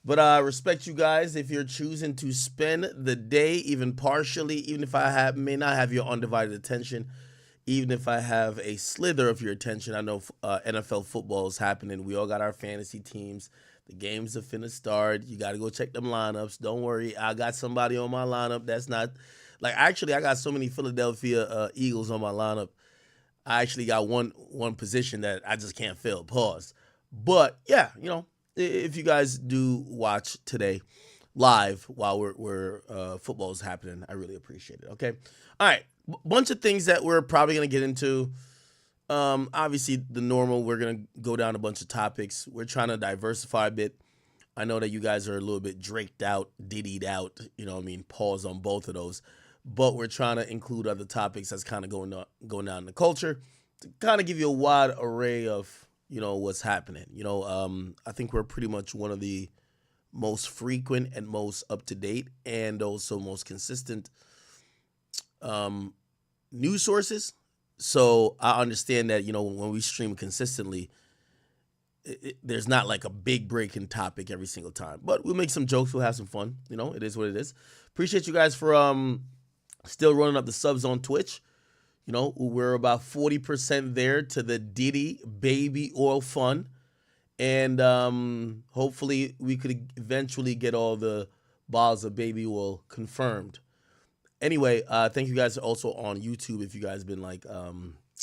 But I respect you guys if you're choosing to spend the day, even partially, even if I may not have your undivided attention, even if I have a slither of your attention. I know NFL football is happening. We all got our fantasy teams. The games are finna start. You got to go check them lineups. Don't worry, I got somebody on my lineup that's not like actually I got so many Philadelphia Eagles on my lineup. I actually got one position that I just can't fill. Pause. But yeah, if you guys do watch today live while we're football is happening, I really appreciate it. Okay, all right, bunch of things that we're probably gonna get into. Obviously the normal. We're gonna go down a bunch of topics. We're trying to diversify a bit. I know that you guys are a little bit draked out, diddied out. Pause on both of those. But we're trying to include other topics that's kind of going down in the culture to kind of give you a wide array of what's happening. I think we're pretty much one of the most frequent and most up to date and also most consistent news sources. So I understand that when we stream consistently, there's not like a big breaking topic every single time. But we'll make some jokes. We'll have some fun. It is what it is. Appreciate you guys for still running up the subs on Twitch. We're about 40% there to the Diddy Baby Oil Fund. And hopefully we could eventually get all the bottles of baby oil confirmed. Anyway, thank you guys also on YouTube. If you guys been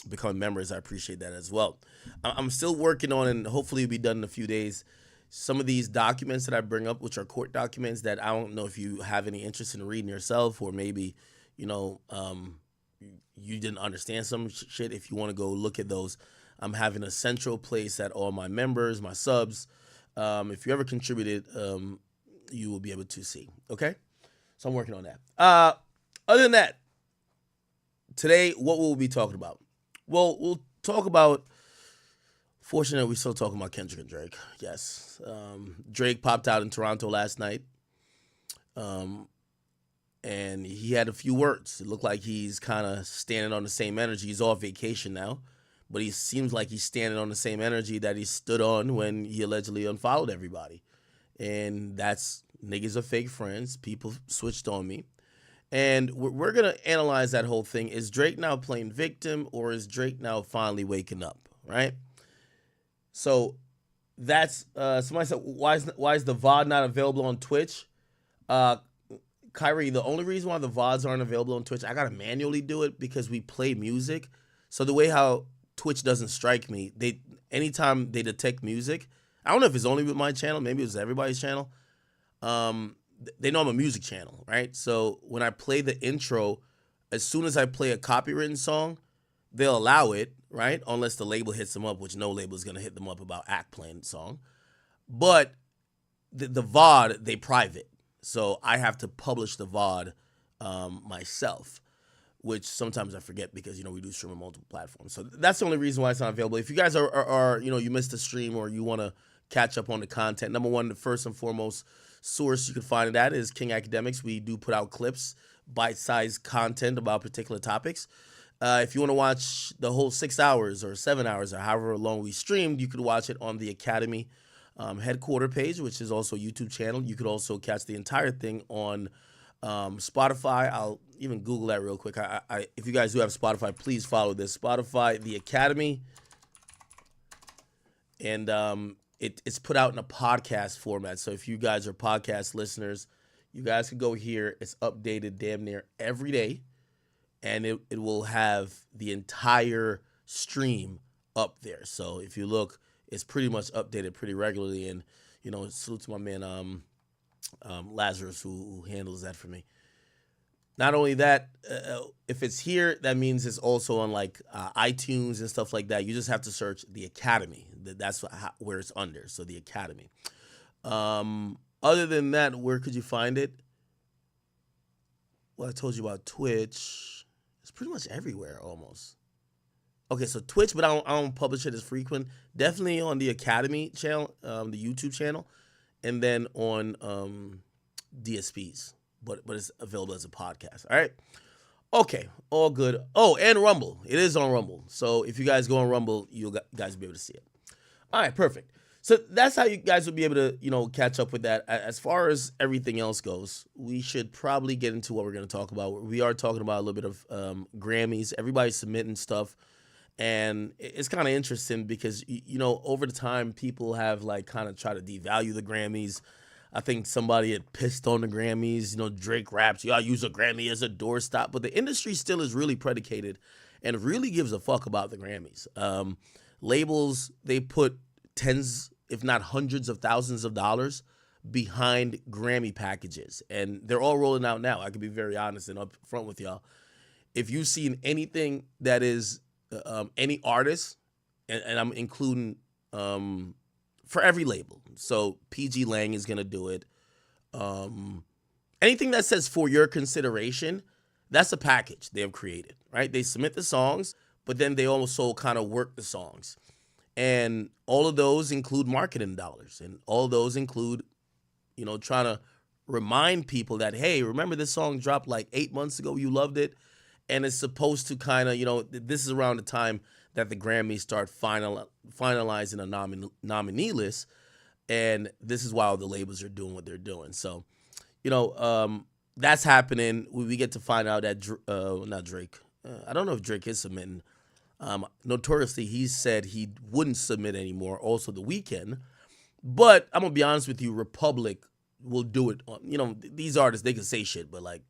becoming members, I appreciate that as well. I'm still working on, and hopefully it'll be done in a few days, some of these documents that I bring up, which are court documents that I don't know if you have any interest in reading yourself, or maybe you didn't understand some shit. If you want to go look at those, I'm having a central place that all my members, my subs, if you ever contributed, you will be able to see. Okay, so I'm working on that. Other than that, today, what will we be talking about? Well, we'll talk about. Fortunately, we're still talking about Kendrick and Drake. Yes, Drake popped out in Toronto last night. And he had a few words. It looked like he's kind of standing on the same energy. He's off vacation now, but he seems like he's standing on the same energy that he stood on when he allegedly unfollowed everybody. And that's niggas are fake friends. People switched on me. And we're going to analyze that whole thing. Is Drake now playing victim, or is Drake now finally waking up, right? So that's somebody said, why is the VOD not available on Twitch? Kyrie, the only reason why the VODs aren't available on Twitch, I got to manually do it because we play music. So the way how Twitch doesn't strike me, anytime they detect music, I don't know if it's only with my channel, maybe it's everybody's channel. They know I'm a music channel, right? So when I play the intro, as soon as I play a copywritten song, they'll allow it, right? Unless the label hits them up, which no label is going to hit them up about Act playing the song. But the VOD, they private. So I have to publish the VOD myself, which sometimes I forget because, we do stream on multiple platforms. So that's the only reason why it's not available. If you guys are you missed the stream or you want to catch up on the content, number one, the first and foremost source you can find it at is King Academics. We do put out clips, bite-sized content about particular topics. If you want to watch the whole 6 hours or 7 hours or however long we streamed, you could watch it on the Academy headquarter page, which is also a YouTube channel. You could also catch the entire thing on Spotify. I'll even Google that real quick. If you guys do have Spotify, please follow this. Spotify, the Academy. And it's put out in a podcast format. So if you guys are podcast listeners, you guys can go here. It's updated damn near every day. And it will have the entire stream up there. So if you look, it's pretty much updated pretty regularly. And, salute to my man Lazarus who handles that for me. Not only that, if it's here, that means it's also on iTunes and stuff like that. You just have to search the Academy. That's where it's under. So the Academy. Other than that, where could you find it? Well, I told you about Twitch. It's pretty much everywhere almost. Okay, so Twitch, but I don't publish it as frequent. Definitely on the Academy channel, the YouTube channel, and then on DSPs. But it's available as a podcast. All right. Okay, all good. Oh, and Rumble. It is on Rumble. So if you guys go on Rumble, you guys will be able to see it. All right, perfect. So that's how you guys will be able to, catch up with that. As far as everything else goes, we should probably get into what we're going to talk about. We are talking about a little bit of Grammys. Everybody's submitting stuff, and it's kind of interesting because over the time people have like kind of tried to devalue the Grammys. I think somebody had pissed on the Grammys. Drake raps, "Yeah, I use a Grammy as a doorstop," but the industry still is really predicated and really gives a fuck about the Grammys. Labels, they put tens, if not hundreds of thousands of dollars behind Grammy packages, and they're all rolling out now. I can be very honest and upfront with y'all. If you've seen anything that is any artist, and I'm including for every label, so PG Lang is gonna do it. Anything that says "for your consideration," that's a package they have created, right? They submit the songs, but then they also kind of work the songs. And all of those include marketing dollars. And all of those include, trying to remind people that, hey, remember this song dropped like 8 months ago? You loved it. And it's supposed to kind of, this is around the time that the Grammys start finalizing a nominee list. And this is why all the labels are doing what they're doing. So, that's happening. We get to find out that, not Drake. I don't know if Drake is submitting. Notoriously, he said he wouldn't submit anymore. Also, The Weeknd. But I'm gonna be honest with you, Republic will do it. These artists, they can say shit, but like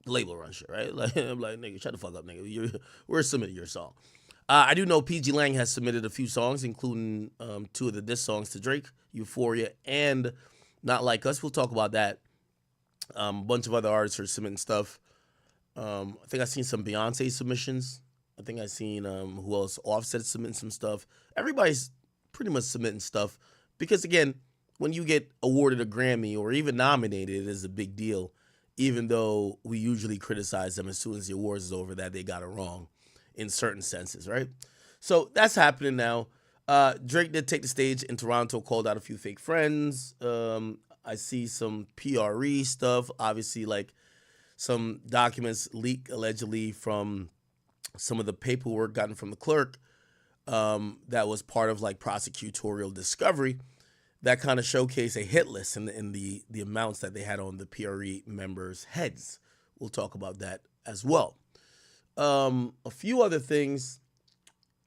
the label run shit, right? Like I'm like, nigga, shut the fuck up, nigga. We're submitting your song. I do know PG Lang has submitted a few songs, including 2 of the diss songs to Drake, Euphoria and Not Like Us. We'll talk about that. A bunch of other artists are submitting stuff. I think I've seen some Beyonce submissions. I think I've seen who else? Offset submitting some stuff. Everybody's pretty much submitting stuff because, again, when you get awarded a Grammy or even nominated, it is a big deal, even though we usually criticize them as soon as the awards is over that they got it wrong in certain senses, right? So that's happening now. Drake did take the stage in Toronto, called out a few fake friends. I see some PRE stuff, obviously, like some documents leak allegedly from some of the paperwork gotten from the clerk that was part of like prosecutorial discovery that kind of showcase a hit list in the amounts that they had on the PRE members' heads. We'll talk about that as well. A few other things,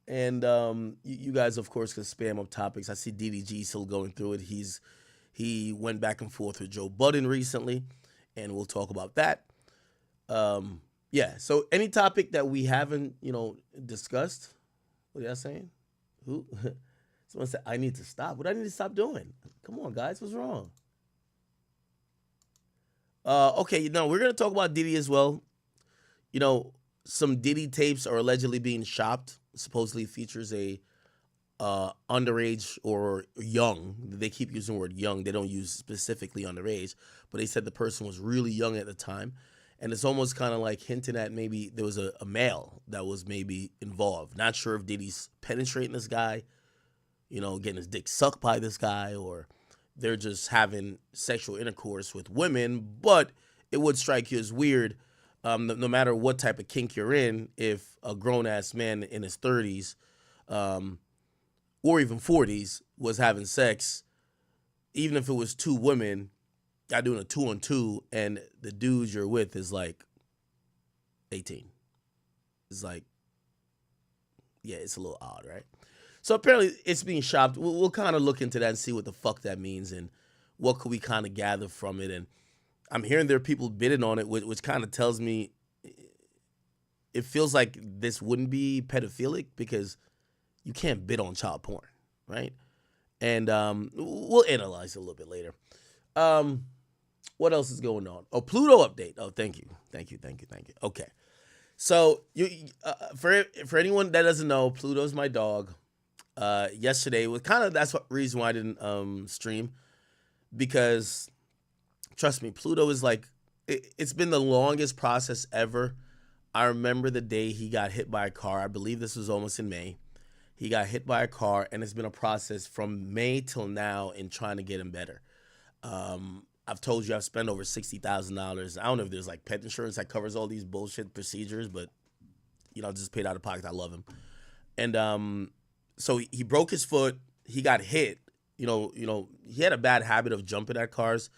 and you guys, of course, can spam up topics. I see DDG still going through it. He went back and forth with Joe Budden recently, and we'll talk about that. Yeah, so any topic that we haven't, discussed, what are y'all saying? Who? Someone said, I need to stop. What do I need to stop doing? Come on, guys, what's wrong? Okay, we're going to talk about Diddy as well. Some Diddy tapes are allegedly being shopped. Supposedly features a underage or young. They keep using the word young. They don't use specifically underage, but they said the person was really young at the time. And it's almost kind of like hinting at maybe there was a male that was maybe involved. Not sure if Diddy's penetrating this guy, getting his dick sucked by this guy, or they're just having sexual intercourse with women. But it would strike you as weird, no matter what type of kink you're in, if a grown-ass man in his 30s or even 40s was having sex, even if it was 2 women, y'all doing a 2-on-2, and the dudes you're with is like 18. It's like, yeah, it's a little odd, right? So apparently it's being shopped. We'll kind of look into that and see what the fuck that means and what could we kind of gather from it. And I'm hearing there are people bidding on it, which kind of tells me it feels like this wouldn't be pedophilic because you can't bid on child porn, right? And we'll analyze it a little bit later. What else is going on? Oh, Pluto update. Oh, thank you. Okay. So for anyone that doesn't know, Pluto's my dog. Yesterday was kind of, that's what reason why I didn't stream, because trust me, Pluto is like, it's been the longest process ever. I remember the day he got hit by a car. I believe this was almost in May. He got hit by a car, and it's been a process from May till now in trying to get him better. I've told you I've spent over $60,000. I don't know if there's like pet insurance that covers all these bullshit procedures, but just paid out of pocket. I love him. And so he broke his foot. He got hit. he had a bad habit of jumping at cars.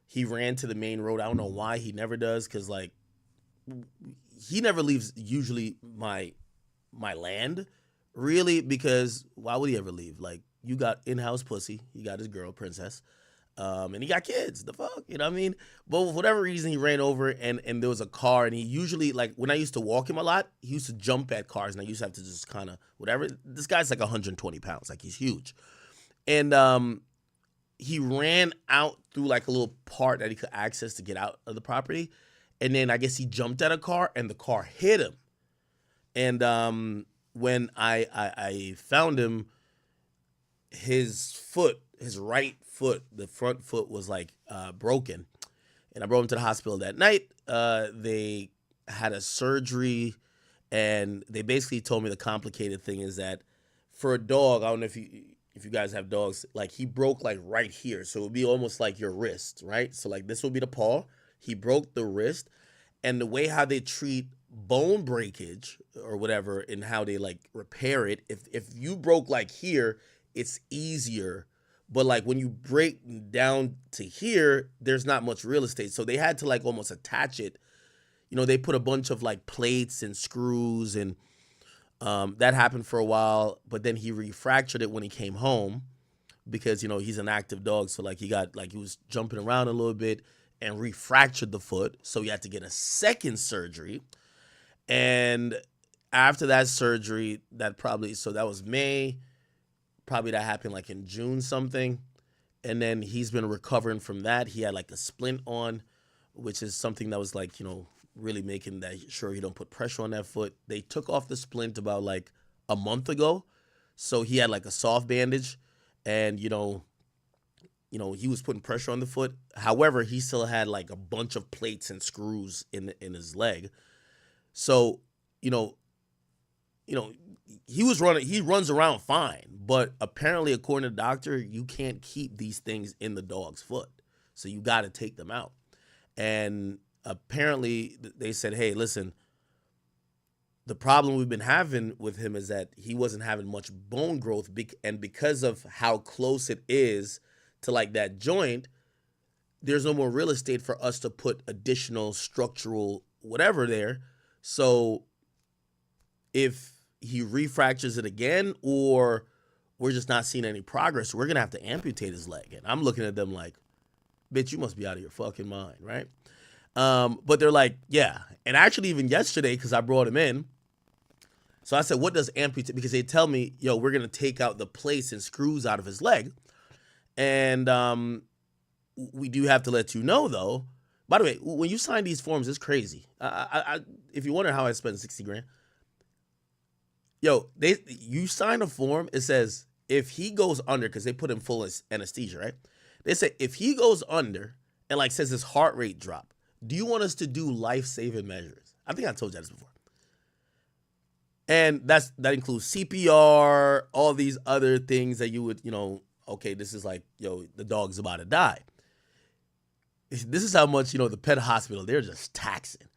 He ran to the main road. I don't know why he never does, because like he never leaves usually my land, really, because why would he ever leave? Like, you got in-house pussy, he got his girl, princess, and he got kids. The fuck, you know what I mean? But for whatever reason, he ran over, and there was a car, and he usually, like, when I used to walk him a lot, he used to jump at cars, and I used to have to just kind of whatever. This guy's like 120 pounds, like he's huge, and he ran out through like a little part that he could access to get out of the property, and then I guess he jumped at a car, and the car hit him. And when I found him, his right foot, the front foot was like broken, and I brought him to the hospital that night. They had a surgery, and they basically told me the complicated thing is that for a dog, I don't know if you guys have dogs, like he broke like right here, so it would be almost like your wrist, right? So like this would be the paw. He broke the wrist, and the way how they treat bone breakage or whatever and how they like repair it, if you broke like here, it's easier, but like when you break down to here, there's not much real estate, so they had to like almost attach it. They put a bunch of like plates and screws, and that happened for a while, but then he refractured it when he came home, because he's an active dog, so like he was jumping around a little bit and refractured the foot, so he had to get a second surgery. And after that surgery, that was May, probably that happened like in June something. And then he's been recovering from that. He had like a splint on, which is something that was like, really making that sure he don't put pressure on that foot. They took off the splint about like a month ago. So he had like a soft bandage, and, he was putting pressure on the foot. However, he still had like a bunch of plates and screws in his leg. So, he runs around fine, but apparently, according to the doctor, you can't keep these things in the dog's foot. So you got to take them out. And apparently they said, hey, listen, the problem we've been having with him is that he wasn't having much bone growth, and because of how close it is to like that joint, there's no more real estate for us to put additional structural whatever there. So if he refractures it again, or we're just not seeing any progress, we're going to have to amputate his leg. And I'm looking at them like, bitch, you must be out of your fucking mind, right? But they're like, yeah. And actually even yesterday, because I brought him in, so I said, what does amputate? Because they tell me, yo, we're going to take out the plates and screws out of his leg. And we do have to let you know, though. By the way, when you sign these forms, it's crazy. If you wonder how I spent $60,000, yo, you sign a form. It says if he goes under, because they put him full anesthesia, right? They say if he goes under and like says his heart rate drop, do you want us to do life-saving measures? I think I told you this before. And that includes CPR, all these other things that you would, okay, this is like, the dog's about to die. This is how much, the pet hospital, they're just taxing.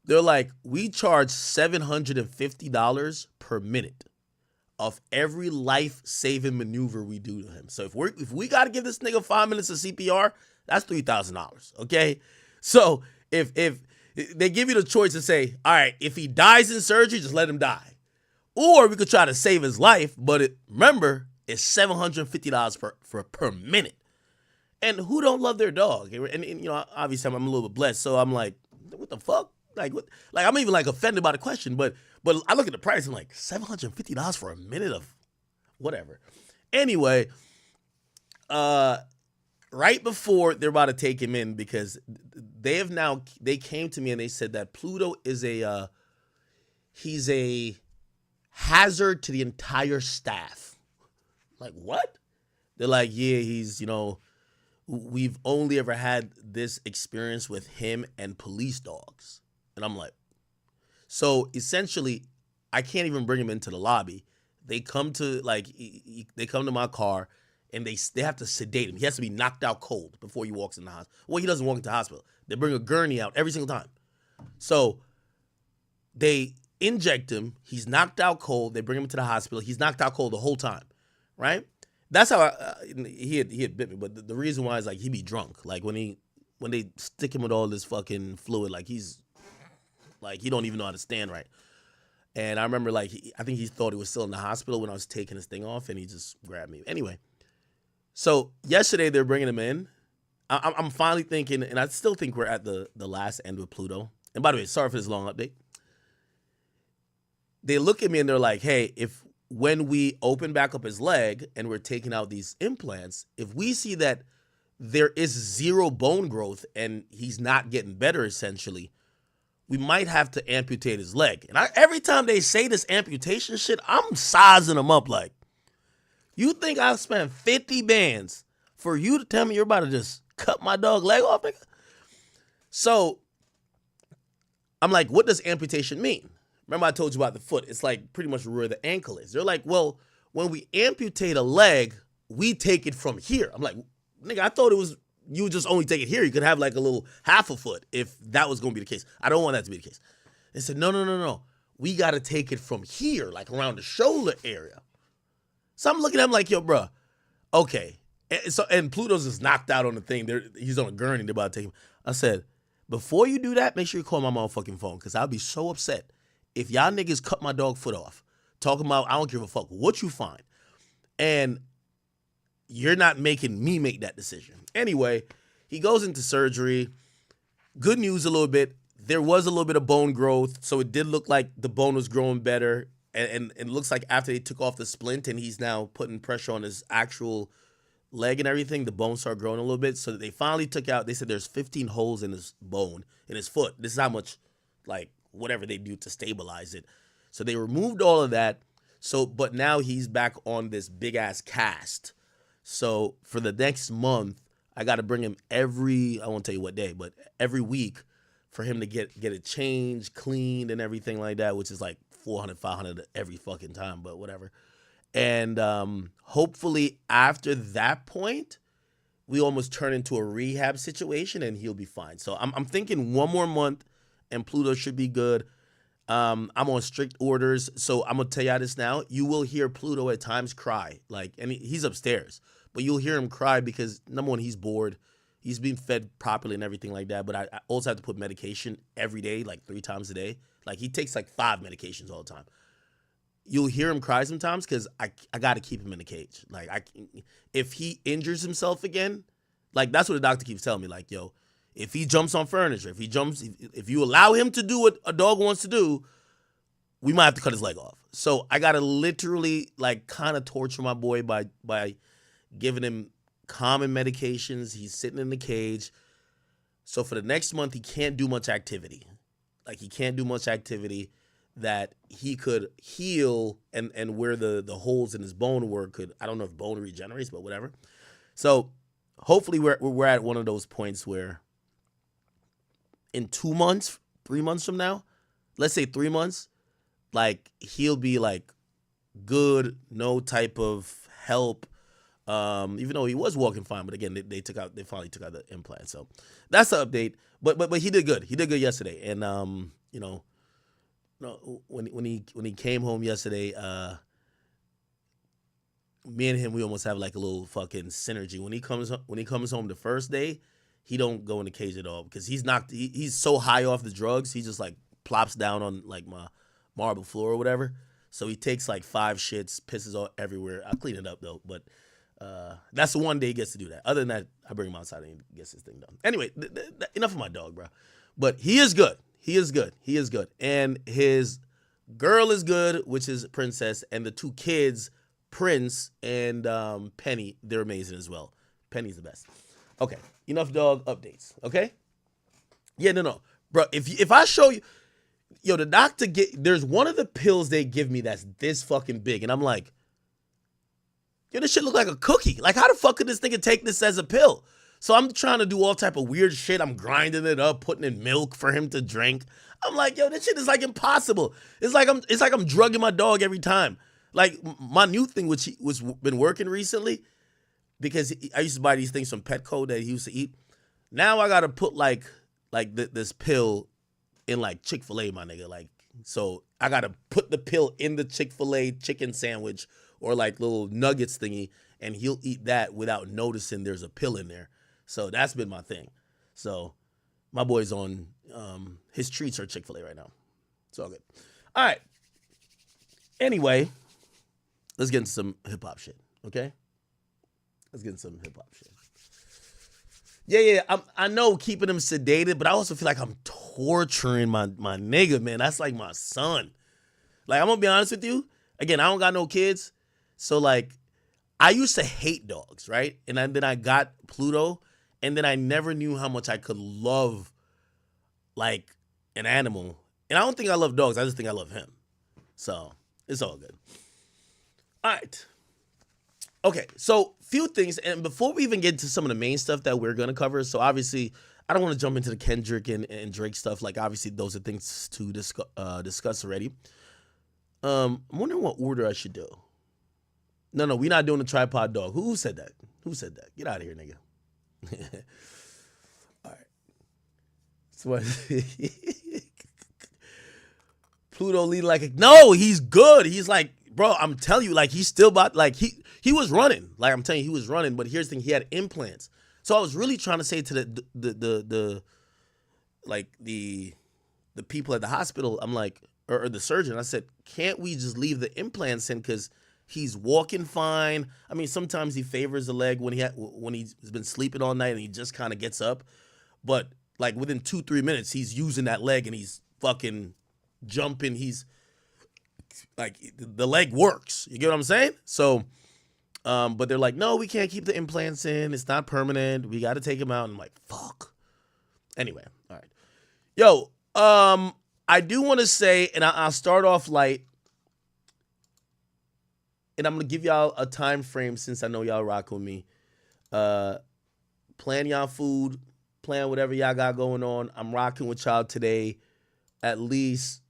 They're like, we charge $750 per minute of every life-saving maneuver we do to him. So if we got to give this nigga 5 minutes of CPR, that's $3,000, okay? So if they give you the choice to say, all right, if he dies in surgery, just let him die. Or we could try to save his life, but remember, it's $750 per minute. And who don't love their dog? And obviously I'm a little bit blessed, so I'm like, what the fuck? Like, what? Like, I'm even like offended by the question, but I look at the price and I'm like, $750 for a minute of whatever. Anyway, right before they're about to take him in, because they came to me and they said that Pluto is he's a hazard to the entire staff. Like, what? They're like, yeah, he's, we've only ever had this experience with him and police dogs. And I'm like, so essentially, I can't even bring him into the lobby. They come to my car, and they have to sedate him. He has to be knocked out cold before he walks in the hospital. Well, he doesn't walk into the hospital. They bring a gurney out every single time. So they inject him. He's knocked out cold. They bring him to the hospital. He's knocked out cold the whole time, right? That's how he had bit me. But the reason why is like he be drunk. Like when they stick him with all this fucking fluid, like he's like he don't even know how to stand right. And I remember like I think he thought he was still in the hospital when I was taking his thing off, and he just grabbed me. Anyway, so yesterday they're bringing him in. I'm finally thinking, and I still think we're at the last end with Pluto. And by the way, sorry for this long update. They look at me and they're like, hey, if when we open back up his leg and we're taking out these implants, if we see that there is zero bone growth and he's not getting better, essentially, we might have to amputate his leg. And every time they say this amputation shit, I'm sizing them up like, you think I spent 50 bands for you to tell me you're about to just cut my dog leg off, nigga? So I'm like, what does amputation mean? Remember I told you about the foot. It's like pretty much where the ankle is. They're like, well, when we amputate a leg, we take it from here. I'm like, nigga, I thought it was you would just only take it here. You could have like a little half a foot if that was going to be the case. I don't want that to be the case. They said, no. We got to take it from here, like around the shoulder area. So I'm looking at him like, yo, bro, okay. And Pluto's just knocked out on the thing. He's on a gurney. They're about to take him. I said, before you do that, make sure you call my motherfucking phone because I'll be so upset if y'all niggas cut my dog foot off. Talking about, I don't give a fuck what you find. And you're not making me make that decision. Anyway, he goes into surgery. Good news a little bit. There was a little bit of bone growth, so it did look like the bone was growing better. And it looks like after they took off the splint and he's now putting pressure on his actual leg and everything, the bones start growing a little bit. So they finally took out, they said there's 15 holes in his bone, in his foot. This is how much, like, whatever they do to stabilize it. So they removed all of that. So, but now he's back on this big-ass cast. So for the next month, I got to bring him I won't tell you what day, but every week for him to get it changed, cleaned, and everything like that, which is like $400, $500 every fucking time, but whatever. And hopefully after that point, we almost turn into a rehab situation and he'll be fine. So I'm thinking one more month and Pluto should be good. I'm on strict orders, so I'm gonna tell y'all this now. You will hear Pluto at times cry, and he's upstairs, but you'll hear him cry because number one, he's bored. He's being fed properly and everything like that, but I also have to put medication every day, like 3 times a day. Like he takes like 5 medications all the time. You'll hear him cry sometimes because I got to keep him in the cage. Like if he injures himself again, like that's what the doctor keeps telling me. Like, yo, if he jumps on furniture, if you allow him to do what a dog wants to do, we might have to cut his leg off. So I gotta literally like kind of torture my boy by giving him common medications. He's sitting in the cage. So for the next month, he can't do much activity. Like he can't do much activity that he could heal and where the holes in his bone were could, I don't know if bone regenerates, but whatever. So hopefully we're at one of those points where in 2 months, 3 months from now, let's say 3 months, like he'll be like good, no type of help. Even though he was walking fine, but again, they finally took out the implant. So that's the update. But he did good. He did good yesterday. And when he came home yesterday, me and him, we almost have like a little fucking synergy. When he comes home the first day, he don't go in the cage at all because he's so high off the drugs. He just like plops down on like my marble floor or whatever. So he takes like 5 shits, pisses all everywhere. I'll clean it up though, but that's the one day he gets to do that. Other than that, I bring him outside and he gets his thing done. Anyway, enough of my dog, bro. But he is good. He is good. He is good. And his girl is good, which is Princess, and the 2 kids, Prince and Penny, they're amazing as well. Penny's the best. Okay, enough dog updates, okay? Yeah, no. Bro, if I show you, yo, the doctor, there's one of the pills they give me that's this fucking big, and I'm like, yo, this shit look like a cookie. Like, how the fuck could this nigga take this as a pill? So I'm trying to do all type of weird shit. I'm grinding it up, putting in milk for him to drink. I'm like, yo, this shit is like impossible. It's like I'm drugging my dog every time. Like my new thing, which was been working recently, because I used to buy these things from Petco that he used to eat. Now I gotta put like this pill in like Chick-fil-A, my nigga. Like, so I gotta put the pill in the Chick-fil-A chicken sandwich or like little nuggets thingy, and he'll eat that without noticing there's a pill in there. So that's been my thing. So my boy's on his treats are Chick-fil-A right now. It's all good. All right. Anyway, let's get into some hip hop shit. Okay. Let's get into some hip hop shit. Yeah. I know keeping him sedated, but I also feel like I'm torturing my nigga, man. That's like my son. Like, I'm gonna be honest with you. Again, I don't got no kids. So, like, I used to hate dogs, right? And then I got Pluto, and then I never knew how much I could love, like, an animal. And I don't think I love dogs. I just think I love him. So, it's all good. All right. Okay, so few things. And before we even get to some of the main stuff that we're going to cover, so obviously, I don't want to jump into the Kendrick and Drake stuff. Like, obviously, those are things to discuss already. I'm wondering what order I should do. No, we're not doing the tripod dog. Who said that? Who said that? Get out of here, nigga. All right. So Pluto leading like no, he's good. He's like, bro, I'm telling you, like he's still about like he was running. Like I'm telling you, he was running. But here's the thing, he had implants. So I was really trying to say to the people at the hospital, I'm like, or the surgeon, I said, can't we just leave the implants in because he's walking fine? I mean, sometimes he favors the leg when he's been sleeping all night and he just kind of gets up. But like within 2-3 minutes, he's using that leg and he's fucking jumping. He's like, the leg works. You get what I'm saying? So, but they're like, no, we can't keep the implants in. It's not permanent. We got to take him out. And I'm like, fuck. Anyway, all right. Yo, I do want to say, and I'll start off light, and I'm going to give y'all a time frame since I know y'all rock with me. Plan y'all food, plan whatever y'all got going on. I'm rocking with y'all today at least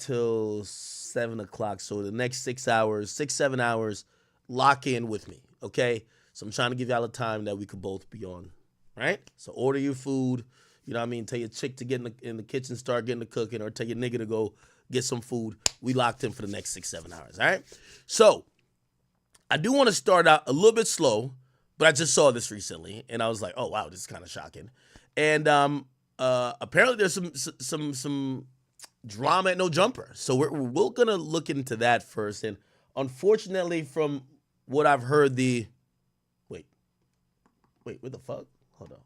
till 7 o'clock. So the next 6-7 hours, lock in with me, okay? So I'm trying to give y'all a time that we could both be on, right? So order your food. You know what I mean? Tell your chick to get in the kitchen, start getting to cooking, or tell your nigga to go get some food. We locked in for the next 6-7 hours, all right? So I do want to start out a little bit slow, but I just saw this recently, and I was like, oh, wow, this is kind of shocking. And apparently there's some drama at No Jumper. So we're going to look into that first. And unfortunately, from what I've heard, Wait, what the fuck? Hold on.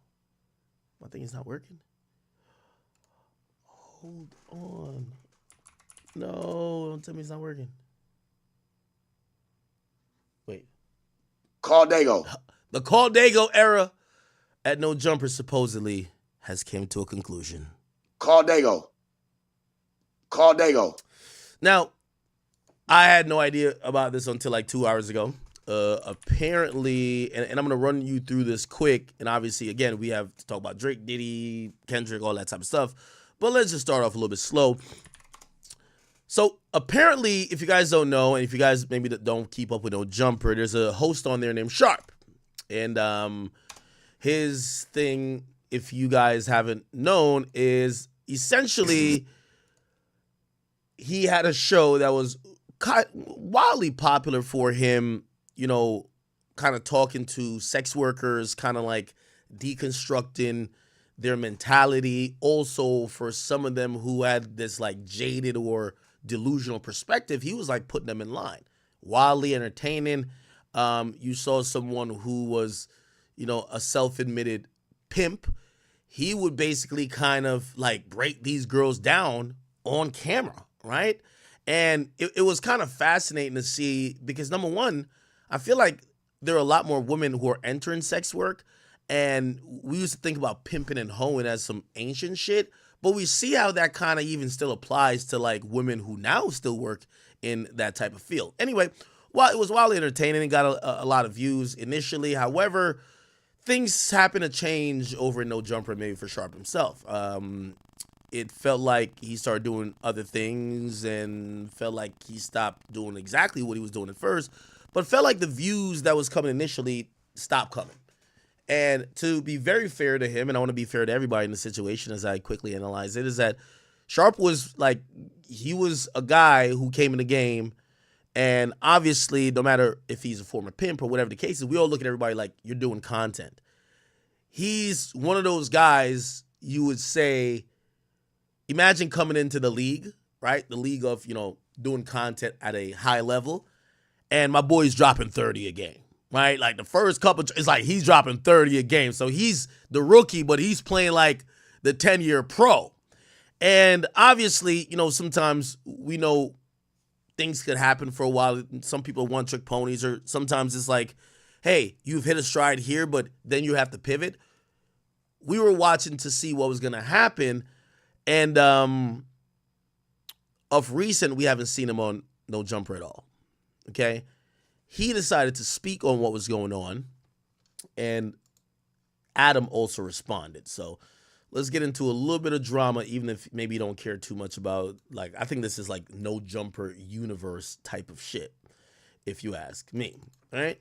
My thing is not working. Hold on. No, don't tell me it's not working. Wait. Caldago. The Caldago era at No Jumper supposedly has came to a conclusion. Caldago. Now, I had no idea about this until like 2 hours ago. Apparently, and I'm going to run you through this quick. And obviously, again, we have to talk about Drake, Diddy, Kendrick, all that type of stuff. But let's just start off a little bit slow. So apparently, if you guys don't know, and if you guys maybe don't keep up with No Jumper, there's a host on there named Sharp. And his thing, if you guys haven't known, is essentially he had a show that was wildly popular for him, you know, kind of talking to sex workers, kind of like deconstructing their mentality. Also, for some of them who had this like jaded or delusional perspective, he was like putting them in line. Wildly entertaining. You saw someone who was, you know, a self-admitted pimp. He would basically kind of like break these girls down on camera, right? And it was kind of fascinating to see because, number one, I feel like there are a lot more women who are entering sex work, and we used to think about pimping and hoeing as some ancient shit, but we see how that kind of even still applies to like women who now still work in that type of field. Anyway, well, it was wildly entertaining and got a lot of views initially. However, things happened to change over in No Jumper, maybe for Sharp himself. It felt like he started doing other things and felt like he stopped doing exactly what he was doing at first, but felt like the views that was coming initially stopped coming. And to be very fair to him, and I want to be fair to everybody in the situation as I quickly analyze it, is that Sharp was like, he was a guy who came in the game And obviously, no matter if he's a former pimp or whatever the case is, we all look at everybody like you're doing content. He's one of those guys you would say, imagine coming into the league, right? The league of, doing content at a high level. And my boy's dropping 30 a game, right? Like the first couple, it's like he's dropping 30 a game. So he's the rookie, but he's playing like the 10-year pro. And obviously, sometimes we know things could happen for a while. Some people one-trick ponies, or sometimes it's like, hey, you've hit a stride here, but then you have to pivot. We were watching to see what was going to happen. And of recent, we haven't seen him on No Jumper at all. Okay? He decided to speak on what was going on. And Adam also responded. So let's get into a little bit of drama, even if maybe you don't care too much about, I think this is like No Jumper universe type of shit, if you ask me. All right?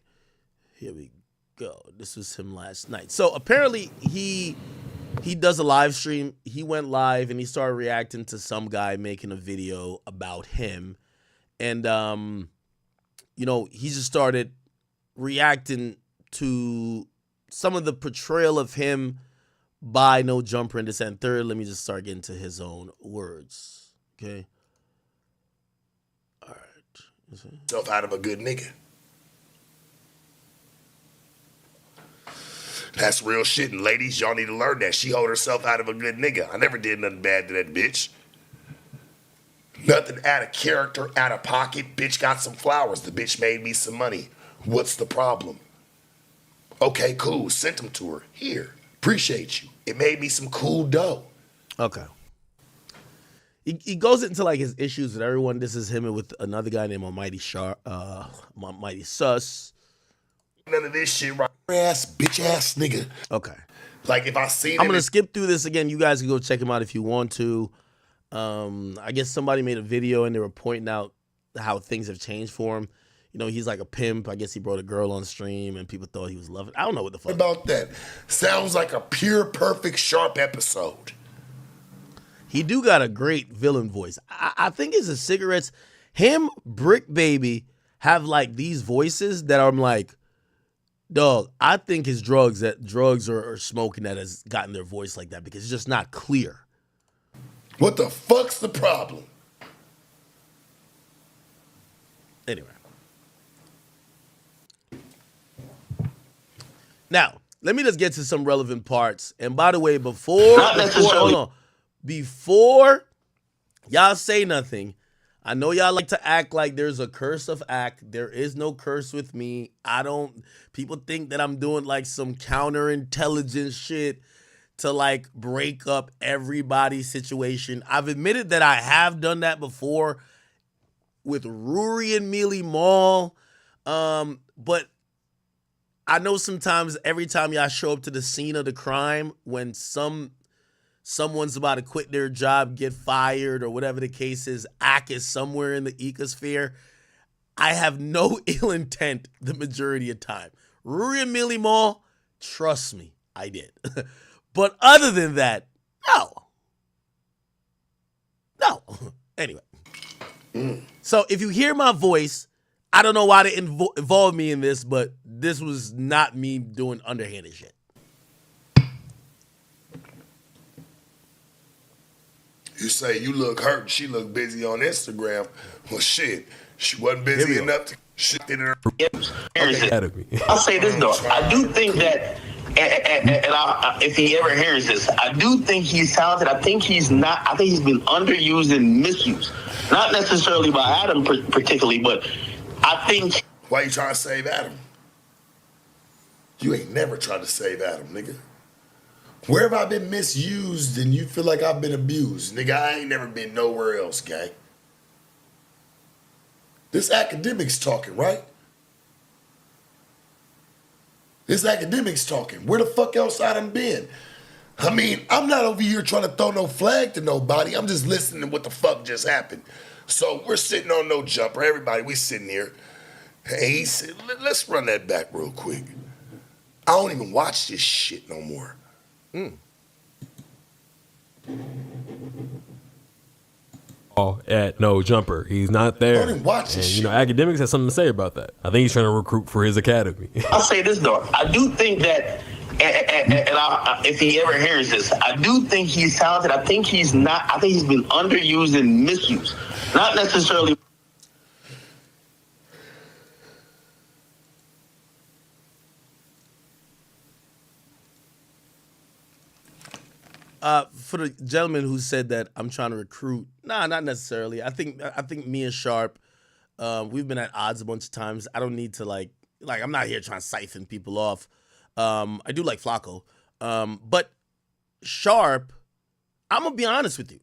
Here we go. This was him last night. So apparently he does a live stream. He went live and he started reacting to some guy making a video about him. And, he just started reacting to some of the portrayal of him by No Jumper and this and third. Let me just start getting to his own words. Okay. All right. Self out of a good nigga. That's real shit, and ladies, y'all need to learn that. She hold herself out of a good nigga. I never did nothing bad to that bitch. Nothing out of character, out of pocket. Bitch got some flowers. The bitch made me some money. What's the problem? Okay, cool. Sent them to her. Here. Appreciate you. It made me some cool dough. Okay. He goes into his issues with everyone. This is him with another guy named Almighty Sus. None of this shit, right? Ass, bitch ass nigga. Okay. If I see him. I'm going to skip through this again. You guys can go check him out if you want to. I guess somebody made a video and they were pointing out how things have changed for him. He's like a pimp. I guess he brought a girl on stream and people thought he was loving. I don't know what the fuck. About that. Sounds like a pure, perfect, sharp episode. He do got a great villain voice. I think it's the cigarettes. Him, Brick Baby, have these voices that I'm like, dog, I think his drugs or smoking that has gotten their voice like that because it's just not clear. What the fuck's the problem? Anyway. Now, let me just get to some relevant parts. And by the way, before y'all say nothing, I know y'all like to act like there's a curse of act. There is no curse with me. People think that I'm doing some counterintelligence shit to break up everybody's situation. I've admitted that I have done that before with Rory and Mealy Mall. But I know sometimes every time y'all show up to the scene of the crime, when someone's about to quit their job, get fired, or whatever the case is, Ack is somewhere in the ecosphere. I have no ill intent the majority of time. Rory and Mealy Mall, trust me, I did. But other than that, no. Anyway. So if you hear my voice, I don't know why they involve me in this, but this was not me doing underhanded shit. You say you look hurt and she look busy on Instagram. Well, shit, she wasn't busy enough to shit in her. I'll say this, though. I do think that, if he ever hears this, I do think he's talented. I think he's been underused and misused. Not necessarily by Adam particularly, but I think... Why you trying to save Adam? You ain't never tried to save Adam, nigga. Where have I been misused and you feel like I've been abused? Nigga, I ain't never been nowhere else, gang. This academic's talking, right? This academic's talking. Where the fuck else I done been? I mean, I'm not over here trying to throw no flag to nobody. I'm just listening to what the fuck just happened. So we're sitting on No Jumper. Everybody, we sitting here. Hey, he said, let's run that back real quick. I don't even watch this shit no more. at no jumper. He's not there. I didn't watch this and, shit. Academics has something to say about that. I think he's trying to recruit for his academy. I'll say this though, I do think that, if he ever hears this, I do think he's talented. I think he's been underused and misused, not necessarily. For the gentleman who said that I'm trying to recruit, nah, not necessarily. I think me and Sharp, we've been at odds a bunch of times. I don't need to like I'm not here trying to siphon people off. I do like Flacco, but Sharp, I'm gonna be honest with you.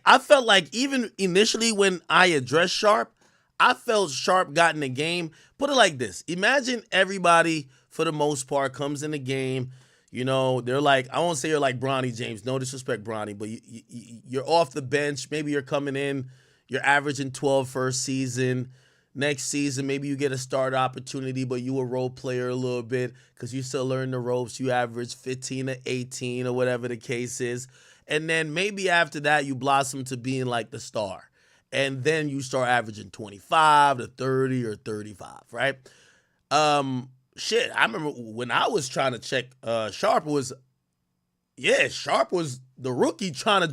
I felt like even initially when I addressed Sharp, I felt Sharp got in the game. Put it like this: imagine everybody for the most part comes in the game. They're like, I won't say you're like Bronny James. No disrespect, Bronny, but you're off the bench. Maybe you're coming in. You're averaging 12 first season. Next season, maybe you get a start opportunity, but you a role player a little bit because you still learn the ropes. You average 15 to 18 or whatever the case is. And then maybe after that, you blossom to being like the star. And then you start averaging 25 to 30 or 35, right? Shit, I remember when I was trying to check Sharp was the rookie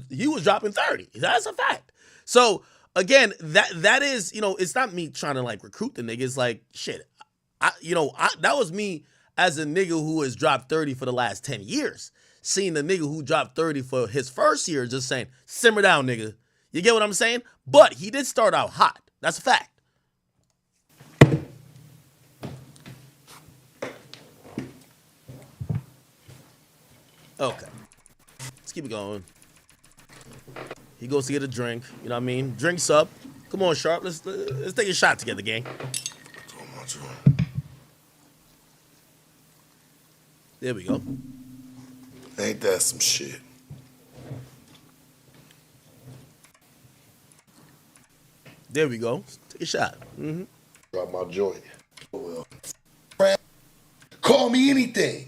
he was dropping 30. That's a fact. So again, that is, it's not me trying to like recruit the niggas. Like shit, that was me as a nigga who has dropped 30 for the last 10 years. Seeing the nigga who dropped 30 for his first year just saying, simmer down, nigga. You get what I'm saying? But he did start out hot. That's a fact. Okay. Let's keep it going. He goes to get a drink. You know what I mean? Drinks up. Come on, Sharp. Let's take a shot together, gang. There we go. Ain't that some shit? There we go. Let's take a shot. Mm-hmm. Drop my joint. Oh, well. Call me anything.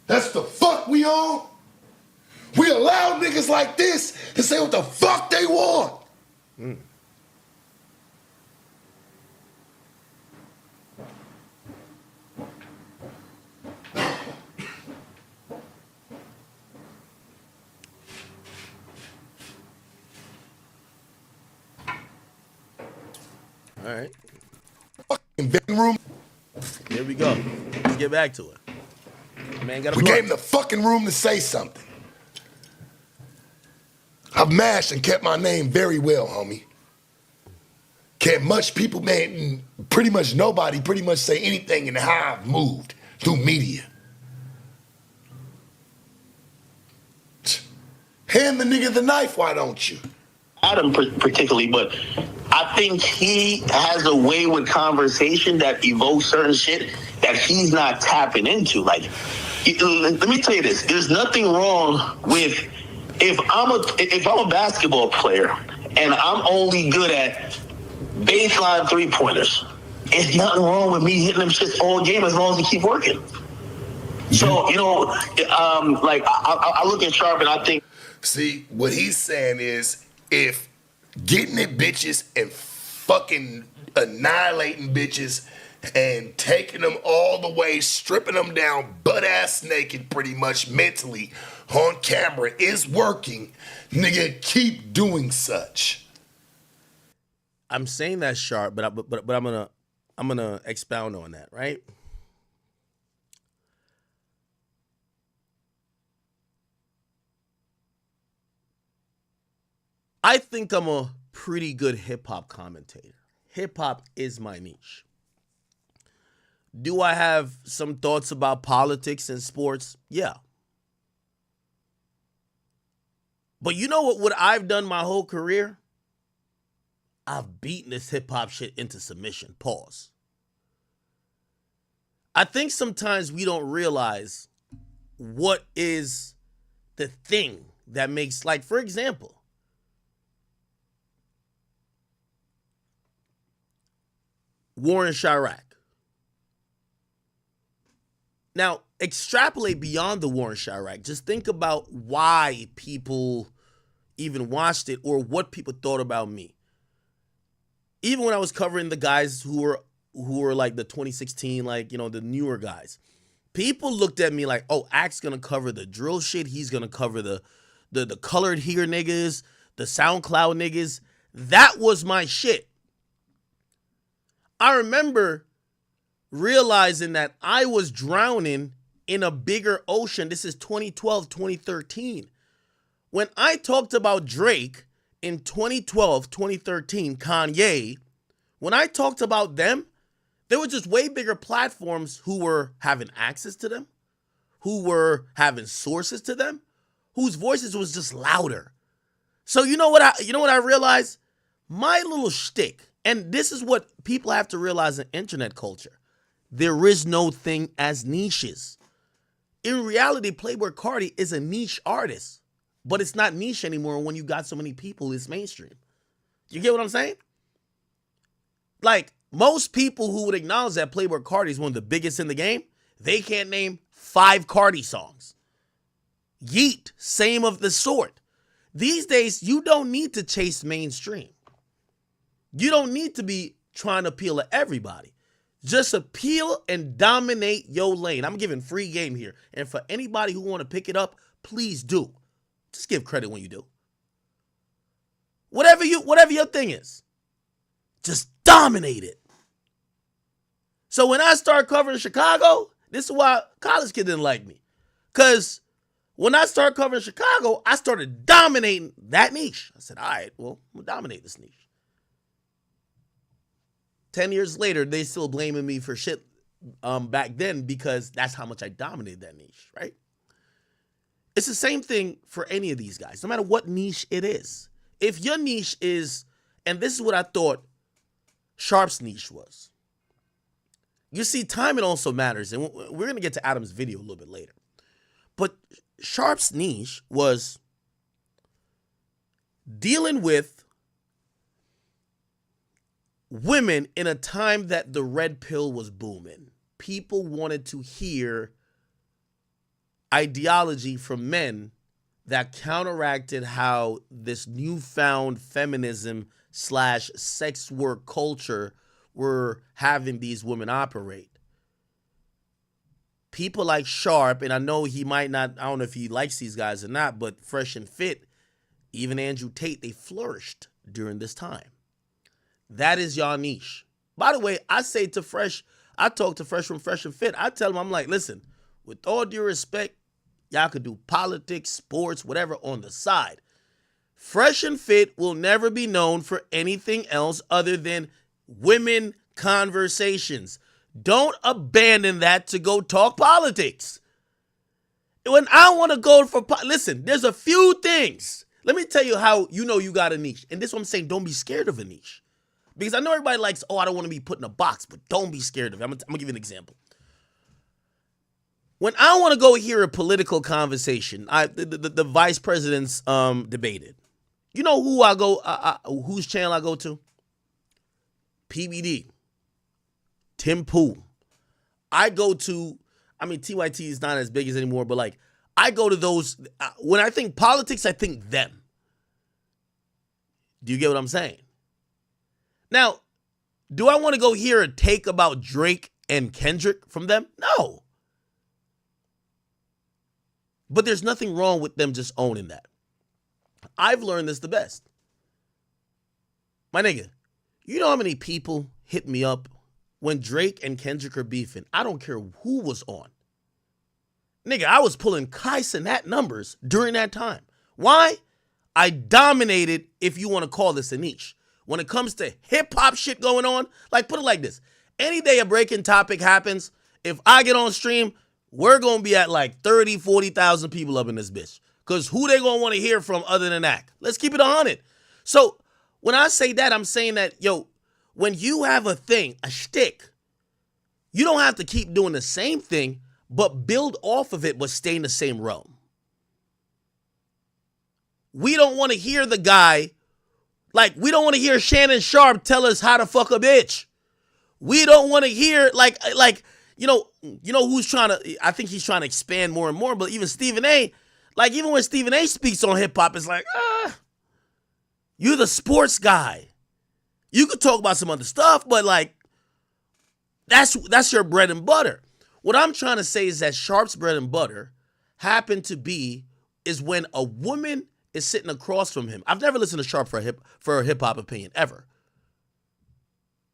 That's the fuck we on? We allow niggas like this to say what the fuck they want. Mm. All right. Fucking bedroom room. Here we go. Let's get back to it. Man, We gave him the fucking room to say something. I've mashed and kept my name very well, homie. Can't much people, man, pretty much nobody pretty much say anything in how I've moved through media. Hand the nigga the knife, why don't you? Adam particularly, but I think he has a way with conversation that evokes certain shit that he's not tapping into. Like, let me tell you this: there's nothing wrong with if I'm a basketball player and I'm only good at baseline 3-pointers. It's nothing wrong with me hitting them shits all game as long as he keep working. So I look at Sharp and I think. See, what he's saying is if getting at bitches and fucking annihilating bitches and taking them all the way, stripping them down butt-ass naked pretty much mentally on camera is working, nigga, keep doing such. I'm saying that, Sharp, but I'm gonna expound on that, right? I think I'm a pretty good hip-hop commentator. Hip-hop is my niche. Do I have some thoughts about politics and sports? Yeah. But you know what I've done my whole career? I've beaten this hip-hop shit into submission. Pause. I think sometimes we don't realize what is the thing that makes, like, for example, War in Chirac. Now, extrapolate beyond the war in Chirac. Just think about why people even watched it or what people thought about me. Even when I was covering the guys who were like the 2016, like, you know, the newer guys, people looked at me like, oh, Act's gonna cover the drill shit. He's gonna cover the colored here niggas, the SoundCloud niggas. That was my shit. I remember realizing that I was drowning in a bigger ocean. This is 2012, 2013. When I talked about Drake in 2012, 2013, Kanye, when I talked about them, there were just way bigger platforms who were having access to them, who were having sources to them, whose voices was just louder. So you know what I realized? My little shtick, and this is what people have to realize in internet culture. There is no thing as niches. In reality, Playboi Carti is a niche artist, but it's not niche anymore when you got so many people. It's mainstream. You get what I'm saying? Like, most people who would acknowledge that Playboi Carti is one of the biggest in the game, they can't name 5 Carti songs. Yeet, same of the sort. These days, you don't need to chase mainstream. You don't need to be trying to appeal to everybody. Just appeal and dominate your lane. I'm giving free game here. And for anybody who want to pick it up, please do. Just give credit when you do. Whatever your thing is, just dominate it. So when I started covering Chicago, this is why college kid didn't like me. Because when I started covering Chicago, I started dominating that niche. I said, all right, well, I'm going to dominate this niche. 10 years later, they still blaming me for shit back then because that's how much I dominated that niche, right? It's the same thing for any of these guys, no matter what niche it is. If your niche is, and this is what I thought Sharp's niche was. You see, timing also matters, and we're going to get to Adam's video a little bit later. But Sharp's niche was dealing with women in a time that the red pill was booming. People wanted to hear ideology from men that counteracted how this newfound feminism / sex work culture were having these women operate. People like Sharp, and I know he might not, I don't know if he likes these guys or not, but Fresh and Fit, even Andrew Tate, they flourished during this time. That is y'all niche. By the way, I say to Fresh, I talk to Fresh from Fresh and Fit. I tell him, I'm like, listen, with all due respect, y'all could do politics, sports, whatever on the side. Fresh and Fit will never be known for anything else other than women conversations. Don't abandon that to go talk politics. When I want to go for, listen, there's a few things. Let me tell you how you know you got a niche. And this is what I'm saying, don't be scared of a niche. Because I know everybody likes, oh, I don't want to be put in a box, but don't be scared of it. I'm going to give you an example. When I want to go hear a political conversation, the vice presidents debated. You know who I go, whose channel I go to? PBD. Tim Pool. I go to, I mean, TYT is not as big as anymore, but like, I go to those, when I think politics, I think them. Do you get what I'm saying? Now, do I want to go hear a take about Drake and Kendrick from them? No. But there's nothing wrong with them just owning that. I've learned this the best. My nigga, you know how many people hit me up when Drake and Kendrick are beefing? I don't care who was on. Nigga, I was pulling Kai Cenat numbers during that time. Why? I dominated, if you want to call this a niche. When it comes to hip-hop shit going on, like, put it like this. Any day a breaking topic happens, if I get on stream, we're going to be at like 30, 40,000 people up in this bitch. Because who they going to want to hear from other than that? Let's keep it 100. So when I say that, I'm saying that, yo, when you have a thing, a shtick, you don't have to keep doing the same thing, but build off of it, but stay in the same realm. We don't want to hear the guy, like, we don't want to hear Shannon Sharp tell us how to fuck a bitch. We don't want to hear, like, you know who's trying to, I think he's trying to expand more and more, but even Stephen A, like even when Stephen A speaks on hip hop, it's like, you're the sports guy. You could talk about some other stuff, but like, that's your bread and butter. What I'm trying to say is that Sharp's bread and butter is when a woman is sitting across from him. I've never listened to Sharp for a hip hop opinion ever,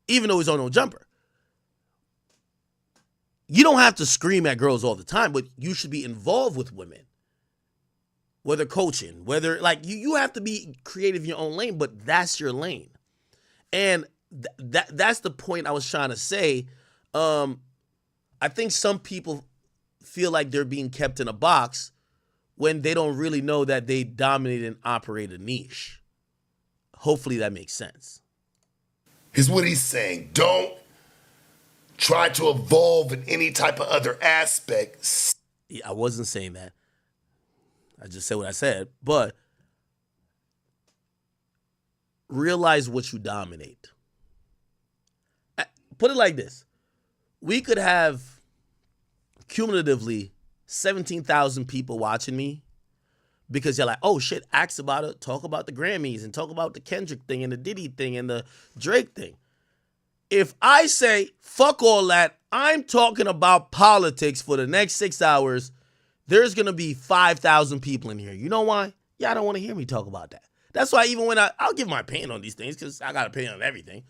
even though he's on No Jumper. You don't have to scream at girls all the time, but you should be involved with women, whether coaching, whether like you have to be creative in your own lane, but that's your lane. And that's the point I was trying to say. I think some people feel like they're being kept in a box when they don't really know that they dominate and operate a niche. Hopefully that makes sense. Here's what he's saying. Don't try to evolve in any type of other aspect. Yeah, I wasn't saying that. I just said what I said. But realize what you dominate. Put it like this. We could have cumulatively 17,000 people watching me because you're like, oh shit, ask about it, talk about the Grammys and talk about the Kendrick thing and the Diddy thing and the Drake thing. If I say, fuck all that, I'm talking about politics for the next 6 hours, there's going to be 5,000 people in here. You know why? Y'all don't want to hear me talk about that. That's why even when I'll give my opinion on these things because I got an opinion on everything.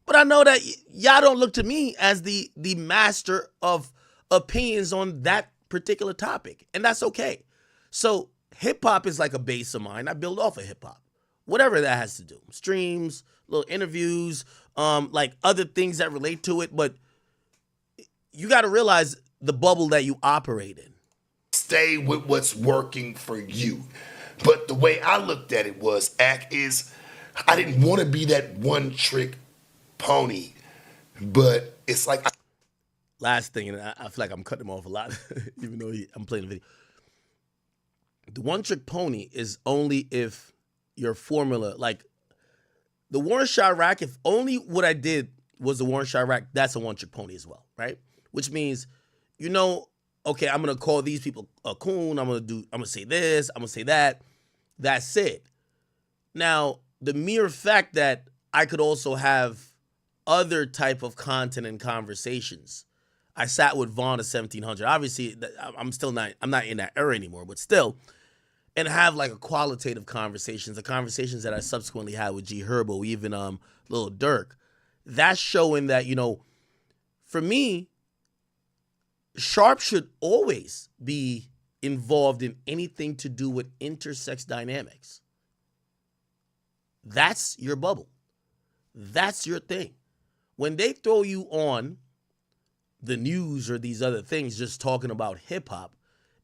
But I know that y'all don't look to me as the master of opinions on that particular topic. And that's okay. So hip hop is like a base of mine. I build off of hip hop. Whatever that has to do. Streams, little interviews, like other things that relate to it. But you got to realize the bubble that you operate in. Stay with what's working for you. But the way I looked at it was, I didn't want to be that one trick pony, but it's like last thing, and I feel like I'm cutting him off a lot, even though I'm playing the video. The one trick pony is only if your formula, like the Warren Chirac, if only what I did was the Warren Chirac, that's a one trick pony as well, right? Which means, okay, I'm gonna call these people a coon. I'm gonna say this. I'm gonna say that. That's it. Now, the mere fact that I could also have other type of content and conversations. I sat with Vaughn at 1700. Obviously, I'm not in that era anymore, but still, and have like a qualitative conversations, the conversations that I subsequently had with G Herbo, even Lil Durk. That's showing that, for me, Sharp should always be involved in anything to do with intersex dynamics. That's your bubble. That's your thing. When they throw you on the news or these other things just talking about hip-hop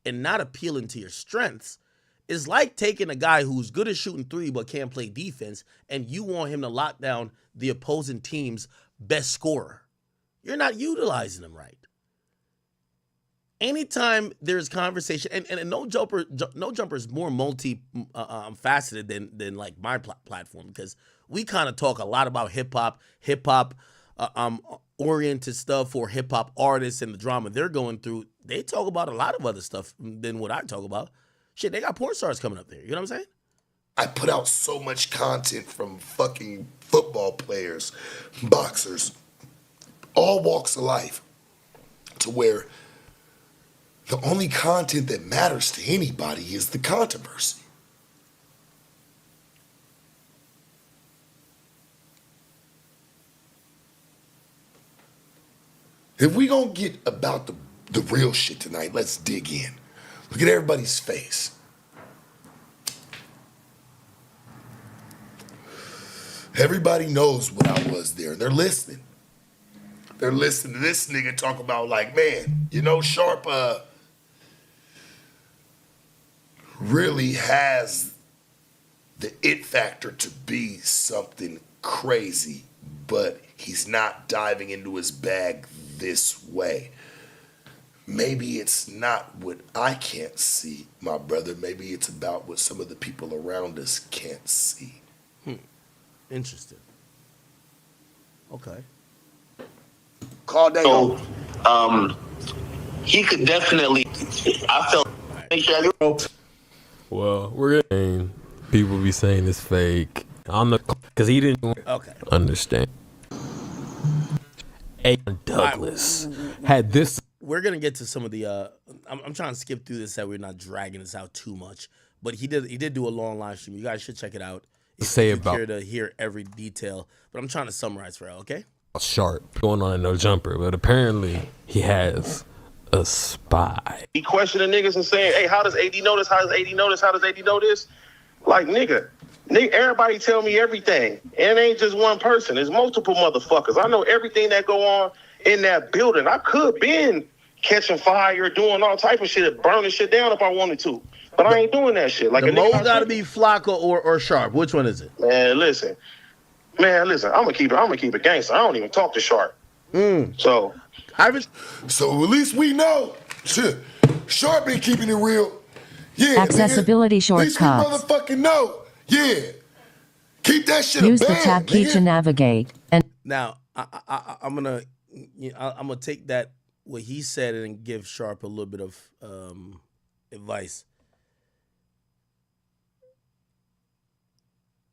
and not appealing to your strengths, is like taking a guy who's good at shooting three but can't play defense and you want him to lock down the opposing team's best scorer. You're not utilizing him right. Anytime there's conversation, and No Jumper is more multi-faceted than like my platform, because we kind of talk a lot about hip hop oriented stuff or hip hop artists and the drama they're going through. They talk about a lot of other stuff than what I talk about. Shit, they got porn stars coming up there. You know what I'm saying? I put out so much content from fucking football players, boxers, all walks of life, to where the only content that matters to anybody is the controversy. If we gonna get about the real shit tonight, let's dig in. Look at everybody's face. Everybody knows what I was there. They're listening. They're listening to this nigga talk about like, man, Sharp really has the it factor to be something crazy, but he's not diving into his bag this way. Maybe it's not what I can't see, my brother. Maybe it's about what some of the people around us can't see. Interesting. Okay. Call Dago. He could definitely. I felt. Well, we're getting people be saying it's fake. On the because he didn't understand. A. Douglas had this. We're gonna get to some of the. I'm trying to skip through this so we're not dragging this out too much. But he did do a long live stream. You guys should check it out. If you care to hear every detail. But I'm trying to summarize for y'all, okay? Sharp going on a no jumper, but apparently he has a spy. He questioning niggas and saying, "Hey, how does AD know this? How does AD know this? How does AD know this?" Like, nigga, everybody tell me everything. And it ain't just one person. It's multiple motherfuckers. I know everything that go on in that building. I could been catching fire, doing all type of shit, burning shit down if I wanted to. But I ain't doing that shit. Like, the mole gotta be Flocka or Sharp. Which one is it? Man, listen. I'm gonna keep it gangster. I don't even talk to Sharp. So at least we know. Shit. Sharp been keeping it real. Yeah. Accessibility shortcuts. At least we motherfucking know. Yeah. Keep that shit. Use the tab key to navigate. And now I'm gonna take that what he said and give Sharp a little bit of advice.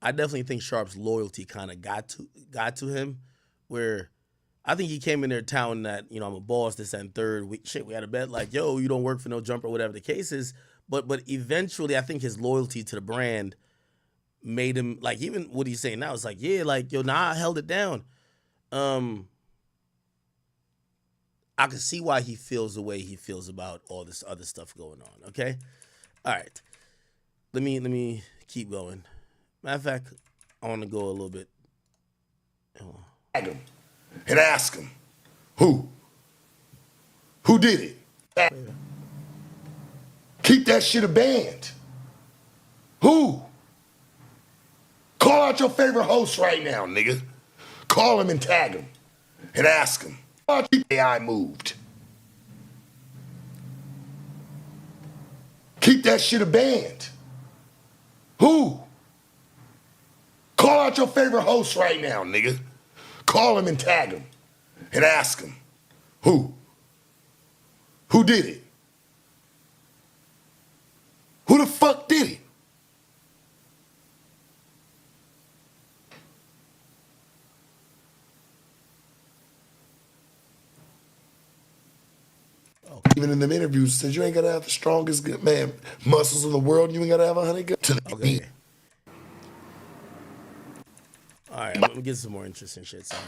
I definitely think Sharp's loyalty kind of got to him, where I think he came in there touting that, you know, I'm a boss, this and third. We had a bet like, yo, you don't work for no jumper, whatever the case is. But eventually, I think his loyalty to the brand made him, like, even what he's saying now is like, yeah, like, yo, nah, I held it down. I can see why he feels the way he feels about all this other stuff going on. Okay, all right. Let me keep going. Matter of fact, I want to go a little bit. And ask him, who did it? Keep that shit a band. Who? Call out your favorite host right now, nigga. Call him and tag him and ask him. AI moved. Keep that shit a band. Who? Call out your favorite host right now, nigga. Call him and tag him and ask him, who did it? Who the fuck did it? Even in them interviews, says you ain't gotta have the strongest good man muscles in the world. You ain't gotta have 100 good. Okay. All right, let me get some more interesting shit. Sorry.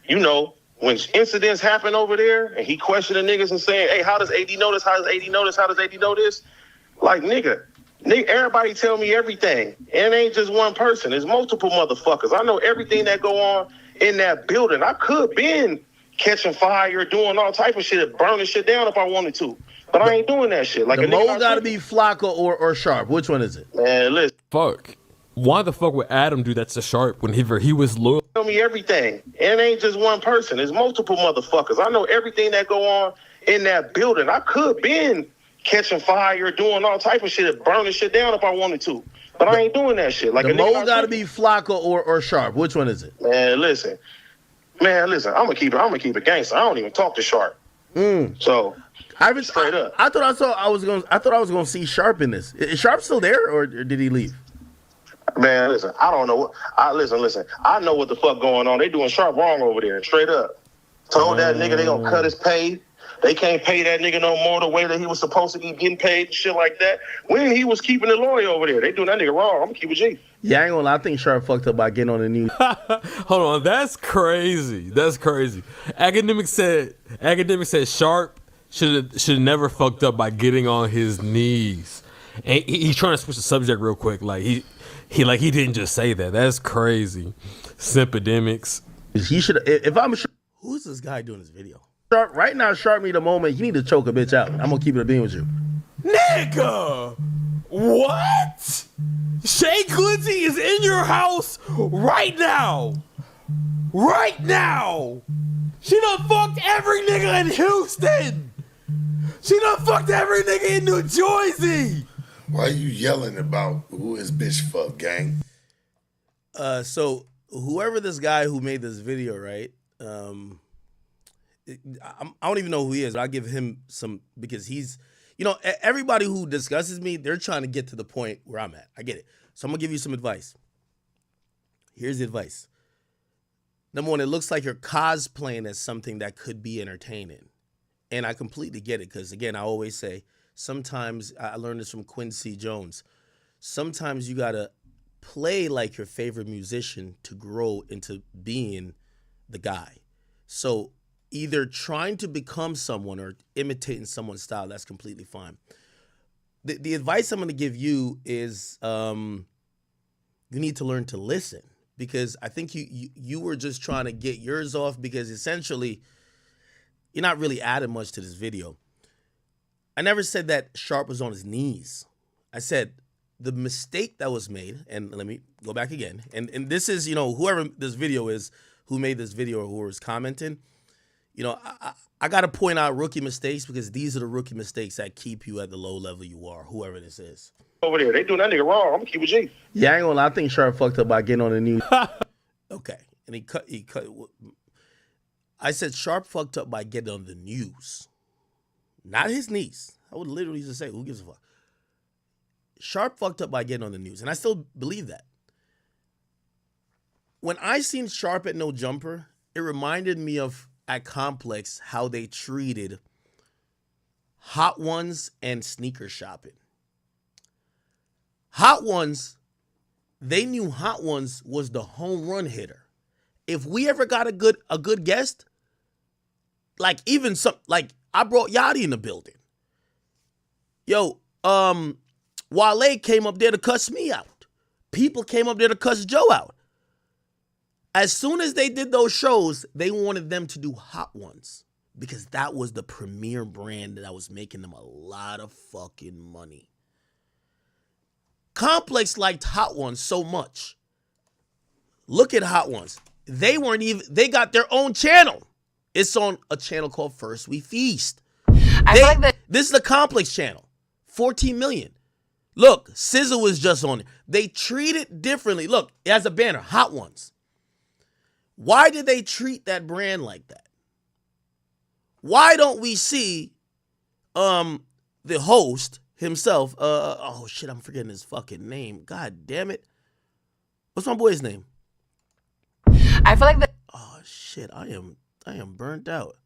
You know, when incidents happen over there and he questioning niggas and saying, "Hey, how does AD know this? How does AD know this? How does AD know this?" Like, nigga, everybody tell me everything. And it ain't just one person. It's multiple motherfuckers. I know everything that go on in that building. I could been catching fire, doing all type of shit, burning shit down if I wanted to. But I ain't doing that shit. Like, the mole gotta be Flocka or Sharp. Which one is it? Man, listen. Fuck. Why the fuck would Adam do that to Sharp when he was loyal? Tell me everything. And it ain't just one person. It's multiple motherfuckers. I know everything that go on in that building. I could been catching fire, doing all type of shit, burning shit down if I wanted to. But I ain't doing that shit. Like, the mole gotta be Flocka or Sharp. Which one is it? Man, listen. I'm gonna keep it gangster. I don't even talk to Sharp. So straight up. I thought I was gonna see Sharp in this. Is Sharp still there or did he leave? Man, listen, I don't know what. Listen. I know what the fuck going on. They doing Sharp wrong over there, straight up. Told that nigga they gonna cut his pay. They can't pay that nigga no more the way that he was supposed to be getting paid and shit like that. When he was keeping the lawyer over there, they doing that nigga wrong. I'm gonna keep it G. Yeah, I ain't gonna lie. I think Sharp fucked up by getting on the news. Hold on, that's crazy. That's crazy. Academic said Sharp should have never fucked up by getting on his knees. And he's trying to switch the subject real quick. Like he didn't just say that. That's crazy. Simpidemics. He should. If I'm sure, who's this guy doing this video? Sharp right now. Sharp me the moment. You need to choke a bitch out. I'm gonna keep it a bean with you, nigga. What? Shay Quincy is in your house right now. Right now. She done fucked every nigga in Houston. She done fucked every nigga in New Jersey. Why are you yelling about who is bitch fuck, gang? So whoever this guy who made this video, right? I don't even know who he is, but I give him some because he's, everybody who discusses me, they're trying to get to the point where I'm at. I get it. So I'm gonna give you some advice. Here's the advice. Number one, it looks like you're cosplaying as something that could be entertaining. And I completely get it because, again, I always say, sometimes, I learned this from Quincy Jones, sometimes you got to play like your favorite musician to grow into being the guy. So either trying to become someone or imitating someone's style, that's completely fine. The advice I'm going to give you is you need to learn to listen, because I think you were just trying to get yours off because essentially you're not really adding much to this video. I never said that Sharp was on his knees. I said the mistake that was made, and let me go back again, and this is, whoever this video is, who made this video or who was commenting, I got to point out rookie mistakes because these are the rookie mistakes that keep you at the low level you are, whoever this is. Over there, they doing that nigga wrong. I'm gonna keep it G. Yeah, I ain't gonna lie. I think Sharp fucked up by getting on the news. Okay, and he cut. I said Sharp fucked up by getting on the news, not his knees. I would literally just say, who gives a fuck? Sharp fucked up by getting on the news, and I still believe that. When I seen Sharp at No Jumper, it reminded me of at Complex how they treated Hot Ones and sneaker shopping. Hot Ones, they knew Hot Ones was the home run hitter. If we ever got a good guest, like even I brought Yachty in the building. Yo, Wale came up there to cuss me out. People came up there to cuss Joe out. As soon as they did those shows, they wanted them to do Hot Ones because that was the premier brand that was making them a lot of fucking money. Complex liked Hot Ones so much. Look at Hot Ones. They got their own channel. It's on a channel called First We Feast. This is the Complex channel. 14 million. Look, SZA was just on it. They treat it differently. Look, it has a banner, Hot Ones. Why did they treat that brand like that? Why don't we see the host himself, oh shit, I'm forgetting his fucking name. God damn it. What's my boy's name? I feel like that. Oh shit, I am burnt out.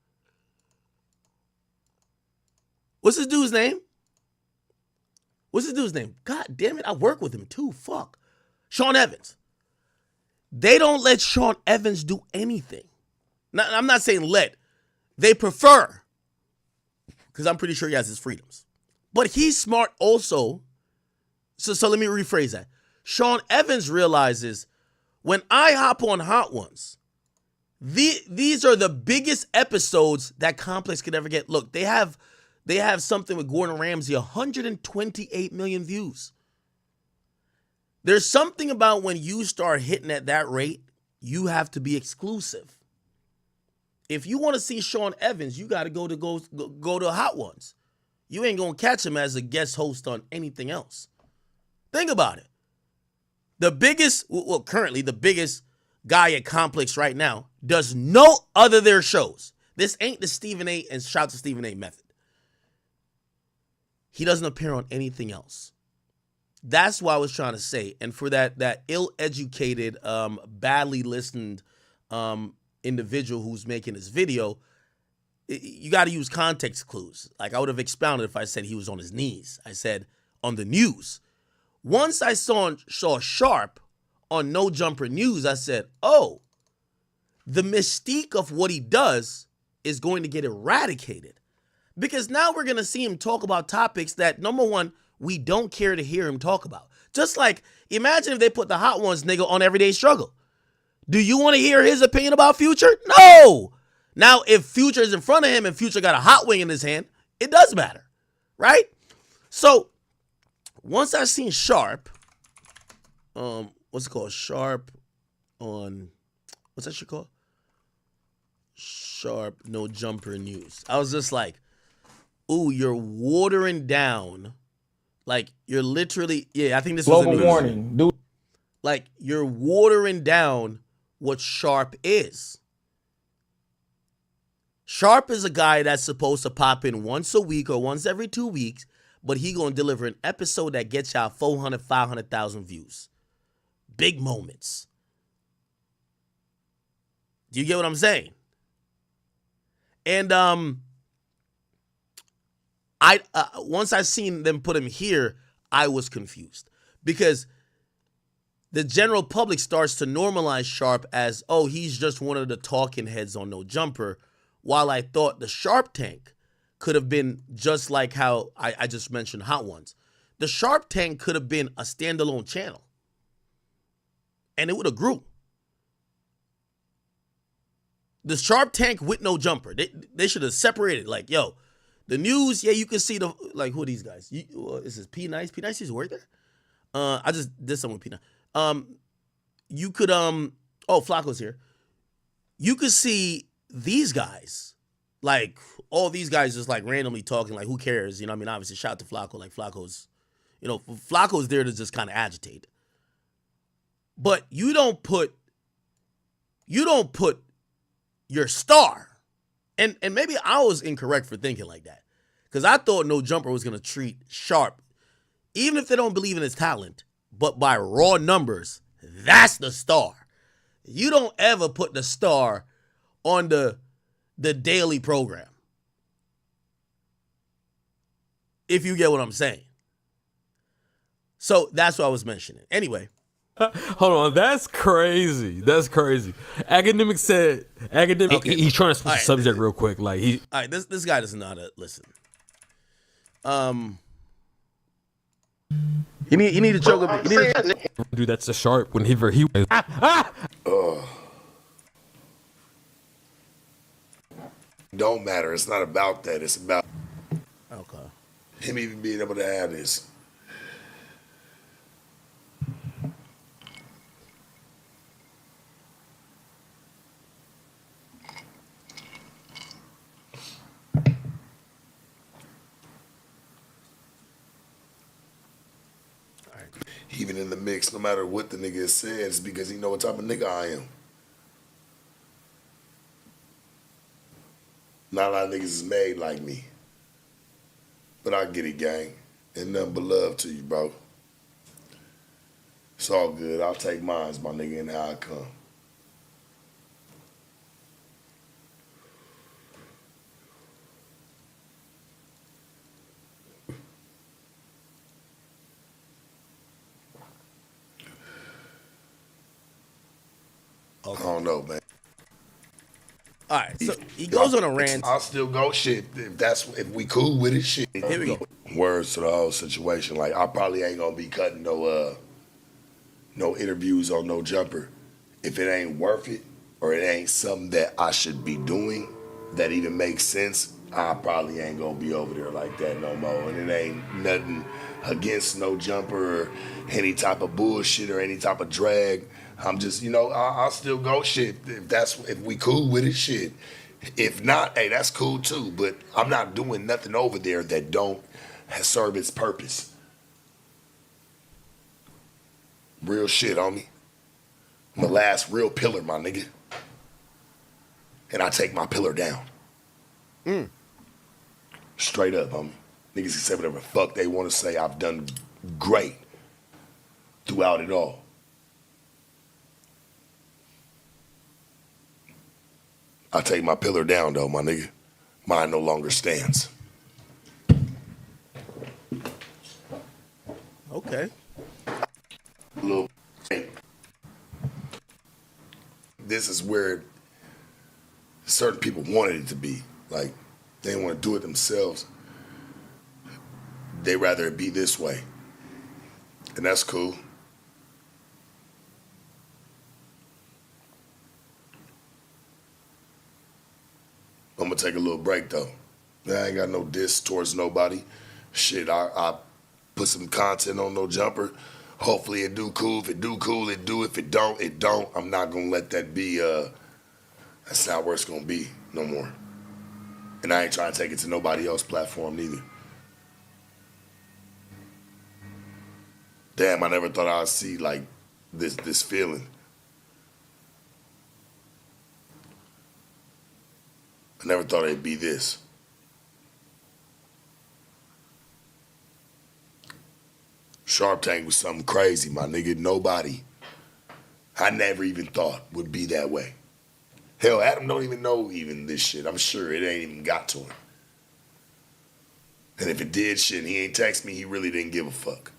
What's this dude's name? God damn it, I work with him too. Fuck. Sean Evans. They don't let Sean Evans do anything. Now, I'm not saying let. They prefer. Because I'm pretty sure he has his freedoms. But he's smart also. So let me rephrase that. Sean Evans realizes when I hop on Hot Ones, these are the biggest episodes that Complex could ever get. Look, they have something with Gordon Ramsay, 128 million views. There's something about when you start hitting at that rate, you have to be exclusive. If you want to see Sean Evans, you got to go to Hot Ones. You ain't going to catch him as a guest host on anything else. Think about it. Currently the biggest guy at Complex right now does no other their shows. This ain't the Stephen A. and shout to Stephen A. method. He doesn't appear on anything else. That's what I was trying to say. And for that ill-educated, badly listened individual who's making this video, you got to use context clues. Like I would have expounded if I said he was on his knees. I said on the news. Once I saw Sharp on No Jumper News, I said, oh, the mystique of what he does is going to get eradicated. Because now we're going to see him talk about topics that, number one, we don't care to hear him talk about. Just like, imagine if they put the Hot Ones nigga on Everyday Struggle. Do you want to hear his opinion about Future? No. Now, if Future is in front of him and Future got a hot wing in his hand, it does matter, right? So, once I seen Sharp, what's it called? Sharp on, what's that shit called? Sharp No Jumper News. I was just like, ooh, you're watering down. Like, you're literally, I think this was a news. Global warning, dude. Like, you're watering down what Sharp is. Sharp is a guy that's supposed to pop in once a week or once every 2 weeks, but he gonna deliver an episode that gets y'all 400, 500,000 views. Big moments. Do you get what I'm saying? And I once I seen them put him here, I was confused because the general public starts to normalize Sharp as, oh, he's just one of the talking heads on No Jumper, while I thought the Sharp Tank could have been just like how I just mentioned Hot Ones. The Sharp Tank could have been a standalone channel, and it would have grew. The Sharp Tank with No Jumper, they should have separated. Like, yo, the news, yeah, you can see the, like, who are these guys? This is P Nice. P Nice used to work there. I just did something with P Nice. You could oh, Flacco's here. You could see these guys, like all these guys just like randomly talking, like who cares? You know what I mean? Obviously, shout out to Flacco. Like Flacco's, Flacco's there to just kind of agitate. But you don't put your star. And maybe I was incorrect for thinking like that. Because I thought No Jumper was going to treat Sharp, even if they don't believe in his talent, but by raw numbers, that's the star. You don't ever put the star on the daily program. If you get what I'm saying. So that's what I was mentioning. Anyway. Hold on, that's crazy. That's crazy. Academic said, okay. He's trying to switch the subject real quick. Like all right, this guy doesn't know how to listen. You need to choke up. Dude, that's a Sharp when he Don't matter. It's not about that. It's about Okay. him even being able to have this. Even in the mix, no matter what the nigga said, it's because he know what type of nigga I am. Not a lot of niggas is made like me. But I get it, gang. And nothing but love to you, bro. It's all good. I'll take mines, my nigga, and how I come. I don't know, man. All right, so he goes on a rant. I'll still go shit if we cool with it. Shit. Here we go. Words to the whole situation. Like I probably ain't gonna be cutting no interviews on No Jumper if it ain't worth it or it ain't something that I should be doing that even makes sense. I probably ain't gonna be over there like that no more. And it ain't nothing against No Jumper or any type of bullshit or any type of drag. I'm just, I'll still go shit if we cool with it, shit. If not, hey, that's cool too. But I'm not doing nothing over there that don't serve its purpose. Real shit, homie. I'm the last real pillar, my nigga. And I take my pillar down. Straight up, homie. Niggas can say whatever the fuck they want to say. I've done great throughout it all. I take my pillar down, though, my nigga. Mine no longer stands. Okay. Little. This is where certain people wanted it to be. Like, they didn't want to do it themselves. They rather it be this way. And that's cool. I'm gonna take a little break though. I ain't got no diss towards nobody. Shit, I put some content on No Jumper. Hopefully it do cool. If it do cool, it do. If it don't, it don't. I'm not gonna let that be, that's not where it's gonna be no more. And I ain't trying to take it to nobody else's platform neither. Damn, I never thought I'd see like this feeling. I never thought it'd be this. Sharp Tank was something crazy, my nigga. Nobody, I never even thought would be that way. Hell, Adam don't even know even this shit. I'm sure it ain't even got to him. And if it did shit and he ain't text me, he really didn't give a fuck.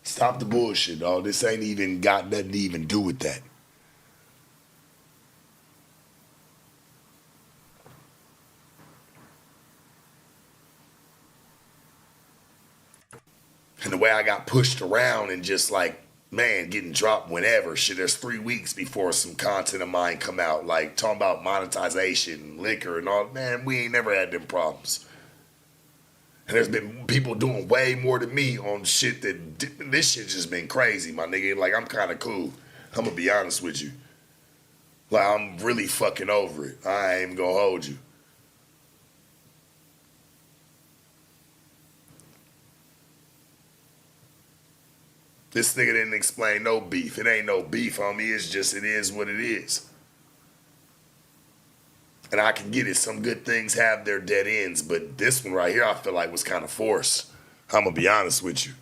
Stop the bullshit, dog. This ain't even got nothing to even do with that. And the way I got pushed around and just like, man, getting dropped whenever. Shit, there's 3 weeks before some content of mine come out, like talking about monetization, liquor and all. Man, we ain't never had them problems. And there's been people doing way more than me on shit that, this shit just been crazy, my nigga. Like, I'm kind of cool. I'm going to be honest with you. Like, I'm really fucking over it. I ain't even going to hold you. This nigga didn't explain no beef. It ain't no beef on me. It's just, it is what it is. And I can get it. Some good things have their dead ends, but this one right here I feel like was kind of forced. I'm going to be honest with you.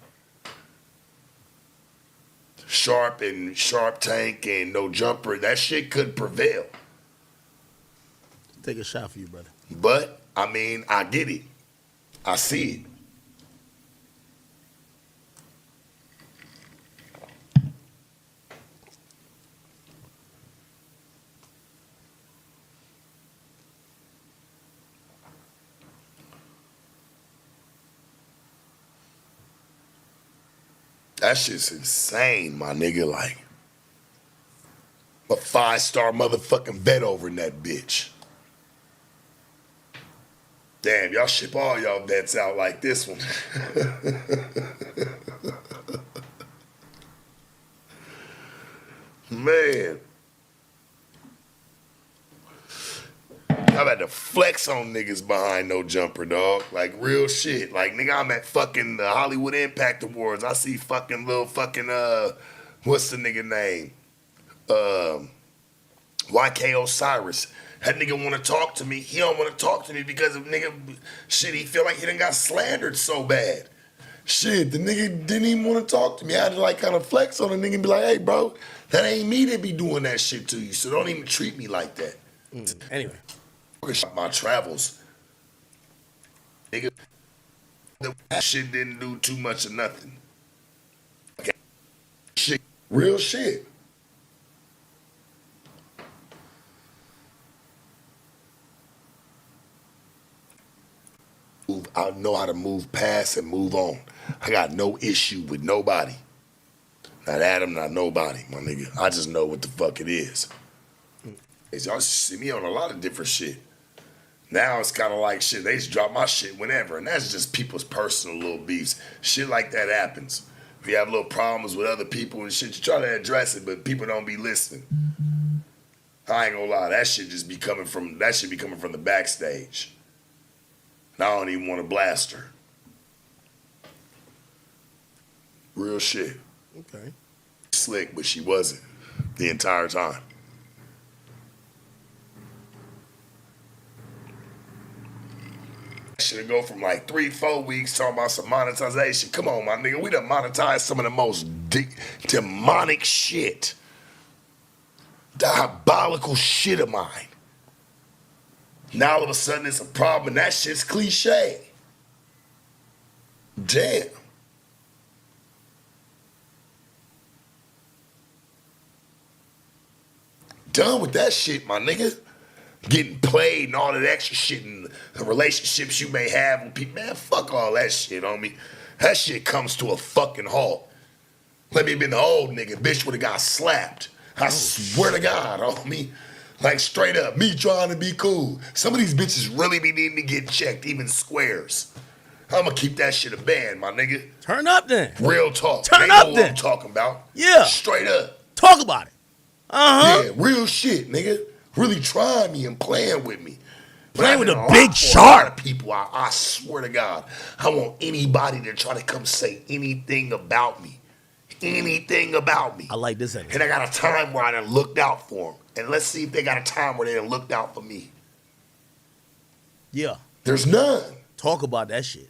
Sharp and Sharp Tank and No Jumper, that shit could prevail. Take a shot for you, brother. But, I mean, I get it. I see it. That shit's insane, my nigga. Like, a 5-star motherfucking vet over in that bitch. Damn, y'all ship all y'all vets out like this one. Man. I've had to flex on niggas behind No Jumper, dog. Like, real shit. Like, nigga, I'm at fucking the Hollywood Impact Awards. I see fucking little fucking, what's the nigga name? YK Osiris. That nigga want to talk to me. He don't want to talk to me because of nigga, shit, he feel like he done got slandered so bad. Shit, the nigga didn't even want to talk to me. I had to like kind of flex on the nigga and be like, hey, bro, that ain't me that be doing that shit to you, so don't even treat me like that. Anyway. My travels. Nigga, that shit didn't do too much of nothing. Okay. Shit. Real shit. I know how to move past and move on. I got no issue with nobody. Not Adam, not nobody, my nigga. I just know what the fuck it is. Y'all see me on a lot of different shit. Now it's kind of like shit, they just drop my shit whenever, and that's just people's personal little beefs. Shit like that happens. If you have little problems with other people and shit, you try to address it, but people don't be listening. I ain't gonna lie, that shit be coming from the backstage. And I don't even want to blast her. Real shit. Okay. Slick, but she wasn't the entire time. Should go from like 3-4 weeks talking about some monetization. Come on, my nigga. We done monetized some of the most demonic shit. Diabolical shit of mine. Now all of a sudden it's a problem and that shit's cliche. Damn. Done with that shit, my nigga. Getting played and all that extra shit and the relationships you may have with people. Man, fuck all that shit on me. That shit comes to a fucking halt. Let me have been the old nigga. Bitch would have got slapped. I swear to God, on me. Like straight up, me trying to be cool. Some of these bitches really be needing to get checked, even squares. I'ma keep that shit a band, my nigga. Turn up then. Real talk. Turn they up know then. what I'm talking about. Yeah. Straight up. Talk about it. Uh-huh. Yeah, real shit, nigga. Really trying me and playing with me. Playing with But a I big lot shark. of people, I swear to God, I want anybody to try to come say anything about me. Anything about me. I like this energy. And I got a time where I done looked out for them. And let's see if they got a time where they done looked out for me. Yeah. There's none. Talk about that shit.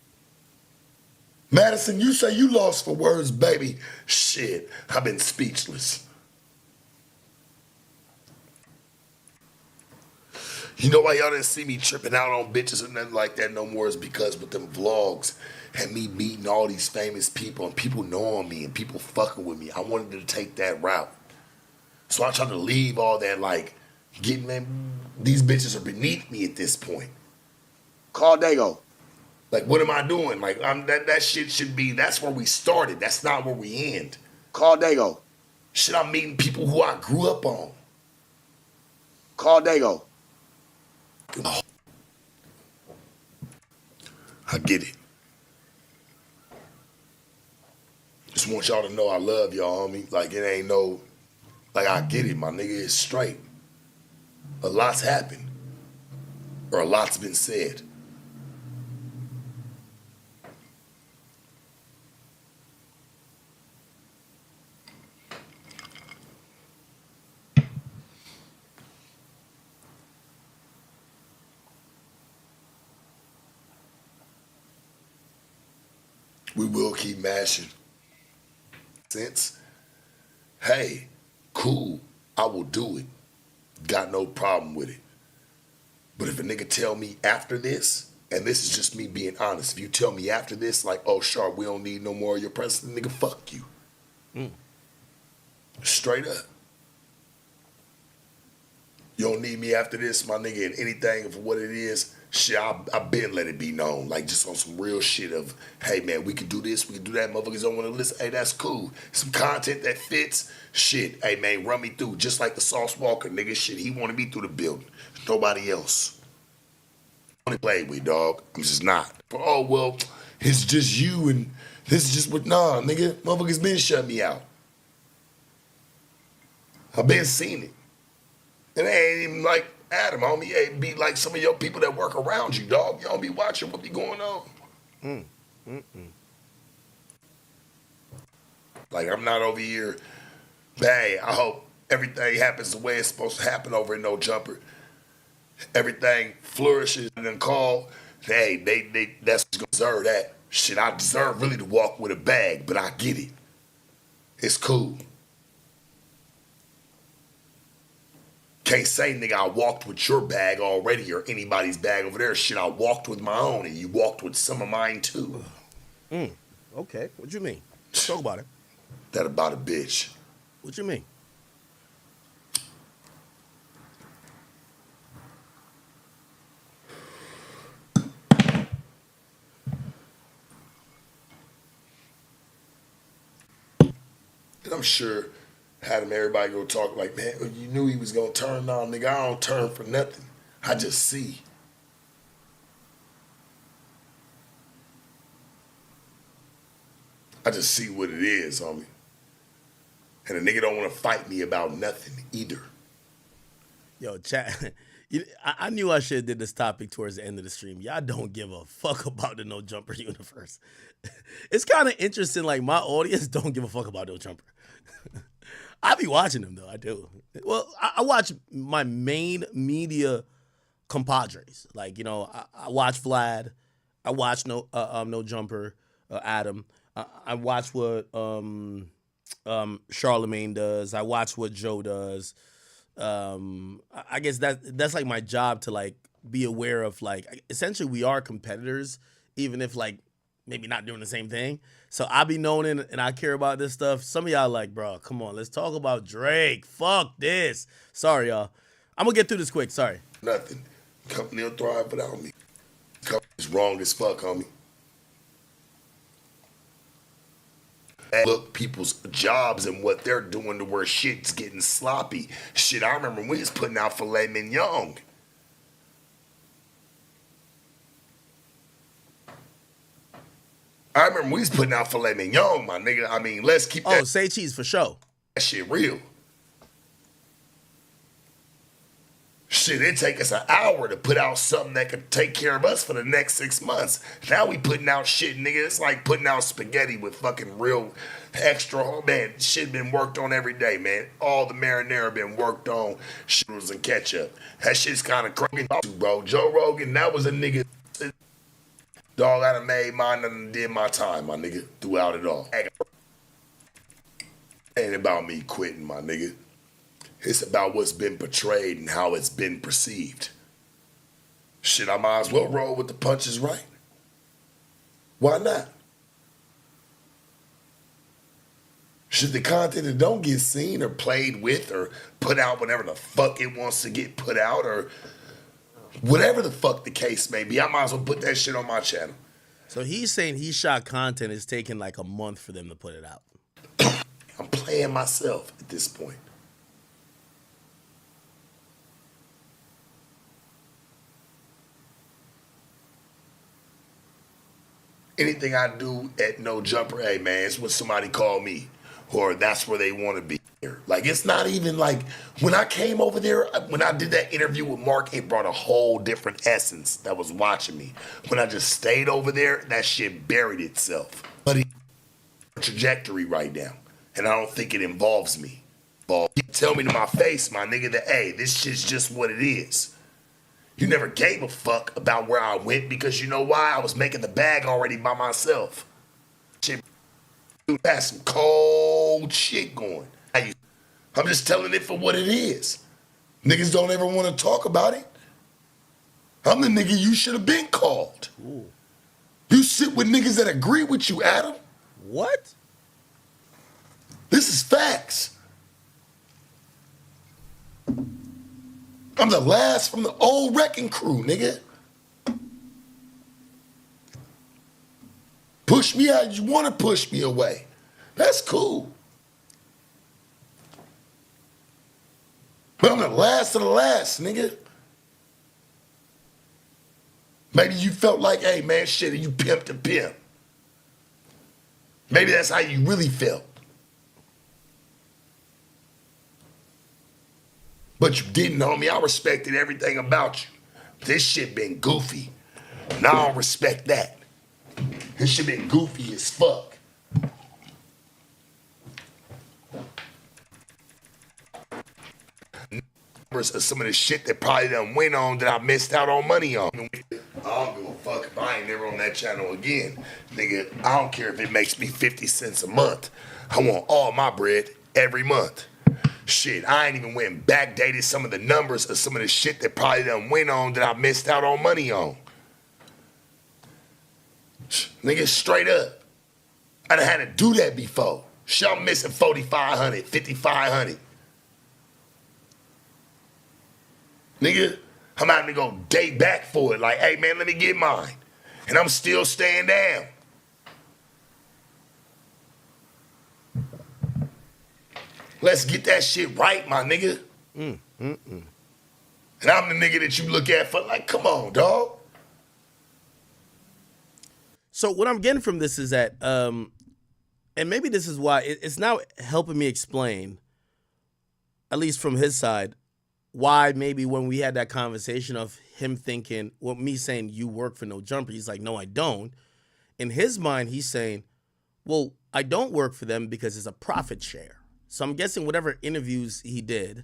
Madison, you say you lost for words, baby. Shit, I've been speechless. You know why y'all didn't see me tripping out on bitches or nothing like that no more is because with them vlogs and me meeting all these famous people and people knowing me and people fucking with me, I wanted to take that route. So I tried to leave all that, like, getting them, these bitches are beneath me at this point. Call Dago. Like, what am I doing? Like, that shit should be, that's where we started. That's not where we end. Call Dago. Shit, I'm meeting people who I grew up on. Call Dago. I get it. Just want y'all to know I love y'all, homie. Like, it ain't no, like, I get it, my nigga. It's straight. A lot's happened. Or a lot's been said. We will keep mashing. Since, hey, cool, I will do it. Got no problem with it. But if a nigga tell me after this, and this is just me being honest, if you tell me after this, like, oh, Sharp, we don't need no more of your presence, nigga, fuck you. Straight up. You don't need me after this, my nigga, and anything for what it is, shit, I've been let it be known. Like, just on some real shit of, hey, man, we can do this, we can do that. Motherfuckers don't want to listen. Hey, that's cool. Some content that fits. Shit, hey, man, run me through. Just like the Sauce Walker, nigga, shit, he wanted me through the building. Nobody else. I want to play with, dog. I'm just not. But, oh, well, it's just you and this is just what, nah, nigga, motherfuckers been shut me out. I've been seeing it. And they ain't even like Adam, homie. It be like some of your people that work around you, dog. You don't be watching what be going on. Like, I'm not over here, hey, I hope everything happens the way it's supposed to happen over in No Jumper. Everything flourishes and then call, hey, that's gonna deserve that. Shit, I deserve really to walk with a bag, but I get it. It's cool. Can't say, nigga, I walked with your bag already or anybody's bag over there. Shit, I walked with my own and you walked with some of mine too. Okay. What you mean? Talk about it. That about a bitch. What you mean? And I'm sure had him everybody go talk like, man, you knew he was gonna turn on, nigga. I don't turn for nothing. I just see. I just see what it is, homie. And a nigga don't want to fight me about nothing either. Yo, chat. I knew I should have did this topic towards the end of the stream. Y'all don't give a fuck about the No Jumper universe. It's kind of interesting. Like, my audience don't give a fuck about No Jumper. I be watching them though. I do. Well, I watch my main media compadres. Like, you know, I watch Vlad. I watch No Jumper. Adam. I watch what Charlemagne does. I watch what Joe does. I guess that's like my job to like be aware of, like, essentially we are competitors, even if like maybe not doing the same thing. So I be knowing it and I care about this stuff. Some of y'all like, bro, come on, let's talk about Drake. Fuck this. Sorry, y'all. I'm gonna get through this quick. Sorry. Nothing. Company will thrive without me. Company's wrong as fuck, homie. Look, people's jobs and what they're doing to where shit's getting sloppy. Shit, I remember when we was putting out filet mignon. I remember we was putting out filet mignon, my nigga. I mean, let's keep that. Oh, say cheese for sure. That shit real. Shit, it take us an hour to put out something that could take care of us for the next 6 months. Now we putting out shit, nigga. It's like putting out spaghetti with fucking real extra. Man, shit been worked on every day, man. All the marinara been worked on. Shit was in ketchup. That shit's kind of crazy, bro. Joe Rogan, that was a nigga. Dog, I done made mine and did my time, my nigga, throughout it all. Ain't about me quitting, my nigga. It's about what's been portrayed and how it's been perceived. Shit, I might as well roll with the punches, right? Why not? Should the content that don't get seen or played with or put out whenever the fuck it wants to get put out or whatever the fuck the case may be, I might as well put that shit on my channel. So he's saying he shot content. It's taking like a month for them to put it out. I'm playing myself at this point. Anything I do at No Jumper, hey man, it's when somebody call me, or that's where they want to be. Like, it's not even like, when I came over there, when I did that interview with Mark, it brought a whole different essence that was watching me. When I just stayed over there, that shit buried itself. But it's a trajectory right now, and I don't think it involves me. You tell me to my face, my nigga, that, hey, this shit's just what it is. You never gave a fuck about where I went because you know why? I was making the bag already by myself. Shit, that's some cold shit going. I'm just telling it for what it is. Niggas don't ever want to talk about it. I'm the nigga you should have been called. Ooh. You sit with niggas that agree with you, Adam. What? This is facts. I'm the last from the old wrecking crew, nigga. Push me out, you want to push me away. That's cool. But I'm the last of the last, nigga. Maybe you felt like, hey, man, shit, you pimp to pimp. Maybe that's how you really felt. But you didn't, homie. I respected everything about you. This shit been goofy. And I don't respect that. This shit been goofy as fuck. Some of the shit that probably done went on that I missed out on money on. I don't give a fuck if I ain't never on that channel again. Nigga, I don't care if it makes me 50 cents a month. I want all my bread every month. Shit, I ain't even went and backdated some of the numbers of some of the shit that probably done went on that I missed out on money on. Nigga, straight up. I done had to do that before. Shit, I'm missing 4,500, 5,500. Nigga, I'm having to go day back for it. Like, hey, man, let me get mine. And I'm still staying down. Let's get that shit right, my nigga. And I'm the nigga that you look at for like, come on, dog. So what I'm getting from this is that, and maybe this is why, it's now helping me explain, at least from his side, why maybe when we had that conversation of him thinking, well, me saying you work for No Jumper, he's like, no, I don't. In his mind, he's saying, well, I don't work for them because it's a profit share. So I'm guessing whatever interviews he did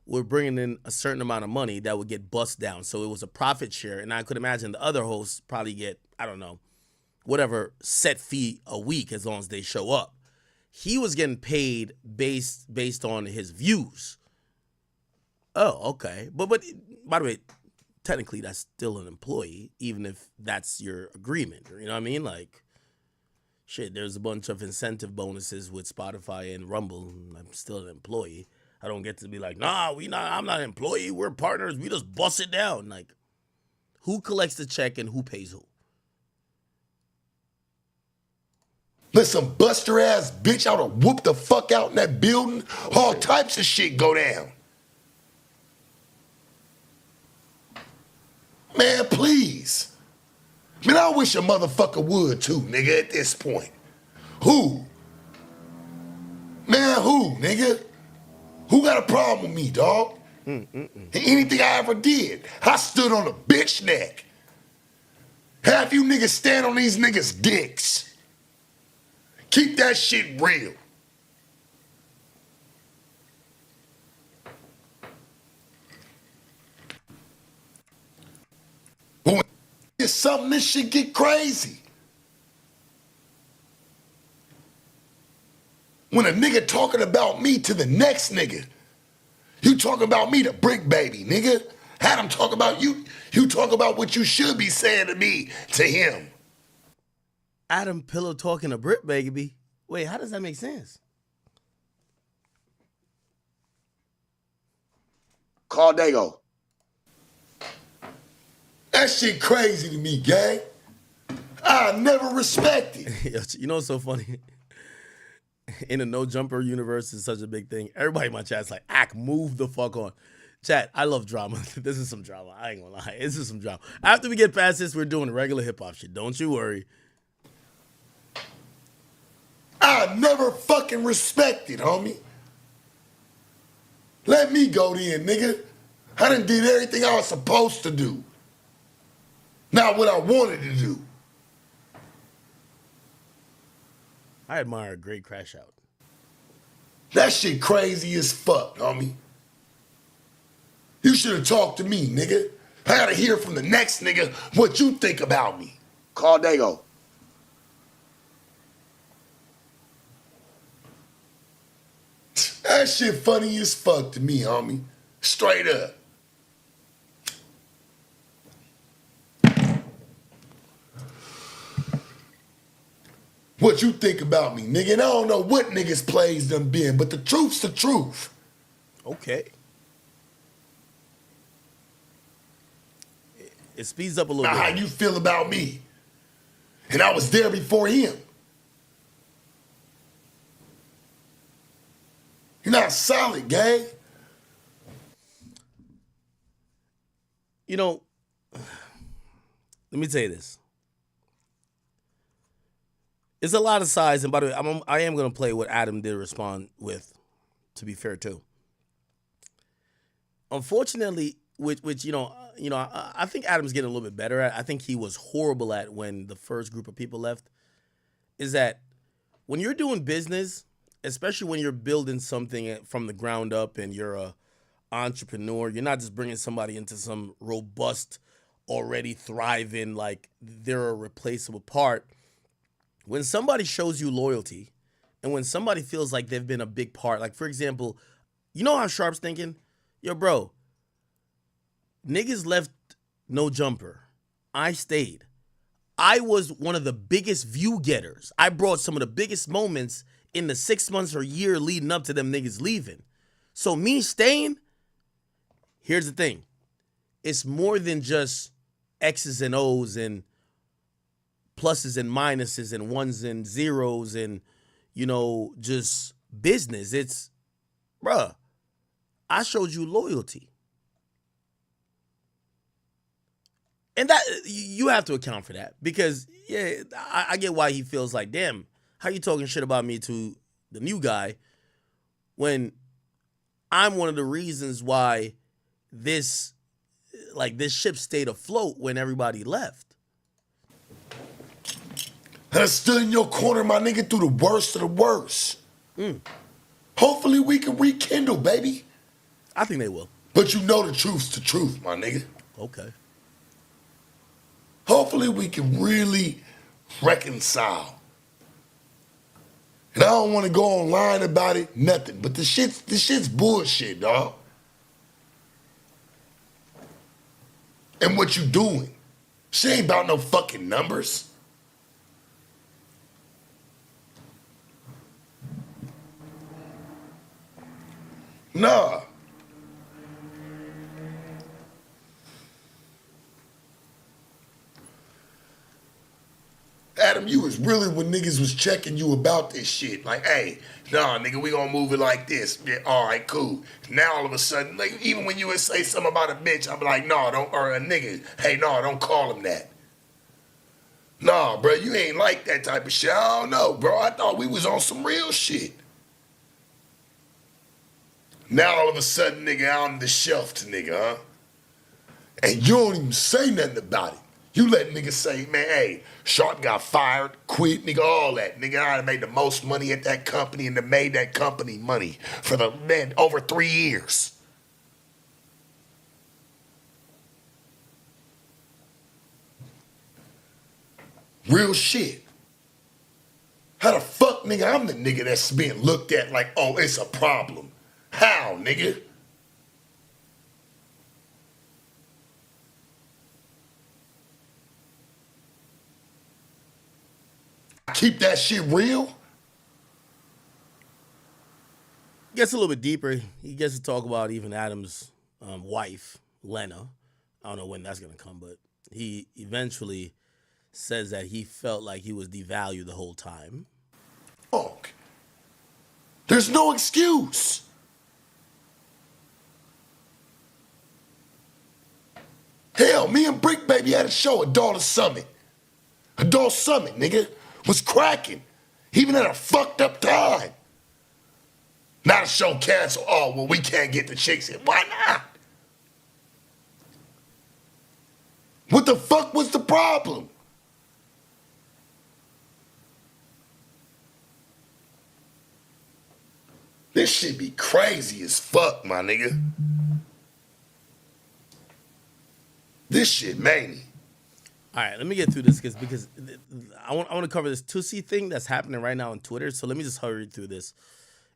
were bringing in a certain amount of money that would get bust down. So it was a profit share. And I could imagine the other hosts probably get, I don't know, whatever set fee a week as long as they show up. He was getting paid based on his views. Oh, okay. But by the way, technically that's still an employee, even if that's your agreement. You know what I mean? Like, shit, there's a bunch of incentive bonuses with Spotify and Rumble. I'm still an employee. I don't get to be like, nah, I'm not an employee. We're partners. We just bust it down. Like, who collects the check and who pays who? Let some buster ass bitch out of whoop the fuck out in that building. All types of shit go down. Man, please. Man, I wish a motherfucker would too, nigga, at this point. Who? Man, who, nigga? Who got a problem with me, dog? Anything I ever did, I stood on a bitch neck. Half you niggas stand on these niggas' dicks. Keep that shit real. But when it's something, this shit get crazy. When a nigga talking about me to the next nigga, you talk about me to Brick Baby, nigga. Had him talk about you. You talk about what you should be saying to me, to him. Adam Pillow talking to Brit Baby. Wait, how does that make sense? Call Dago. That shit crazy to me, gang. I never respect it. You know what's so funny? In the no jumper universe is such a big thing. Everybody in my chat's like, Ack, move the fuck on. Chat, I love drama. This is some drama. I ain't gonna lie. This is some drama. After we get past this, we're doing regular hip hop shit. Don't you worry. I never fucking respect it, homie. Let me go then, nigga. I done did everything I was supposed to do. Not what I wanted to do. I admire a great crash out. That shit crazy as fuck, homie. You should have talked to me, nigga. I gotta hear from the next nigga what you think about me. Call Dago. That shit funny as fuck to me, homie. Straight up. What you think about me, nigga? And I don't know what niggas' plays done been, but the truth's the truth. Okay. It speeds up a little Now, bit. how you feel about me? And I was there before him. You're not solid, gang. You know, let me tell you this. It's a lot of sides, and by the way, I am going to play what Adam did respond with, to be fair, too. Unfortunately, which I think Adam's getting a little bit better at. I think he was horrible at when the first group of people left. Is that when you're doing business, especially when you're building something from the ground up and you're a entrepreneur, you're not just bringing somebody into some robust, already thriving, like they're a replaceable part. When somebody shows you loyalty and when somebody feels like they've been a big part, like for example, you know how Sharp's thinking? Yo, bro, niggas left No Jumper. I stayed. I was one of the biggest view getters. I brought some of the biggest moments in the 6 months or year leading up to them niggas leaving. So me staying, here's the thing. It's more than just X's and O's and pluses and minuses and ones and zeros and, just business. It's, bruh, I showed you loyalty. And that you have to account for that because, yeah, I get why he feels like, damn, how you talking shit about me to the new guy when I'm one of the reasons why this ship stayed afloat when everybody left. I stood in your corner, my nigga, through the worst of the worst. Hopefully we can rekindle, baby. I think they will. But you know the truth's the truth, my nigga. Okay. Hopefully we can really reconcile. And I don't want to go online about it, nothing. But this shit's bullshit, dog. And what you doing? Shit ain't about no fucking numbers. Nah. Adam, you was really when niggas was checking you about this shit. Like, hey, nah, nigga, we gonna move it like this. Yeah, all right, cool. Now all of a sudden, like, even when you would say something about a bitch, I'm like, nah, don't, or a nigga, hey, nah, don't call him that. Nah, bro, you ain't like that type of shit. I don't know, bro. I thought we was on some real shit. Now all of a sudden, nigga, I'm the shelf to nigga, huh? And you don't even say nothing about it. You let niggas say, man, hey, Sharp got fired, quit, nigga, all that. Nigga, I done made the most money at that company and done made that company money for the, man, over 3 years. Real shit. How the fuck, nigga, I'm the nigga that's being looked at like, oh, it's a problem. How, nigga? Keep that shit real? Gets a little bit deeper. He gets to talk about even Adam's wife, Lena. I don't know when that's going to come, but he eventually says that he felt like he was devalued the whole time. Fuck. There's no excuse. Hell, me and Brick Baby had a show at Adult Summit. Adult Summit, nigga, was cracking. Even at a fucked up time. Now the show canceled. Oh, well, we can't get the chicks in. Why not? What the fuck was the problem? This shit be crazy as fuck, my nigga. This shit made. All right, let me get through this because I want to cover this Tussie thing that's happening right now on Twitter. So let me just hurry through this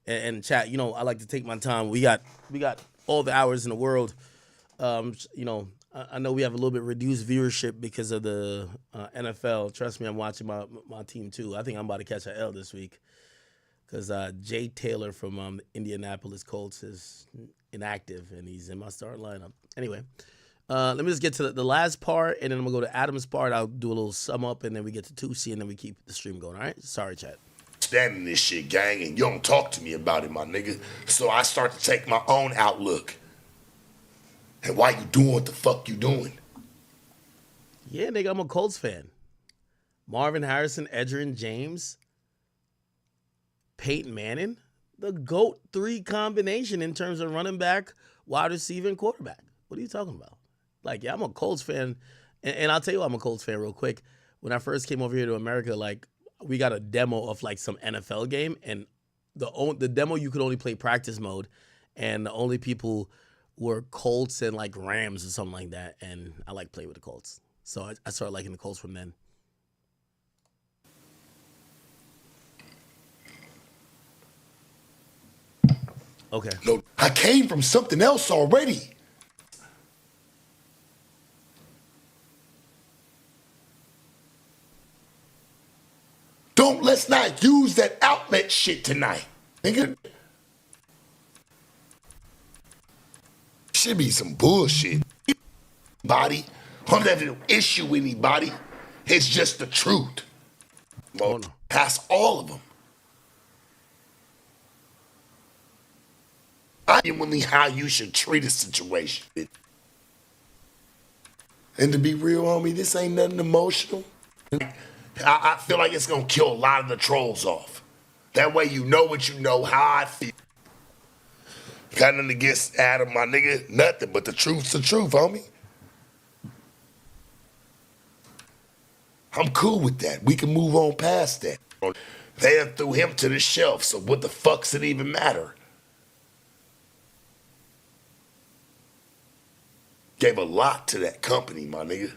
and chat. You know, I like to take my time. We got all the hours in the world. You know, I know we have a little bit reduced viewership because of the NFL. Trust me, I'm watching my team too. I think I'm about to catch an L this week because Jay Taylor from Indianapolis Colts is inactive and he's in my starting lineup. Anyway. Let me just get to the last part, and then I'm going to go to Adam's part. I'll do a little sum up, and then we get to Tusi, and then we keep the stream going, all right? Sorry, chat. Standing this shit, gang, and you don't talk to me about it, my nigga. So I start to take my own outlook. And why you doing what the fuck you doing? Yeah, nigga, I'm a Colts fan. Marvin Harrison, Edgerrin James, Peyton Manning, the GOAT 3 combination in terms of running back, wide receiver, and quarterback. What are you talking about? Like, yeah, I'm a Colts fan, and I'll tell you why I'm a Colts fan real quick. When I first came over here to America, like, we got a demo of, like, some NFL game, and the demo you could only play practice mode, and the only people were Colts and, like, Rams or something like that, and I like playing with the Colts. So I started liking the Colts from then. Okay. No, I came from something else already. Let's not use that outlet shit tonight, nigga. Should be some bullshit. Body, I'm not having no issue with anybody. It's just the truth. Well, past all of them. I genuinely how you should treat a situation. And to be real, homie, this ain't nothing emotional. I feel like it's gonna kill a lot of the trolls off. That way you know what you know, how I feel. Got nothing against Adam, my nigga. Nothing, but the truth's the truth, homie. I'm cool with that. We can move on past that. They threw him to the shelf, so what the fuck's it even matter? Gave a lot to that company, my nigga.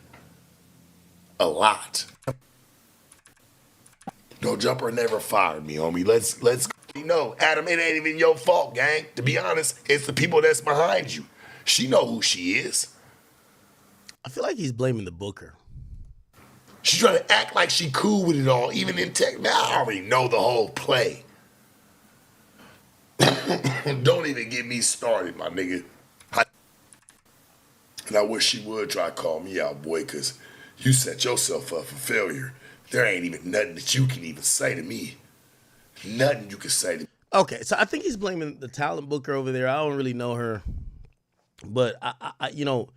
A lot. No jumper never fired me, homie. Let's you know, Adam, it ain't even your fault, gang. To be honest, it's the people that's behind you. She know who she is. I feel like he's blaming the booker. She's trying to act like she cool with it all, even in tech. Now I already know the whole play. Don't even get me started, my nigga. And I wish she would try to call me out, boy, because you set yourself up for failure. There ain't even nothing that you can even say to me. Nothing you can say to me. Okay, so I think he's blaming the talent booker over there. I don't really know her. But, I you know,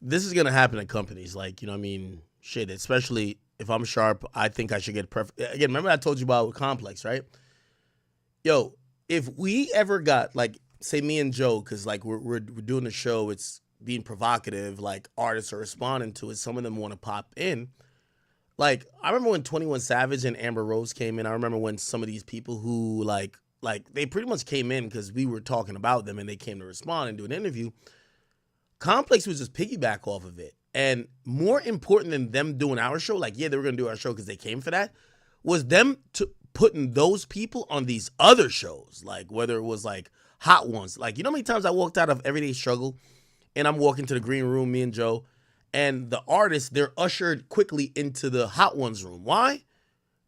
this is going to happen at companies. Like, you know what I mean? Shit, especially if I'm Sharp, I think I should get perfect. Again, remember I told you about Complex, right? Yo, if we ever got, like, say me and Joe, because like we're doing the show, it's being provocative, like artists are responding to it. Some of them want to pop in. Like I remember when 21 Savage and Amber Rose came in. I remember when some of these people who like they pretty much came in because we were talking about them and they came to respond and do an interview. Complex was just piggyback off of it. And more important than them doing our show, like, yeah, they were going to do our show because they came for that, was them putting those people on these other shows, like whether it was like Hot Ones. Like, you know how many times I walked out of Everyday Struggle and I'm walking to the green room, me and Joe, and the artists, they're ushered quickly into the Hot Ones room. Why?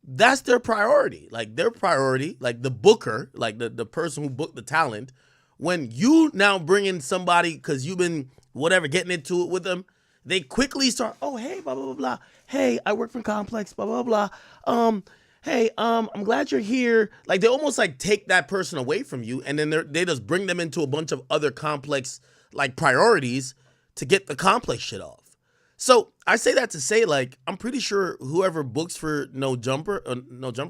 That's their priority. Like, their priority, like the booker, like the person who booked the talent, when you now bring in somebody because you've been whatever, getting into it with them, they quickly start, oh, hey, blah, blah, blah, blah. Hey, I work for Complex, blah, blah, blah. Hey, I'm glad you're here. Like, they almost like take that person away from you, and then they just bring them into a bunch of other Complex like priorities to get the Complex shit off. So I say that to say, like, I'm pretty sure whoever books for No Jumper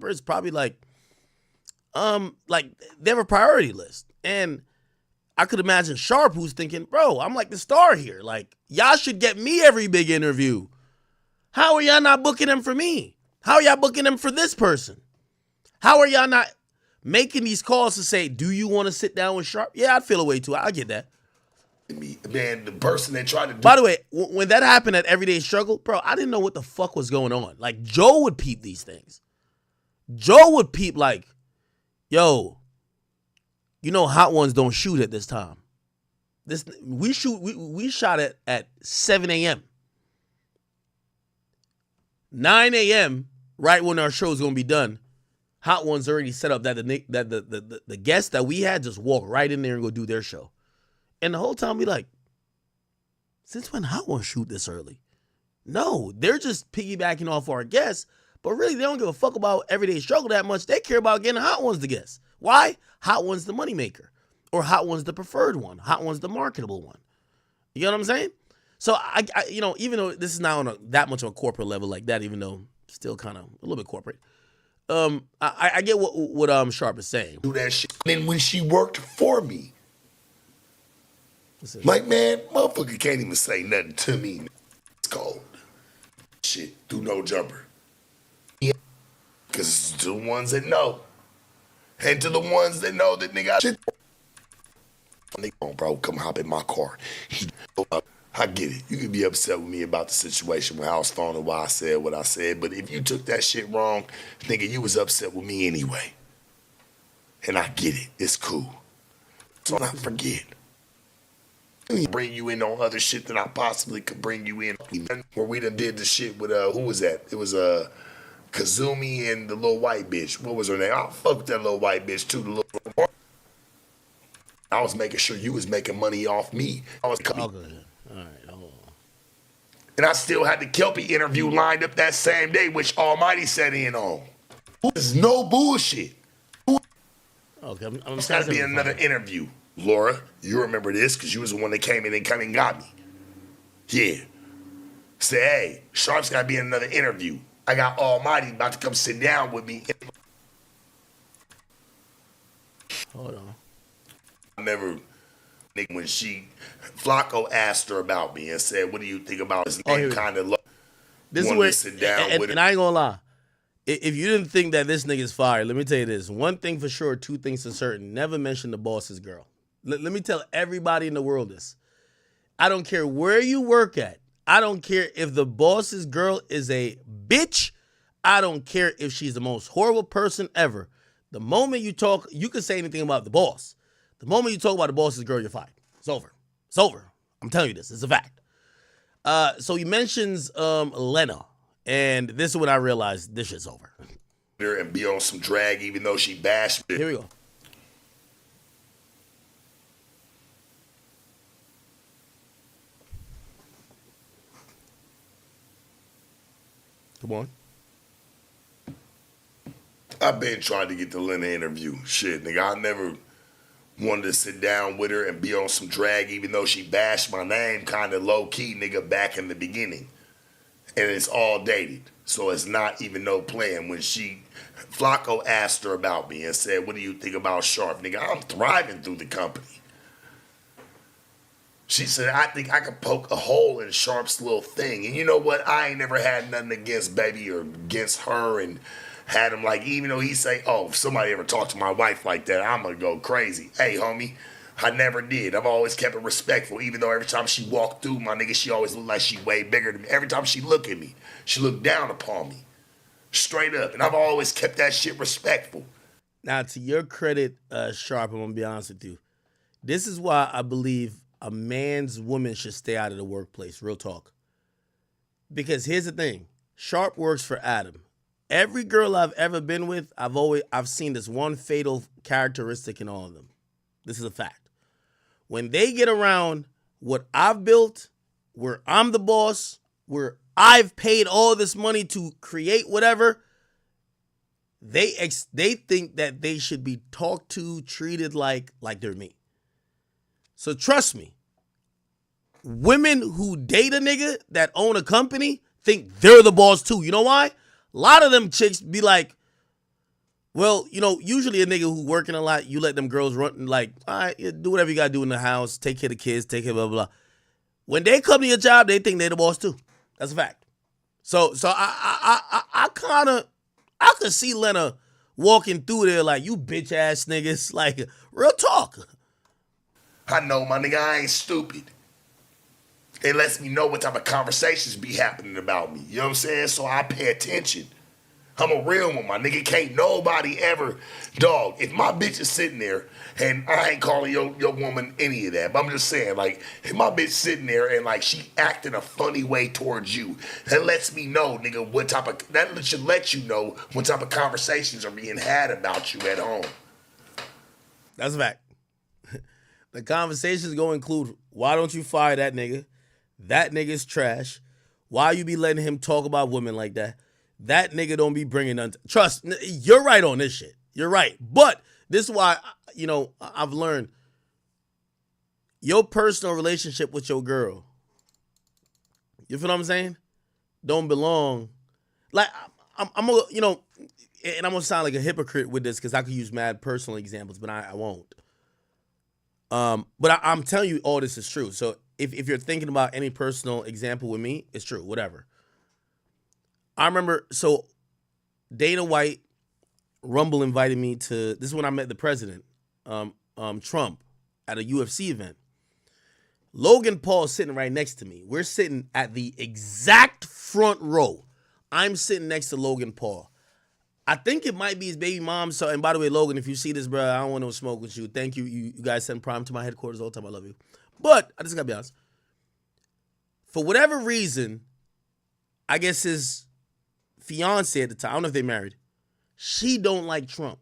is probably like they have a priority list. And I could imagine Sharp, who's thinking, bro, I'm like the star here. Like, y'all should get me every big interview. How are y'all not booking them for me? How are y'all booking them for this person? How are y'all not making these calls to say, do you want to sit down with Sharp? Yeah, I'd feel a way too. I get that. Man, the person that tried to do. By the way, when that happened at Everyday Struggle, bro, I didn't know what the fuck was going on. Like, Joe would peep these things. Joe would peep like, yo, you know Hot Ones don't shoot at this time. We shot it at 7 a.m. 9 a.m., right when our show's gonna be done, Hot Ones already set up that the guests that we had just walk right in there and go do their show. And the whole time we like, since when Hot Ones shoot this early? No, they're just piggybacking off our guests, but really they don't give a fuck about Everyday Struggle that much. They care about getting Hot Ones to guests. Why? Hot One's the moneymaker. Or Hot One's the preferred one. Hot One's the marketable one. You know what I'm saying? So, I even though this is not on that much of a corporate level like that, even though still kind of a little bit corporate, I get what Sharp is saying. Do that shit. Then when she worked for me, like, man, motherfucker can't even say nothing to me. It's cold. Shit, do No Jumper. Yeah. Because to the ones that know. And to the ones that know that nigga, shit. Nigga, bro, come hop in my car. I get it. You can be upset with me about the situation with House Phone and why I said what I said, but if you took that shit wrong, nigga, you was upset with me anyway. And I get it. It's cool. So not forget. Bring you in on other shit that I possibly could bring you in. Where we done did the shit with, who was that? It was, Kazumi and the little white bitch. What was her name? I fuck with that little white bitch too. The little. I was making sure you was making money off me. I was coming. Okay. All right, hold on. And I still had the Kelpie interview lined up that same day, which Almighty sat in on. There's no bullshit. Okay, I'm It's got to be another interview. Laura, you remember this because you was the one that came in and come and got me. Yeah. Say, hey, Sharp's got to be in another interview. I got Almighty about to come sit down with me. Hold on. I never, when Flacco asked her about me and said, what do you think about his name? Kind of low. This is where, sit down with her. And I ain't gonna lie. If you didn't think that this nigga's fire, let me tell you this. One thing for sure, two things for certain. Never mention the boss's girl. Let me tell everybody in the world this. I don't care where you work at. I don't care if the boss's girl is a bitch. I don't care if she's the most horrible person ever. The moment you talk, you can say anything about the boss. The moment you talk about the boss's girl, you're fired. It's over. It's over. I'm telling you this. It's a fact. So he mentions Lena. And this is when I realized this shit's over. And be on some drag even though she bashed me. Here we go. Come on. I've been trying to get the Lena interview. Shit, nigga, I never wanted to sit down with her and be on some drag even though she bashed my name kind of low-key, nigga, back in the beginning. And it's all dated. So it's not even no playing. When Flacco asked her about me and said, what do you think about Sharp? Nigga, I'm thriving through the company. She said, I think I could poke a hole in Sharp's little thing. And you know what? I ain't never had nothing against Baby or against her, and had him like, even though he say, oh, if somebody ever talked to my wife like that, I'm going to go crazy. Hey, homie, I never did. I've always kept it respectful, even though every time she walked through, my nigga, she always looked like she way bigger than me. Every time she look at me, she looked down upon me. Straight up. And I've always kept that shit respectful. Now, to your credit, Sharp, I'm going to be honest with you. This is why I believe a man's woman should stay out of the workplace. Real talk. Because here's the thing. Sharp works for Adam. Every girl I've ever been with, I've seen this one fatal characteristic in all of them. This is a fact. When they get around what I've built, where I'm the boss, where I've paid all this money to create whatever, they think that they should be talked to, treated like they're me. So trust me, women who date a nigga that own a company think they're the boss too. You know why? A lot of them chicks be like, well, you know, usually a nigga who working a lot, you let them girls run, like, all right, do whatever you got to do in the house, take care of the kids, take care of blah, blah, blah. When they come to your job, they think they're the boss too. That's a fact. So I could see Lena walking through there like, you bitch ass niggas, like, real talk. I know, my nigga, I ain't stupid. It lets me know what type of conversations be happening about me. You know what I'm saying? So I pay attention. I'm a real one, my nigga. Can't nobody ever, dog. If my bitch is sitting there, and I ain't calling your woman any of that, but I'm just saying, like, if my bitch sitting there and like she acting a funny way towards you, that lets me know, nigga, that should let you know what type of conversations are being had about you at home. That's a fact. The conversations going to include, why don't you fire that nigga? That nigga's trash. Why you be letting him talk about women like that? That nigga don't be bringing none. Trust, you're right on this shit. You're right. But this is why, you know, I've learned your personal relationship with your girl, you feel what I'm saying? Don't belong. Like, I'm gonna, you know, and I'm gonna sound like a hypocrite with this because I could use mad personal examples, but I won't. But I'm telling you, all this is true. So if you're thinking about any personal example with me, it's true, whatever. I remember, so Dana White, Rumble invited me to, this is when I met the president, Trump, at a UFC event. Logan Paul is sitting right next to me. We're sitting at the exact front row. I'm sitting next to Logan Paul. I think it might be his baby mom. So, and by the way, Logan, if you see this, bro, I don't want no smoke with you. Thank you. You guys send Prime to my headquarters all the time. I love you. But I just gotta be honest. For whatever reason, I guess his fiance at the time, I don't know if they married, she don't like Trump.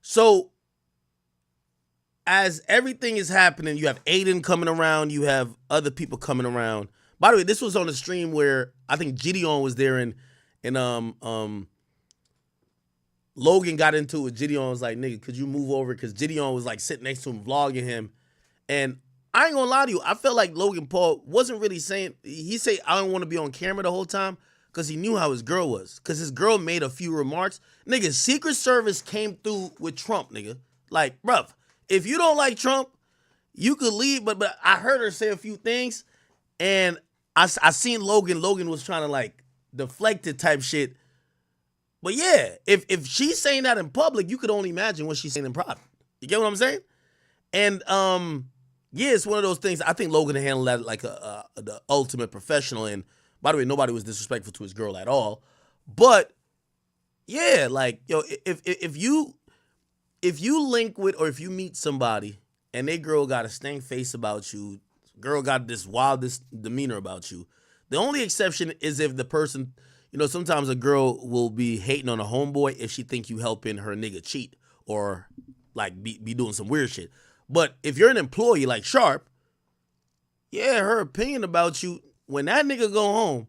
So as everything is happening, you have Aiden coming around, you have other people coming around. By the way, this was on a stream where I think Gideon was there, and Logan got into it with Gideon. Was like, nigga, could you move over? Because Gideon was like sitting next to him, vlogging him. And I ain't gonna lie to you, I felt like Logan Paul wasn't really saying, he said, I don't want to be on camera the whole time because he knew how his girl was. Because his girl made a few remarks. Nigga, Secret Service came through with Trump, nigga. Like, bruv, if you don't like Trump, you could leave. But I heard her say a few things, and I seen Logan was trying to like deflect it type shit. But yeah, if she's saying that in public, you could only imagine what she's saying in private. You get what I'm saying? And yeah, it's one of those things. I think Logan handled that like the ultimate professional. And by the way, nobody was disrespectful to his girl at all. But yeah, like, yo, if you link with, or if you meet somebody and they girl got a stank face about you, girl got this wildest demeanor about you, the only exception is if the person, you know, sometimes a girl will be hating on a homeboy if she think you helping her nigga cheat or like be doing some weird shit. But if you're an employee like Sharp, yeah, her opinion about you, when that nigga go home,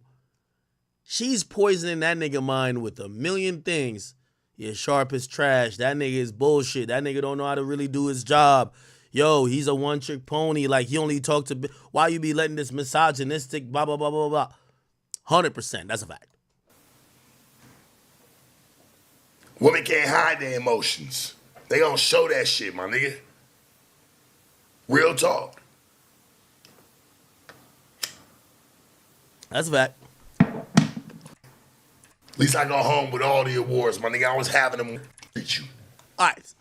she's poisoning that nigga mind with a million things. Yeah, Sharp is trash. That nigga is bullshit. That nigga don't know how to really do his job. yo, he's a one-trick pony. Like, he only talked to, why you be letting this misogynistic blah, blah, blah, blah, blah. 100%. That's a fact. Women can't hide their emotions. They gonna show that shit, my nigga. Real talk. That's a fact. At least I go home with all the awards, my nigga. I was having them with you. All right.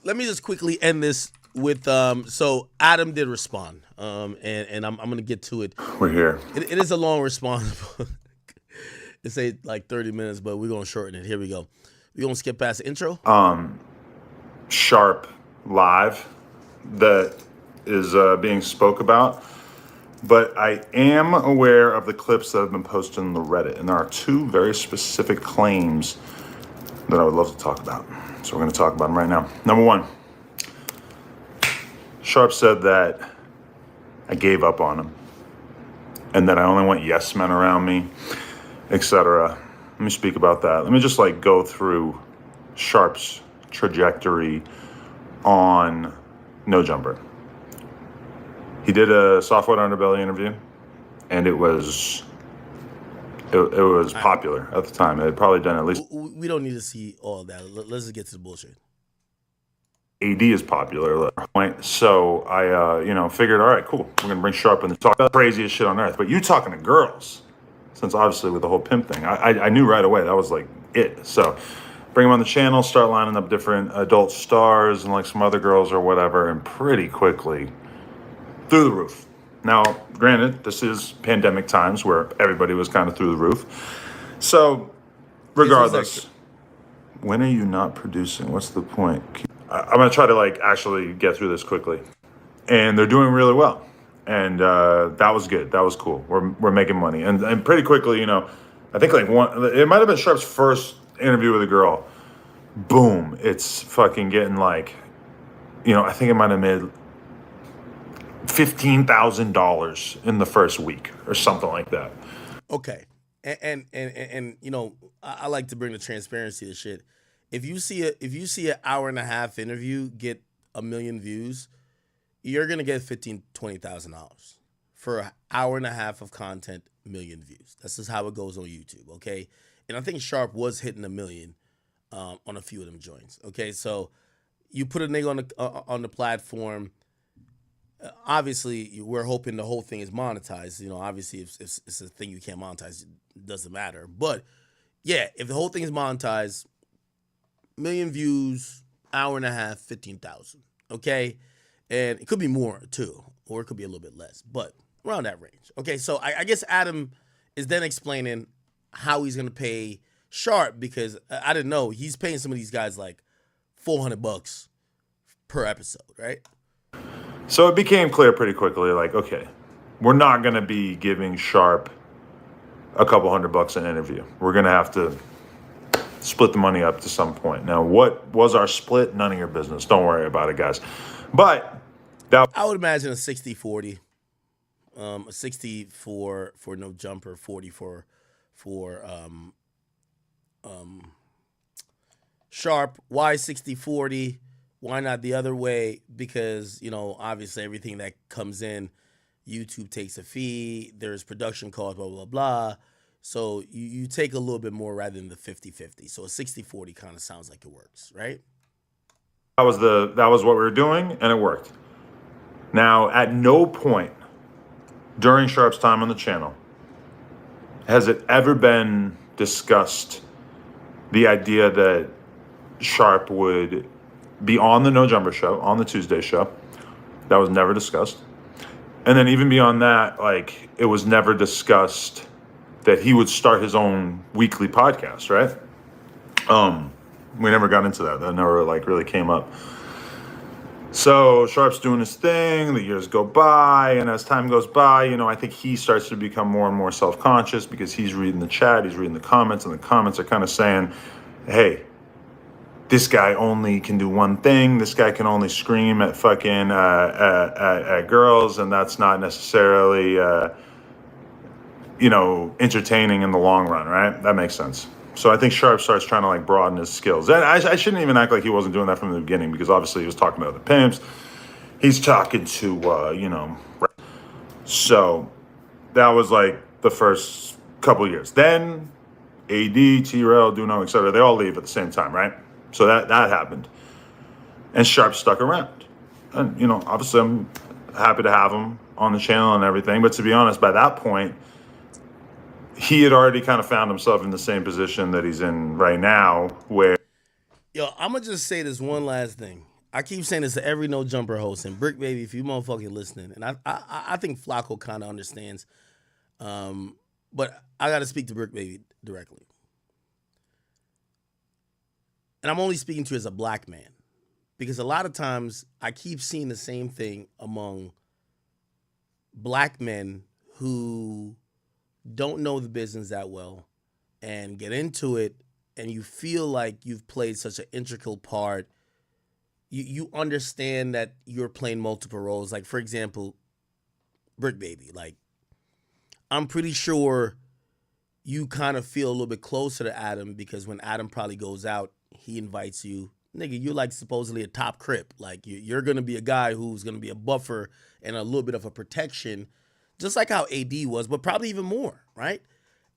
Let me just quickly end this with, so Adam did respond, and I'm going to get to it. We're here. It is a long response. It's like 30 minutes, but we're going to shorten it. Here we go. We're going to skip past the intro. Sharp live that is being spoke about. But I am aware of the clips that have been posted on the Reddit, and there are two very specific claims that I would love to talk about. So we're going to talk about them right now. Number one, Sharp said that I gave up on him and that I only want yes men around me, etc. Let me speak about that. Let me just go through Sharp's trajectory on No Jumper. He did a Software Underbelly interview, and it was popular at the time. It had probably done at least. We don't need to see all of that. Let's just get to the bullshit. AD is popular at that point, so I figured, all right, cool. We're gonna bring Sharp in and talk about the craziest shit on earth. But you talking to girls, since obviously with the whole pimp thing, I knew right away that was it. So bring him on the channel, start lining up different adult stars and some other girls or whatever, and pretty quickly. Through the roof. Now, granted, this is pandemic times where everybody was kind of through the roof. So, regardless, when are you not producing? What's the point? I'm going to try to actually get through this quickly. And they're doing really well. And that was good. That was cool. We're making money. And pretty quickly, I think it might have been Sharp's first interview with a girl. Boom. It's fucking getting I think it might have made $15,000 in the first week or something like that. Okay. And I like to bring the transparency to shit. If you see an hour and a half interview get 1 million views, you're gonna get $20,000 for an hour and a half of content, 1 million views. That's just how it goes on YouTube, okay? And I think Sharp was hitting 1 million on a few of them joints. Okay, so you put a nigga on the platform. Obviously, we're hoping the whole thing is monetized. Obviously, if it's a thing you can't monetize, it doesn't matter. But yeah, if the whole thing is monetized, 1 million views, hour and a half, 15,000. Okay, and it could be more too, or it could be a little bit less, but around that range. Okay, so I guess Adam is then explaining how he's gonna pay Sharp, because I didn't know he's paying some of these guys $400 per episode, right? So it became clear pretty quickly, okay, we're not going to be giving Sharp a couple $100 an interview. We're going to have to split the money up to some point. Now, what was our split? None of your business. Don't worry about it, guys. But I would imagine a 60-40. A 60 for No Jumper, 40 for Sharp. Why 60-40? Why not the other way? Because, obviously everything that comes in, YouTube takes a fee. There's production costs, blah, blah, blah. So you take a little bit more rather than the 50-50. So a 60-40 kind of sounds like it works, right? That was what we were doing, and it worked. Now, at no point during Sharp's time on the channel has it ever been discussed the idea that Sharp would be on the No Jumper show, on the Tuesday show. That was never discussed. And then even beyond that, it was never discussed that he would start his own weekly podcast, right? We never got into that. That never really came up. So Sharp's doing his thing, the years go by, and as time goes by, I think he starts to become more and more self-conscious because he's reading the chat, he's reading the comments, and the comments are kind of saying, hey, this guy only can do one thing. This guy can only scream at fucking at girls, and that's not necessarily entertaining in the long run, right? That makes sense. So I think Sharp starts trying to broaden his skills. And I shouldn't even act like he wasn't doing that from the beginning, because obviously he was talking to other pimps. he's talking to, so that was like the first couple years. Then AD, T-Rail, Duno, etc. They all leave at the same time, right? So that happened. And Sharp stuck around. And, obviously I'm happy to have him on the channel and everything. But to be honest, by that point, he had already kind of found himself in the same position that he's in right now, where... Yo, I'm going to just say this one last thing. I keep saying this to every No Jumper host. And Brick Baby, if you motherfucking listening, and I think Flacco kind of understands, but I got to speak to Brick Baby directly. And I'm only speaking to you as a black man. Because a lot of times I keep seeing the same thing among black men who don't know the business that well and get into it, and you feel like you've played such an integral part. You understand that you're playing multiple roles. Like, for example, Brick Baby. Like, I'm pretty sure you kind of feel a little bit closer to Adam because when Adam probably goes out, he invites you. Nigga, you're like supposedly a top crip. Like, you're going to be a guy who's going to be a buffer and a little bit of a protection, just like how AD was, but probably even more, right?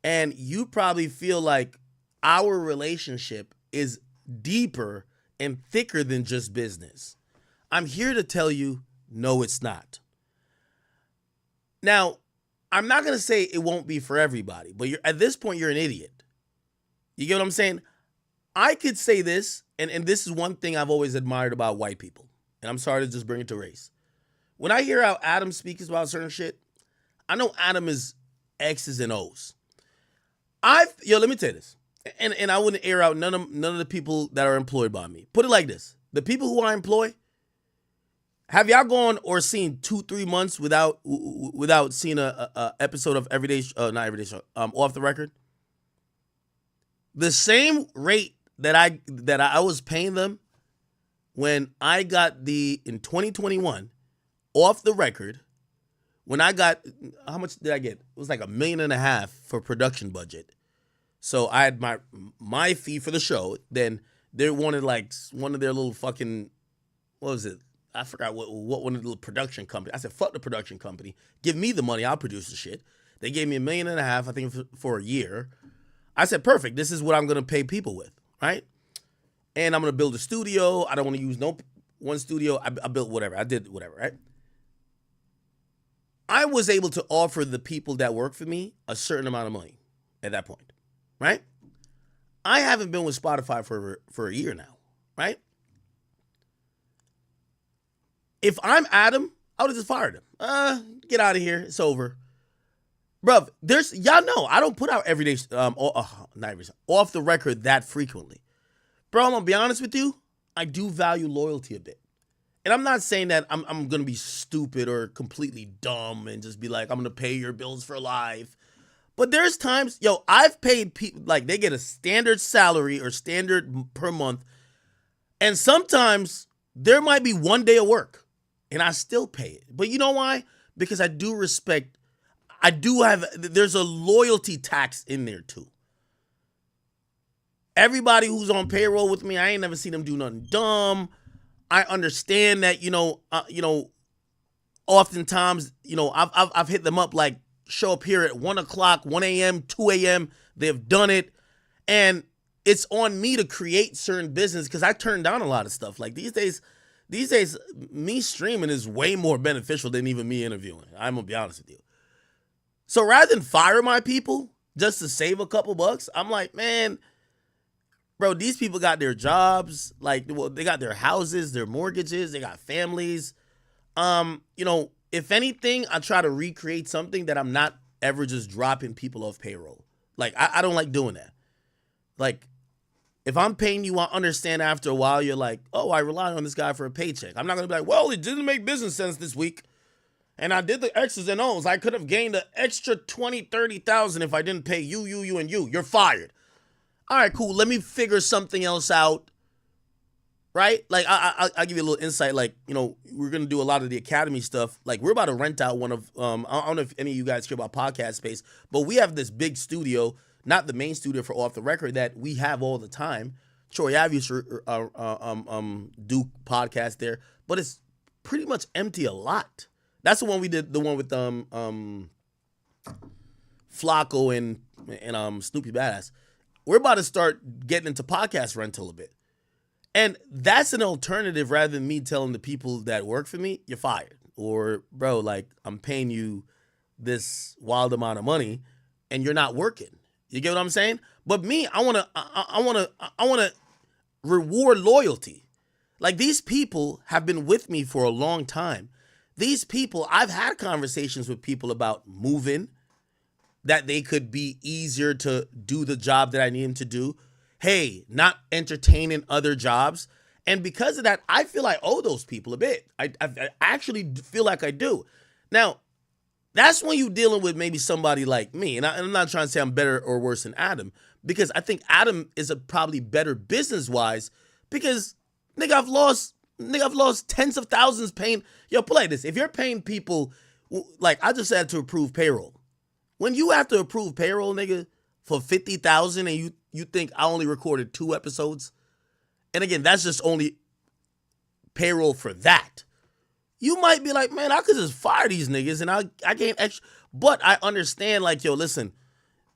And you probably feel like our relationship is deeper and thicker than just business. I'm here to tell you, no, it's not. Now, I'm not going to say it won't be for everybody, but at this point, you're an idiot. You get what I'm saying? I could say this, and this is one thing I've always admired about white people, and I'm sorry to just bring it to race. When I hear how Adam speaks about certain shit, I know Adam is X's and O's. Let me tell you this, and I wouldn't air out none of the people that are employed by me. Put it like this: the people who I employ, have y'all gone or seen 2-3 months without seeing a episode of Off the Record? The same rate that I was paying them when I got in 2021 Off the Record, when I got, how much did I get? It was like $1.5 million for production budget. So I had my fee for the show. Then they wanted like one of their little fucking, what was it? I forgot what one of the little production company. I said, fuck the production company. Give me the money. I'll produce the shit. They gave me $1.5 million, I think, for a year. I said, perfect. This is what I'm going to pay people with, right? And I'm going to build a studio. I don't want to use one studio. I built whatever. I did whatever, right? I was able to offer the people that work for me a certain amount of money at that point, right? I haven't been with Spotify for a year now, right? If I'm Adam, I would have just fired him. Get out of here. It's over. Bruv, y'all know I don't put out everyday, off the record that frequently. Bro, I'm going to be honest with you. I do value loyalty a bit. And I'm not saying that I'm going to be stupid or completely dumb and just be like, I'm going to pay your bills for life. But there's times, I've paid people, like they get a standard salary or standard per month. And sometimes there might be one day of work and I still pay it. But you know why? Because I do respect, there's a loyalty tax in there too. Everybody who's on payroll with me, I ain't never seen them do nothing dumb. I understand that, oftentimes, I've hit them up like, show up here at 1 o'clock, 1 a.m., 2 a.m. They've done it. And it's on me to create certain business because I turn down a lot of stuff. Like these days, me streaming is way more beneficial than even me interviewing. I'm going to be honest with you. So rather than fire my people just to save a couple bucks, I'm like, man, bro, these people got their jobs. Like, well, they got their houses, their mortgages, they got families. If anything, I try to recreate something that I'm not ever just dropping people off payroll. Like, I don't like doing that. Like, if I'm paying you, I understand after a while you're like, oh, I rely on this guy for a paycheck. I'm not going to be like, well, it didn't make business sense this week. And I did the X's and O's. I could have gained an extra 20, 30,000 if I didn't pay you, and you. You're fired. All right, cool. Let me figure something else out. Right? Like, I'll give you a little insight. Like, we're going to do a lot of the Academy stuff. Like, we're about to rent out one of, I don't know if any of you guys care about podcast space, but we have this big studio, not the main studio for Off the Record, that we have all the time. Troy Ave used to do podcasts there, but it's pretty much empty a lot. That's the one we did, the one with Flacco and Snoopy Badass. We're about to start getting into podcast rental a bit. And that's an alternative rather than me telling the people that work for me, you're fired. Or, bro, like, I'm paying you this wild amount of money and you're not working. You get what I'm saying? But me, I wanna reward loyalty. Like, these people have been with me for a long time. These people, I've had conversations with people about moving, that they could be easier to do the job that I need them to do. Hey, not entertaining other jobs. And because of that, I feel I owe those people a bit. I actually feel like I do. Now, that's when you're dealing with maybe somebody like me. And I'm not trying to say I'm better or worse than Adam, because I think Adam is probably better business-wise, because nigga, I've lost tens of thousands paying. Yo, play like this. If you're paying people, like I just had to approve payroll. When you have to approve payroll, nigga, for $50,000 and you think I only recorded 2 episodes, and again, that's just only payroll for that. You might be like, man, I could just fire these niggas and I gain extra. But I understand, like, yo, listen,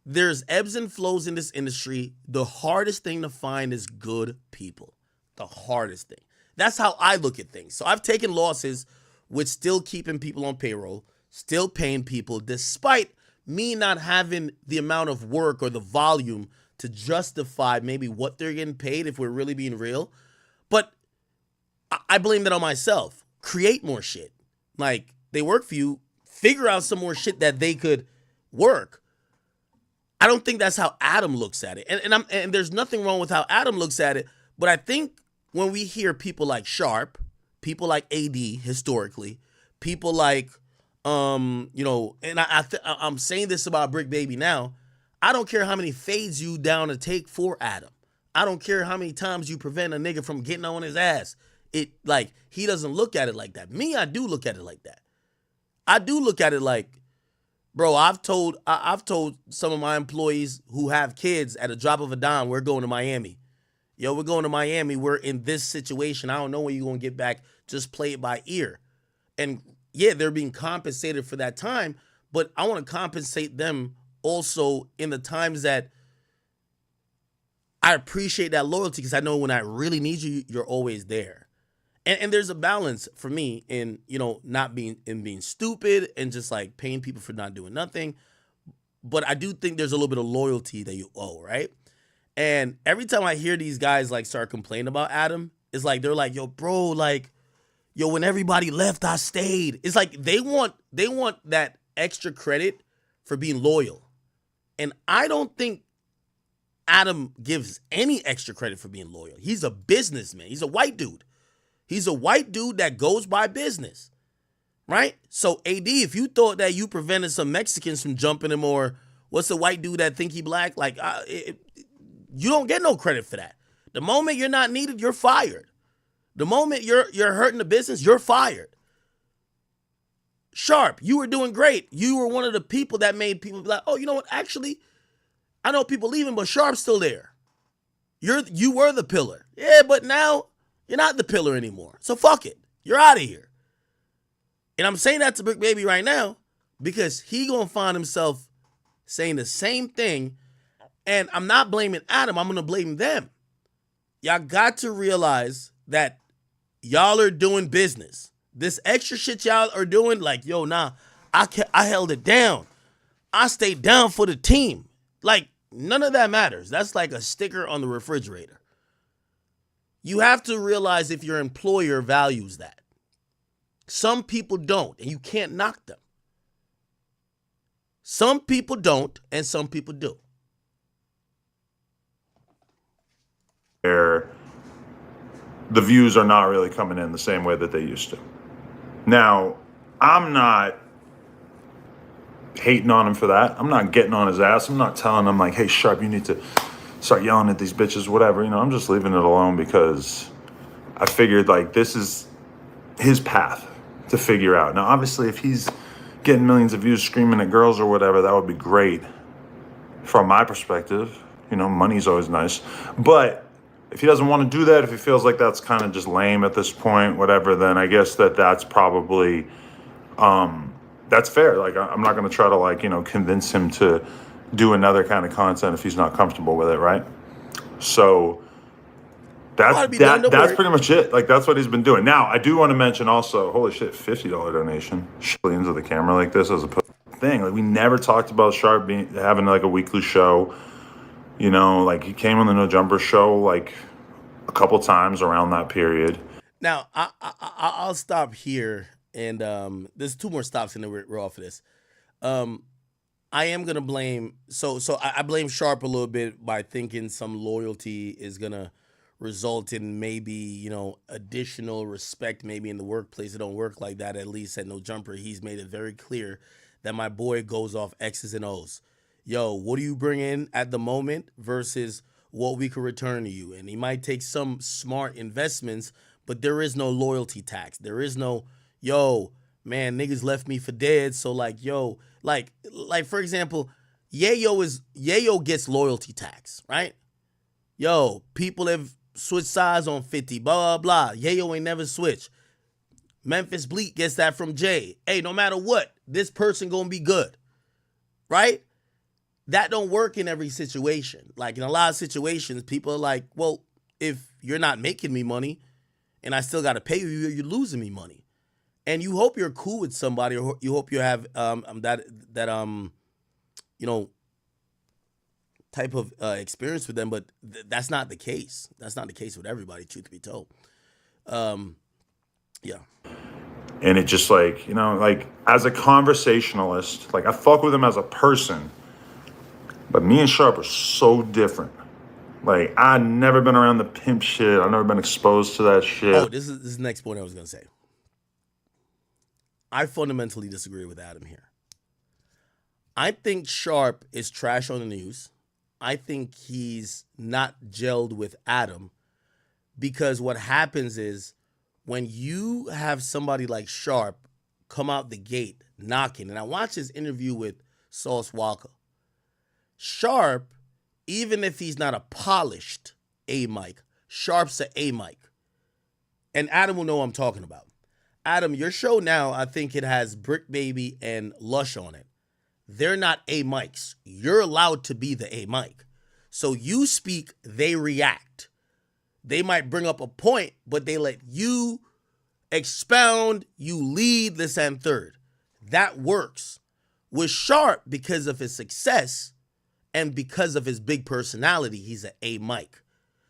there's ebbs and flows in this industry. The hardest thing to find is good people. The hardest thing. That's how I look at things. So I've taken losses with still keeping people on payroll, still paying people, despite me not having the amount of work or the volume to justify maybe what they're getting paid, if we're really being real. But I blame that on myself. Create more shit. Like, they work for you. Figure out some more shit that they could work. I don't think that's how Adam looks at it. And there's nothing wrong with how Adam looks at it. But I think when we hear people like Sharp, people like AD historically, people like, and I'm saying this about Brick Baby now, I don't care how many fades you down to take for Adam. I don't care how many times you prevent a nigga from getting on his ass. He doesn't look at it like that. Me, I do look at it like that. I do look at it like, bro, I've told some of my employees who have kids at a drop of a dime, we're going to Miami. Yo, we're going to Miami. We're in this situation. I don't know when you're going to get back. Just play it by ear. And yeah, they're being compensated for that time, but I want to compensate them also in the times that I appreciate that loyalty, because I know when I really need you, you're always there. And there's a balance for me in, not being stupid and just like paying people for not doing nothing. But I do think there's a little bit of loyalty that you owe, right? And every time I hear these guys like start complaining about Adam, it's like they're like, yo, bro, like, yo, when everybody left, I stayed. It's like they want that extra credit for being loyal. And I don't think Adam gives any extra credit for being loyal. He's a businessman. He's a white dude. He's a white dude that goes by business, right? So, AD, if you thought that you prevented some Mexicans from jumping him, or what's the white dude that think he black, like, you don't get no credit for that. The moment you're not needed, you're fired. The moment you're hurting the business, you're fired. Sharp, you were doing great. You were one of the people that made people be like, oh, you know what? Actually, I know people leaving, but Sharp's still there. You were the pillar. Yeah, but now you're not the pillar anymore. So fuck it. You're out of here. And I'm saying that to Brick Baby right now because he gonna find himself saying the same thing. And I'm not blaming Adam. I'm gonna blame them. Y'all got to realize that y'all are doing business. This extra shit y'all are doing, like, yo, nah, I held it down. I stayed down for the team. Like, none of that matters. That's like a sticker on the refrigerator. You have to realize if your employer values that. Some people don't, and you can't knock them. Some people don't, and some people do. Where the views are not really coming in the same way that they used to. Now, I'm not hating on him for that. I'm not getting on his ass. I'm not telling him like, hey, Sharp, you need to start yelling at these bitches, whatever. I'm just leaving it alone because I figured like this is his path to figure out. Now, obviously, if he's getting millions of views screaming at girls or whatever, that would be great from my perspective. Money's always nice. But If he doesn't want to do that, if he feels like that's kind of just lame at this point, whatever, then I guess that's probably, that's fair. Like, I'm not going to try to, like, convince him to do another kind of content if he's not comfortable with it, right? So that's pretty much it. Like, that's what he's been doing. Now, I do want to mention also, holy shit, $50 donation, shillions of the camera like this as a thing. Like, we never talked about Sharp having like a weekly show. Like, he came on the No Jumper show like a couple times around that period. Now, I'll stop here, and there's 2 more stops, and then we're off of this. I am gonna blame. So I blame Sharp a little bit by thinking some loyalty is gonna result in maybe additional respect maybe in the workplace. It don't work like that. At least at No Jumper, he's made it very clear that my boy goes off X's and O's. Yo, what do you bring in at the moment versus what we could return to you? And he might take some smart investments, but there is no loyalty tax. There is no, yo, man, niggas left me for dead. So like, yo, like for example, Yayo gets loyalty tax, right? Yo, people have switched sides on 50, blah, blah, blah. Yayo ain't never switched. Memphis Bleak gets that from Jay. Hey, no matter what, this person gonna be good, right? That don't work in every situation. Like, in a lot of situations, people are like, well, if you're not making me money and I still got to pay you, you're losing me money. And you hope you're cool with somebody, or you hope you have type of experience with them, but that's not the case. That's not the case with everybody, truth be told. Yeah. And it just like, like as a conversationalist, like I fuck with him as a person, but me and Sharp are so different. Like, I've never been around the pimp shit. I've never been exposed to that shit. Oh, this is the next point I was going to say. I fundamentally disagree with Adam here. I think Sharp is trash on the news. I think he's not gelled with Adam, because what happens is when you have somebody like Sharp come out the gate knocking, and I watched his interview with Sauce Walker. Sharp, even if he's not a polished A mic, Sharp's an A mic. And Adam will know what I'm talking about. Adam, your show now, I think it has Brick Baby and Lush on it. They're not A mics. You're allowed to be the A mic. So you speak, they react. They might bring up a point, but they let you expound, you lead, this and third. That works. With Sharp, because of his success and because of his big personality, he's an A mic.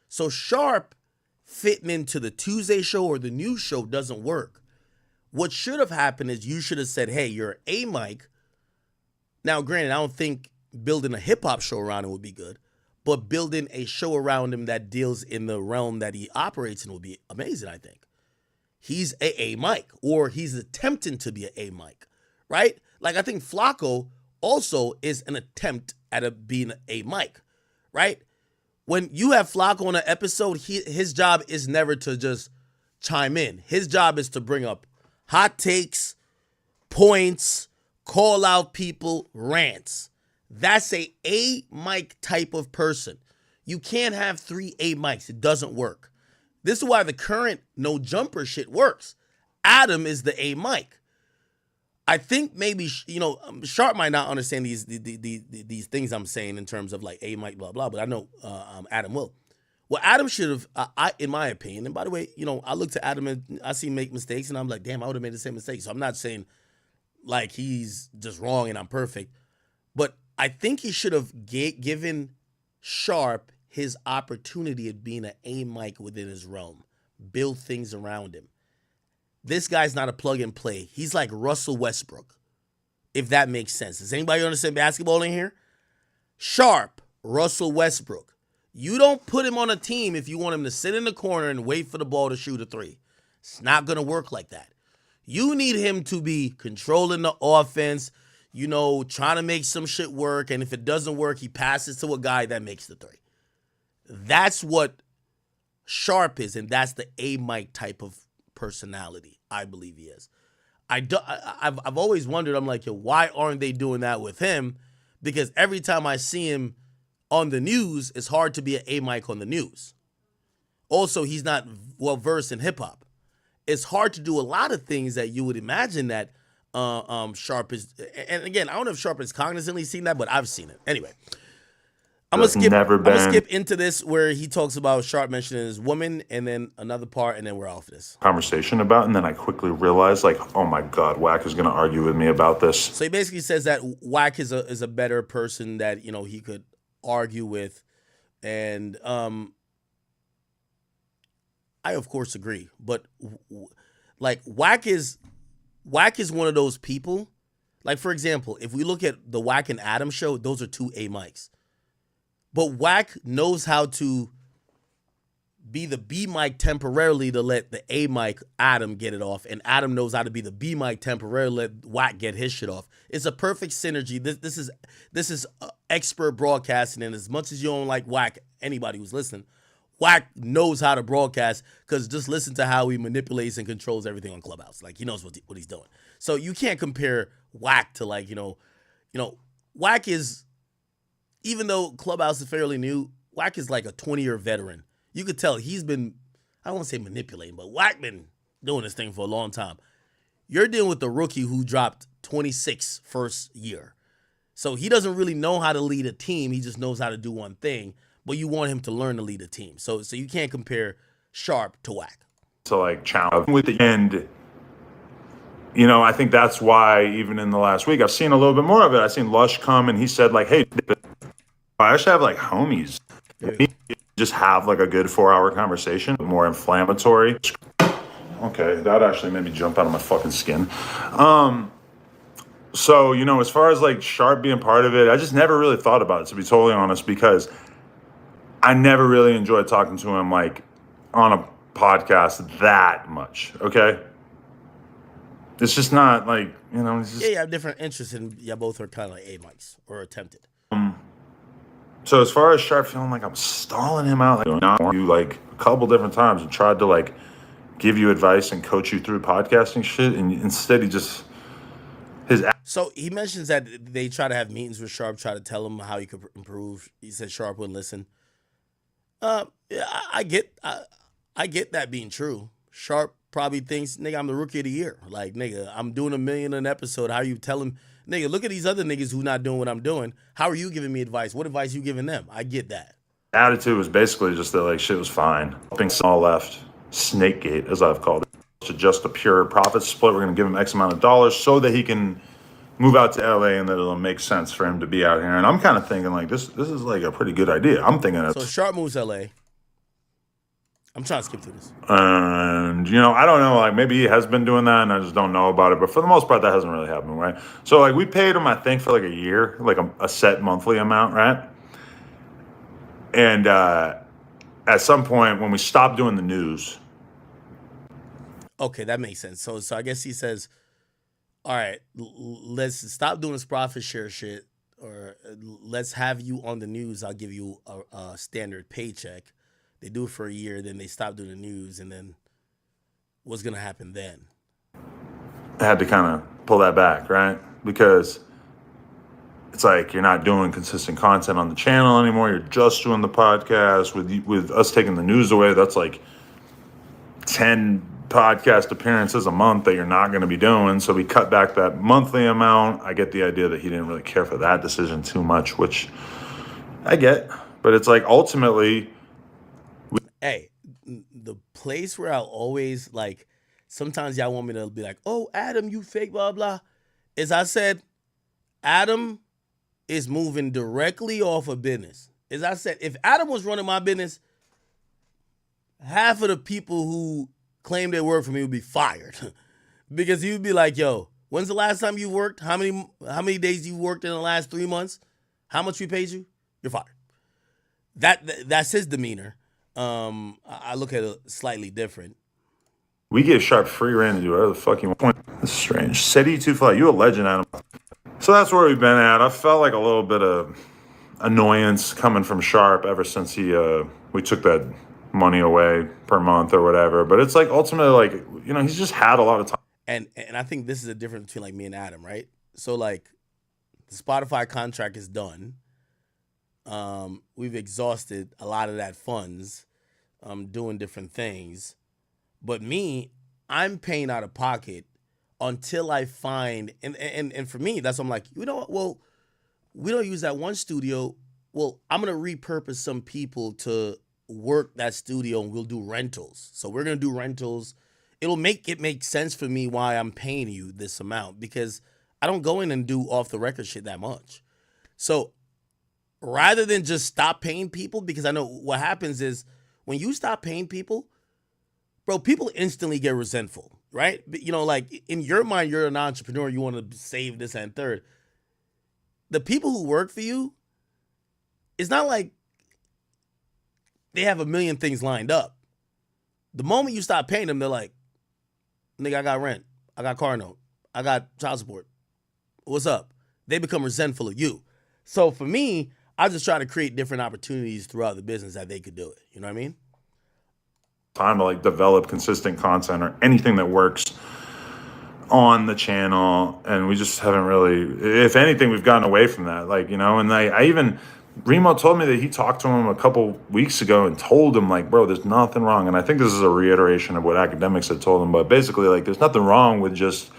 So Sharp fitting into the Tuesday show or the news show doesn't work. What should have happened is you should have said, hey, you're an A mic. Now, granted, I don't think building a hip-hop show around him would be good, but building a show around him that deals in the realm that he operates in would be amazing, I think. He's a mic, or he's attempting to be an A mic, right? Like, I think Flacco also is an attempt at being a mic, right? When you have Flacco on an episode, his job is never to just chime in. His job is to bring up hot takes, points, call out people, rants. That's a mic type of person. You can't have 3 A mics. It doesn't work. This is why the current No Jumper shit works. Adam is the A mic. I think maybe, Sharp might not understand these things I'm saying in terms of like A mic, blah, blah, but I know Adam will. Well, Adam should have, in my opinion, and by the way, I look to Adam and I see him make mistakes and I'm like, damn, I would have made the same mistake. So I'm not saying like he's just wrong and I'm perfect, but I think he should have given Sharp his opportunity of being an A mic within his realm, build things around him. This guy's not a plug and play. He's like Russell Westbrook, if that makes sense. Does anybody understand basketball in here? Sharp, Russell Westbrook. You don't put him on a team if you want him to sit in the corner and wait for the ball to shoot a 3. It's not going to work like that. You need him to be controlling the offense, trying to make some shit work. And if it doesn't work, he passes to a guy that makes the 3. That's what Sharp is, and that's the A mic type of personality I believe he is. I've always wondered, I'm like, yo, why aren't they doing that with him? Because every time I see him on the news, it's hard to be an A mic on the news. Also, he's not well versed in hip hop. It's hard to do a lot of things that you would imagine that Sharp is. And again, I don't know if Sharp has cognizantly seen that, but I've seen it. Anyway, I'm gonna skip into this where he talks about Sharp mentioning his woman, and then another part, and then we're off this conversation about. And then I quickly realized, like, oh my God, Wack is gonna argue with me about this. So he basically says that Wack is a better person that he could argue with, and I of course agree, but like Wack is one of those people. Like, for example, if we look at the Wack and Adam show, those are 2 A mics. But Wack knows how to be the B mic temporarily to let the A mic Adam get it off, and Adam knows how to be the B mic temporarily to let Wack get his shit off. It's a perfect synergy. This is expert broadcasting, and as much as you don't like Wack, anybody who's listening, Wack knows how to broadcast, because just listen to how he manipulates and controls everything on Clubhouse. Like, he knows what he's doing. So you can't compare Wack to, like, Wack is, even though Clubhouse is fairly new, Wack is like a 20-year veteran. You could tell he's been, I don't want to say manipulating, but Wack been doing this thing for a long time. You're dealing with the rookie who dropped 26 first year. So he doesn't really know how to lead a team. He just knows how to do one thing. But you want him to learn to lead a team. So you can't compare Sharp to Wack. To like challenge with the end. I think that's why even in the last week, I've seen a little bit more of it. I've seen Lush come and he said like, hey, I should have like homies. Just have like a good 4-hour conversation, more inflammatory. Okay, that actually made me jump out of my fucking skin. So, as far as like Sharp being part of it, I just never really thought about it, to be totally honest, because I never really enjoyed talking to him like on a podcast that much. Okay. It's just not like, it's just... Yeah, you have different interests, and both are kind of like A mics or attempted. So as far as Sharp feeling like I'm stalling him out, like a couple different times and tried to like give you advice and coach you through podcasting shit, and instead he just So he mentions that they try to have meetings with Sharp, try to tell him how he could improve. He said Sharp wouldn't listen. I get that being true. Sharp probably thinks, nigga, I'm the rookie of the year. Like, nigga, I'm doing $1 million an episode. How are you telling, nigga, look at these other niggas who not doing what I'm doing. How are you giving me advice? What advice you giving them? I get that. Attitude was basically just that like shit was fine. All left. Snakegate, as I've called it. To just a pure profit split. We're gonna give him X amount of dollars so that he can move out to LA and that it'll make sense for him to be out here. And I'm kind of thinking like this is like a pretty good idea. I'm thinking so Sharp moves LA. I'm trying to skip through this. And, I don't know, like maybe he has been doing that and I just don't know about it. But for the most part, that hasn't really happened, right? So like we paid him, I think, for like a year, like a set monthly amount, right? And at some point when we stopped doing the news. Okay, that makes sense. So I guess he says, all right, let's stop doing this profit share shit, or let's have you on the news. I'll give you a standard paycheck. They do it for a year, then they stop doing the news, and then what's going to happen then? I had to kind of pull that back, right? Because it's like you're not doing consistent content on the channel anymore. You're just doing the podcast. With us taking the news away, that's like 10 podcast appearances a month that you're not going to be doing. So we cut back that monthly amount. I get the idea that he didn't really care for that decision too much, which I get. But it's like ultimately... Hey, the place where I'll always, like, sometimes y'all want me to be like, oh, Adam, you fake, blah, blah. As I said, Adam is moving directly off of business. As I said, if Adam was running my business, half of the people who claim they work for me would be fired. Because he would be like, yo, when's the last time you worked? How many days you worked in the last 3 months? How much we paid you? You're fired. That's his demeanor. I look at it slightly different. We give Sharp free rein to do whatever the fuck you want. That's strange. City 2 Fly, you a legend, Adam. So that's where we've been at. I felt like a little bit of annoyance coming from Sharp ever since we took that money away per month or whatever. But it's like ultimately like, he's just had a lot of time. And I think this is a difference between like me and Adam, right? So like the Spotify contract is done. We've exhausted a lot of that funds. doing different things. But me, I'm paying out of pocket until I find, and for me, that's what I'm like, you know what? Well, we don't use that one studio. Well, I'm gonna repurpose some people to work that studio, and we'll do rentals. So we're gonna do rentals. It'll make it make sense for me why I'm paying you this amount, because I don't go in and do off the record shit that much. So rather than just stop paying people, because I know what happens is when you stop paying people, bro, people instantly get resentful, right? You know, like in your mind, you're an entrepreneur, you want to save this and third. The people who work for you, it's not like they have a million things lined up. The moment you stop paying them, they're like, nigga, I got rent, I got car note, I got child support. What's up? They become resentful of you. So for me, I just try to create different opportunities throughout the business that they could do it. You know what I mean? Time to like develop consistent content or anything that works on the channel, and we just haven't really, if anything, we've gotten away from that. Like, you know, and I even, Remo told me that he talked to him a couple weeks ago and told him like, bro, there's nothing wrong. And I think this is a reiteration of what academics had told him, but basically like there's nothing wrong with just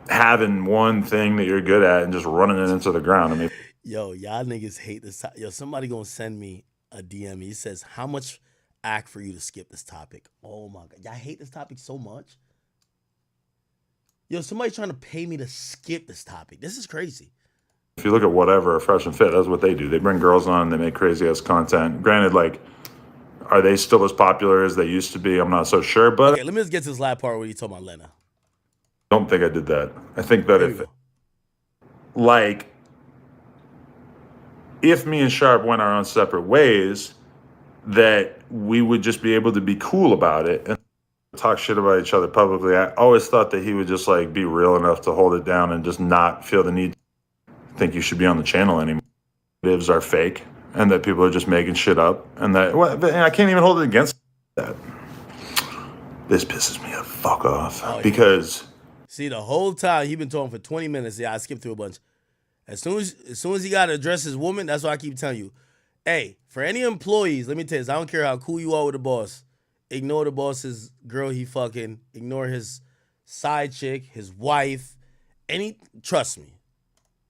having one thing that you're good at and just running it into the ground. I mean, yo, y'all niggas hate this. Yo, somebody gonna send me a DM. He says, how much act for you to skip this topic? Oh my God. Y'all hate this topic so much. Yo, somebody trying to pay me to skip this topic. This is crazy. if you look at whatever, Fresh and Fit, that's what they do. They bring girls on, they make crazy ass content. Granted, like, are they still as popular as they used to be? I'm not so sure, but Okay, let me just get to this last part where you talk about Lena. I don't think I did that. I think that if me and Sharp went our own separate ways, that we would just be able to be cool about it and talk shit about each other publicly. I always thought that he would just like be real enough to hold it down and just not feel the need to think you should be on the channel anymore. Lives are fake and that people are just making shit up, and that and I can't even hold it against that. This pisses me the fuck off because see, the whole time he been talking for 20 minutes. Yeah, I skipped through a bunch. As soon as he got to address his woman, that's why I keep telling you, hey, for any employees, let me tell you this, I don't care how cool you are with the boss. Ignore the boss's girl he fucking. Ignore his side chick, his wife. Trust me.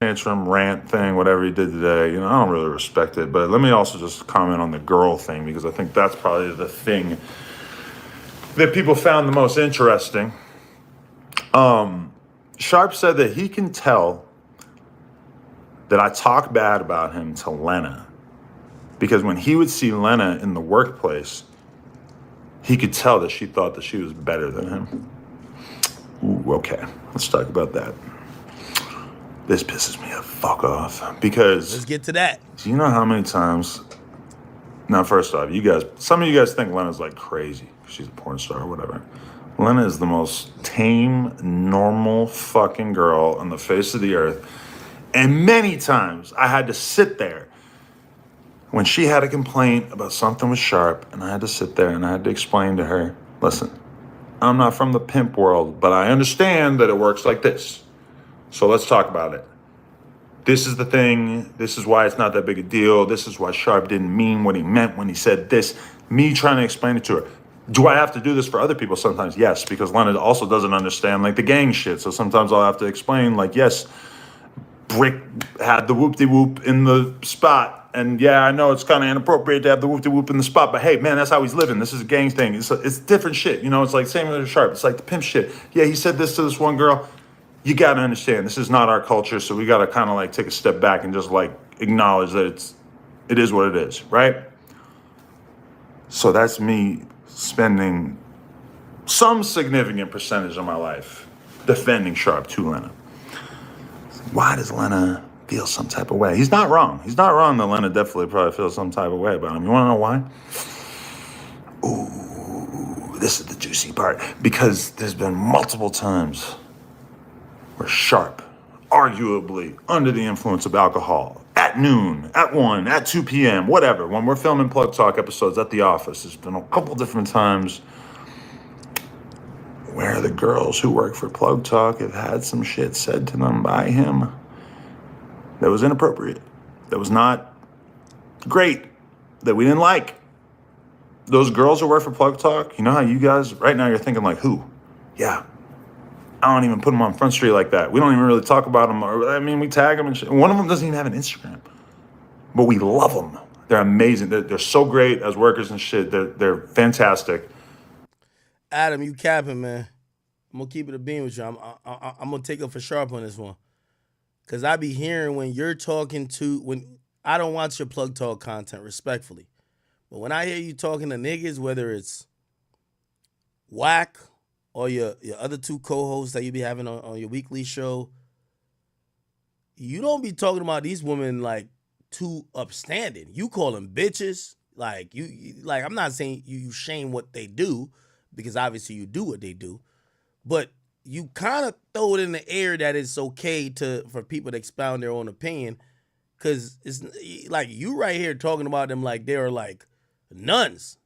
Tantrum rant thing, whatever he did today, you know, I don't really respect it. But let me also just comment on the girl thing, because I think that's probably the thing that people found the most interesting. Sharp said that he can tell that I talk bad about him to Lena, because when he would see Lena in the workplace, he could tell that she thought that she was better than him. Ooh, okay, let's talk about that. This pisses me the fuck off, because let's get to that. Do you know how many times? Now, first off, some of you guys think Lena's like crazy. She's a porn star or whatever. Lena is the most tame, normal fucking girl on the face of the earth. And many times I had to sit there when she had a complaint about something with Sharp, and I had to sit there and I had to explain to her, listen, I'm not from the pimp world, but I understand that it works like this. So let's talk about it. This is the thing. This is why it's not that big a deal. This is why Sharp didn't mean what he meant when he said this. Me trying to explain it to her. Do I have to do this for other people sometimes? Yes, because Lena also doesn't understand like the gang shit. So sometimes I'll have to explain like, yes, Brick had the whoop-de-whoop in the spot. And yeah, I know it's kind of inappropriate to have the whoop-de-whoop in the spot, but hey, man, that's how he's living. This is a gang thing. It's different shit. You know, it's like same with Sharp. It's like the pimp shit. Yeah, he said this to this one girl. You got to understand, this is not our culture, so we got to kind of like take a step back and just like acknowledge that it is what it is, right? So that's me spending some significant percentage of my life defending Sharp to Lena. Why does Lena feel some type of way? He's not wrong. He's not wrong that Lena definitely probably feels some type of way about him. You want to know why? Ooh, this is the juicy part. Because there's been multiple times where Sharp, arguably under the influence of alcohol, at noon, at 1, at 2 p.m., whatever, when we're filming Plug Talk episodes at the office, there's been a couple different times where the girls who work for Plug Talk have had some shit said to them by him that was inappropriate, that was not great, that we didn't like. those girls who work for Plug Talk, you know how you guys, right now you're thinking like, who? Yeah. I don't even put them on Front Street like that. We don't even really talk about them. We tag them and shit. One of them doesn't even have an Instagram. But we love them. They're amazing. They're so great as workers and shit. They're fantastic. Adam, you capping, man. I'm going to keep it a beam with you. I'm going to take up for sharp on this one. Because I be hearing when you're talking to, when I don't watch your Plug Talk content respectfully. But when I hear you talking to niggas, whether it's Whack or your other two co-hosts that you be having on your weekly show, you don't be talking about these women like too upstanding. You call them bitches. Like like I'm not saying you shame what they do, because obviously you do what they do, but you kind of throw it in the air that it's okay for people to expound their own opinion, because it's like you right here talking about them like they're like nuns.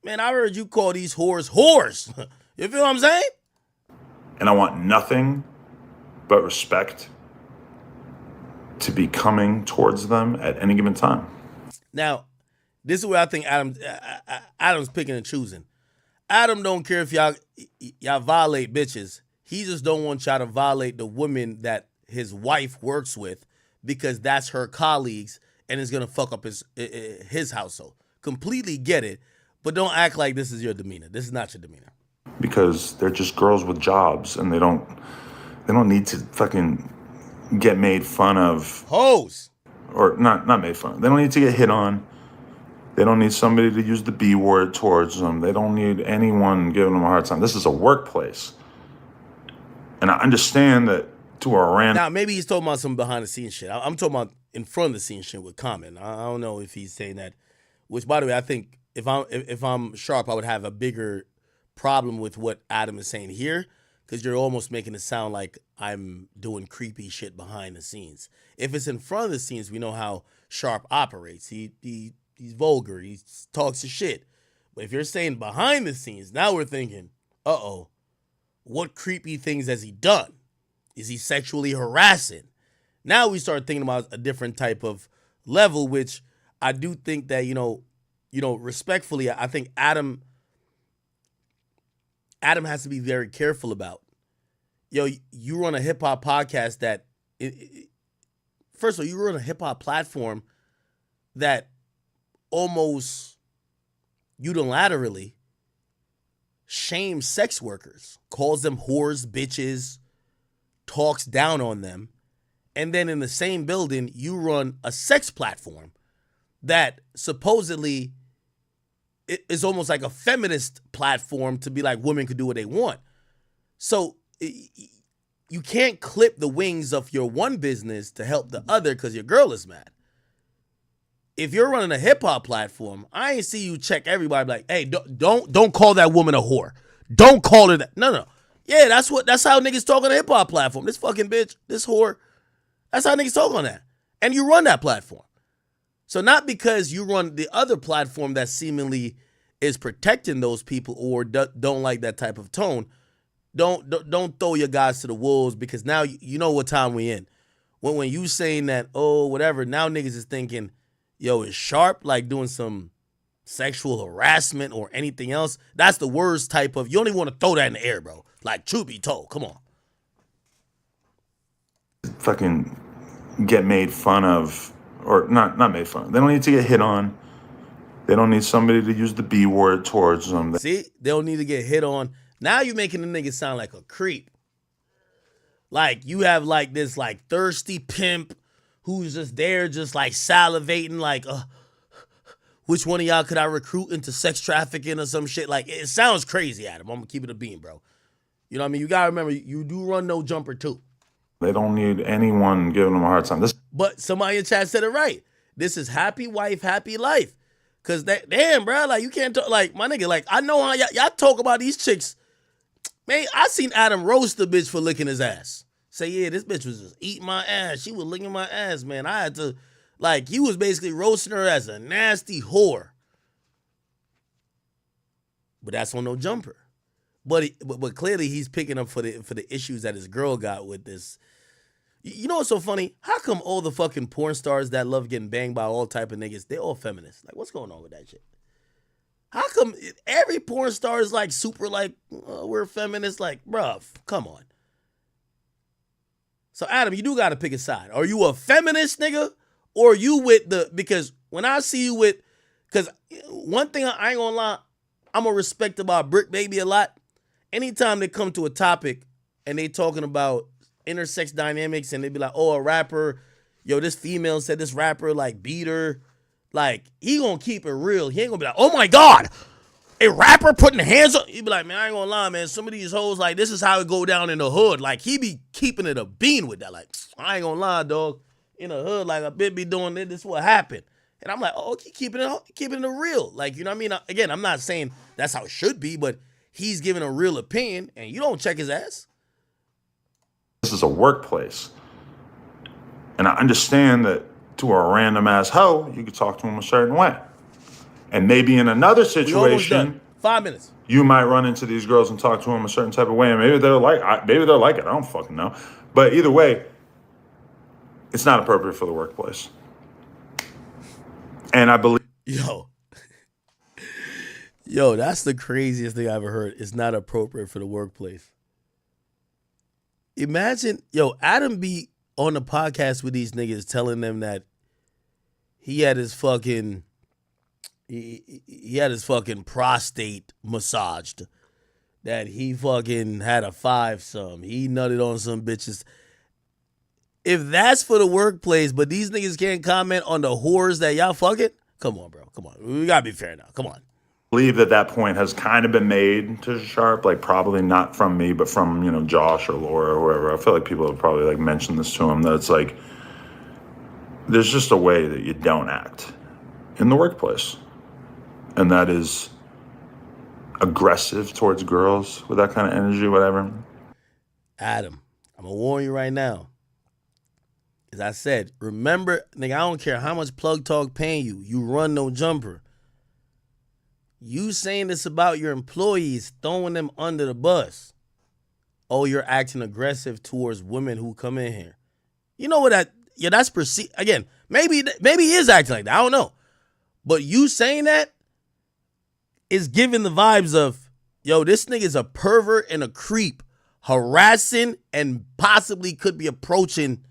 Man, I heard you call these whores. You feel what I'm saying? And I want nothing but respect to be coming towards them at any given time. Now, this is where I think Adam's picking and choosing. Adam don't care if y'all violate bitches. He just don't want y'all to violate the women that his wife works with, because that's her colleagues and it's gonna fuck up his household. Completely get it, but don't act like this is your demeanor. This is not your demeanor. Because they're just girls with jobs, and they don't need to fucking get made fun of. Hoes. Or not made fun of. They don't need to get hit on. They don't need somebody to use the B word towards them. They don't need anyone giving them a hard time. This is a workplace. And I understand that to a random... Now, maybe he's talking about some behind-the-scenes shit. I'm talking about in front of the scenes shit with Common. I don't know if he's saying that. Which, by the way, I think if I'm sharp, I would have a bigger problem with what Adam is saying here, because you're almost making it sound like I'm doing creepy shit behind the scenes. If it's in front of the scenes, we know how Sharp operates. He's vulgar. He talks his shit. But if you're saying behind the scenes, now we're thinking, uh-oh, what creepy things has he done? Is he sexually harassing? Now we start thinking about a different type of level, which I do think that, respectfully, I think Adam has to be very careful about. You run a hip-hop podcast that, first of all, you run a hip-hop platform that almost unilaterally shames sex workers, calls them whores, bitches, talks down on them, and then in the same building, you run a sex platform that supposedly is almost like a feminist platform to be like women could do what they want. So you can't clip the wings of your one business to help the other because your girl is mad. If you're running a hip hop platform, I ain't see you check everybody like, hey, don't call that woman a whore. Don't call her that. No. Yeah, that's how niggas talk on a hip hop platform. This fucking bitch, this whore. That's how niggas talk on that. And you run that platform. So not because you run the other platform that seemingly is protecting those people or don't like that type of tone, don't throw your guys to the wolves, because now you know what time we in. When you saying that, oh, whatever, now niggas is thinking, yo, is Sharp like doing some sexual harassment or anything else? That's the worst type of, you don't even want to throw that in the air, bro. Like, truth be told, come on. Fucking get made fun of, or not made fun of. They don't need to get hit on. They don't need somebody to use the B word towards them. See, they don't need to get hit on. Now you're making the nigga sound like a creep. Like you have like this like thirsty pimp who's just there just like salivating like, which one of y'all could I recruit into sex trafficking or some shit? Like, it sounds crazy, Adam. I'm gonna keep it a beam, bro. You know what I mean? You gotta remember, you do run No Jumper too. They don't need anyone giving them a hard time. But somebody in chat said it right. This is happy wife, happy life. Cause damn, bro, like you can't talk like my nigga. Like I know how y'all talk about these chicks. Man, I seen Adam roast the bitch for licking his ass. Say, yeah, this bitch was just eating my ass. She was licking my ass, man. I had to, like, he was basically roasting her as a nasty whore. But that's on No Jumper. But clearly he's picking up for the issues that his girl got with this. You know what's so funny? How come all the fucking porn stars that love getting banged by all type of niggas, they all feminists? Like, what's going on with that shit? How come every porn star is like super like we're feminists? Like, bruh, come on. So Adam, you do got to pick a side. Are you a feminist nigga, or are you with the? Because when I see you with, because one thing I ain't gonna lie, I'm gonna respect about Brick Baby a lot. Anytime they come to a topic and they talking about intersex dynamics and they be like, oh, a rapper, yo, this female said this rapper like beat her. Like, he gonna keep it real. He ain't gonna be like, oh my God, a rapper putting hands on. He be like, man, I ain't gonna lie, man. Some of these hoes, like, this is how it go down in the hood. Like, he be keeping it a bean with that. Like, I ain't gonna lie, dog. In the hood, like, a bitch be doing this. This is what happened. And I'm like, oh, he keeping it real. Like, you know what I mean? Again, I'm not saying that's how it should be, but he's giving a real opinion, and you don't check his ass. This is a workplace. And I understand that to a random ass hoe, you could talk to him a certain way. And maybe in another situation, 5 minutes, you might run into these girls and talk to them a certain type of way, and maybe they'll like it. I don't fucking know. But either way, it's not appropriate for the workplace. And I believe, yo, that's the craziest thing I ever heard. It's not appropriate for the workplace. Imagine, yo, Adam be on the podcast with these niggas telling them that he had his fucking prostate massaged, that he fucking had a 5-some, he nutted on some bitches. If that's for the workplace, but these niggas can't comment on the whores that y'all fucking, come on, bro, come on. We gotta be fair now. Come on. believe that point has kind of been made to Sharp, like probably not from me, but from, Josh or Laura or whoever. I feel like people have probably like mentioned this to him, that it's like, there's just a way that you don't act in the workplace. And that is aggressive towards girls with that kind of energy, whatever. Adam, I'm gonna warn you right now. As I said, remember, nigga, I don't care how much Plug Talk paying you. You run no jumper. You saying this about your employees, throwing them under the bus. Oh, you're acting aggressive towards women who come in here. You know what that's perceived. Again, maybe he is acting like that. I don't know. But you saying that is giving the vibes of, yo, this nigga's a pervert and a creep, harassing and possibly could be approaching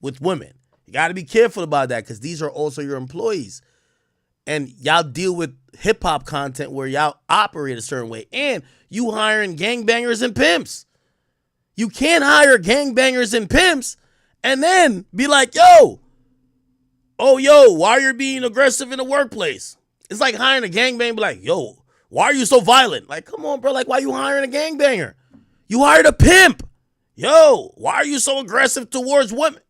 with women. You got to be careful about that, because these are also your employees. And y'all deal with hip-hop content where y'all operate a certain way. And you hiring gangbangers and pimps. You can't hire gangbangers and pimps and then be like, yo, why are you being aggressive in the workplace? It's like hiring a gangbanger, be like, yo, why are you so violent? Like, come on, bro. Like, why are you hiring a gangbanger? You hired a pimp. Yo, why are you so aggressive towards women?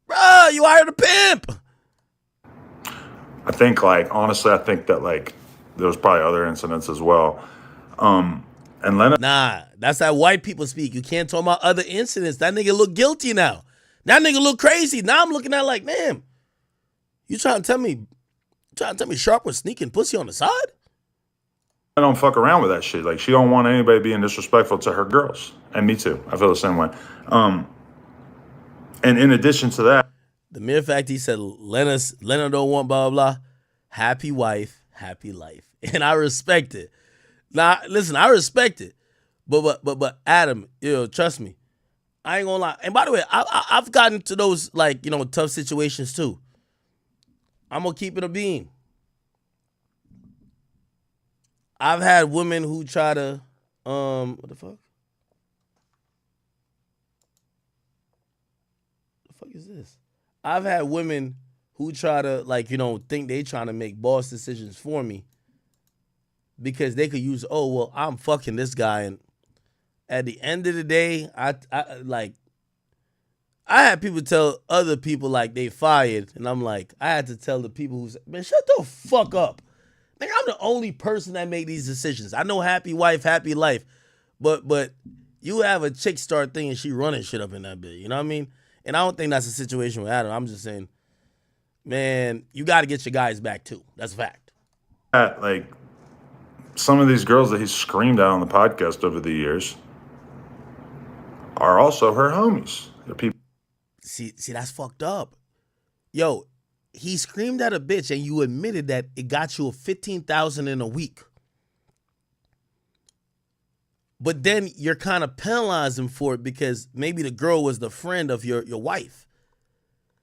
Bro, you hired a pimp. I think, honestly, I think that, there was probably other incidents as well. And Leonard... Nah, that's how white people speak. You can't talk about other incidents. That nigga look guilty now. That nigga look crazy. Now I'm looking at it like, damn, you trying to tell me Sharp was sneaking pussy on the side? I don't fuck around with that shit. Like, she don't want anybody being disrespectful to her girls. And me too. I feel the same way. And in addition to that, the mere fact he said Leonard don't want blah, blah, blah. Happy wife, happy life. And I respect it. Now, listen, I respect it. But Adam, trust me. I ain't gonna lie. And by the way, I've gotten to those, tough situations too. I'm gonna keep it a beam. I've had women who try to, what the fuck? The fuck is this? I've had women who try to, think they trying to make boss decisions for me because they could use, I'm fucking this guy. And at the end of the day, I had people tell other people they fired. And I'm like, I had to tell the people who said, man, shut the fuck up. Like, I'm the only person that make these decisions. I know happy wife, happy life. But you have a chick start thinking she running shit up in that bit. You know what I mean? And I don't think that's a situation with Adam. I'm just saying, man, you got to get your guys back too. That's a fact. Some of these girls that he screamed at on the podcast over the years are also her homies. They're people. See, that's fucked up. Yo, he screamed at a bitch and you admitted that it got you a $15,000 in a week. But then you're kind of penalizing for it because maybe the girl was the friend of your wife.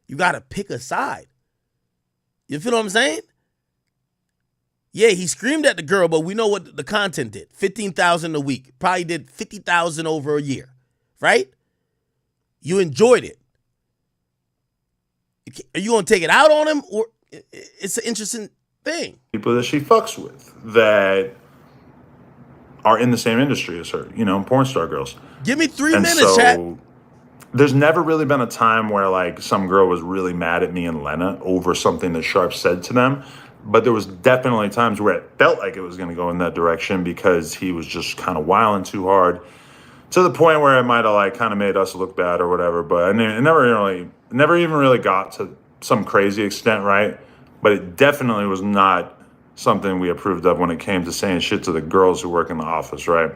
You got to pick a side. You feel what I'm saying? Yeah, he screamed at the girl, but we know what the content did. $15,000 a week. Probably did $50,000 over a year, right? You enjoyed it. Are you going to take it out on him? Or it's an interesting thing. People that she fucks with that are in the same industry as her, porn star girls. Give me 3 And minutes, chat. There's never really been a time where like some girl was really mad at me and Lena over something that Sharp said to them. But there was definitely times where it felt like it was going to go in that direction because he was just kind of wilding too hard to the point where it might have like kind of made us look bad or whatever. But it never even really got to some crazy extent, right? But it definitely was not something we approved of when it came to saying shit to the girls who work in the office, right?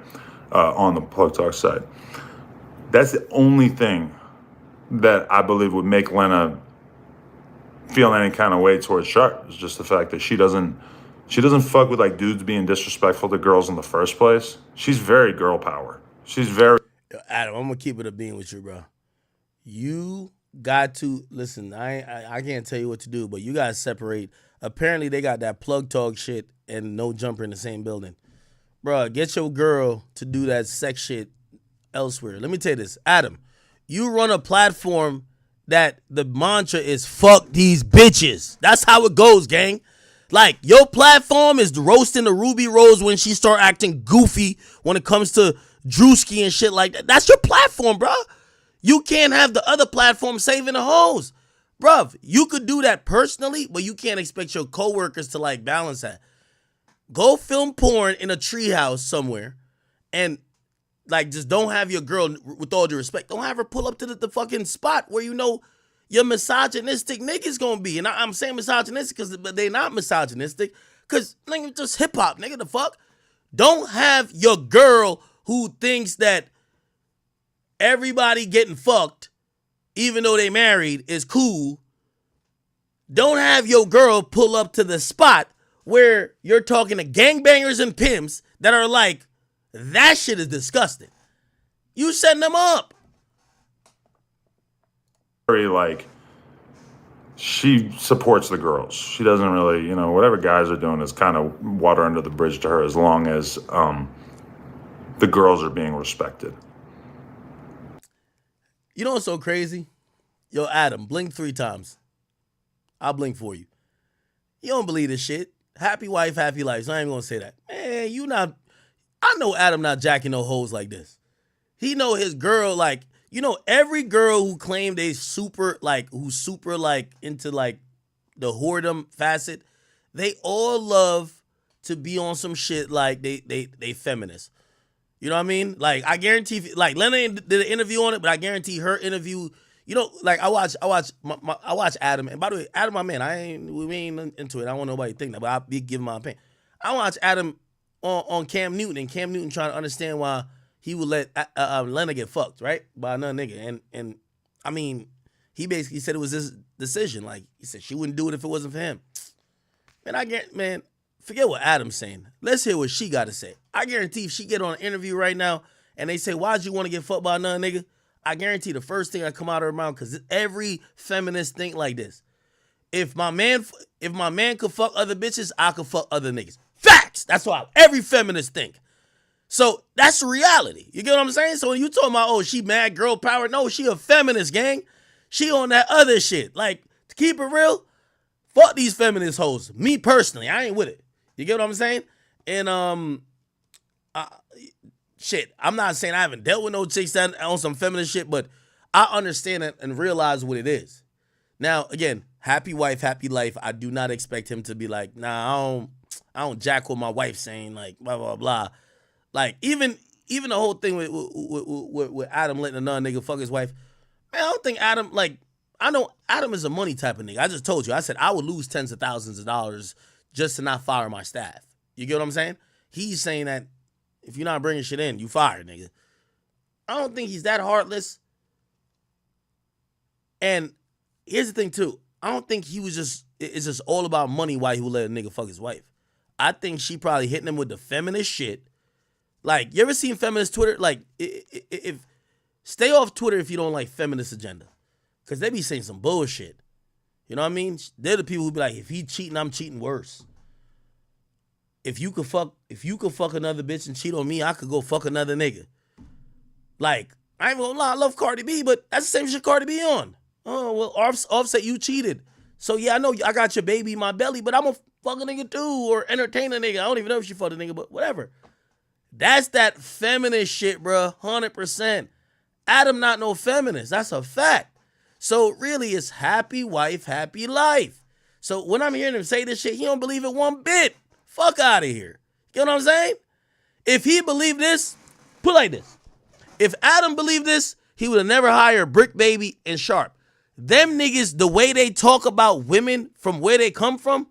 On the Plug Talk side. That's the only thing that I believe would make Lena feel any kind of way towards Sharp. It's just the fact that she doesn't fuck with like dudes being disrespectful to girls in the first place. She's very girl power. She's very. Adam, I'm gonna keep it a bean with you, bro. You got to listen. I can't tell you what to do, but you gotta separate. Apparently, they got that Plug Talk shit and No Jumper in the same building, bro. Get your girl to do that sex shit elsewhere. Let me tell you this, Adam. You run a platform that the mantra is fuck these bitches. That's how it goes, gang. Like, your platform is roasting the Ruby Rose when she start acting goofy when it comes to Drewski and shit like that. That's your platform, bro. You can't have the other platform saving the hoes. Bruv, you could do that personally, but you can't expect your coworkers to like balance that. Go film porn in a treehouse somewhere and like just don't have your girl, with all due respect, don't have her pull up to the fucking spot where you know your misogynistic nigga's gonna be. And I'm saying misogynistic because they not misogynistic because nigga just hip hop, nigga, the fuck. Don't have your girl who thinks that everybody getting fucked, even though they married, is cool. Don't have your girl pull up to the spot where you're talking to gangbangers and pimps that are like, that shit is disgusting. You setting them up. Very like, she supports the girls. She doesn't really, whatever guys are doing is kind of water under the bridge to her as long as the girls are being respected. You know what's so crazy? Yo, Adam, blink 3 times. I'll blink for you. You don't believe this shit. Happy wife, happy life. So I ain't gonna say that. Man, I know Adam not jacking no hoes like this. He know his girl, like, every girl who claimed who's super like into like the whoredom facet, they all love to be on some shit like they feminists. You know what I mean? Like, I guarantee, like, Lena did an interview on it, but I guarantee her interview, like, I watch Adam, and by the way, Adam, my man, we ain't into it. I don't want nobody to think that, but I'll be giving my opinion. I watch Adam on Cam Newton, and Cam Newton trying to understand why he would let Lena get fucked, right, by another nigga, and I mean, he basically said it was his decision. Like, he said she wouldn't do it if it wasn't for him. Man, forget what Adam's saying. Let's hear what she got to say. I guarantee if she get on an interview right now and they say, why'd you want to get fucked by another nigga? I guarantee the first thing that come out of her mouth, because every feminist think like this. If my man could fuck other bitches, I could fuck other niggas. Facts! That's why every feminist think. So that's reality. You get what I'm saying? So when you talking about, she mad girl power, no, she a feminist, gang. She on that other shit. Like, to keep it real, fuck these feminist hoes. Me personally, I ain't with it. You get what I'm saying? And shit, I'm not saying I haven't dealt with no chicks that on some feminist shit, but I understand it and realize what it is. Now, again, happy wife, happy life. I do not expect him to be like, nah, I don't jack with my wife saying like blah blah blah. Like even the whole thing with Adam letting another nigga fuck his wife. Man, I don't think Adam, like, I know Adam is a money type of nigga. I just told you. I said I would lose tens of thousands of dollars just to not fire my staff. You get what I'm saying? He's saying that if you're not bringing shit in, you fired, nigga. I don't think he's that heartless. And here's the thing, too. I don't think he was just it's just all about money why he would let a nigga fuck his wife. I think she probably hitting him with the feminist shit. Like, you ever seen feminist Twitter? Like, if stay off Twitter if you don't like feminist agenda. Because they be saying some bullshit. You know what I mean? They're the people who be like, if he cheating, I'm cheating worse. If you could fuck another bitch and cheat on me, I could go fuck another nigga. Like, I ain't gonna lie, I love Cardi B, but that's the same shit Cardi B on. Oh, well, Offset, you cheated. So yeah, I know I got your baby in my belly, but I'm gonna fuck a nigga too, or entertain a nigga. I don't even know if she fucked a nigga, but whatever. That's that feminist shit, bruh, 100%. Adam not no feminist, that's a fact. So really, it's happy wife, happy life. So when I'm hearing him say this shit, he don't believe it one bit. Fuck out of here. You know what I'm saying? If he believed this, put it like this. If Adam believed this, he would have never hired Brick Baby and Sharp. Them niggas, the way they talk about women from where they come from,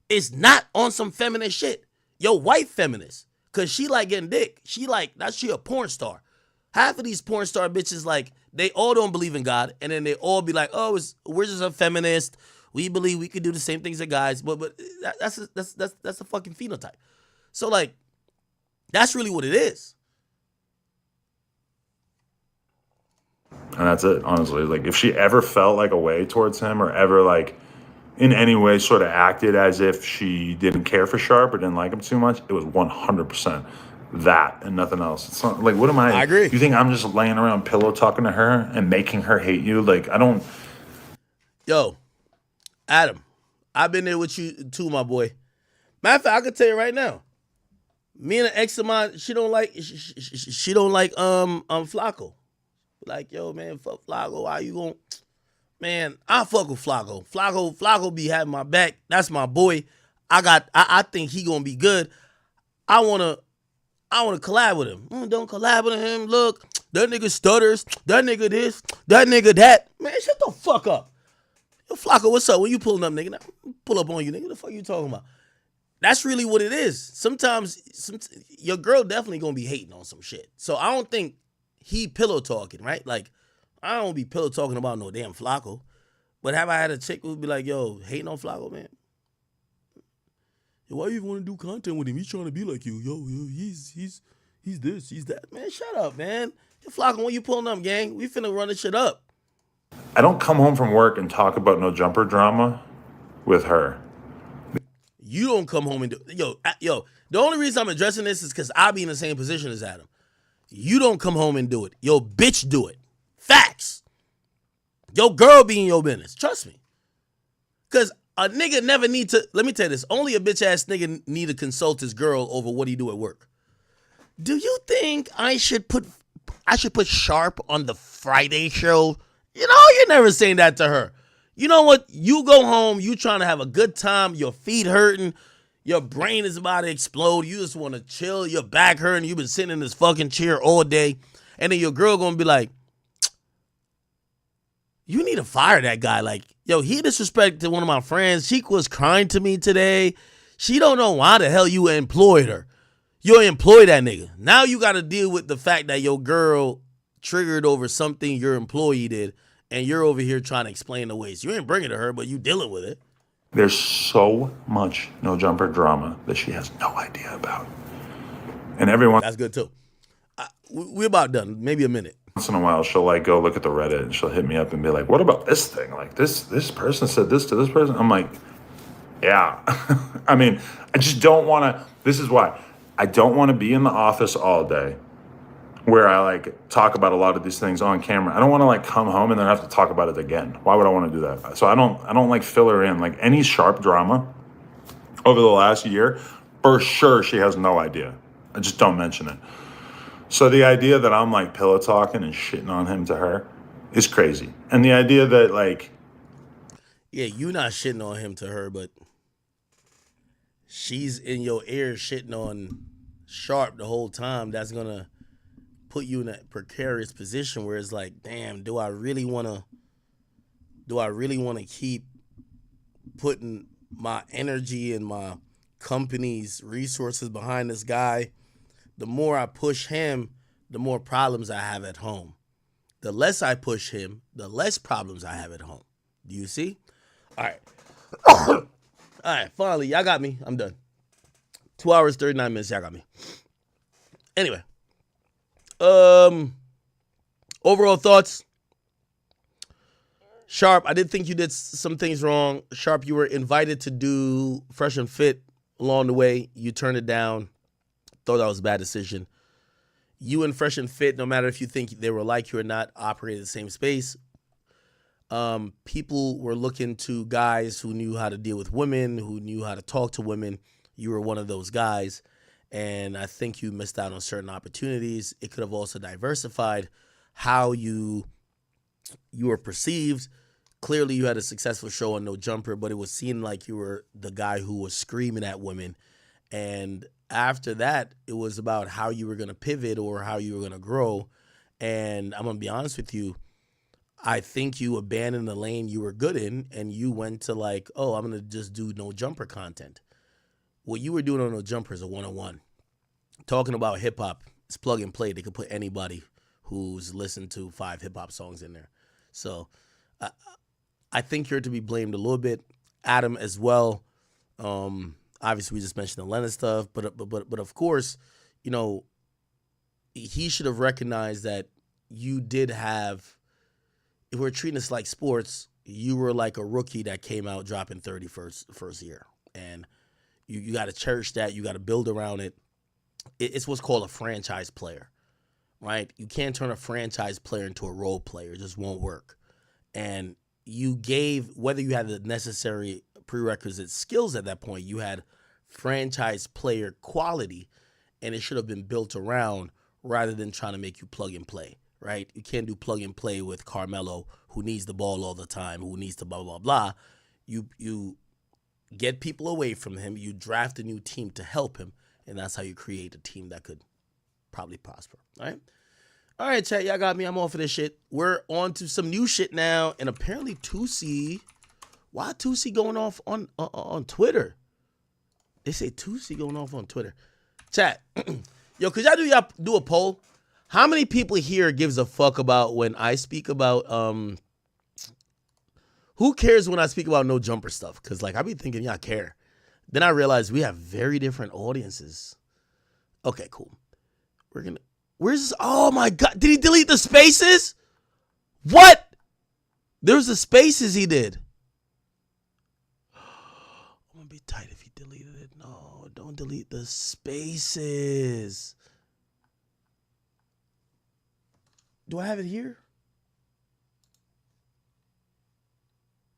is not on some feminist shit. Yo, white feminist. Cause she like getting dick. She a porn star. Half of these porn star bitches, like, they all don't believe in God, and then they all be like, oh, we're just a feminist. We believe we could do the same things as guys, but that's a fucking phenotype. So like, that's really what it is. And that's it, honestly. Like, if she ever felt like a way towards him, or ever like in any way sort of acted as if she didn't care for Sharp or didn't like him too much, it was 100% that and nothing else. It's not like, what am I agree. You think I'm just laying around pillow talking to her and making her hate you? Like, I don't. Yo, Adam, I've been there with you too, my boy. Matter of fact, I can tell you right now. Me and an ex of mine, she don't like Flacco. Like, yo, man, fuck Flacco. Why you gon'? Man, I fuck with Flacco. Flacco be having my back. That's my boy. I think he gonna be good. I wanna collab with him. Don't collab with him. Look, that nigga stutters. That nigga this. That nigga that. Man, shut the fuck up. Yo, Flacco, what's up? When you pulling up, nigga? Now, pull up on you, nigga. What the fuck you talking about? That's really what it is. Sometimes your girl definitely gonna be hating on some shit. So I don't think he pillow talking, right? Like, I don't be pillow talking about no damn Flacco. But have I had a chick who would be like, yo, hating on Flacco, man? Yo, why you even want to do content with him? He's trying to be like you. Yo, he's this, he's that. Man, shut up, man. Yo, Flacco, when you pulling up, gang? We finna run this shit up. I don't come home from work and talk about no jumper drama with her. You don't come home and do yo. The only reason I'm addressing this is because I be in the same position as Adam. You don't come home and do it. Yo, bitch, do it. Facts. Yo, girl be in your business. Trust me. Because a nigga never need to. Let me tell you this. Only a bitch ass nigga need to consult his girl over what he do at work. Do you think I should put Sharp on the Friday show? You know, you're never saying that to her. You know what? You go home, you trying to have a good time, your feet hurting, your brain is about to explode, you just want to chill, your back hurting, you've been sitting in this fucking chair all day, and then your girl gonna be like, you need to fire that guy. Like, yo, he disrespected one of my friends. She was crying to me today. She don't know why the hell you employed her. You employed that nigga. Now you got to deal with the fact that your girl triggered over something your employee did, and you're over here trying to explain the ways. You ain't bringing it to her, but you dealing with it. There's so much no jumper drama that she has no idea about. And everyone... That's good too. We're about done. Maybe a minute. Once in a while, she'll like go look at the Reddit and she'll hit me up and be like, what about this thing? Like this person said this to this person. I'm like, yeah. I mean, I just don't want to. This is why. I don't want to be in the office all day where I like talk about a lot of these things on camera. I don't want to like come home and then have to talk about it again. Why would I want to do that? So I don't like fill her in. Like any Sharp drama over the last year, for sure she has no idea. I just don't mention it. So the idea that I'm like pillow talking and shitting on him to her is crazy. And the idea that like... Yeah, you not shitting on him to her, but she's in your ear shitting on Sharp the whole time. That's going to put you in a precarious position where it's like, damn, do I really want to keep putting my energy and my company's resources behind this guy? The more I push him, the more problems I have at home. The less I push him, the less problems I have at home. Do you see? All right. All right, finally, y'all got me. I'm done. 2 hours, 39 minutes, y'all got me. Anyway. Overall thoughts. Sharp, I did think you did some things wrong. Sharp, you were invited to do Fresh and Fit along the way. You turned it down. Thought that was a bad decision. You and Fresh and Fit, no matter if you think they were like you or not, operate in the same space. People were looking to guys who knew how to deal with women, who knew how to talk to women. You were one of those guys. And I think you missed out on certain opportunities. It could have also diversified how you were perceived. Clearly, you had a successful show on No Jumper, but it was seen like you were the guy who was screaming at women. And after that, it was about how you were going to pivot or how you were going to grow. And I'm going to be honest with you. I think you abandoned the lane you were good in, and you went to like, oh, I'm going to just do No Jumper content. What you were doing on No Jumper is a one-on-one. Talking about hip-hop, it's plug and play. They could put anybody who's listened to 5 hip-hop songs in there. So I think you're to be blamed a little bit. Adam as well. Obviously, we just mentioned the Lennon stuff. But of course, you know, he should have recognized that you did have, if we're treating this like sports, you were like a rookie that came out dropping 30 first year. And you got to cherish that. You got to build around it. It's what's called a franchise player, right? You can't turn a franchise player into a role player. It just won't work. And you gave, whether you had the necessary prerequisite skills at that point, you had franchise player quality, and it should have been built around rather than trying to make you plug and play, right? You can't do plug and play with Carmelo, who needs the ball all the time, who needs to blah, blah, blah. You get people away from him. You draft a new team to help him, and that's how you create a team that could probably prosper, all right? All right, chat, y'all got me. I'm off of this shit. We're on to some new shit now, and apparently Tusi, why Tusi going off on Twitter? They say Tusi going off on Twitter. Chat, yo, could y'all do a poll? How many people here gives a fuck about when I speak about, who cares when I speak about No Jumper stuff? Because, like, I be thinking y'all care. Then I realized we have very different audiences. Okay, cool. Where's this? Oh my God. Did he delete the spaces? What? There's the spaces he did. I'm going to be tight if he deleted it. No, don't delete the spaces. Do I have it here?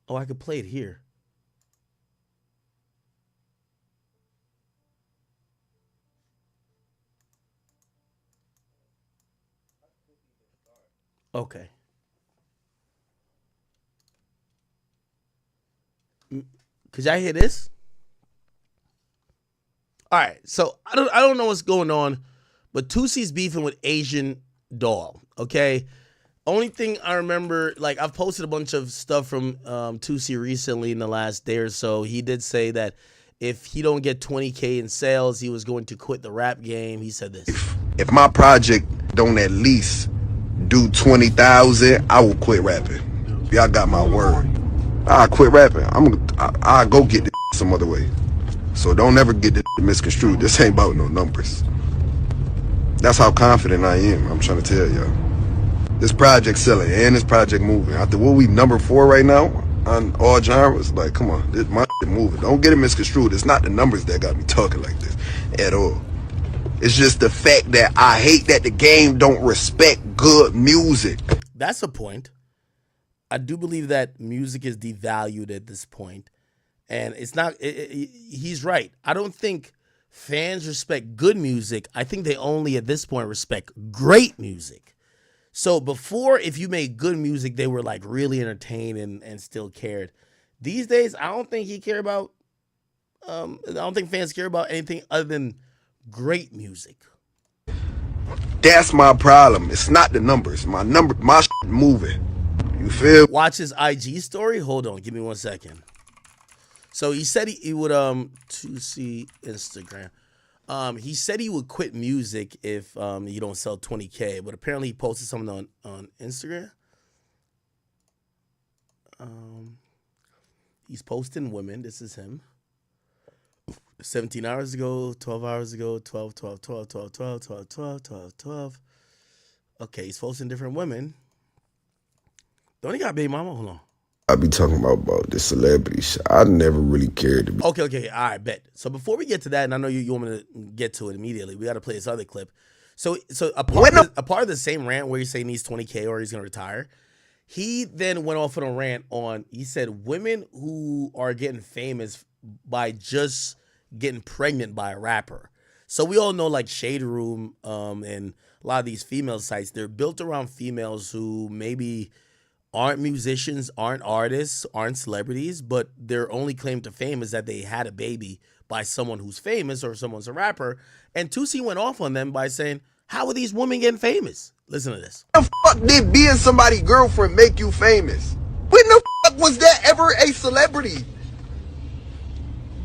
Oh, I could play it here. Okay. Could y'all hear this? All right. So I don't know what's going on, but Tusi's beefing with Asian Doll. Okay. Only thing I remember, like, I've posted a bunch of stuff from Tusi recently in the last day or so. He did say that if he don't get 20K in sales, he was going to quit the rap game. He said this. If my project don't at least do 20,000, I will quit rapping. Y'all got my word. I quit rapping. I'll go get this some other way. So don't ever get this misconstrued. This ain't about no numbers. That's how confident I am. I'm trying to tell y'all. This project selling and this project moving. After what we number 4 right now on all genres, like, come on, this my shit moving. Don't get it misconstrued. It's not the numbers that got me talking like this at all. It's just the fact that I hate that the game don't respect good music. That's a point. I do believe that music is devalued at this point. And it's not, he's right. I don't think fans respect good music. I think they only at this point respect great music. So before, if you made good music, they were like really entertained and still cared. These days, I don't think he care about, I don't think fans care about anything other than great music. That's my problem. It's not the numbers. My shit moving. You feel? Watch his IG story. Hold on, give me 1 second. So he said he would to see Instagram. He said he would quit music if you don't sell 20K, but apparently he posted something on Instagram. He's posting women. This is him. 17 hours ago, 12 hours ago, 12, 12, 12, 12, 12, 12, 12, 12, 12. Okay, he's posting different women. Don't he got baby mama? Hold on. I be talking about this celebrity shit. I never really cared to be. Okay, all right, bet. So before we get to that, and I know you want me to get to it immediately, we got to play this other clip. So a part of the same rant where he's saying he's 20K or he's going to retire, he then went off on a rant on, he said women who are getting famous by just getting pregnant by a rapper. So we all know like Shade Room and a lot of these female sites, they're built around females who maybe aren't musicians, aren't artists, aren't celebrities, but their only claim to fame is that they had a baby by someone who's famous or someone's a rapper. And Tusi went off on them by saying, how are these women getting famous? Listen to this. When the fuck did being somebody's girlfriend make you famous? When the fuck was that ever a celebrity?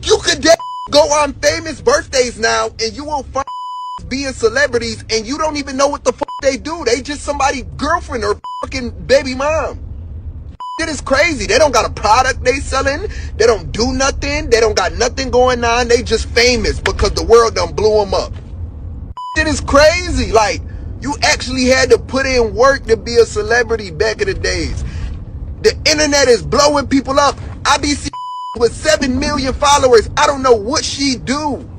You could go on famous birthdays now and you won't find being celebrities and you don't even know what the fuck they do. They just somebody's girlfriend or fucking baby mom. It is crazy. They don't got a product they selling. They don't do nothing. They don't got nothing going on. They just famous because the world done blew them up. It is crazy. Like, you actually had to put in work to be a celebrity back in the days. The internet is blowing people up. I be seeing with 7 million followers. I don't know what she do.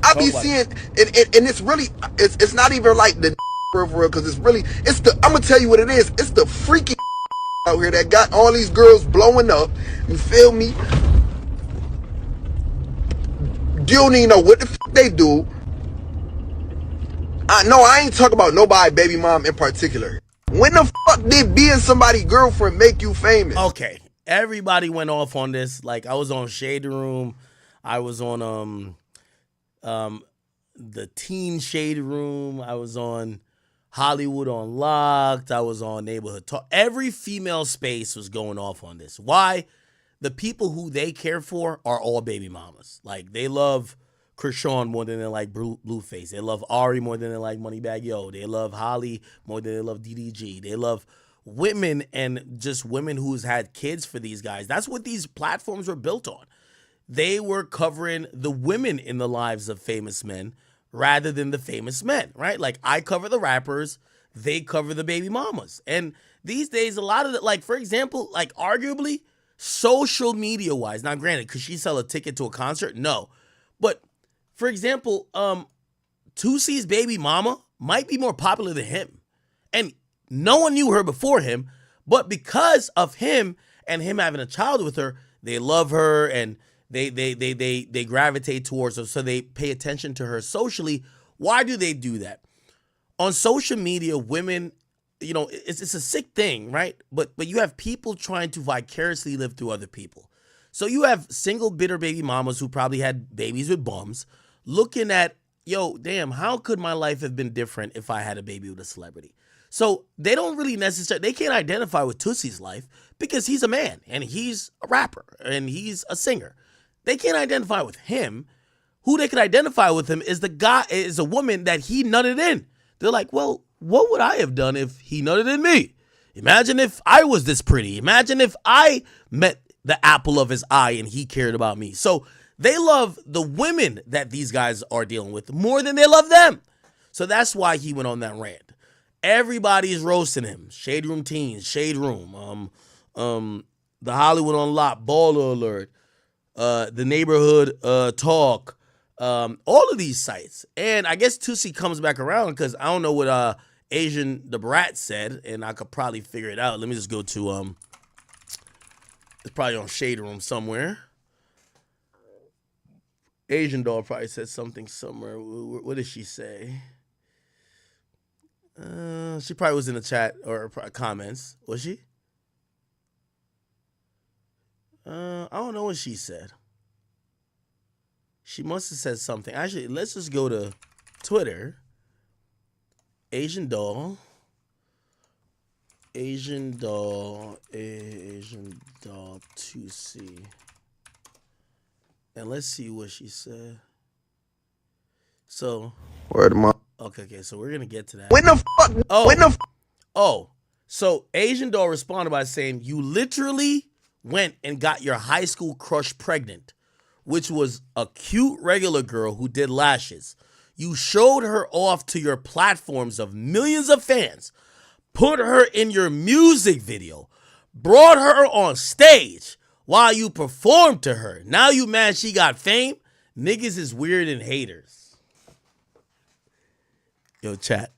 I be seeing, and it's really, it's not even like the for real, because it's really, it's the, I'm gonna tell you what it is. It's the freaky out here that got all these girls blowing up. You feel me? You don't even know what the fuck they do. I ain't talking about nobody baby mom in particular. When the fuck did being somebody's girlfriend make you famous? Okay, everybody went off on this. Like, I was on Shade Room. I was on the Teen Shade Room. I was on Hollywood Unlocked. I was on Neighborhood Talk. Every female space was going off on this. Why? The people who they care for are all baby mamas. Like, they love Krishan more than they like Blueface. They love Ari more than they like Moneybagg Yo. They love Holly more than they love DDG. They love women and just women who's had kids for these guys. That's what these platforms were built on. They were covering the women in the lives of famous men rather than the famous men, right? Like, I cover the rappers, they cover the baby mamas. And these days, a lot of the, like, for example, like, arguably, social media-wise, now granted, could she sell a ticket to a concert? No. But, for example, Tusi's baby mama might be more popular than him. And no one knew her before him, but because of him and him having a child with her, they love her and they gravitate towards her, so they pay attention to her socially. Why do they do that? On social media, women, you know, it's a sick thing, right? But you have people trying to vicariously live through other people. So you have single bitter baby mamas who probably had babies with bums looking at, yo, damn, how could my life have been different if I had a baby with a celebrity? So they don't really necessarily, they can't identify with Tusi's life because he's a man and he's a rapper and he's a singer. They can't identify with him. Who they can identify with him is the guy, is a woman that he nutted in. They're like, well, what would I have done if he nutted in me? Imagine if I was this pretty. Imagine if I met the apple of his eye and he cared about me. So they love the women that these guys are dealing with more than they love them. So that's why he went on that rant. Everybody is roasting him. Shade Room Teens, Shade Room, the Hollywood Unlocked, Baller Alert, the Neighborhood Talk, all of these sites. And I guess Tusi comes back around because I don't know what Asian the Brat said, and I could probably figure it out. Let me just go to it's probably on Shade Room somewhere. Asian doll probably said something somewhere. What did she say? She probably was in the chat or comments. Was she? I don't know what she said. She must have said something. Actually, let's just go to Twitter. Asian doll 2C. And let's see what she said. So, Word of my. Okay, so we're gonna get to that. When the fuck? So Asian doll responded by saying, "You literally went and got your high school crush pregnant, which was a cute regular girl who did lashes. You showed her off to your platforms of millions of fans, put her in your music video, brought her on stage while you performed to her. Now you mad she got fame? Niggas is weird and haters. Yo, chat.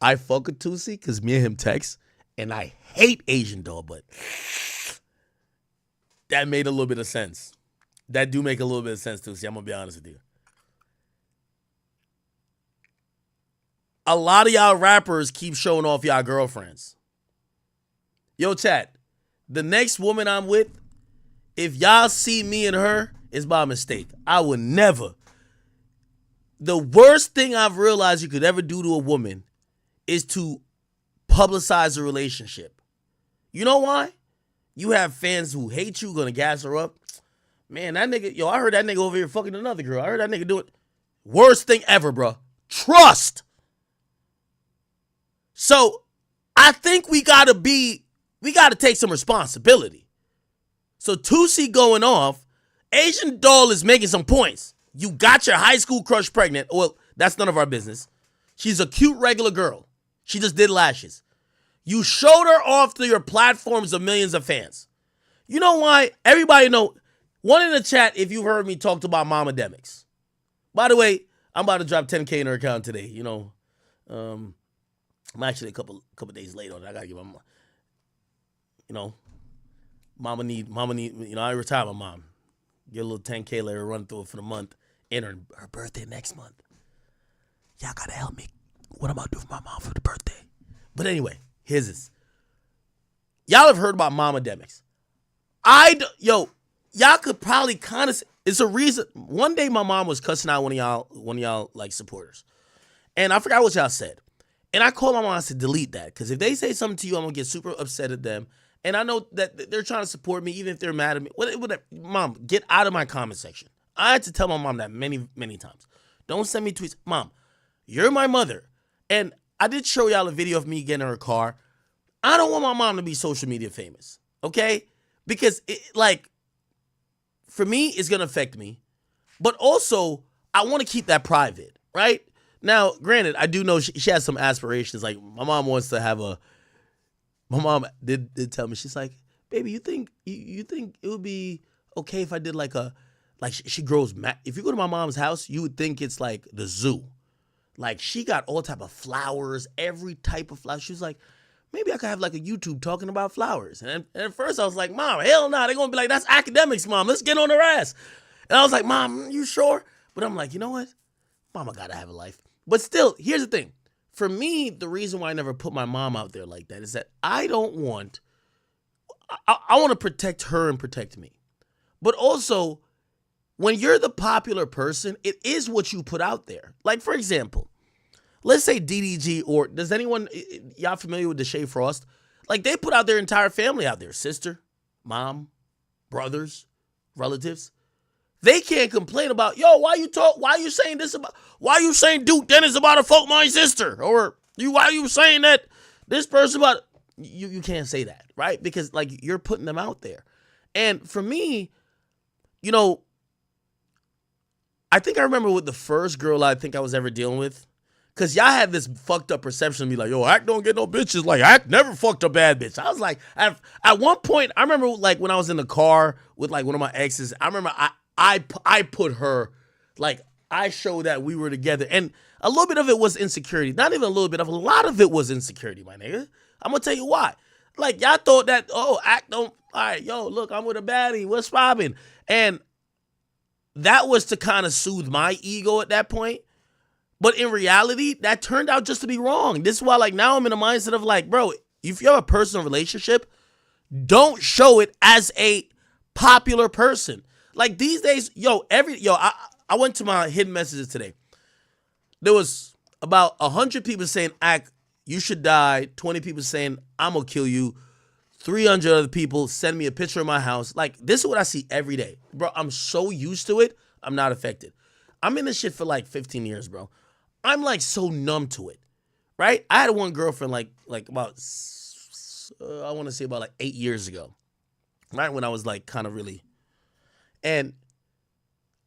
I fuck with Tusi because me and him text, and I hate Asian doll, but that made a little bit of sense. That do make a little bit of sense, Tusi. I'm going to be honest with you. A lot of y'all rappers keep showing off y'all girlfriends. Yo, chat. The next woman I'm with, if y'all see me and her, it's by mistake. I would never. The worst thing I've realized you could ever do to a woman is to publicize a relationship. You know why? You have fans who hate you, gonna gas her up. Man, that nigga, yo, I heard that nigga over here fucking another girl. I heard that nigga do it. Worst thing ever, bro. Trust. So, I think we gotta take some responsibility. So, Tusi going off, Asian doll is making some points. You got your high school crush pregnant. Well, that's none of our business. She's a cute regular girl. She just did lashes. You showed her off to your platforms of millions of fans. You know why? Everybody know. One in the chat, if you've heard me talk about Mama Demics. By the way, I'm about to drop 10K in her account today. You know, I'm actually a couple days late on it. I gotta give my, you know, Mama need. You know, I retired my mom. Get a little 10K, let her run through it for the month. And her birthday next month. Y'all gotta help me. What I'm about to do for my mom for the birthday. But anyway, here's this. Y'all have heard about Mama Demics. Y'all could probably kind of. It's a reason. One day my mom was cussing out one of y'all like supporters, and I forgot what y'all said. And I called my mom and said, delete that, because if they say something to you, I'm gonna get super upset at them. And I know that they're trying to support me, even if they're mad at me. Whatever. Mom, get out of my comment section. I had to tell my mom that many, many times. Don't send me tweets. Mom, you're my mother. And I did show y'all a video of me getting in her car. I don't want my mom to be social media famous, okay? Because, for me, it's going to affect me. But also, I want to keep that private, right? Now, granted, I do know she has some aspirations. Like, my mom wants to have a... My mom did tell me, she's like, baby, you think it would be okay if I did she grows if you go to my mom's house, you would think it's like the zoo. Like, she got all type of flowers, every type of flower. She was like, maybe I could have like a YouTube talking about flowers. And at first I was like, Mom, hell no. They're going to be like, that's academics, Mom. Let's get on her ass. And I was like, Mom, you sure? But I'm like, you know what? Mama got to have a life. But still, here's the thing. For me, the reason why I never put my mom out there like that is that I want to protect her and protect me. But also, when you're the popular person, it is what you put out there. Like, for example, let's say DDG, or does anyone, y'all familiar with Deshae Frost? Like, they put out their entire family out there. Sister, mom, brothers, relatives. They can't complain about, yo, why you saying Duke Dennis about to fuck my sister? Or why you saying that this person about, you can't say that, right? Because, like, you're putting them out there. And for me, you know, I think I remember with the first girl I think I was ever dealing with, because y'all had this fucked up perception of me, like, yo, Act don't get no bitches. Like, Act never fucked a bad bitch. I was like, at one point, I remember, like, when I was in the car with, like, one of my exes, I remember I put her, like, I showed that we were together. And a little bit of it was insecurity. Not even a little bit of, a lot of it was insecurity, my nigga. I'm going to tell you why. Like, y'all thought that, oh, Act don't, all right, yo, look, I'm with a baddie. What's poppin'? And that was to kind of soothe my ego at that point. But in reality, that turned out just to be wrong. This is why, like, now I'm in a mindset of, like, bro, if you have a personal relationship, don't show it as a popular person. Like, these days, I went to my hidden messages today. There was about 100 people saying, Act, you should die. 20 people saying, I'm going to kill you. 300 other people send me a picture of my house. Like, this is what I see every day. Bro, I'm so used to it, I'm not affected. I'm in this shit for like 15 years, bro. I'm like so numb to it, right? I had one girlfriend like about, I want to say about like 8 years ago. right when I was like kind of really, and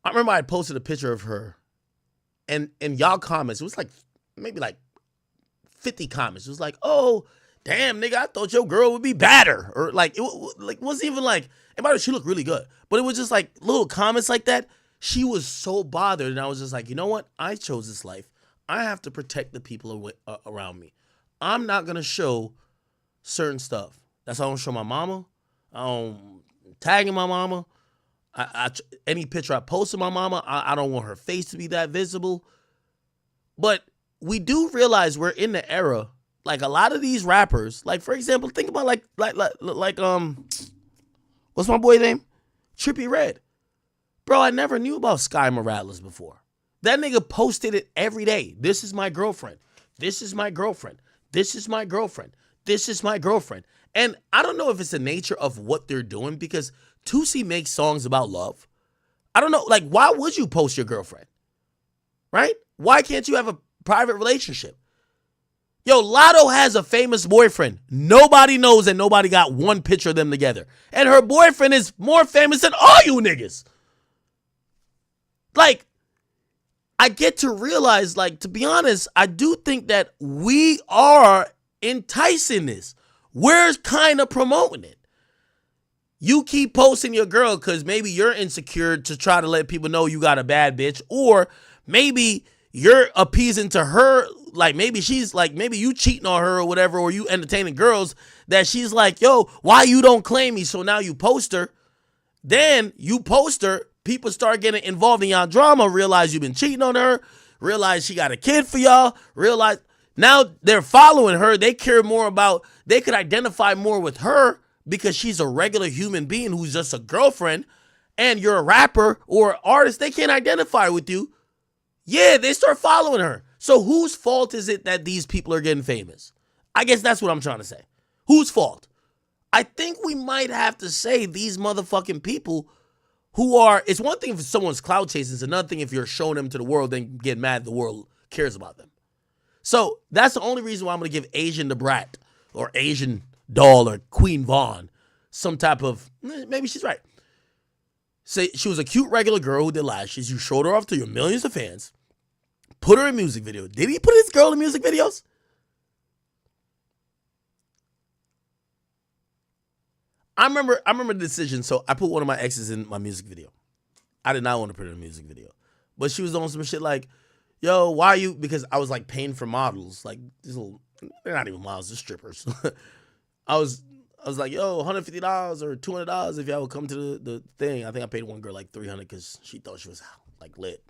I remember I posted a picture of her, and in y'all comments, it was like maybe like 50 comments. It was like, oh, damn, nigga, I thought your girl would be badder. Or like, it wasn't even like, and by the way, she looked really good. But it was just like little comments like that. She was so bothered. And I was just like, you know what? I chose this life. I have to protect the people around me. I'm not going to show certain stuff. That's why I don't show my mama. I don't tagging my mama. Any picture I post of my mama, I don't want her face to be that visible. But we do realize we're in the era, like a lot of these rappers, like for example, think about like what's my boy name? Trippie Redd. Bro, I never knew about Sky Morales before. That nigga posted it every day. This is my girlfriend. This is my girlfriend. This is my girlfriend. This is my girlfriend. And I don't know if it's the nature of what they're doing because Tusi makes songs about love. I don't know, like why would you post your girlfriend? Right? Why can't you have a private relationship? Yo, Lotto has a famous boyfriend. Nobody knows and nobody got one picture of them together. And her boyfriend is more famous than all you niggas. Like, I get to realize, like, to be honest, I do think that we are enticing this. We're kind of promoting it. You keep posting your girl because maybe you're insecure to try to let people know you got a bad bitch, or maybe you're appeasing to her, like maybe she's like, maybe you cheating on her or whatever, or you entertaining girls that she's like, yo, why you don't claim me? So now you post her. Then you post her, people start getting involved in y'all drama, realize you've been cheating on her, realize she got a kid for y'all, realize now they're following her. They care more about, they could identify more with her because she's a regular human being who's just a girlfriend, and you're a rapper or an artist, they can't identify with you. Yeah, they start following her. So whose fault is it that these people are getting famous? I guess that's what I'm trying to say. Whose fault? I think we might have to say these motherfucking people who are, it's one thing if someone's clout chasing, it's another thing if you're showing them to the world and get mad the world cares about them. So that's the only reason why I'm going to give Asian the Brat or Asian Doll or Queen Vaughn some type of, maybe she's right. Say she was a cute regular girl who did lashes. You showed her off to your millions of fans. Put her in music video. Did he put his girl in music videos? I remember the decision. So I put one of my exes in my music video. I did not want to put her in a music video. But she was on some shit like, yo, why are you, because I was like paying for models. Like these little, they're not even models, they're strippers. I was like, yo, $150 or $200 if y'all would come to the thing. I think I paid one girl like $300 because she thought she was like lit.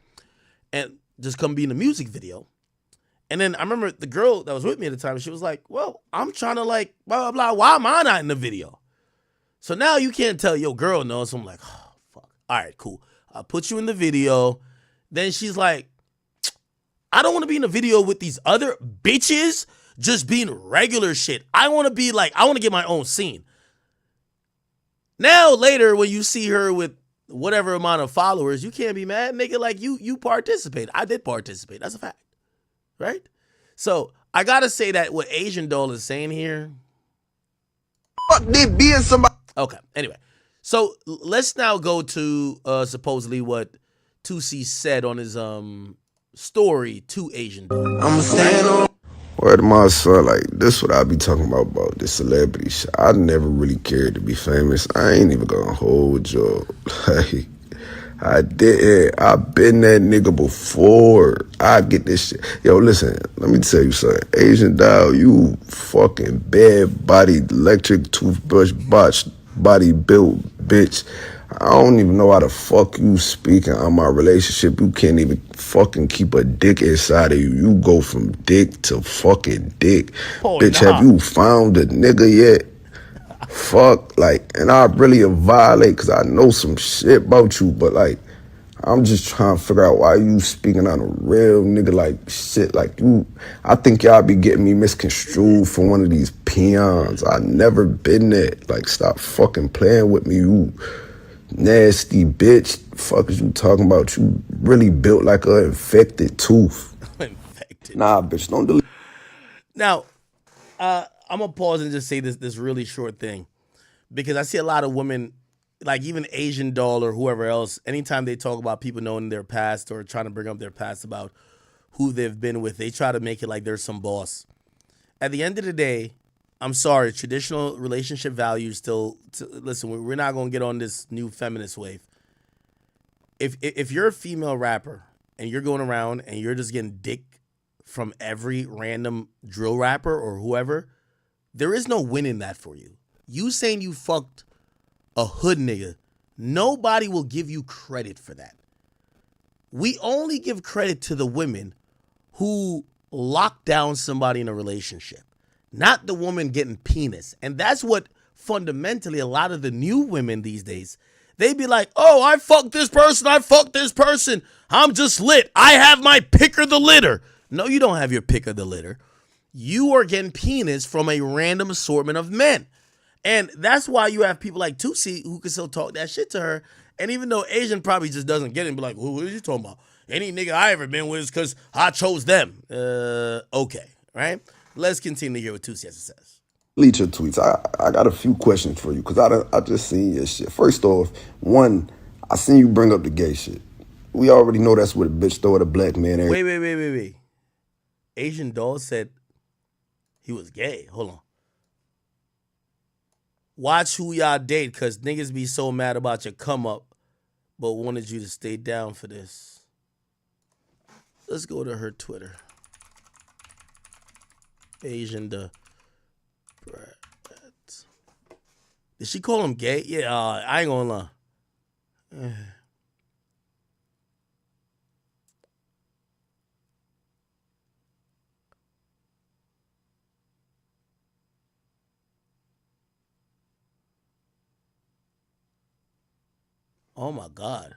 And just come be in the music video. And then I remember the girl that was with me at the time, she was like, well, I'm trying to like, blah, blah, blah. Why am I not in the video? So now you can't tell your girl no. So I'm like, oh, fuck. All right, cool. I'll put you in the video. Then she's like, I don't want to be in a video with these other bitches just being regular shit. I want to be like, I want to get my own scene. Now later when you see her with whatever amount of followers, you can't be mad, nigga. Like you participate. I did participate. That's a fact, right? So I gotta say that what Asian Doll is saying here. Fuck they being somebody. Okay. Anyway, so let's now go to supposedly what 2C said on his story to Asian Doll. I'm staying on. Word to my son, like, this what I be talking about this celebrity shit. I never really cared to be famous. I ain't even gonna hold you. Like, I didn't. I been that nigga before. I get this shit. Yo, listen, let me tell you something. Asian Doll, you fucking bad body, electric toothbrush body built bitch. I don't even know how the fuck you speaking on my relationship. You can't even fucking keep a dick inside of you. You go from dick to fucking dick. Oh, bitch, nah. have you found a nigga yet? Fuck, like, and I really violate because I know some shit about you, but like, I'm just trying to figure out why you speaking on a real nigga like shit. Like you, I think y'all be getting me misconstrued for one of these peons. I never been that. Like, stop fucking playing with me, you nasty bitch. Fuck is you talking about? You really built like an infected tooth. Infected. Nah, bitch, don't delete. Now, I'm gonna pause and just say this really short thing, because I see a lot of women, like even Asian Doll or whoever else, anytime they talk about people knowing their past or trying to bring up their past about who they've been with, they try to make it like they're some boss. At the end of the day, I'm sorry, traditional relationship values still, listen, we're not going to get on this new feminist wave. If you're a female rapper and you're going around and you're just getting dick from every random drill rapper or whoever, there is no winning that for you. You saying you fucked a hood nigga, nobody will give you credit for that. We only give credit to the women who lock down somebody in a relationship, not the woman getting penis. And that's what fundamentally a lot of the new women these days, they be like, oh, I fucked this person, I'm just lit. I have my pick of the litter. No, you don't have your pick of the litter. You are getting penis from a random assortment of men. And that's why you have people like Tusi who can still talk that shit to her. And even though Asian probably just doesn't get it and be like, well, what are you talking about? Any nigga I ever been with is because I chose them. Okay, right? Let's continue to hear what Tusi has to say. Delete your tweets. I got a few questions for you because I just seen your shit. First off, one, I seen you bring up the gay shit. We already know that's what a bitch throw at a black man. Wait. Asian Doll said he was gay. Hold on. Watch who y'all date, because niggas be so mad about your come up, but wanted you to stay down for this. Let's go to her Twitter. Asian the Brat. Did she call him gay? Yeah, I ain't gonna lie. Oh my God.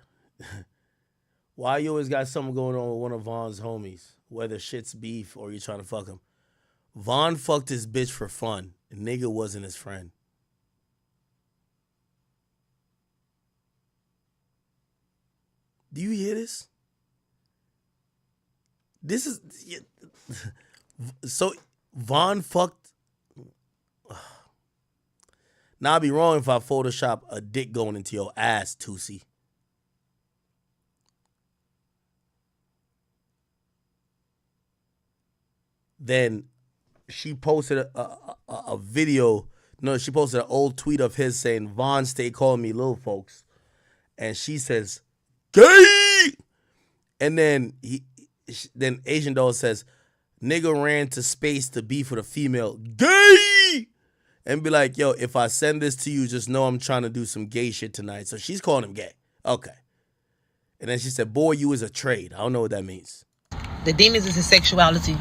Why you always got something going on with one of Von's homies? Whether shit's beef or you trying to fuck him. Von fucked his bitch for fun. The nigga wasn't his friend. Do you hear this? This is... So, Von fucked... Now, I'd be wrong if I Photoshop a dick going into your ass, Tusi. Then she posted a video. No, she posted an old tweet of his saying, Von stay calling me little folks. And she says, gay! And then then Asian Doll says, nigga ran to space to beef with a female. Gay! And be like, yo, if I send this to you, just know I'm trying to do some gay shit tonight. So she's calling him gay. Okay. And then she said, boy, you is a trade. I don't know what that means. The demons is his sexuality.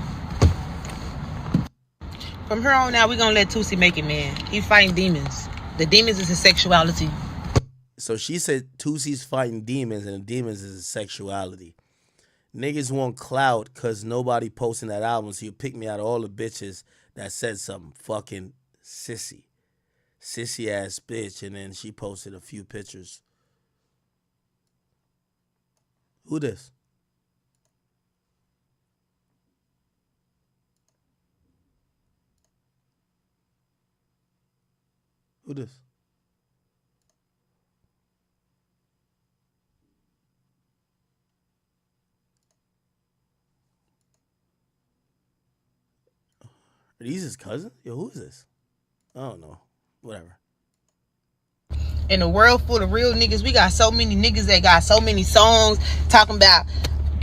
From here on out, we're going to let Tusi make it, man. He fighting demons. The demons is his sexuality. So she said Tusi's fighting demons and the demons is his sexuality. Niggas want clout because nobody posting that album, so you pick me out of all the bitches that said something. Fucking sissy. Sissy ass bitch. And then she posted a few pictures. Who this? Who this? Are these his cousins? Yo, who is this? I don't know. Whatever. In a world full of real niggas, we got so many niggas that got so many songs talking about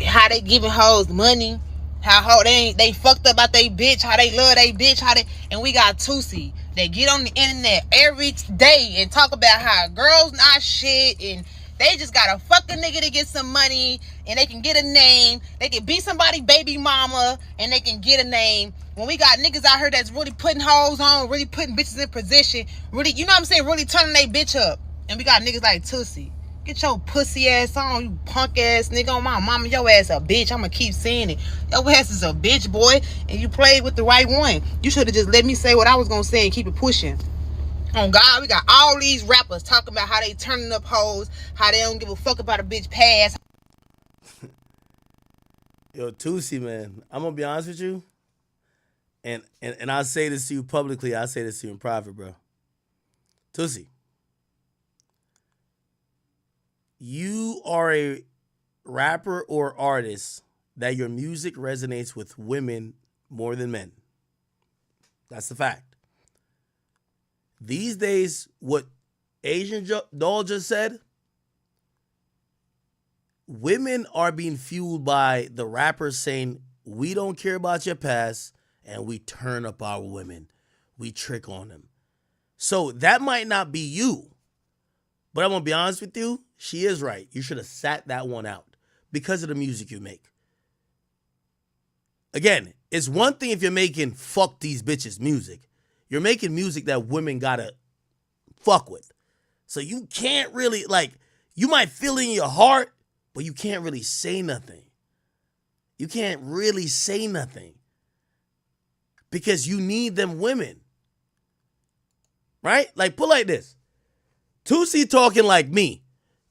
how they giving hoes money, how they fucked up about they bitch, how they love they bitch, and we got Tusi that get on the internet every day and talk about how girls not shit and they just gotta fuck a nigga to get some money and they can get a name. They can be somebody baby mama and they can get a name. When we got niggas out here that's really putting hoes on, really putting bitches in position, really, you know what I'm saying, really turning they bitch up. And we got niggas like Tusi. Get your pussy ass on, you punk ass nigga. On my mama, your ass a bitch. I'ma keep saying it. Your ass is a bitch, boy. And you played with the right one. You should have just let me say what I was gonna say and keep it pushing. On God, we got all these rappers talking about how they turning up hoes, how they don't give a fuck about a bitch past. Yo, Tusi, man, I'm gonna be honest with you. And I'll say this to you publicly, I'll say this to you in private, bro. Tussy, you are a rapper or artist that your music resonates with women more than men. That's the fact. These days, what Asian Doll just said, women are being fueled by the rappers saying, we don't care about your past, and we turn up our women. We trick on them. So that might not be you. But I'm going to be honest with you, she is right. You should have sat that one out because of the music you make. Again, it's one thing if you're making fuck these bitches music. You're making music that women gotta fuck with. So you can't really, like, you might feel in your heart, but you can't really say nothing. You can't really say nothing. Because you need them women. Right? Like, put like this. Tusi talking like me.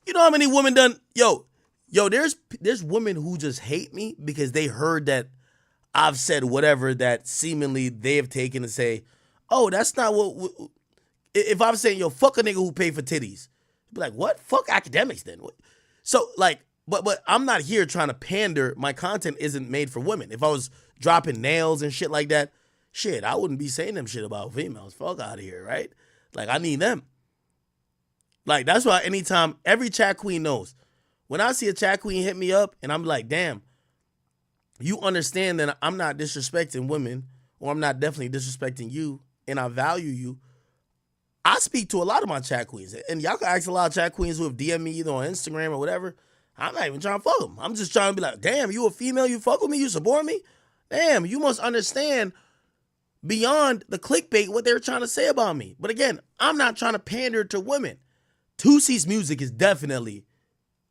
You know how many women done? Yo, there's women who just hate me because they heard that I've said whatever that seemingly they have taken to say, oh, that's not what. If I'm saying, yo, fuck a nigga who paid for titties, be like, what? Fuck academics then. So, like, but I'm not here trying to pander. My content isn't made for women. If I was dropping nails and shit like that, shit, I wouldn't be saying them shit about females. Fuck out of here, right? Like, I need them. Like, that's why anytime, every chat queen knows. When I see a chat queen hit me up and I'm like, damn, you understand that I'm not disrespecting women, or I'm not definitely disrespecting you, and I value you. I speak to a lot of my chat queens, and y'all can ask a lot of chat queens who have DM'd me either on Instagram or whatever. I'm not even trying to fuck them. I'm just trying to be like, damn, you a female, you fuck with me, you support me? Damn, you must understand beyond the clickbait what they're trying to say about me. But again, I'm not trying to pander to women. Tusi's music is definitely,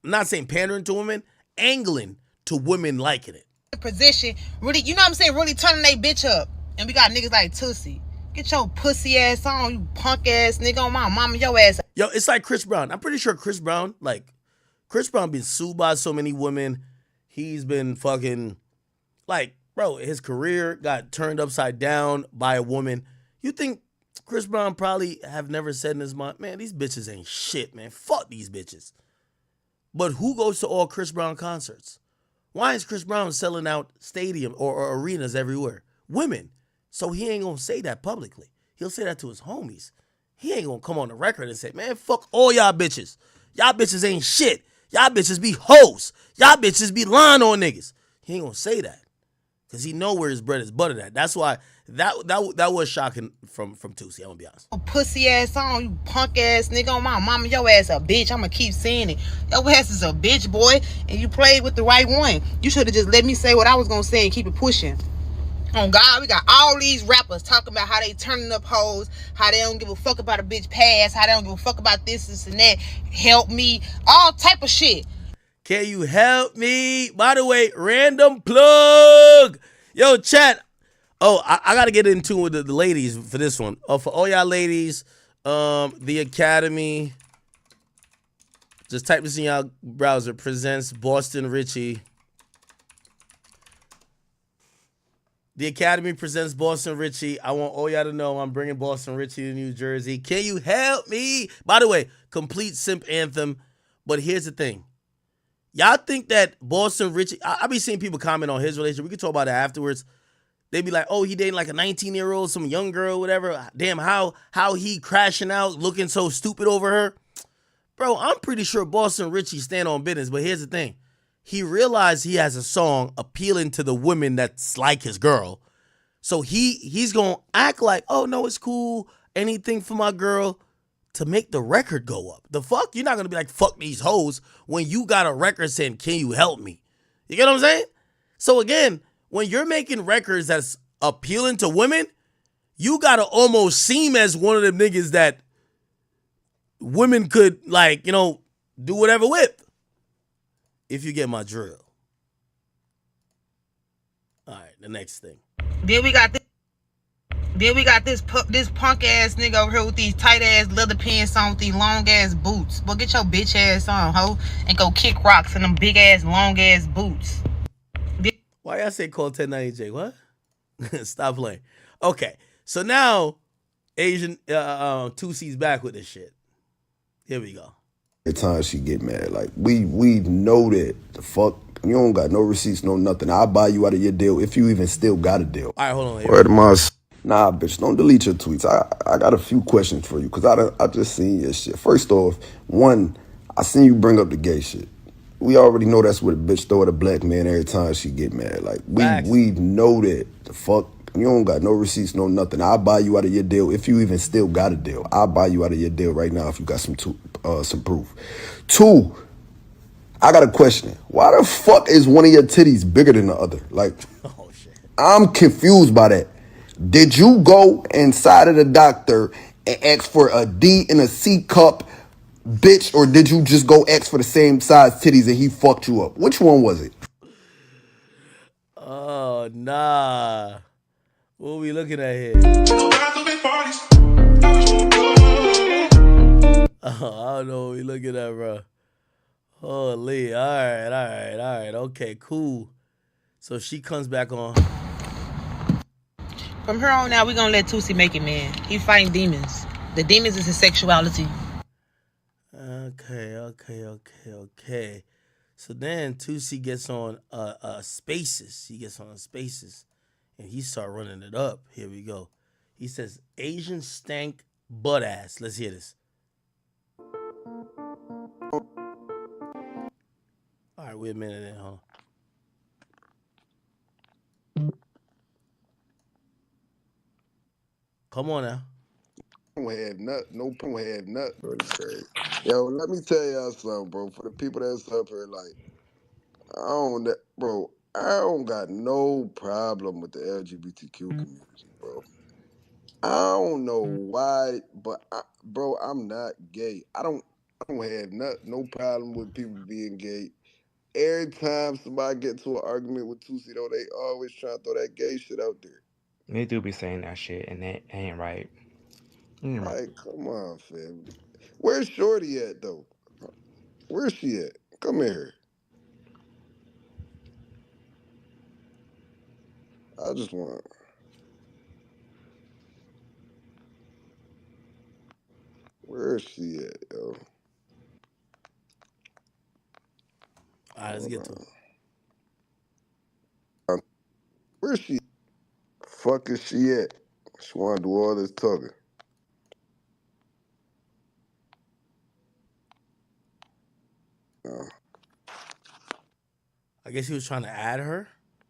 I'm not saying pandering to women, angling to women liking it. Position, really, you know what I'm saying, really turning they bitch up. And we got niggas like Tusi. Get your pussy ass on, you punk ass nigga, on my mama, your ass. Yo, it's like Chris Brown. I'm pretty sure Chris Brown been sued by so many women. He's been fucking, like, bro, his career got turned upside down by a woman. You think Chris Brown probably have never said in his mind, man, these bitches ain't shit, man. Fuck these bitches. But who goes to all Chris Brown concerts? Why is Chris Brown selling out stadium or arenas everywhere? Women. So he ain't gonna say that publicly. He'll say that to his homies. He ain't gonna come on the record and say, man, fuck all y'all bitches. Y'all bitches ain't shit. Y'all bitches be hoes. Y'all bitches be lying on niggas. He ain't gonna say that. Because he know where his bread is buttered at. That's why that was shocking from Tusi, I'm gonna be honest. Pussy ass on, you punk ass nigga, on my mama, your ass a bitch. I'ma keep saying it. Your ass is a bitch, boy, and you played with the right one. You should have just let me say what I was gonna say and keep it pushing. On God, we got all these rappers talking about how they turning up hoes, how they don't give a fuck about a bitch past, how they don't give a fuck about this and that. Help me, all type of shit. Can you help me? By the way, random plug. Yo, chat. Oh, I got to get into with the ladies for this one. Oh, for all y'all ladies, the Academy, just type this in y'all browser, presents Boston Richie. The Academy presents Boston Richie. I want all y'all to know I'm bringing Boston Richie to New Jersey. Can you help me? By the way, complete simp anthem. But here's the thing. Y'all think that Boston Richie, I be seeing people comment on his relationship. We can talk about it afterwards. They be like, oh, he dating like a 19-year-old, some young girl, whatever. Damn, how he crashing out, looking so stupid over her. Bro, I'm pretty sure Boston Richie stand on business. But here's the thing. He realized he has a song appealing to the women that's like his girl. So he's going to act like, oh, no, it's cool. Anything for my girl to make the record go up. The fuck? You're not going to be like, fuck these hoes when you got a record saying, can you help me? You get what I'm saying? So again, when you're making records that's appealing to women, you got to almost seem as one of them niggas that women could, like, you know, do whatever with. If you get my drill. All right, the next thing. Then we got this punk ass nigga over here with these tight ass leather pants on with these long ass boots. But get your bitch ass on, ho, and go kick rocks in them big ass long ass boots. Why y'all say call 1090J? What? Stop playing. Okay, so now Asian 2C's back with this shit. Here we go. Every time she get mad, like we know that the fuck you don't got no receipts, no nothing. I'll buy you out of your deal if you even still got a deal. All right, hold on. Here Word to my nah, bitch, don't delete your tweets. I got a few questions for you because I just seen your shit. First off, one, I seen you bring up the gay shit. We already know that's what a bitch throw at a black man every time she get mad. Like we know that the fuck you don't got no receipts, no nothing. I'll buy you out of your deal if you even still got a deal. I'll buy you out of your deal right now if you got some proof. Two, I got a question. Why the fuck is one of your titties bigger than the other? Like, oh shit, I'm confused by that. Did you go inside of the doctor and ask for a D and a C cup, bitch, or did you just go ask for the same size titties and he fucked you up? Which one was it? Oh nah. What are we looking at here? Oh, I don't know what we looking at, bro. Holy, all right. Okay, cool. So she comes back on. From here on out, we're gonna let Tusi make it, man. He fighting demons. The demons is his sexuality. Okay. So then Tusi gets on Spaces. He gets on Spaces, and he start running it up. Here we go. He says, "Asian stank butt ass." Let's hear this. All right, wait a minute then, huh? Come on now. Don't have nothing. Yo, let me tell y'all something, bro. For the people that's up here, like, I don't got no problem with the LGBTQ community, bro. I don't know why, but bro, I'm not gay. I don't have no problem with people being gay. Every time somebody get to an argument with Tusi, though, they always try to throw that gay shit out there. They do be saying that shit, and that ain't right. Like, come on, fam. Where's Shorty at, though? Where's she at? Come here. I just want. Where is she at, yo? All right, let's get to it. Where's she? Fuck is she at? She want to do all this talking. I guess he was trying to add her.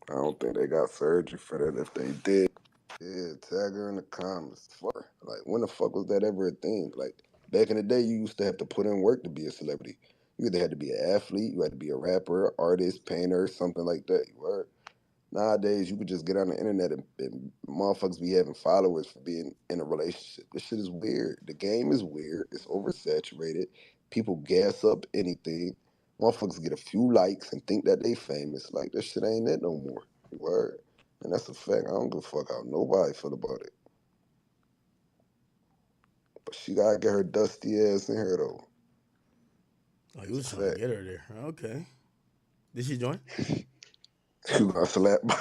I don't think they got surgery for that. If they did, yeah, tag her in the comments. Fuck. Like, when the fuck was that ever a thing? Like, back in the day, you used to have to put in work to be a celebrity. You either had to be an athlete, you had to be a rapper, artist, painter, something like that. You were. Nowadays, you could just get on the internet and motherfuckers be having followers for being in a relationship. This shit is weird. The game is weird. It's oversaturated. People gas up anything. Motherfuckers get a few likes and think that they famous. Like, this shit ain't it no more. Word. And that's a fact. I don't give a fuck how nobody feel about it. But she gotta get her dusty ass in here, though. Oh, he was trying to get her there. Okay. Did she join? You gonna slap me?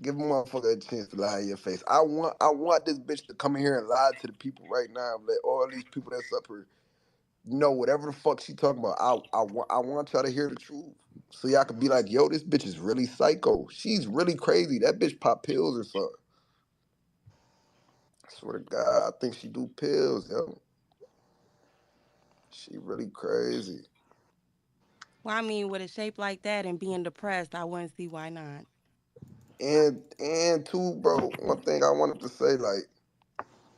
Give a motherfucker a chance to lie in your face. I want this bitch to come in here and lie to the people right now and let all these people that's up here know whatever the fuck she talking about. I want y'all to hear the truth. So y'all can be like, yo, this bitch is really psycho. She's really crazy. That bitch pop pills or something. I swear to God, I think she do pills, yo. She really crazy. Well, I mean, with a shape like that and being depressed, I wouldn't see why not. And too, bro, one thing I wanted to say, like,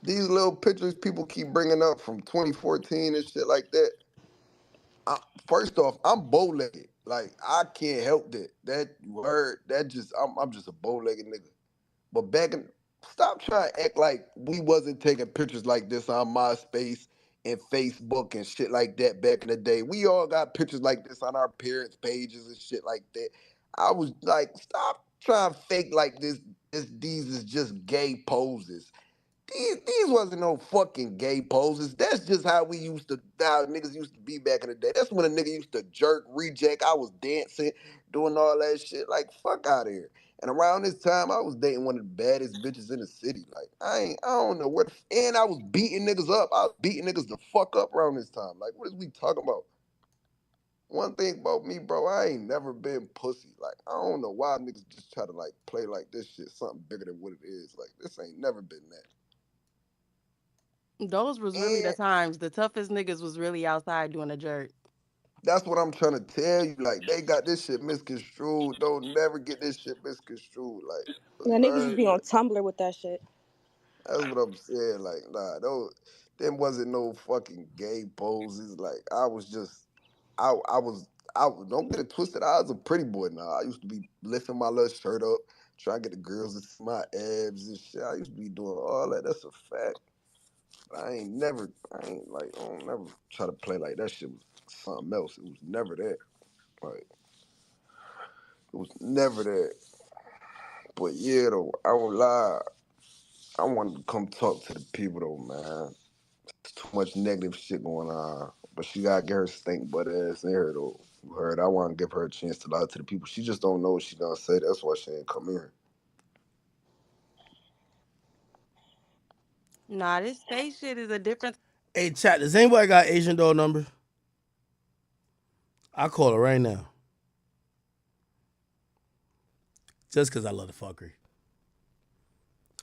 these little pictures people keep bringing up from 2014 and shit like that. First off, I'm bow-legged. Like, I can't help that. That word, I'm just a bow-legged nigga. But stop trying to act like we wasn't taking pictures like this on MySpace and Facebook and shit like that back in the day. We all got pictures like this on our parents' pages and shit like that. I was like, stop trying to fake like these is just gay poses. These wasn't no fucking gay poses. That's just how how niggas used to be back in the day. That's when a nigga used to jerk, reject. I was dancing, doing all that shit. Like, fuck out of here. And around this time, I was dating one of the baddest bitches in the city. Like, I don't know what. And I was beating niggas up. I was beating niggas the fuck up around this time. Like, what is we talking about? One thing about me, bro, I ain't never been pussy. Like, I don't know why niggas just try to, like, play like this shit something bigger than what it is. Like, this ain't never been that. Those was really the times. The toughest niggas was really outside doing a jerk. That's what I'm trying to tell you. Like, they got this shit misconstrued. Don't never get this shit misconstrued. Like, The niggas be on Tumblr with that shit. That's what I'm saying. Like, nah, there wasn't no fucking gay poses. Like, I was, don't get it twisted. I was a pretty boy now. I used to be lifting my little shirt up, trying to get the girls to see my abs and shit. I used to be doing all that. That's a fact. I don't never try to play like that shit was something else. It was never that. Like, it was never that. But yeah, though, I won't lie. I wanted to come talk to the people, though, man. There's too much negative shit going on. But she gotta get her stink butt ass in here, though. You heard? I want to give her a chance to lie to the people. She just don't know what she gonna say. That's why she ain't come here. Nah, this space shit is a different. Hey, chat, does anybody got Asian doll number? I'll call her right now. Just because I love the fuckery.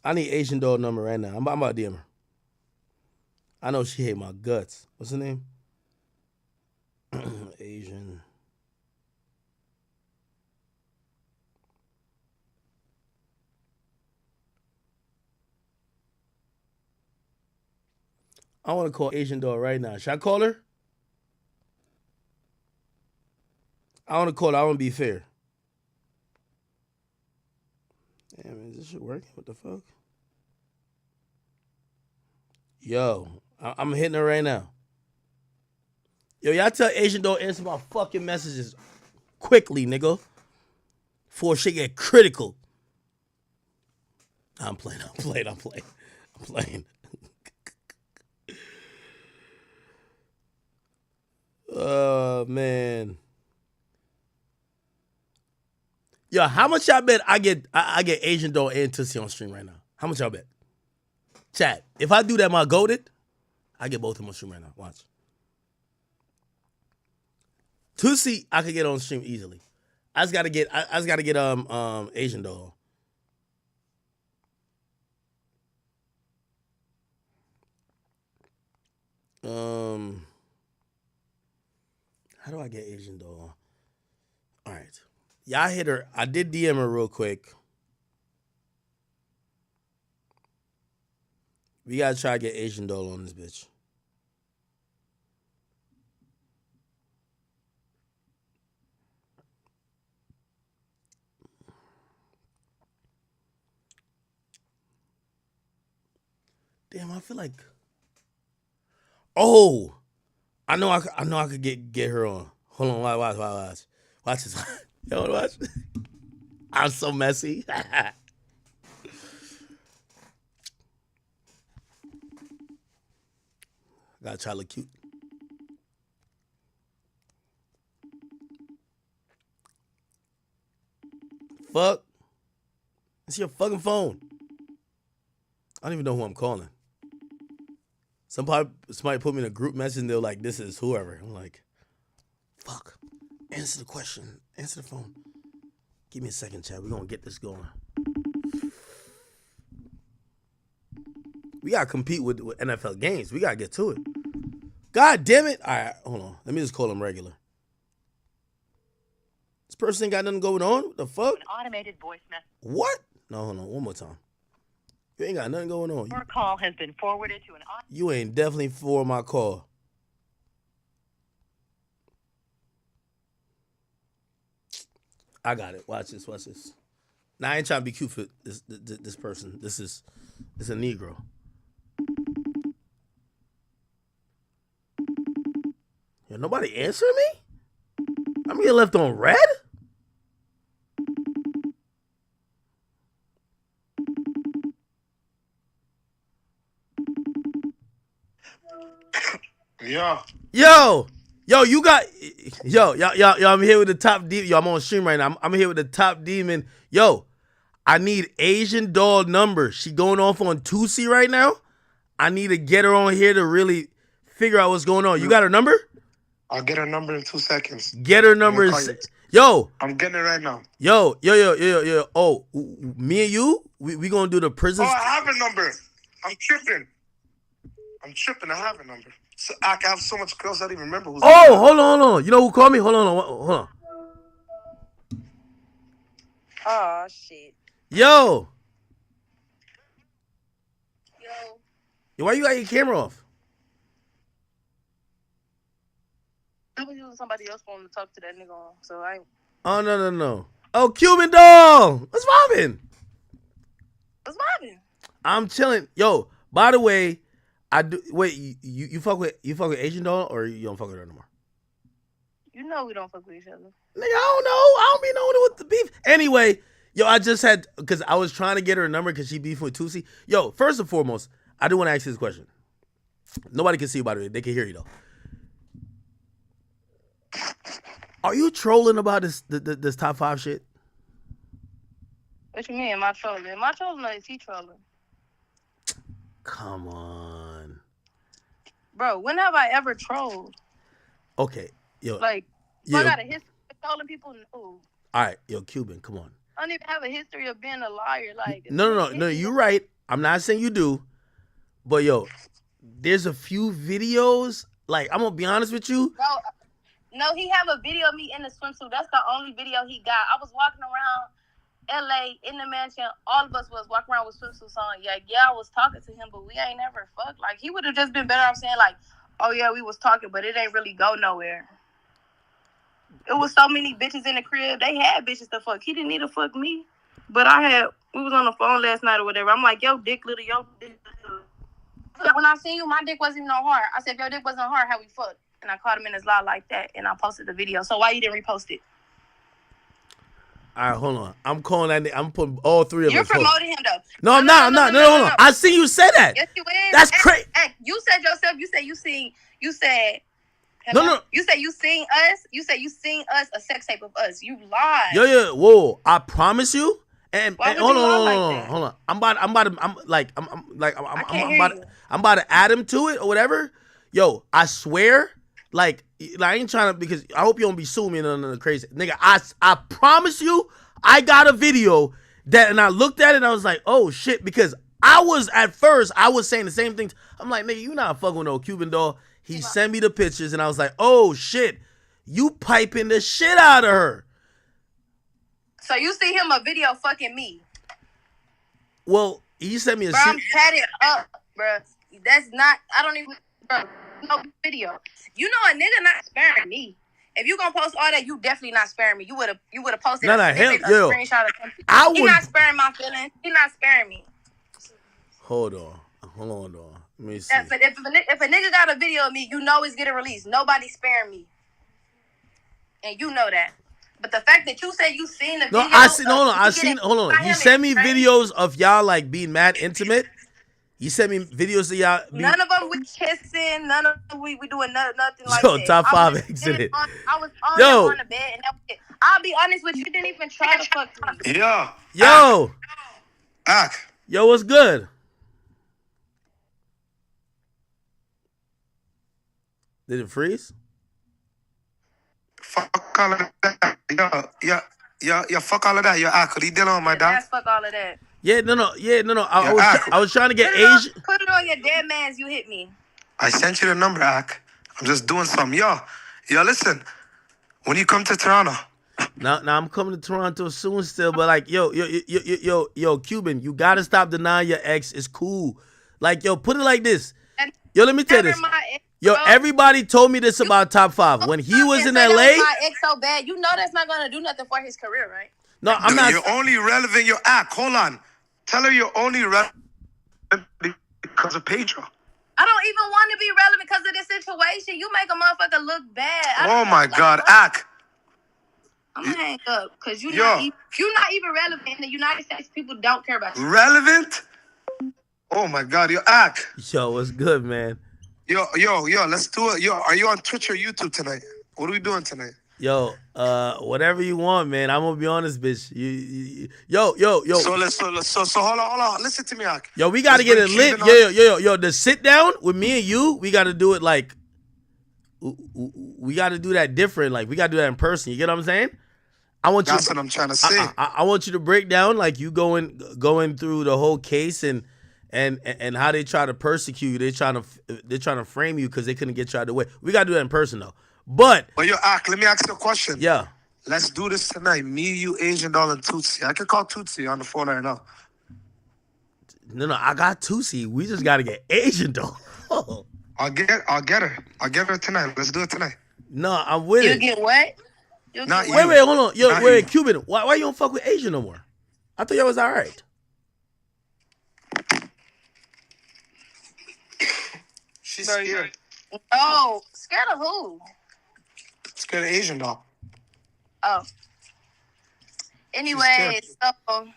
I need Asian doll number right now. I'm about to DM her. I know she hate my guts. What's her name? Asian. I want to call Asian doll right now. Should I call her? I want to call her. I want to be fair. Damn, is this shit working? What the fuck? Yo, I'm hitting her right now. Yo, y'all tell Asian doll answer my fucking messages quickly, nigga. Before shit get critical. I'm playing. Oh, man. Yo, how much y'all bet I get Asian doll and Tussie on stream right now? How much y'all bet? Chat, if I do that, my goated, I get both of them on stream right now. Watch. Tussie, I could get on stream easily. I just gotta get Asian doll. How do I get Asian doll? All right. Y'all hit her. I did DM her real quick. We gotta try to get Asian doll on this bitch. Damn, I feel like. Oh, I know I could get her on. Hold on, watch this. Yo, watch. I'm so messy. Gotta try to look cute. Fuck. It's your fucking phone. I don't even know who I'm calling. Somebody put me in a group message and they're like, this is whoever. I'm like, fuck. Answer the question. Answer the phone. Give me a second, chat. We're going to get this going. We got to compete with NFL games. We got to get to it. God damn it. All right, hold on. Let me just call him regular. This person ain't got nothing going on? What the fuck? An automated voice message. What? No, hold on. One more time. You ain't got nothing going on. Your call has been forwarded to an You ain't definitely for my call. I got it. Watch this. Now, I ain't trying to be cute for this person. This is a Negro. Yo, nobody answering me? I'm getting left on red? Yeah. Yo, you got yo, I'm here with the top demon. Yo, I'm on stream right now. I'm here with the top demon. Yo, I need Asian doll number. She going off on Tusi right now. I need to get her on here to really figure out what's going on. You got her number? I'll get her number in 2 seconds. Get her number. Yo. I'm getting it right now. Yo. Oh, me and you, we gonna do the prison. Oh, I have her number. I'm tripping. I have her number. So I have so much girls I don't even remember who's. Oh, hold on. You know who called me? Hold on. Oh shit. Yo, why you got your camera off? I was using somebody else's phone to talk to that nigga on, so I. Oh no. Oh, Cuban doll. What's poppin'? I'm chilling. Yo, by the way, I do. Wait, you fuck with Asian doll or you don't fuck with her no more? You know we don't fuck with each other. Nigga, I don't know. I don't be knowing what the beef. Anyway, yo, I just had because I was trying to get her a number because she beefed with Tusi. Yo, first and foremost, I do want to ask you this question. Nobody can see you, by the way. They can hear you though. Are you trolling about this top 5 shit? What you mean? Am I trolling? Am I trolling or is he trolling? Come on. Bro, when have I ever trolled? Okay, yo. Like, I got a history of trolling people? No. All right, yo, Cuban, come on. I don't even have a history of being a liar. Like, No, you're right. I'm not saying you do. But, yo, there's a few videos. Like, I'm going to be honest with you. Bro, no, he have a video of me in the swimsuit. That's the only video he got. I was walking around LA in the mansion. All of us was walking around with swimsuits on. Yeah, I was talking to him, but we ain't never fucked. Like, he would have just been better off saying, like, oh, yeah, we was talking, but it ain't really go nowhere. It was so many bitches in the crib. They had bitches to fuck. He didn't need to fuck me. But we was on the phone last night or whatever. I'm like, yo, dick little, yo, dick little. When I seen you, my dick wasn't even on hard. I said, if your dick wasn't hard, how we fucked? And I caught him in his lie like that, and I posted the video. So why you didn't repost it? All right, hold on. I'm calling that. I'm putting all 3 of us. You're promoting him, though. No, I'm not. No, hold on. I seen you say that. Yes, you is. That's crazy. You said yourself. You said. Hello? No. You said you seen us. You said you seen us a sex tape of us. You lied. Yo. Whoa. I promise you. And why would hold you on, lie like that? hold on. I'm about to add him to it or whatever. Yo, I swear. Like I ain't trying to because I hope you don't be suing me and nothing crazy. Nigga, I promise you, I got a video that and I looked at it and I was like, oh shit, because at first I was saying the same thing. I'm like, nigga, you not fucking with no Cuban doll. He sent me the pictures and I was like, oh shit, you piping the shit out of her. So you see him a video fucking me. Well, he sent me a bro, I'm tatted up, bro. That's not I don't even bro, no video. You know a nigga not sparing me. If you gonna post all that, you definitely not sparing me. You would have posted a screenshot of something. He not sparing my feelings. He not sparing me. Hold on. Let me see. If a nigga got a video of me, you know it's getting released. Nobody's sparing me. And you know that. But the fact that you said you seen the video. Hold on. He sent me videos of y'all like being mad intimate. He sent me videos of y'all. None of them we kissing. None of them we doing nothing like that. Top 5 exhibit. I was on the bed and that was it. I'll be honest with you, didn't even try to fuck me. Yo. Ak. Yo, what's good? Did it freeze? Fuck all of that. Yo, fuck all of that. Yo, Ak, what are you dealing with, my dog? Fuck all of that. Yeah, no. I was trying to get Asian. Put it on your dead man's. You hit me. I sent you the number, Ak. I'm just doing something. Yo, listen. When you come to Toronto. Now I'm coming to Toronto soon still, but like, yo, Cuban, you gotta stop denying your ex. It's cool. Like, yo, put it like this. Yo, let me tell you this. Yo, everybody told me this about top 5. When he was in LA. My ex so bad. You know that's not gonna do nothing for his career, right? No, I'm not. You're only relevant. Your Ak. Hold on. Tell her you're only relevant because of Pedro. I don't even want to be relevant because of this situation. You make a motherfucker look bad. Oh my God, Ak. I'm gonna hang up because you're not even relevant in the United States. People don't care about you. Relevant? Oh my God, yo, Ak. Yo, what's good, man? Yo, let's do it. Yo, are you on Twitch or YouTube tonight? What are we doing tonight? Yo, whatever you want, man. I'm gonna be honest, bitch. Yo. So hold on. Listen to me, Ak. Yo, we gotta get it lit. Yo. The sit down with me and you, we gotta do it like. We gotta do that different. Like we gotta do that in person. You get what I'm saying? That's what I'm trying to say. I want you to break down like you going through the whole case and how they try to persecute you. They're trying to frame you because they couldn't get you out of the way. We gotta do that in person though. But yo, Ak, let me ask you a question. Yeah. Let's do this tonight. Me, you, Asian Doll, and Tootsie. I can call Tootsie on the phone right now. No, I got Tootsie. We just gotta get Asian Doll. I'll get her. I'll get her tonight. Let's do it tonight. No, I'm with it. You get what? Not you. Wait, hold on. Yo, Not wait, you. Cuban. Why you don't fuck with Asian no more? I thought y'all was all right. She's scared. Oh, scared of who? Scared of Asian Doll. Oh. Anyway, so.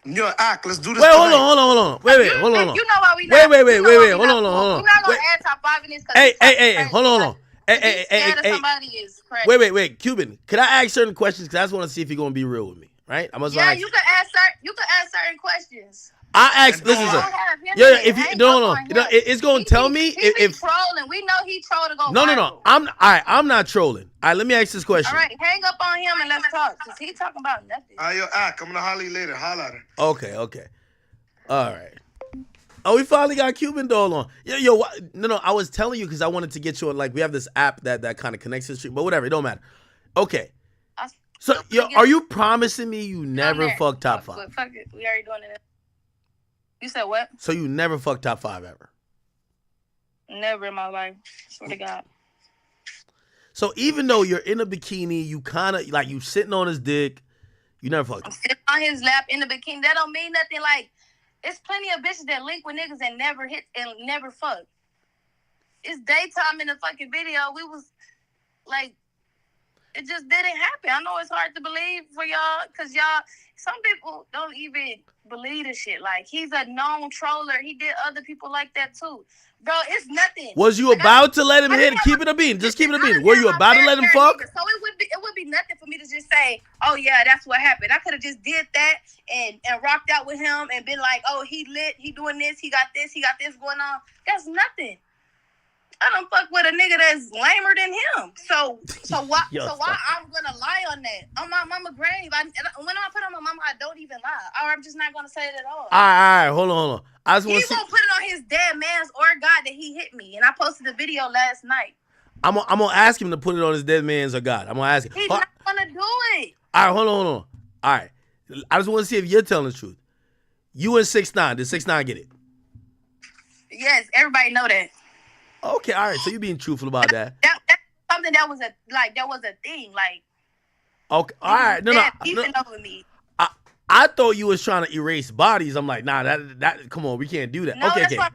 Yo, Ak, let's do this Wait, tonight. hold on. Wait, hold on. You know why we Wait, not. hold We're on. not gonna add top 5 in this. Hey, hold on. Hey. Somebody is crazy. Wait, Cuban. Can I ask certain questions? Because I just want to see if you're gonna be real with me, right? I'm Yeah, you can ask certain questions. I asked. Listen, if you no, it's gonna tell me if trolling. We know he trolled to go. No. I'm not trolling. All right, let me ask this question. All right, hang up on him and let's talk. Cause he talking about nothing. Yo, Ak, I'm gonna holler you later. Holler at her. Okay. All right. Oh, we finally got Cuban Doll on. Yo, no. I was telling you because I wanted to get you on. Like, we have this app that kind of connects to the stream, but whatever, it don't matter. Okay. So, are you promising me you never fuck top 5? Fuck it, we already doing it. You said what? So you never fuck top 5 ever? Never in my life. Swear to God. So even though you're in a bikini, you kind of like you sitting on his dick, you never fucked. I'm sitting on his lap in the bikini. That don't mean nothing. Like, it's plenty of bitches that link with niggas and never hit and never fuck. It's daytime in the fucking video. We was like, it just didn't happen. I know it's hard to believe for y'all, cause some people don't even believe this shit. Like, he's a known troller. He did other people like that too. Bro, it's nothing. Was you about to let him hit? Keep it a bean. Just keep it a bean. Were you about to let him fuck? So it would be nothing for me to just say, oh yeah, that's what happened. I could have just did that and rocked out with him and been like, oh, he lit, he doing this, he got this going on. That's nothing. I don't fuck with a nigga that's lamer than him. So why I'm gonna lie on that? On my mama grave. When I put on my mama, I don't even lie. Or I'm just not gonna say it at all. All right, hold on. I just want to see. He gonna put it on his dead man's or God that he hit me, and I posted the video last night. I'm gonna ask him to put it on his dead man's or God. I'm gonna ask him. He's not gonna do it. All right, hold on. All right, I just want to see if you're telling the truth. You and 6ix9ine. Did 6ix9ine get it? Yes, everybody know that. Okay, all right. So you being truthful about that? That's something that was a thing. Like, okay, all right. No. Over me. I thought you was trying to erase bodies. I'm like, nah, that. Come on, we can't do that. No, okay. Bro,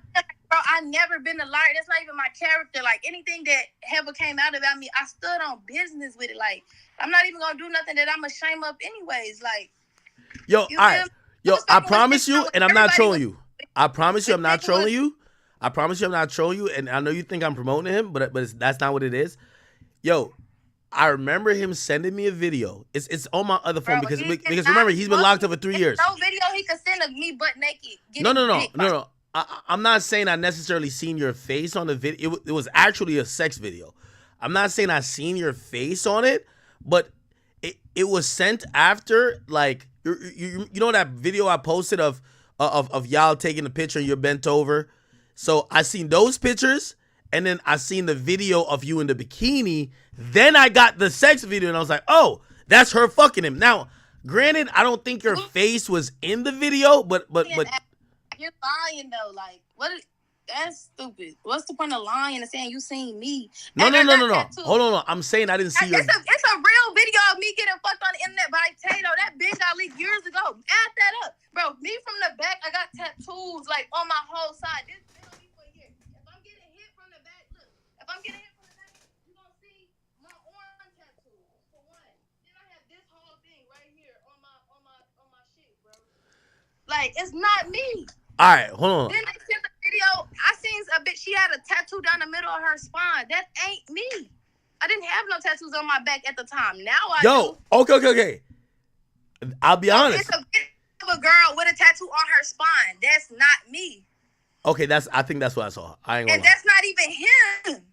I never been a liar. That's not even my character. Like, anything that ever came out about me, I stood on business with it. Like, I'm not even gonna do nothing that I'm ashamed of, anyways. Like, all right. I promise you, and I'm not trolling you. I promise you, I'm not trolling you. I promise you I'm not trolling you, and I know you think I'm promoting him, but that's not what it is. Yo, I remember him sending me a video. It's on my other phone because remember, he's been locked up for 3 years. No video he could send of me butt naked. No. I'm not saying I necessarily seen your face on the video. It was actually a sex video. I'm not saying I seen your face on it, but it was sent after, like, you know that video I posted of y'all taking a picture and you're bent over. So I seen those pictures, and then I seen the video of you in the bikini. Then I got the sex video, and I was like, oh, that's her fucking him. Now, granted, I don't think your face was in the video, but you're lying though. Like, what? That's stupid. What's the point of lying and saying you seen me? No. Hold on. I'm saying I didn't see your. It's a real video of me getting fucked on the internet by Tato. That bitch got leaked years ago. Add that up, bro. Me from the back, I got tattoos like on my whole side. This video me for here. If I'm getting hit from the back, look. If I'm getting hit from the back, you gonna see my arm tattoo for one. Then I have this whole thing right here on my shit, bro. Like, it's not me. All right, hold on. Then they sent the video. I seen a bitch. She had a tattoo down the middle of her spine. That ain't me. I didn't have no tattoos on my back at the time. Now I Yo, do. okay. I'll be honest. It's a picture of a girl with a tattoo on her spine. That's not me. Okay, I think that's what I saw. I ain't gonna And lie. that's not even him.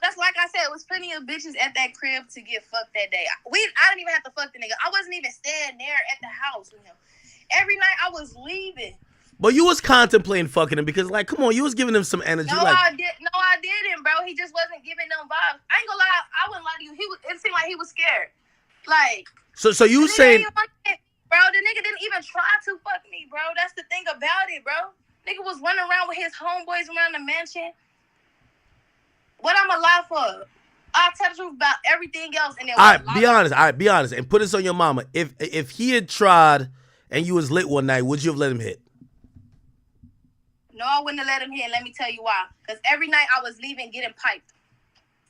That's like I said, it was plenty of bitches at that crib to get fucked that day. I didn't even have to fuck the nigga. I wasn't even staying there at the house with him. Every night I was leaving. But you was contemplating fucking him because, like, come on, you was giving him some energy. No, like, I didn't, bro. He just wasn't giving them vibes. I ain't gonna lie. I wouldn't lie to you. It seemed like he was scared. Like, so you saying, bro, the nigga didn't even try to fuck me, bro. That's the thing about it, bro. Nigga was running around with his homeboys around the mansion. What I'm alive for? I'll tell the truth about everything else. And then all right, be honest, and put this on your mama. If he had tried and you was lit one night, would you have let him hit? No, I wouldn't have let him hit. And let me tell you why. Because every night I was leaving getting piped.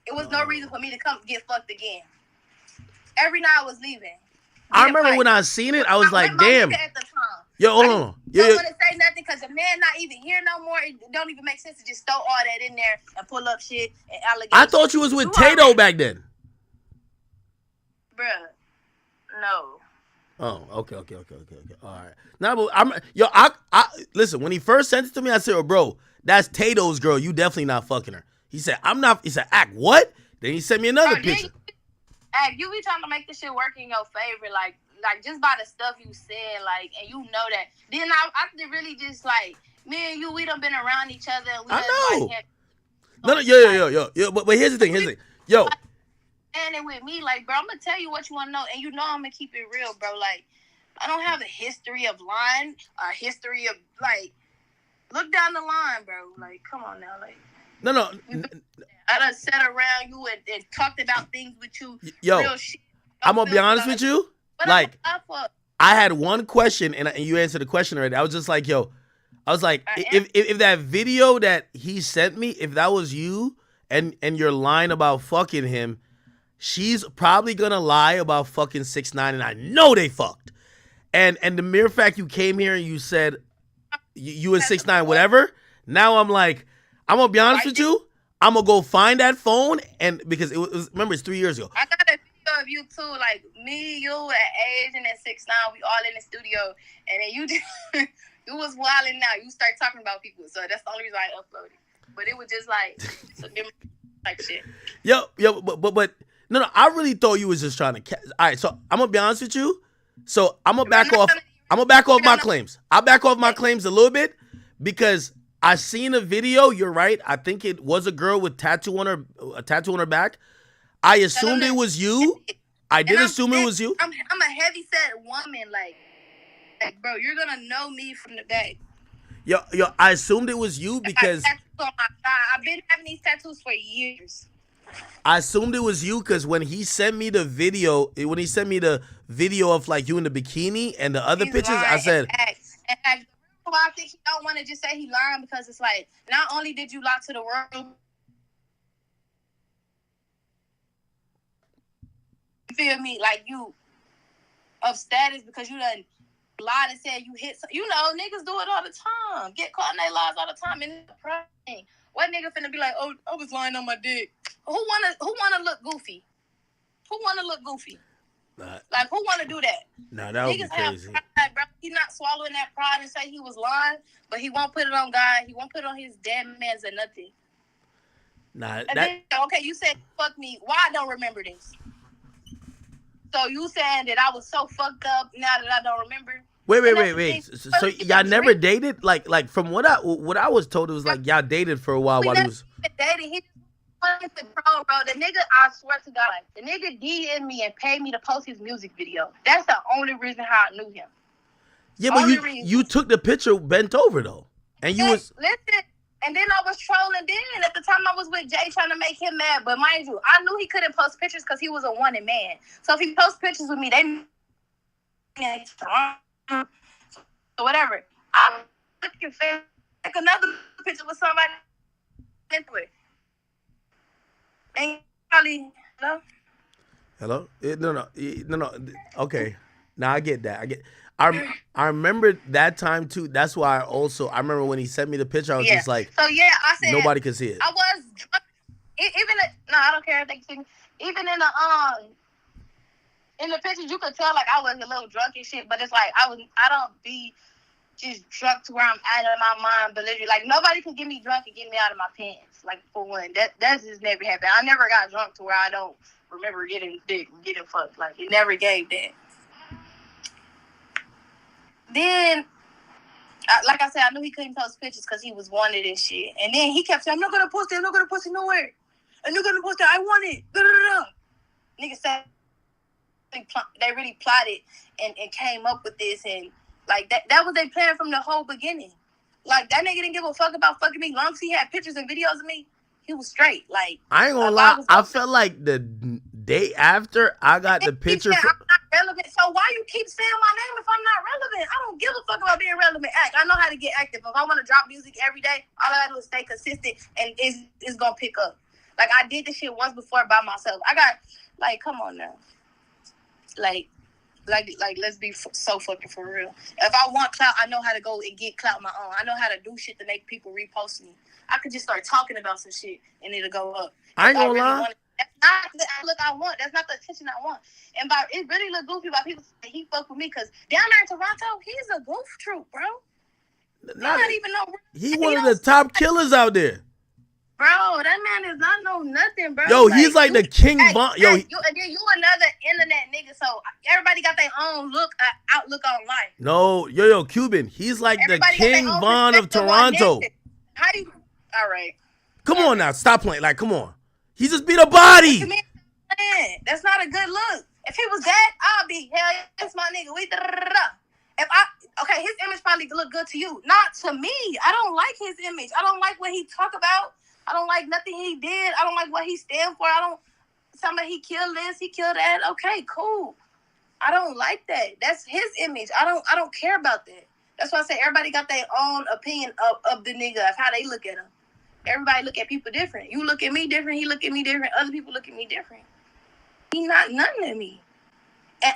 It was no reason for me to come get fucked again. Every night I was leaving. I remember when I seen it, I was like, damn. At the time. Yo, hold on. I don't want to say nothing because the man not even here no more. It don't even make sense to just throw all that in there and pull up shit and allegations. I thought you was with Tato back then. Bruh, no. Oh, okay. All right. Now, but listen, when he first sent it to me, I said, oh, bro, that's Tato's girl. You definitely not fucking her. He said, I'm not. He said, act what? Then he sent me another picture. You be trying to make this shit work in your favor, like just by the stuff you said, like, and you know that. Then I really just like me and you, we done been around each other. And we I know. Like, yo. But here's the thing. Yo. And it with me, like, bro, I'm gonna tell you what you want to know, and you know I'm gonna keep it real, bro. Like, I don't have a history of lying, a history of like, look down the line, bro. Like, come on now, like. No. I done sat around you and talked about things with you. Yo, real shit. I'm gonna be honest with you. Like, I had one question, and you answered the question already. I was just like, yo, if that video that he sent me, if that was you, and you're lying about fucking him, she's probably gonna lie about fucking 6ix9ine, and I know they fucked. And the mere fact you came here and you said you and 6ix9ine, whatever. Now I'm like, I'm gonna be honest with you. I'm gonna go find that phone, and because it was remember, it's 3 years ago. I got a video of you too, like me, you, at Age, and at 6ix9ine, we all in the studio, and then you was wilding out. You start talking about people, so that's the only reason I uploaded. But it was just like some type shit. Yo, but no, I really thought you was just trying to. All right, so I'm gonna be honest with you. So I'm gonna back off. I'm gonna back off my claims. I'll back off my claims a little bit because I seen a video. You're right. I think it was a girl with a tattoo on her back. I assumed it was you. I did assume it was you. I'm a heavy set woman, like bro. You're gonna know me from the back. Yo, I assumed it was you because I've been having these tattoos for years. I assumed it was you because when he sent me the video, of like you in the bikini and the other pictures, I said. And I think he don't want to just say he lying because it's like not only did you lie to the world, you feel me, like you of status because you done lied and said you hit. You know, niggas do it all the time. Get caught in their lies all the time. And it's a problem. What nigga finna be like, oh, I was lying on my dick? Who wanna look goofy? Who wanna look goofy? Like, who want to do that? Nah, that would be crazy. Pride, bro. He not swallowing that pride and say he was lying, but he won't put it on God. He won't put it on his damn mans or nothing. Nah, okay, you said fuck me. Why I don't remember this? So you saying that I was so fucked up now that I don't remember? Wait. So y'all never dated? Like from what I was told, it was like y'all dated for a while he was dating. He bro. The nigga, I swear to God, the nigga DM'd me and paid me to post his music video. That's the only reason how I knew him. Yeah, but you took the picture bent over though, and you was listen. And then I was trolling. Then at the time I was with Jay trying to make him mad. But mind you, I knew he couldn't post pictures because he was a wanted man. So if he posts pictures with me, so whatever. I'm looking for like another picture with somebody into it. And probably hello? No. Okay. Now I get that. I remember that time too. That's why I remember when he sent me the picture, I was just like, so yeah, I said nobody could see it. I was drunk. no, I don't care if they can see me. Even in the pictures, you could tell like I was a little drunk and shit. But it's like I don't be just drunk to where I'm out of my mind. But literally, like nobody can get me drunk and get me out of my pants. Like for one, that's just never happened. I never got drunk to where I don't remember getting fucked. Like it never gave that. Then, like I said, I knew he couldn't post pictures because he was wanted and shit. And then he kept saying, "I'm not gonna post it. I'm not gonna post it nowhere. I'm not gonna post it. I want it." Niggas said they really plotted and came up with this, and like that was their plan from the whole beginning. Like that nigga didn't give a fuck about fucking me. Long as he had pictures and videos of me, he was straight. Like I ain't gonna lie, I felt like the day after I got the picture. I'm not relevant, so why you keep saying my name if I'm not relevant? I don't give a fuck about being relevant. I know how to get active. If I want to drop music every day, all I gotta do is stay consistent, and it's gonna pick up. Like I did this shit once before by myself. I got like, come on now, like let's be so fucking for real. If I want clout, I know how to go and get clout my own. I know how to do shit to make people repost me. I could just start talking about some shit and it'll go up. I ain't gonna lie. That's not the look I want. That's not the attention I want. And it really look goofy by people saying he fuck with me because down there in Toronto, he's a goof troop, bro. Not even know. He one of the top killers out there. Bro, that man is not know nothing, bro. Yo, he's like the King Von. Yo, and then you another internet nigga, so everybody got their own outlook on life. No, yo, Cuban. He's like everybody the King Von of Toronto. How do you? All right. Come on now, stop playing. Like, come on. He just beat a body. That's not a good look. If he was that, I'll be hell. That's my nigga. Okay, his image probably look good to you, not to me. I don't like his image. I don't like what he talk about. I don't like nothing he did. I don't like what he stand for. Somebody he killed this, he killed that. Okay, cool. I don't like that. That's his image. I don't care about that. That's why I say everybody got their own opinion of the nigga, of how they look at him. Everybody look at people different. You look at me different. He look at me different. Other people look at me different. He not nothing to me. And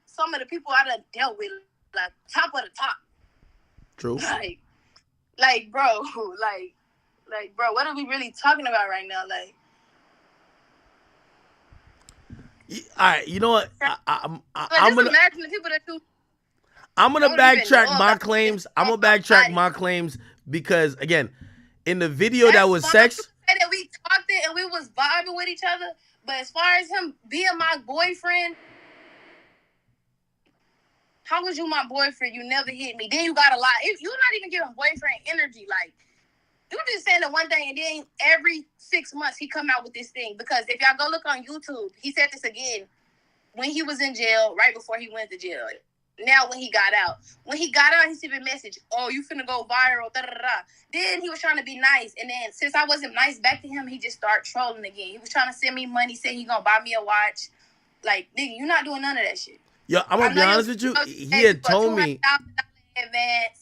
some of the people I done dealt with, like top of the top. True. Like, bro, what are we really talking about right now? Like, all right, you know what? I'm gonna imagine the people that do. I'm gonna backtrack my claims. I'm gonna backtrack my claims because again, in the video that was sex. That we talked it and we was vibing with each other, but as far as him being my boyfriend. How was you my boyfriend? You never hit me. Then you got a lie. You're not even giving boyfriend energy. Like, you just saying the one thing, and then every 6 months he come out with this thing. Because if y'all go look on YouTube, he said this again when he was in jail, right before he went to jail. Now when he got out. When he got out, he sent me a message. Oh, you finna go viral. Da, da, da. Then he was trying to be nice. And then since I wasn't nice back to him, he just started trolling again. He was trying to send me money, said he gonna buy me a watch. Like, nigga, you not doing none of that shit. Yo, I'm gonna be honest with you. He had told me.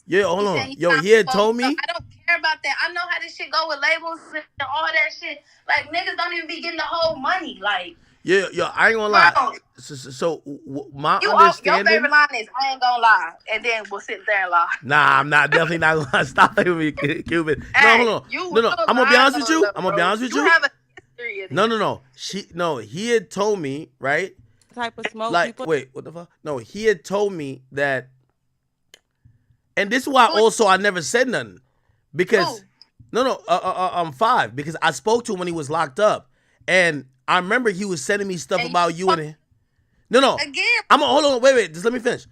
Yeah, hold on. Yo, he had told me. I don't care about that. I know how this shit go with labels and all that shit. Like niggas don't even be getting the whole money. Like. Yeah, I ain't gonna lie. So my understanding. Your favorite line is "I ain't gonna lie," and then we'll sit there and lie. Nah, I'm not definitely not gonna stop with me, Cuban. No, hold on. No. I'm gonna be honest with you. You have a history of this. No. He had told me, right? Type of smoke. Like, wait, what the fuck? No, he had told me that, and this is why also I never said nothing because I'm 5 because I spoke to him when he was locked up, and I remember he was sending me stuff about you and him. No. Again, hold on, wait, just let me finish.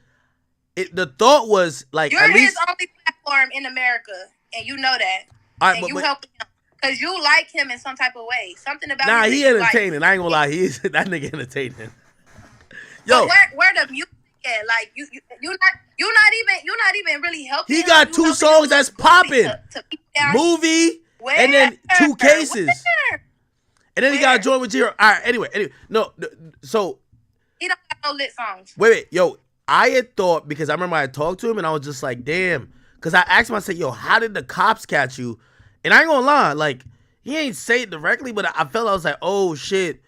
The thought was like you're at least his only platform in America, and you know that. All right, and you help him. Because you like him in some type of way. Something about him. Nah, he entertaining. Like. I ain't gonna lie, that nigga entertaining. Yo, but where the music at? Like you're not even really helping. He got 2 songs that's popping. Movie and then 2 cases. And then he got to join with Jiro. All right, anyway. No, so. He don't got no lit songs. Wait. Yo, I had thought, because I remember I talked to him and I was just like, damn. Because I asked him, I said, yo, how did the cops catch you? And I ain't gonna lie, like, he ain't say it directly, but I was like, oh, shit.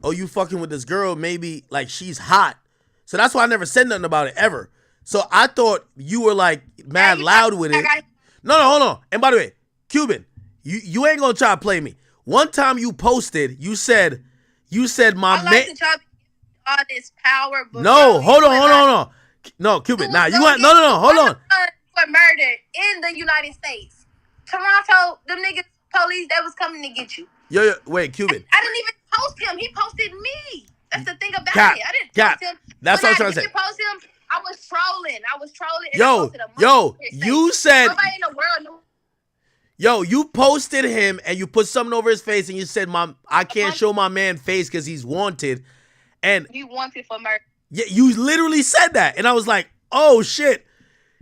Oh, you fucking with this girl, maybe, like, she's hot. So that's why I never said nothing about it, ever. So I thought you were, like, mad loud with it. No, hold on. And by the way, Cuban, you ain't gonna try to play me. One time you posted, you said my I man. like to try to all this power, but No, bro, hold on. No, Cuban. Nah, you want no, hold on. For murder in the United States. Toronto, them niggas police that was coming to get you. Yo, wait, Cuban. I didn't even post him. He posted me. That's the thing about Cap, it. I didn't Cap. post him. That's what I'm trying to say. Didn't post him. I was trolling. And I posted a You said. Nobody in the world knew. Yo, you posted him and you put something over his face and you said, I can't show my man face because he's wanted. And he wanted for murder. Yeah, you literally said that. And I was like, oh shit.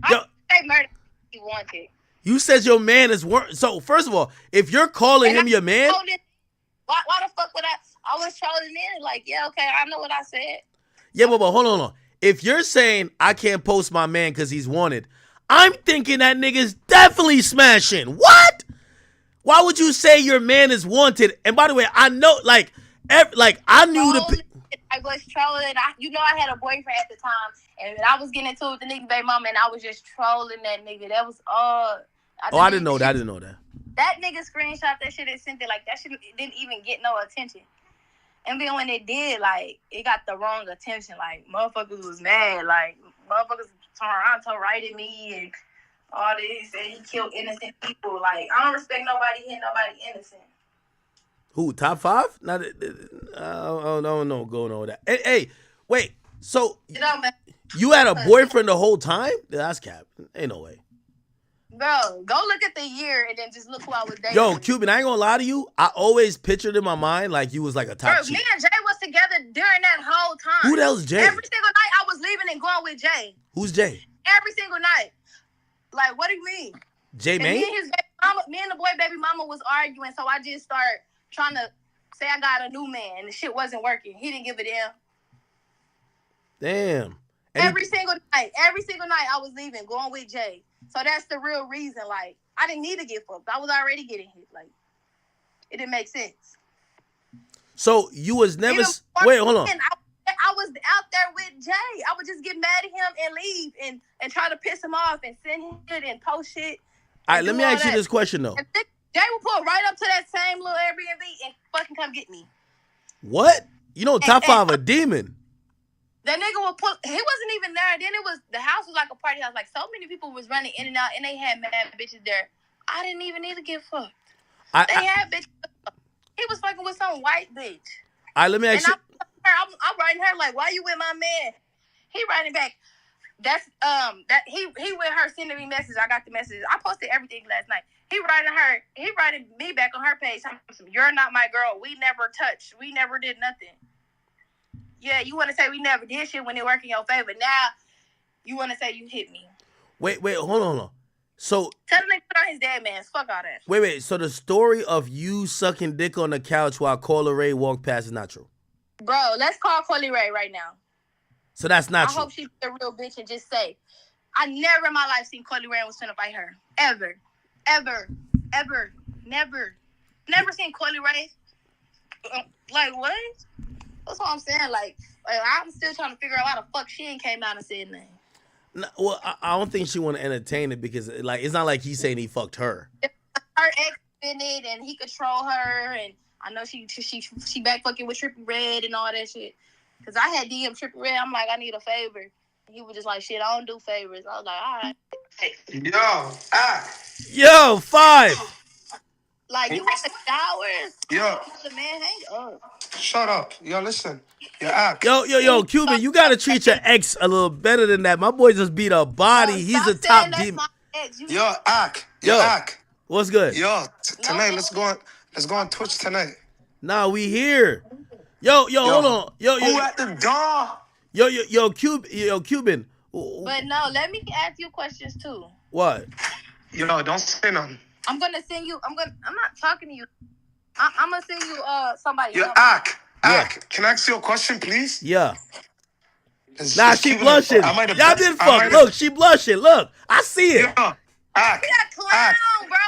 Yo, I say murder he wanted. You said your man is so first of all, if you're calling him your man. Why the fuck would I was trolling in like, yeah, okay, I know what I said. Yeah, but hold on. If you're saying I can't post my man because he's wanted, I'm thinking that nigga's definitely smashing. What? Why would you say your man is wanted? And by the way, I know, I knew the. I was trolling. I had a boyfriend at the time, and I was getting into it with the nigga baby mama, and I was just trolling that nigga. That was all. I didn't know that. That nigga screenshot that shit and sent it. Like, that shit didn't even get no attention. And then when it did, like, it got the wrong attention. Like, motherfuckers was mad. Like, motherfuckers Toronto righted me and all this, and he killed innocent people. Like, I don't respect nobody hitting nobody innocent. Who, top 5? Not. I don't know going on with that. Hey, wait. So you had a boyfriend the whole time? That's cap. Ain't no way. Bro, go look at the year and then just look who I was dating. Yo, Cuban, I ain't gonna lie to you. I always pictured in my mind like you was like a top chick. Me and Jay was together during that whole time. Who the hell's Jay? Every single night I was leaving and going with Jay. Who's Jay? Every single night. Like, what do you mean? Jay May? Me and the boy baby mama was arguing, so I just started trying to say I got a new man, and the shit wasn't working. He didn't give a damn. Damn. Every single night I was leaving, going with Jay. So that's the real reason. Like, I didn't need to get fucked. I was already getting hit. Like, it didn't make sense. So you was never. Wait, hold on. I was out there with Jay. I would just get mad at him and leave and try to piss him off and send him shit and post shit. All right, let me ask you this question though. And Jay would pull right up to that same little Airbnb and fucking come get me. What? You know, top 5 a demon. That nigga would pull. He wasn't even there. Then the house was like a party house. Like, so many people was running in and out, and they had mad bitches there. I didn't even need to get fucked. They had bitches. He was fucking with some white bitch. All right, let me ask you. I'm writing her like, why you with my man? He writing back. That's that he with her sending me messages. I got the messages. I posted everything last night. He writing me back on her page. You're not my girl. We never touched. We never did nothing. Yeah, you want to say we never did shit when it worked in your favor. Now you want to say you hit me. Wait, hold on. So tell the nigga put on his dead man. Fuck all that. Wait. So the story of you sucking dick on the couch while Cola Ray walked past is not true. Bro, let's call Cola Ray right now. So that's not true. I hope she's a real bitch and just say, I never in my life seen Cola Ray and was finna fight her. Ever. Never seen Cola Ray. Like, what? That's what I'm saying. Like, I'm still trying to figure out why the fuck she ain't came out and said nothing. No, well, I don't think she want to entertain it because, like, it's not like he's saying he fucked her. Her ex in it, and he control her, and I know she back fucking with Trippie Redd and all that shit. Cause I had DM Trippie Redd. I'm like, I need a favor. He was just like, shit, I don't do favors. I was like, all right. Yo, 5. Like, you want the showers? Yo. The man, hang up. Shut up. Yo, listen. Yo, Cuban, you gotta treat your ex a little better than that. My boy just beat a body. He's a top demon. Yo, Ak. What's good? Yo, tonight let's go on Twitch tonight. Nah, we here. Yo, hold on. Yo, who at the door? Yo, Cuban. But no, let me ask you questions too. What? Yo, don't say nothing. I'm gonna send you. I'm not talking to you. I'm gonna send you somebody. Yo, Ak, can I ask you a question, please? Yeah. Nah, she blushing. Y'all did fuck. Look, she blushing. Look, I see it. Yo, Ak,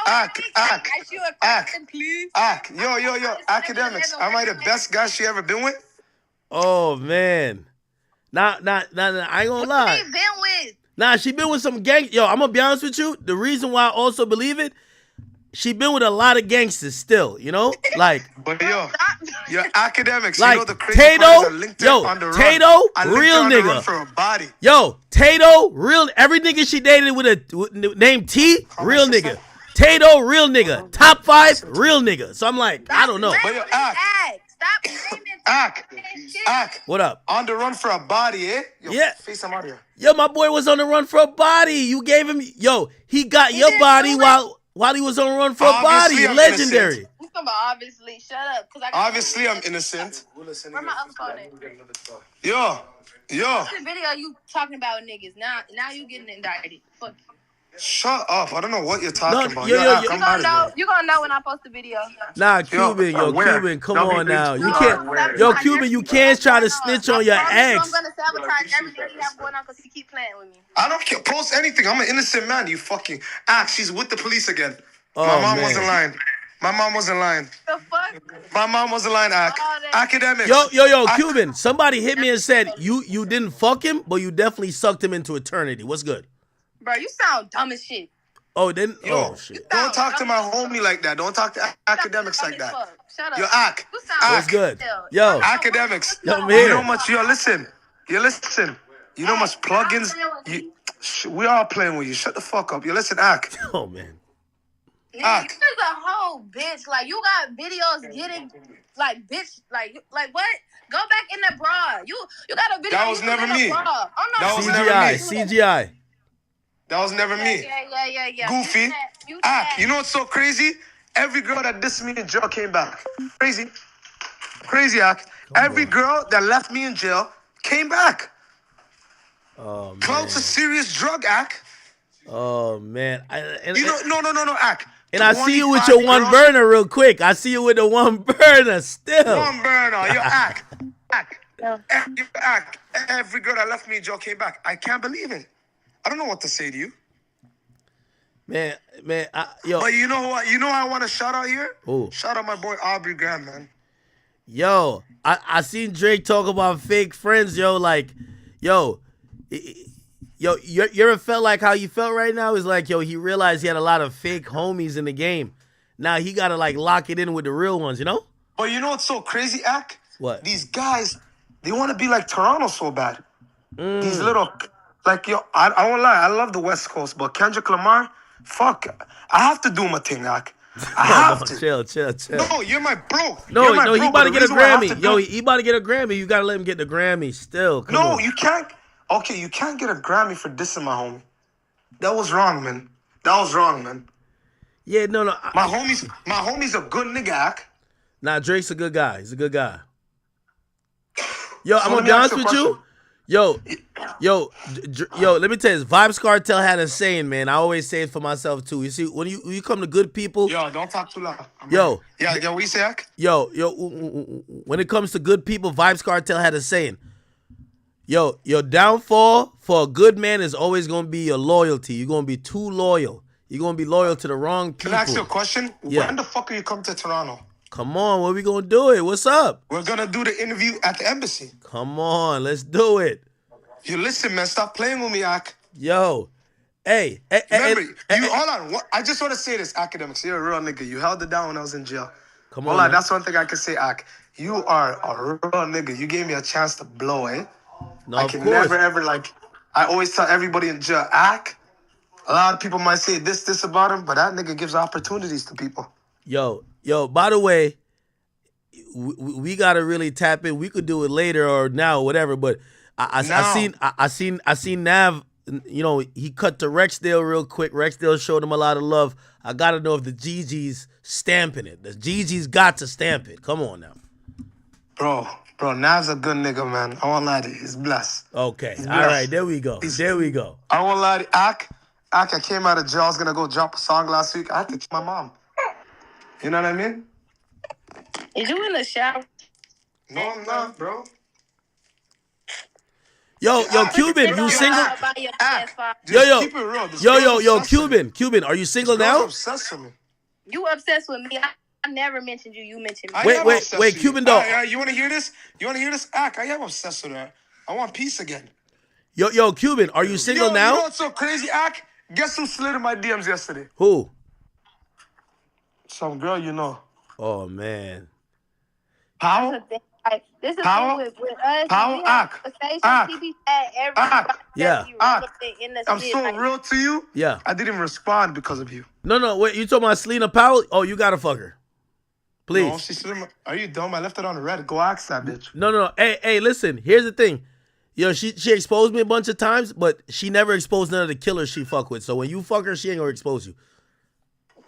Ask you a question, please. Ak, yo, academics. Am I the best guy she ever been with? Oh man. Nah, I ain't gonna lie. Who you been with? Nah, she been with some gang. Yo, I'm gonna be honest with you. The reason why I also believe it, she been with a lot of gangsters still. You know, like. But your academics, like you know the crazy part is I linked her on the run. Tato, I linked real her on the nigga. run for a body. Yo, Tato, real. Every nigga she dated with a name T, real nigga. Tato, real nigga. Top 5, real nigga. So I'm like, I don't know. But yo, Ack. What up? On the run for a body, eh? Yo, Yeah. Face him out here. Yo, my boy was on the run for a body. You gave him. Yo, he got your body while he was on the run for a body. I'm Legendary. innocent. Obviously, shut up. Obviously, I'm innocent. Where my other phone at? Yo. What's the video you talking about niggas? Now you getting indicted. Fuck. Shut up. I don't know what you're talking about. yo, Ack, yo. I'm out of here. You gonna know when I post the video. Nah, Cuban, Cuban, come on now. You can't, yo, Cuban, you can't try to snitch on your ex. I'm gonna sabotage everything he have going on because he keep playing with me. I don't care. Post anything. I'm an innocent man. You fucking Ack. She's with the police again. Oh, My mom man. wasn't lying. My mom wasn't lying. The fuck? My mom wasn't lying, Ack. Academics. Yo, Cuban, somebody hit me and said you didn't fuck him, but you definitely sucked him into eternity. What's good? Bro, you sound dumb as shit. Oh, then Yo, oh shit. don't talk to my homie like that. Don't talk to academics like that. Shut up. Yo, Ack. What's good? Yo, Academics. Yo, I'm You here. know much. Yo, listen. You listen. You know much plugins. We all playing with you. Shut the fuck up. You listen, Ack. Oh man. Nigga, you is a whole bitch. Like, you got videos getting, like, bitch, like what? Go back in the bra. You got a video. That was never me. Oh, no. That was never me. CGI. That was never me. Yeah. Goofy. You know what's so crazy? Every girl that dissed me in jail came back. Crazy, Ack. Every girl that left me in jail came back. Oh man. Clout's a serious drug, Ack. Oh man. No, Ack. And I see you with your one burner real quick. I see you with the one burner still. One burner. Yo, Ack. Every girl that left me in jail came back. I can't believe it. I don't know what to say to you. Man, yo. But you know what? You know what I want to shout out here? Who? Shout out my boy Aubrey Graham, man. Yo, I seen Drake talk about fake friends, yo. Like, yo, you ever felt like how you felt right now? Is like, yo, he realized he had a lot of fake homies in the game. Now he gotta like lock it in with the real ones, you know? But you know what's so crazy, Ack? What? These guys, they want to be like Toronto so bad. These little, like, yo, I won't lie, I love the West Coast, but Kendrick Lamar, fuck, I have to do my thing, Ack. I have to. Chill. No, you're my bro. No, he about to get a Grammy. Yo, he about to get a Grammy. You gotta let him get the Grammy still. Come on. You can't. Okay, you can't get a Grammy for dissing my homie. That was wrong, man. Yeah, no. My homie's a good nigga, Ack. Nah, Drake's a good guy. He's a good guy. Yo, I'm gonna let be me honest ask you with a you. Yo, let me tell you, Vibes Cartel had a saying, man. I always say it for myself too. You see, when you come to good people. Yo, don't talk too loud. Yo, what you say, Ack? Yo, when it comes to good people, Vibes Cartel had a saying. Yo, your downfall for a good man is always gonna be your loyalty. You're gonna be too loyal. You're gonna be loyal to the wrong people. Can I ask you a question? Yeah. When the fuck are you come to Toronto? Come on, when we gonna do it? What's up? We're gonna do the interview at the embassy. Come on, let's do it. You listen, man. Stop playing with me, Ack. Yo, hey. Remember, hold on. I just want to say this, academics. You're a real nigga. You held it down when I was in jail. Come on. Hold on. That's one thing I can say, Ack. You are a real nigga. You gave me a chance to blow, eh? No, I of can course. never, ever, like, I always tell everybody in jail, Ack. A lot of people might say this about him, but that nigga gives opportunities to people. Yo, by the way, we gotta really tap in. We could do it later or now, whatever. But I seen Nav. You know, he cut to Rexdale real quick. Rexdale showed him a lot of love. I gotta know if the GG's stamping it. The GG's got to stamp it. Come on now, bro. Nav's a good nigga, man. I won't lie to you. He's blessed. Okay, He's all blessed. right, there we go. I won't lie to you. Ack, I came out of jail. I was gonna go drop a song last week. I had to tell my mom. You know what I mean? Is you in the shower? No, I'm not, bro. Yo, Cuban, you single? Keep it real. Yo, Cuban, are you single now? Obsessed with me. You obsessed with me. I never mentioned you. You mentioned me. Wait, Cuban, though. You want to hear this? Ack, I am obsessed with her. I want peace again. Yo, Cuban, are you single You now? know what's so crazy, Ak? Guess who slid in my DMs yesterday? Who? Some girl you know. Oh man. Power? That's the thing. Like, this is the Power? thing with us. Power? We have Ak. conversations. Ak. He be saying everybody Ak. Yeah. that be relevant in the I'm shit. so Like, real to you. Yeah. I didn't even respond because of you. No, wait, you talking about Selena Powell? Oh, you gotta fuck her. Please. No, she slid in my, are you dumb? I left it on the Reddit. Go ask that bitch. No. Hey, listen, here's the thing. Yo, she exposed me a bunch of times, but she never exposed none of the killers she fuck with. So when you fuck her, she ain't gonna expose you.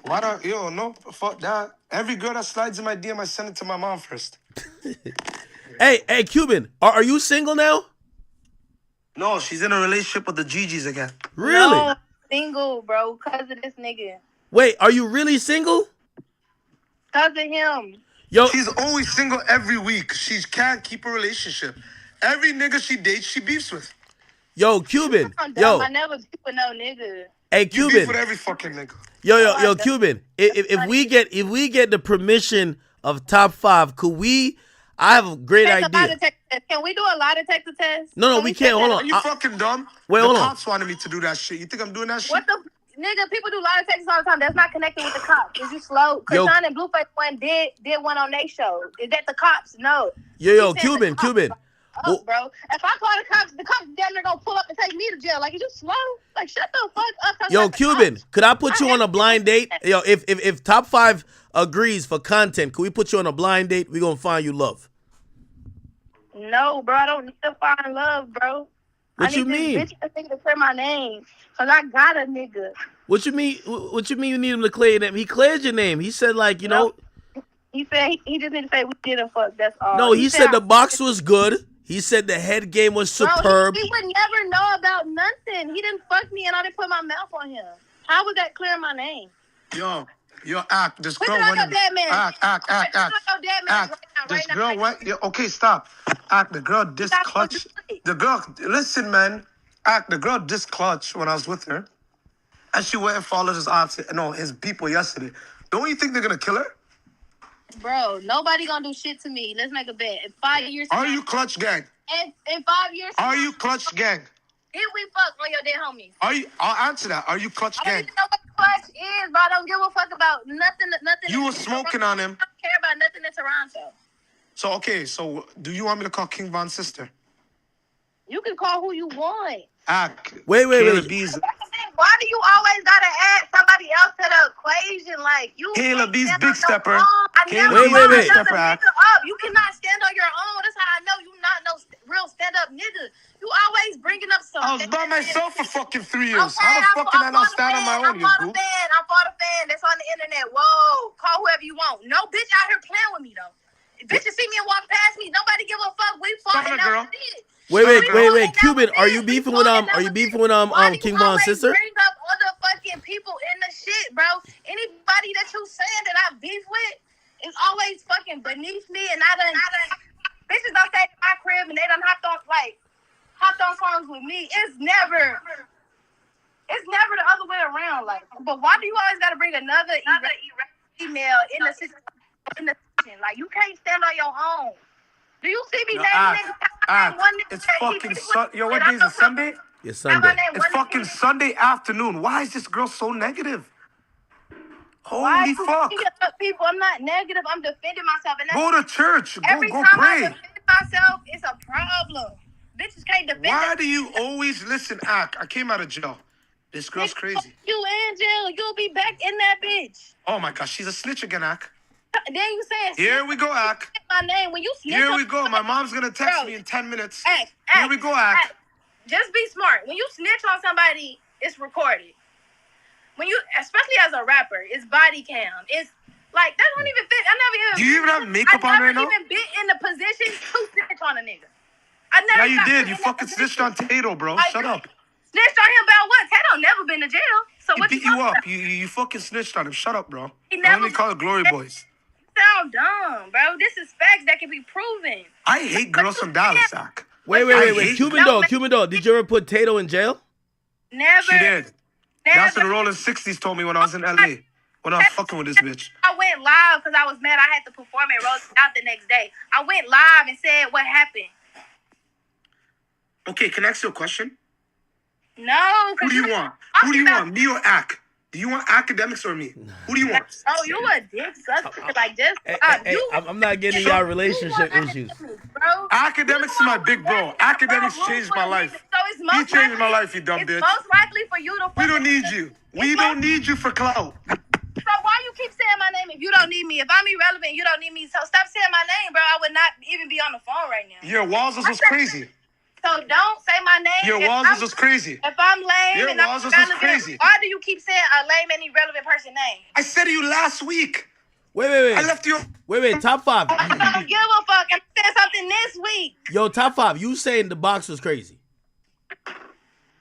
Why don't no fuck that? Every girl that slides in my DM, I send it to my mom first. Hey, Cuban, are you single now? No, she's in a relationship with the Gigi's again. Really? no, single, bro, because of this nigga. Wait, are you really single? Because of him. Yo, she's always single every week. She can't keep a relationship. Every nigga she dates, she beefs with. Yo, Cuban. I'm dumb. I never beef with no nigga. Hey, You Cuban. beef with every fucking nigga. Yo, Cuban. If we get the permission of top 5, could we? I have a great idea. Can we do a lie detector test? No, we can't. Hold on. Are you fucking dumb? Wait, the hold on. cops wanted me to do that shit. You think I'm doing that shit? What the nigga? People do lie detectors all the time. That's not connected with the cops. Is you slow? Yo. Krishan and Blueface one did one on their show. Is that the cops? No. Yo, He said Cuban. Up, bro. If I call the cops damn near gonna pull up and take me to jail. Like, is you slow? Like, shut the fuck up. Yo, Cuban, could I put you on a blind date? Yo, if top 5 agrees for content, could we put you on a blind date? We gonna find you love. No, bro. I don't need to find love, bro. What you mean? This bitch to clear my name, cause I got a nigga. What you mean? What you mean you need him to clear your name? He cleared your name. He said like, you know. He said he just need to say we didn't fuck. That's all. No, he said the box was good. He said the head game was superb. Bro, he would never know about nothing. He didn't fuck me and I didn't put my mouth on him. How was that clear my name? Yo, Act. This girl went. went. Act. This girl went. Okay, stop. Act. The girl dissed Clutch. The girl. Listen, man. Act. The girl dissed Clutch when I was with her, and she went and followed his people yesterday. Don't you think they're gonna kill her? Bro, nobody gonna do shit to me. Let's make a bet. In 5 years. Are you Clutch gang? In 5 years. Are you Clutch gang? Did we fuck on your dead homies? Are you? I'll answer that. Are you Clutch I don't gang? even know what Clutch is, bro. I don't give a fuck about nothing. You were smoking on him. I don't care about nothing in Toronto. So okay. So do you want me to call King Von's sister? You can call who you want. Act. Wait. Why do you always gotta add somebody else to the equation? Like you. Kayla B's big stepper. Wait. Stepper act. You cannot stand on your own. That's how I know you not no real stand up nigga. You always bringing up some. I was by myself for fucking 3 years. Okay, How the fuck can I not stand on my own, you I'm goof? for the fan. That's on the internet. Whoa, call whoever you want. No bitch out here playing with me though. Bitches see me and walk past me. Nobody give a fuck. We falling out. Wait. Cuban, are you beefing with King Von's sister? Bring up other fucking people in the shit, bro. Anybody that you saying that I beef with is always fucking beneath me, and I done bitches don't stay in my crib and they done hopped on songs with me. It's never the other way around. Like, but why do you always gotta bring another female in the situation? Like, you can't stand on your own. Do you see me naming niggas? It's fucking Yo, what day is it? Sunday? It's Sunday. It's fucking Sunday afternoon. Why is this girl so negative? Why Holy fuck. People, I'm not negative. I'm defending myself. And go to church. Every Go time pray. I defend myself, it's a problem. Bitches can't defend Why do you always listen, Act? I came out of jail. This girl's crazy. You in jail. You'll be back in that bitch. Oh my gosh, she's a snitch again, Act. Then you saying here we go, Act. My name when you snitch. Here we go. My mom's gonna text me in 10 minutes. Act. Here we go, Act. Just be smart. When you snitch on somebody, it's recorded. When you, especially as a rapper, it's body cam. It's like that don't even fit. I never even. Do you even have makeup on right now? I never even been in the position to snitch on a nigga. I never. Yeah, you did. You fucking snitched on Tato, bro. Shut up. Snitched on him about what? Tato never been to jail. So what? He beat you up. You fucking snitched on him. Shut up, bro. He I never only call it Glory Boys. Sound dumb, bro. This is facts that can be proven. I hate girls from Dallas, Zach. Wait. Cuban Dog, did you ever put Tato in jail? Never. She did. Never. That's what the Rolling 60s told me when I was in LA. When I was fucking with this bitch. I went live because I was mad I had to perform at Rose out the next day. I went live and said what happened. Okay, can I ask you a question? No. Who do you want? Who do you want? Me or Ak? Do you want academics or me? Who do you want? Oh, you a dick sucker. Like, just I'm not getting y'all relationship issues. bro. Academics is my big bro. Academics changed my life. So it's most He changed my life, you dumb it's bitch. most likely for you to We don't need you. We don't need you for clout. So why you keep saying my name if you don't need me? If I'm irrelevant, you don't need me. So stop saying my name, bro. I would not even be on the phone right now. Your Wowzers was crazy. So don't say my name. Your Wowzers was crazy. If I'm lame Your and I'm Wowzers was irrelevant, crazy. why do you keep saying a lame and irrelevant person name? I said to you last week. Wait. I left you. Wait. Top 5. I don't give a fuck. I'm saying something this week. Yo, top 5. You saying the box was crazy?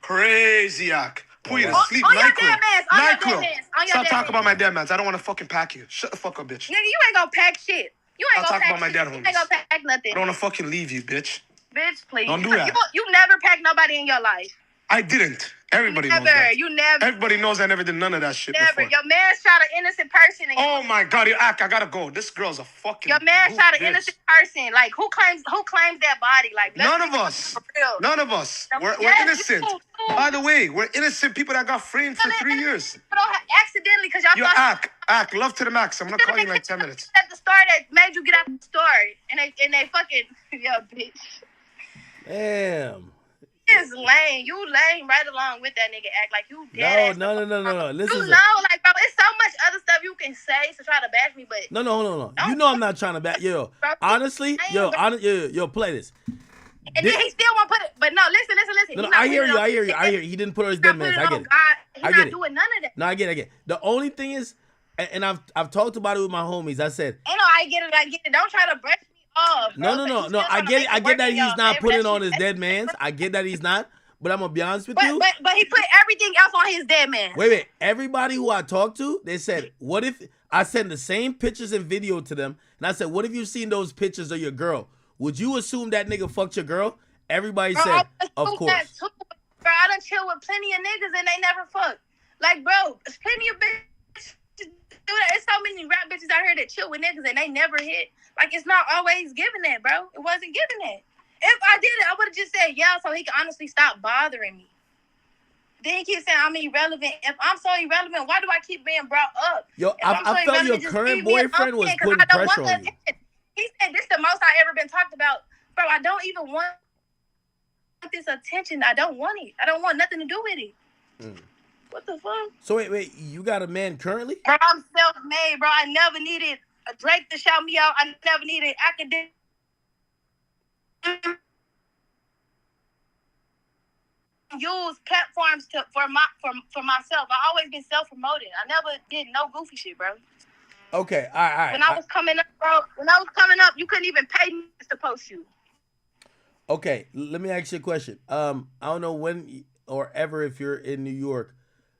Crazy, Ak. Put you to sleep. On your dead mans. On your dead NyQuil. mans. On your Stop dead talking mans. about my dead mans. I don't want to fucking pack you. Shut the fuck up, bitch. Nigga, you ain't gonna pack shit. You ain't I'll gonna talk pack about my shit. dead You homies. ain't gonna pack nothing. I don't want to fucking leave you, bitch. Bitch, please. Don't do that. You never packed nobody in your life. I didn't. Everybody knows Never. that. You never. Everybody knows I never did none of that shit Never. before. Your man shot an innocent person. And Oh my god, you Ak, I gotta go. This girl's a fucking. your man goof, shot an bitch. innocent person. Like who claims that body? Like let's None of be us. for real. None of us. We're Yes, innocent. you. By the way, we're innocent people that got framed for 3 years. You don't have, accidentally because y'all You thought Ak, love to the max. I'm gonna call you in like 10 minutes. at the store that made you get out the store and they fucking yo bitch. Damn. It's lame. You lame right along with that nigga act like you dead. No. Listen. You know, like bro, it's so much other stuff you can say to try to bash me, but No. You know I'm not trying to back. Yo, honestly, yo, play this. and then he still won't put it. But no, listen. No, He not I hear putting you. it on- I hear you. He didn't put on his dead man. I get it. He's I not get it. doing none of that. No, I get it. The only thing is, and I've talked about it with my homies. I said, I know, I get it. Don't try to brush me off. Bro, no. I get it. I get that he's not putting on his dead man's. I get that he's not. But I'm gonna be honest with you. But he put everything else on his dead man. Wait. Everybody who I talked to, they said, what if I send the same pictures and video to them, and I said, what if you've seen those pictures of your girl? Would you assume that nigga fucked your girl? Everybody said, of course. Bro, I done chill with plenty of niggas and they never fuck. Like, bro, there's plenty of bitches do that. There's so many rap bitches out here that chill with niggas and they never hit. Like, it's not always giving that, bro. It wasn't giving that. If I did it, I would have just said yeah so he could honestly stop bothering me. Then he keeps saying I'm irrelevant. If I'm so irrelevant, why do I keep being brought up? Yo, I felt your current boyfriend was putting pressure on you. He said this is the most I ever been talked about. Bro, I don't even want this attention. I don't want it. I don't want nothing to do with it. What the fuck? So wait, you got a man currently? Bro, I'm self-made, bro. I never needed a Drake to shout me out. I never needed academic. Use platforms for myself. I always been self-promoted. I never did no goofy shit, bro. Okay, all right. When I was coming up, bro, you couldn't even pay me to post you. Okay, let me ask you a question. I don't know when or ever if you're in New York,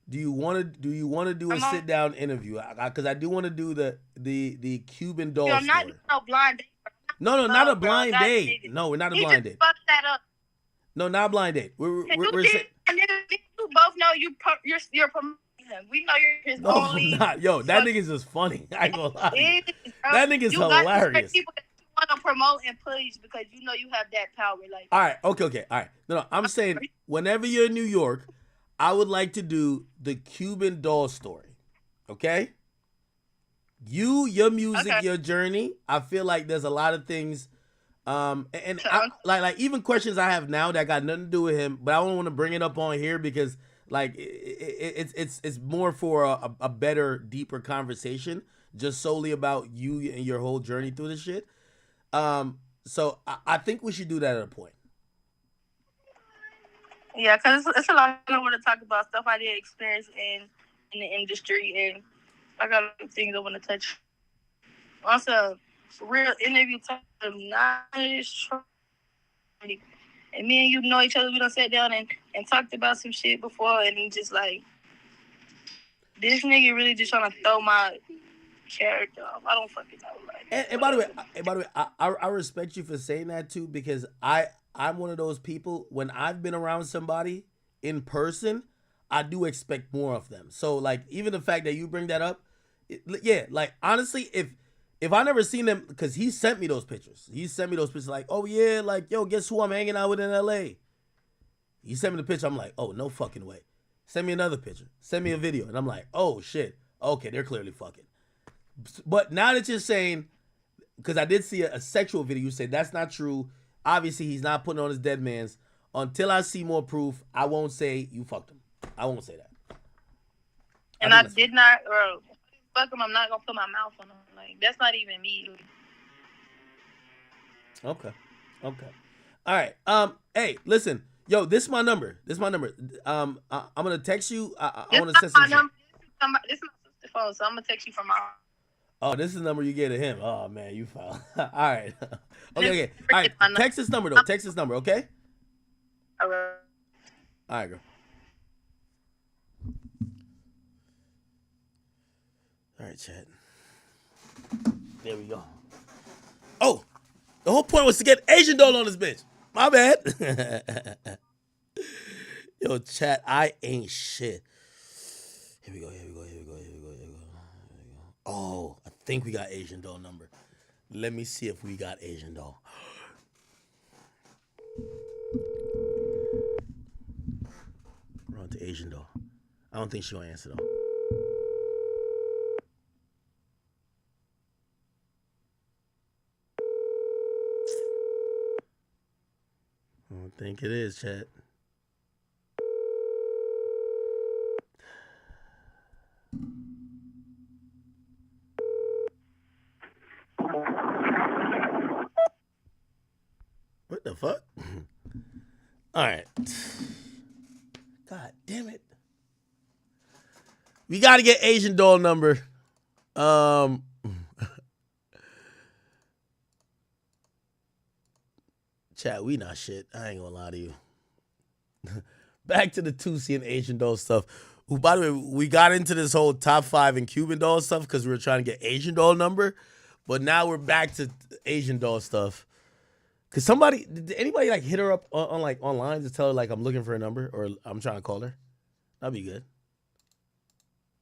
do you want to do a sit down interview? Because I do want to do the Cuban doll story. Not no blind date. No, not a blind date. No, we're not a blind date. Fuck that up. No, not a blind date. We're you both know you're promoting him. We know you're his only. Not. Yo, that nigga's just funny. I ain't gonna lie. That nigga's hilarious. People that you want to promote and push because you know you have that power. Like. All right. Okay. All right. No. I'm saying whenever you're in New York, I would like to do the Cuban doll story. Okay. Your music, your journey. I feel like there's a lot of things. Like even questions I have now that got nothing to do with him, but I don't want to bring it up on here because like it's more for a better, deeper conversation, just solely about you and your whole journey through this shit. So I think we should do that at a point. Yeah, because it's a lot I want to talk about, stuff I did experience in the industry, and I got things I want to touch. Also, real interview time, nice. And me and you know each other. We done sat down and talked about some shit before, and just like, this nigga really just trying to throw my character off. I don't fucking know. Like, and by the way, I respect you for saying that too, because I'm one of those people, when I've been around somebody in person, I do expect more of them. So like, even the fact that you bring that up, like honestly, if I never seen them, because he sent me those pictures. He sent me those pictures like, oh yeah, like, yo, guess who I'm hanging out with in LA? You send me the picture, I'm like, oh, no fucking way. Send me another picture. Send me a video. And I'm like, oh, shit. Okay, they're clearly fucking. But now that you're saying, because I did see a sexual video, you say that's not true. Obviously, he's not putting on his dead man's. Until I see more proof, I won't say you fucked him. I won't say that. And I did not, or fuck him, I'm not going to put my mouth on him. Like, that's not even me. Okay. All right. Hey, listen. Yo, this is my number. I'm gonna text you. I want to send some shit. This is my sister's phone, so I'm gonna text you from my. Oh, this is the number you gave to him. Oh man, you foul. All right. Okay. All right. Text this number though. Text this number. Okay. All right. All right, girl. All right, chat. There we go. Oh, the whole point was to get Asian doll on this bitch. My bad. Yo, chat, I ain't shit. Here we go. Oh, I think we got Asian doll number. Let me see if we got Asian doll. We're on to Asian doll. I don't think she'll answer though. I don't think it is, chat. What the fuck? All right. God damn it. We got to get Asian doll number. Chat, we not shit. I ain't gonna lie to you. Back to the 2C and Asian doll stuff. Ooh, by the way, we got into this whole top 5 and Cuban doll stuff because we were trying to get Asian doll number. But now we're back to Asian doll stuff. Cause did anybody like hit her up on like online to tell her like I'm looking for a number or I'm trying to call her? That'd be good.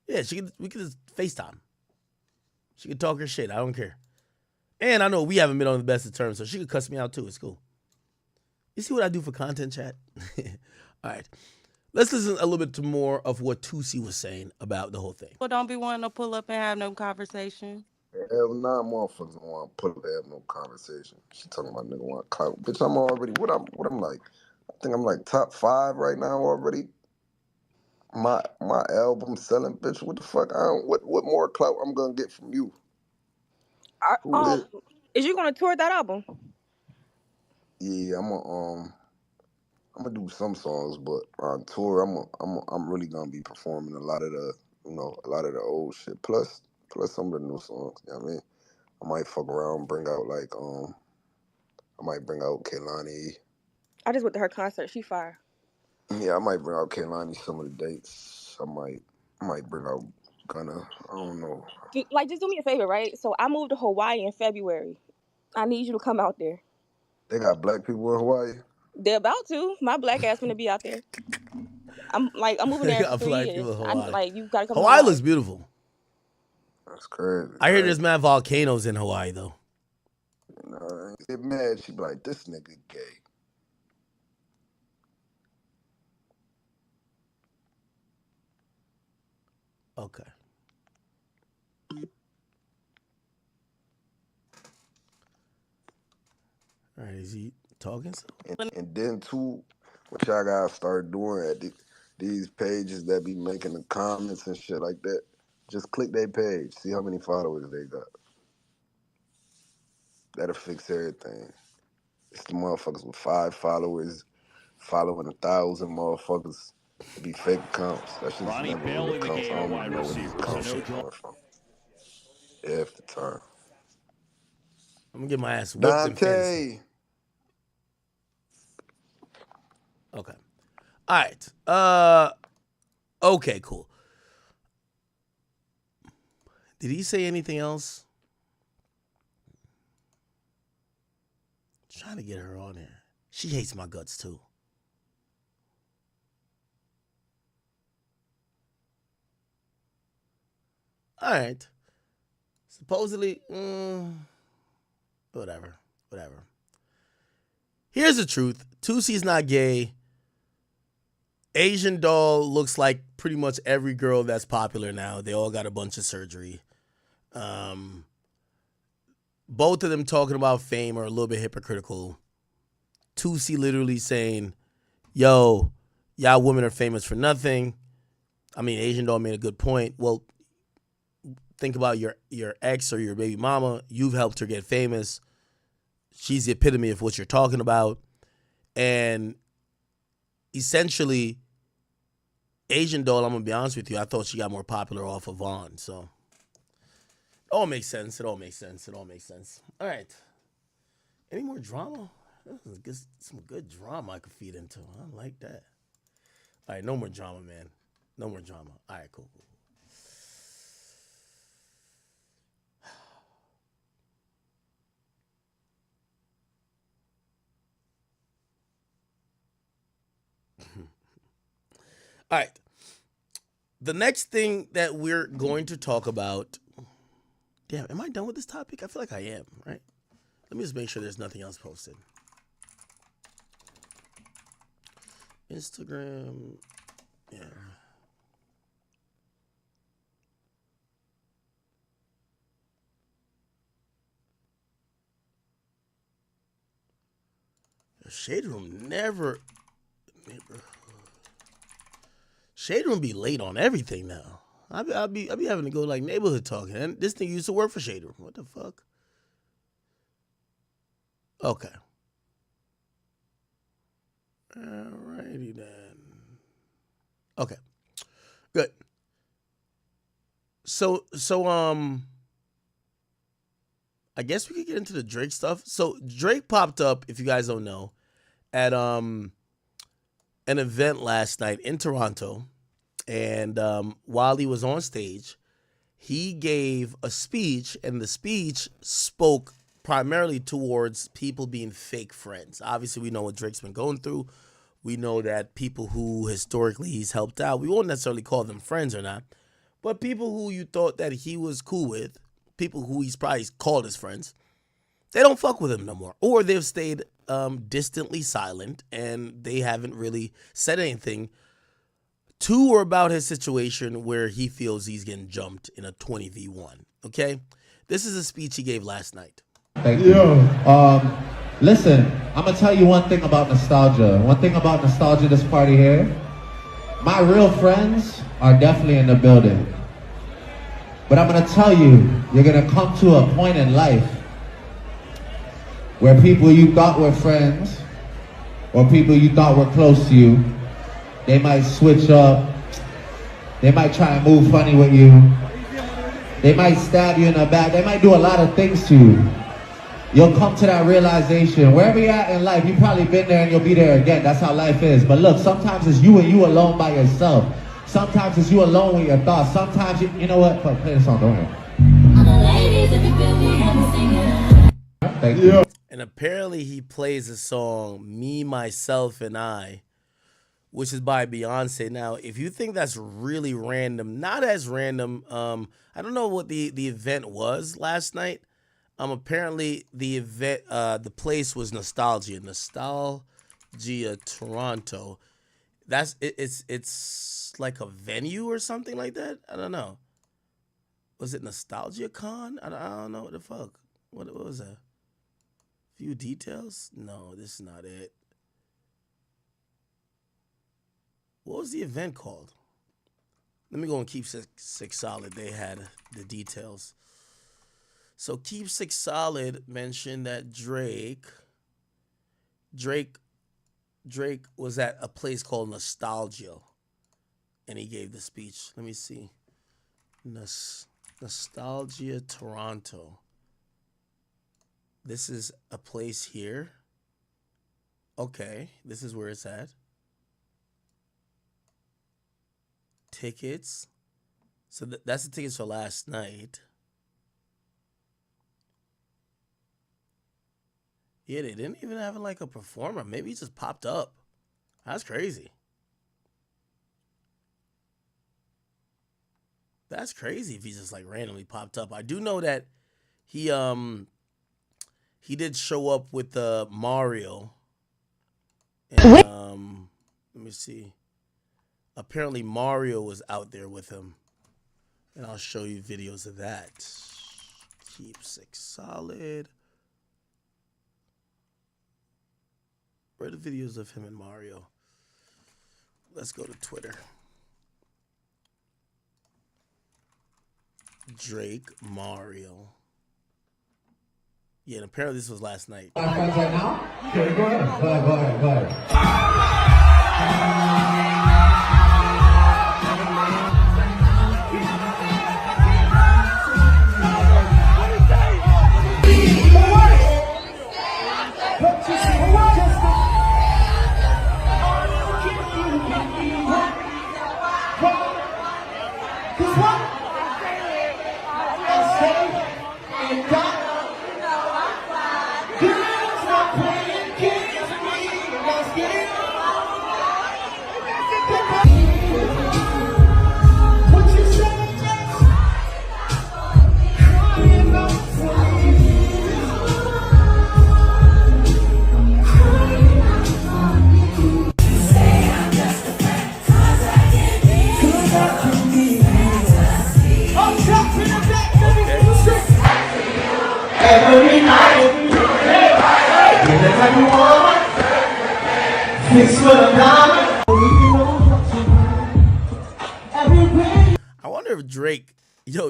Yeah, we could just FaceTime. She could talk her shit. I don't care. And I know we haven't been on the best of terms, so she could cuss me out too. It's cool. You see what I do for content, chat? All right. Let's listen a little bit to more of what 2C was saying about the whole thing. Well, don't be wanting to pull up and have no conversation. Hell nah, motherfuckers don't want to put up and have no conversation. She talking about nigga want clout. Bitch, I'm already, what I'm like? I think I'm like top 5 right now already. My album selling, bitch. What the fuck? What more clout I'm gonna get from you? Is you gonna tour that album? Yeah, I'm gonna do some songs, but on tour, I'm really gonna be performing a lot of the old shit. Plus some of the new songs. You know what I mean? I might fuck around, bring out like I might bring out Kehlani. I just went to her concert. She fire. Yeah, I might bring out Kehlani some of the dates. I might bring out Gunna. I don't know. Just do me a favor, right? So I moved to Hawaii in February. I need you to come out there. They got black people in Hawaii? They're about to. My black ass gonna be out there. I'm moving there for 3 years. You gotta come. Hawaii looks beautiful. That's crazy. I hear there's mad volcanoes in Hawaii though. No, get mad. She be like, this nigga gay. Okay. All right, is he talking? And then too, what y'all gotta start doing at these pages that be making the comments and shit like that, just click their page, see how many followers they got. That'll fix everything. It's the motherfuckers with 5 followers following 1,000 motherfuckers. It be fake accounts. That shit's never real accounts. I don't even know where these accounts shit coming from. Half the time. I'm gonna get my ass whooped in fantasy. Okay. All right. Okay, cool. Did he say anything else? Trying to get her on there. She hates my guts too. All right. Supposedly, whatever. Here's the truth. 2C's not gay. Asian doll looks like pretty much every girl that's popular now. They all got a bunch of surgery. Both of them talking about fame are a little bit hypocritical. Tusi literally saying, yo, y'all women are famous for nothing. I mean, Asian doll made a good point. Well, think about your ex or your baby mama. You've helped her get famous. She's the epitome of what you're talking about. And essentially, Asian doll, I'm going to be honest with you, I thought she got more popular off of Vaughn. So it all makes sense. It all makes sense. It all makes sense. All right. Any more drama? Some good drama I could feed into. I like that. All right, no more drama, man. No more drama. All right, cool. All right. The next thing that we're going to talk about. Damn, am I done with this topic? I feel like I am, right? Let me just make sure there's nothing else posted. Instagram. Yeah. Shade Room never. Shade Room be late on everything now. I'll be having to go like neighborhood talking. And this thing used to work for Shade Room. What the fuck? Okay. Alrighty then. Okay. Good. So I guess we could get into the Drake stuff. So Drake popped up, if you guys don't know, at an event last night in Toronto. And while he was on stage, he gave a speech, and the speech spoke primarily towards people being fake friends. Obviously, we know what Drake's been going through. We know that people who historically he's helped out, we won't necessarily call them friends or not, but people who you thought that he was cool with, people who he's probably called his friends, they don't fuck with him no more. Or they've stayed distantly silent, and they haven't really said anything to or about his situation where he feels he's getting jumped in a 20v1. Okay? This is a speech he gave last night. Thank you. Listen, I'm going to tell you one thing about nostalgia. One thing about nostalgia, this party here. My real friends are definitely in the building. But I'm going to tell you, you're going to come to a point in life where people you thought were friends or people you thought were close to you, they might switch up. They might try and move funny with you. They might stab you in the back. They might do a lot of things to you. You'll come to that realization. Wherever you're at in life, you've probably been there and you'll be there again. That's how life is. But look, sometimes it's you and you alone by yourself. Sometimes it's you alone with your thoughts. Sometimes, you know what? Play the song, don't worry. Thank you. And apparently he plays the song Me, Myself, and I, which is by Beyonce. Now, if you think that's really random, not as random, I don't know what the event was last night. Apparently the event, the place was Nostalgia Toronto. It's like a venue or something like that. I don't know. Was it Nostalgia Con? I don't know what the fuck. What was that? Few details? No, this is not it. What was the event called? Let me go and Keep Six Solid. They had the details. So Keep Six Solid mentioned that Drake was at a place called Nostalgia, and he gave the speech. Let me see. Nostalgia Toronto. This is a place here. Okay, this is where it's at. Tickets. So that's the tickets for last night. Yeah, they didn't even have like a performer. Maybe he just popped up. That's crazy. That's crazy if he just like randomly popped up. I do know that he did show up with Mario. And, let me see. apparently Mario was out there with him. And I'll show you videos of that. Keep 6 solid. Where are the videos of him and Mario? Let's go to Twitter. Drake, Mario. Yeah, and apparently this was last night. Friends right now? Okay, go ahead. Go ahead. Every night, I wonder if Drake,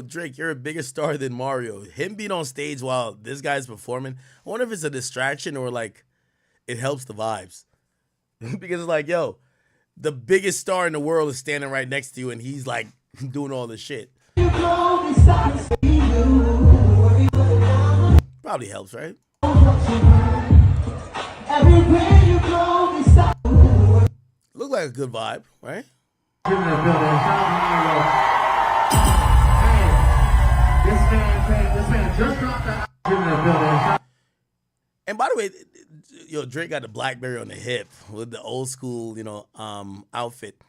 Drake, you're a bigger star than Mario. Him being on stage while this guy's performing, I wonder if it's a distraction or like it helps the vibes. Because it's like, the biggest star in the world is standing right next to you and he's like doing all this shit. Probably helps, right? Look like a good vibe, right? And by the way, Drake got the BlackBerry on the hip with the old school, outfit.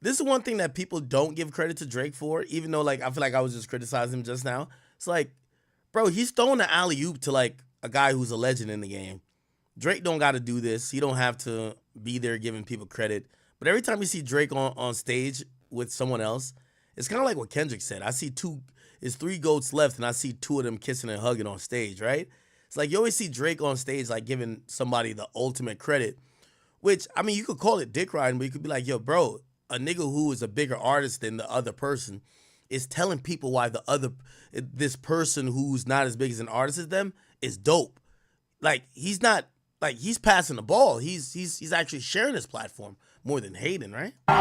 This is one thing that people don't give credit to Drake for, even though, like, I feel like I was just criticizing him just now. It's like, bro, he's throwing the alley-oop to, like, a guy who's a legend in the game. Drake don't got to do this. He don't have to be there giving people credit. But every time you see Drake on stage with someone else, it's kind of like what Kendrick said. I see it's 3 GOATs left, and I see 2 of them kissing and hugging on stage, right? It's like you always see Drake on stage, like, giving somebody the ultimate credit, which, I mean, you could call it dick riding, but you could be like, yo, bro, a nigga who is a bigger artist than the other person is telling people why this person who's not as big as an artist as them is dope. Like, he's not, like, he's passing the ball. He's actually sharing his platform more than hating, right? This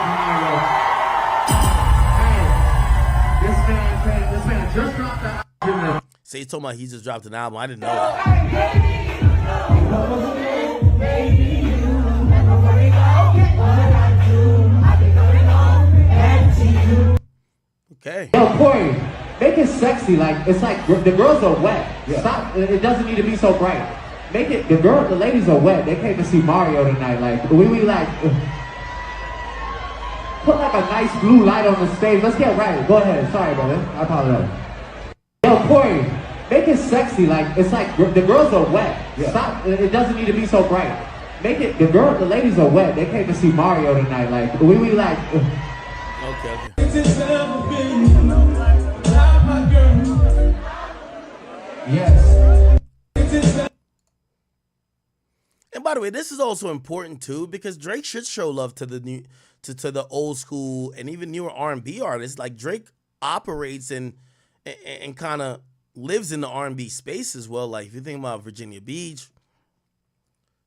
man just dropped that. Say he's talking about he just dropped an album. I didn't know that. Okay. Yo, Corey, make it sexy. Like, it's like the girls are wet. Yeah. Stop. It doesn't need to be so bright. Make it, the ladies are wet. They came to see Mario tonight. Like, we like, put like a nice blue light on the stage. Let's get right. Go ahead. Sorry, brother. I apologize. Yo, Corey, make it sexy. Like, it's like the girls are wet. Yeah. Stop. It doesn't need to be so bright. Make it, the ladies are wet. They came to see Mario tonight. Like, we like. Okay. Yes. And by the way, this is also important too because Drake should show love to the new, to the old school and even newer R&B artists. Like Drake operates and kind of lives in the R&B space as well. Like if you think about Virginia Beach,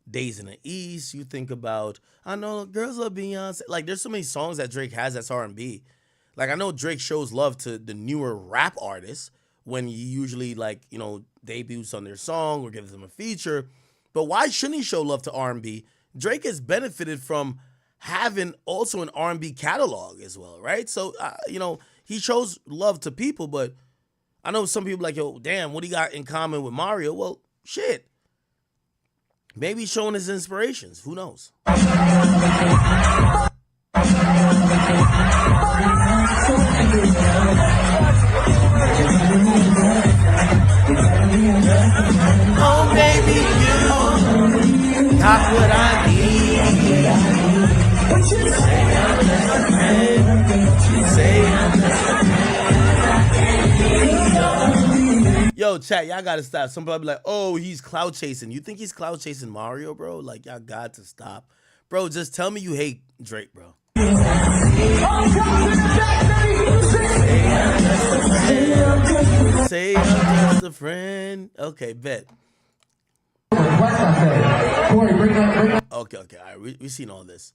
Days in the East, you think about I Know Girls Love Beyonce. Like there's so many songs that Drake has that's R&B. Like I know Drake shows love to the newer rap artists when he usually debuts on their song or gives them a feature. But why shouldn't he show love to R&B? Drake has benefited from having also an R&B catalog as well, right? So, he shows love to people, but I know some people like, yo, damn, what do you got in common with Mario? Well, shit. Maybe he's showing his inspirations. Who knows? Oh, baby, you got what I need. Yo, chat, y'all gotta stop. Somebody be like, oh, he's clout chasing. You think he's clout chasing Mario, bro? Like, y'all got to stop. Bro, just tell me you hate Drake, bro. Say I'm just a friend. Okay, bet. Okay, all right, we seen all this.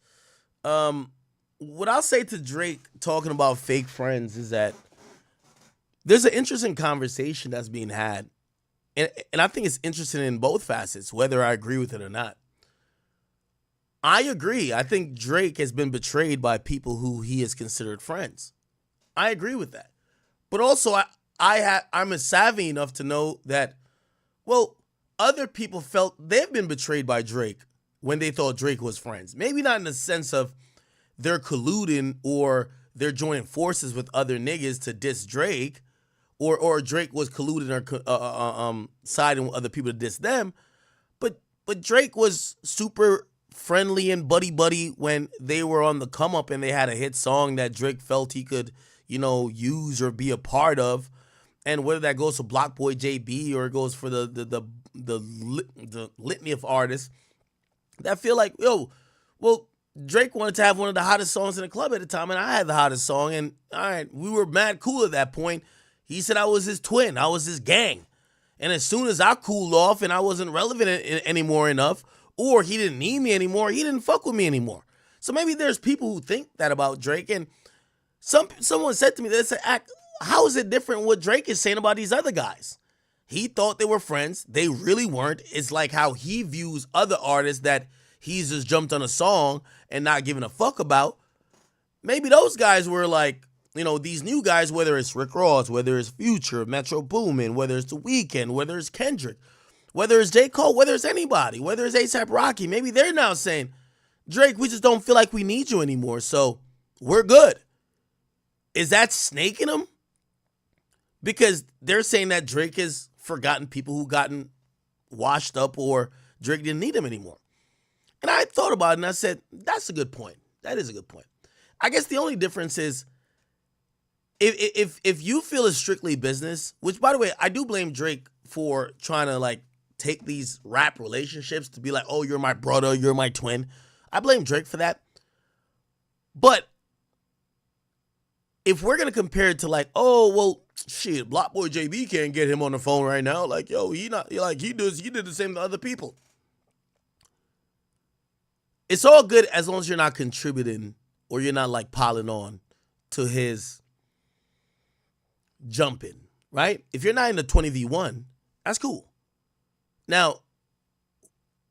What I'll say to Drake talking about fake friends is that there's an interesting conversation that's being had. And I think it's interesting in both facets, whether I agree with it or not. I agree. I think Drake has been betrayed by people who he has considered friends. I agree with that. But also, I'm savvy enough to know that, well, other people felt they've been betrayed by Drake when they thought Drake was friends. Maybe not in the sense of they're colluding or they're joining forces with other niggas to diss Drake, or Drake was colluding or siding with other people to diss them. But Drake was super friendly and buddy when they were on the come up and they had a hit song that Drake felt he could, use or be a part of. And whether that goes for Block Boy JB or it goes for the litany of artists that feel like, Drake wanted to have one of the hottest songs in the club at the time, and I had the hottest song, and all right, we were mad cool at that point. He said I was his twin, I was his gang. And as soon as I cooled off and I wasn't relevant anymore enough, or he didn't need me anymore, he didn't fuck with me anymore. So maybe there's people who think that about Drake, and someone said to me, they said, how is it different what Drake is saying about these other guys? He thought they were friends. They really weren't. It's like how he views other artists that he's just jumped on a song and not giving a fuck about. Maybe those guys were like, these new guys, whether it's Rick Ross, whether it's Future, Metro Boomin, whether it's The Weeknd, whether it's Kendrick, whether it's J. Cole, whether it's anybody, whether it's A$AP Rocky, maybe they're now saying, Drake, we just don't feel like we need you anymore, so we're good. Is that snaking them? Because they're saying that Drake has forgotten people who gotten washed up or Drake didn't need them anymore. And I thought about it and I said, that's a good point. That is a good point. I guess the only difference is if you feel it's strictly business, which, by the way, I do blame Drake for trying to take these rap relationships to be like, oh, you're my brother, you're my twin. I blame Drake for that. But if we're going to compare it to Block Boy JB can't get him on the phone right now. He did the same to other people. It's all good as long as you're not contributing or you're not piling on to his jumping, right? If you're not in the 20v1, that's cool. Now,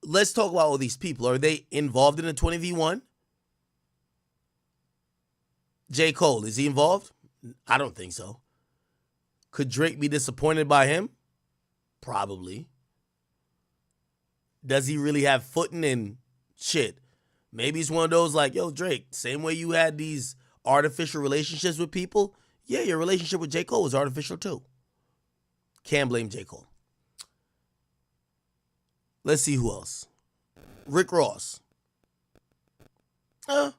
let's talk about all these people. Are they involved in the 20v1? J. Cole, is he involved? I don't think so. Could Drake be disappointed by him? Probably. Does he really have footing in shit? Maybe he's one of those Drake, same way you had these artificial relationships with people, yeah, your relationship with J. Cole was artificial too. Can't blame J. Cole. Let's see who else. Rick Ross. Feels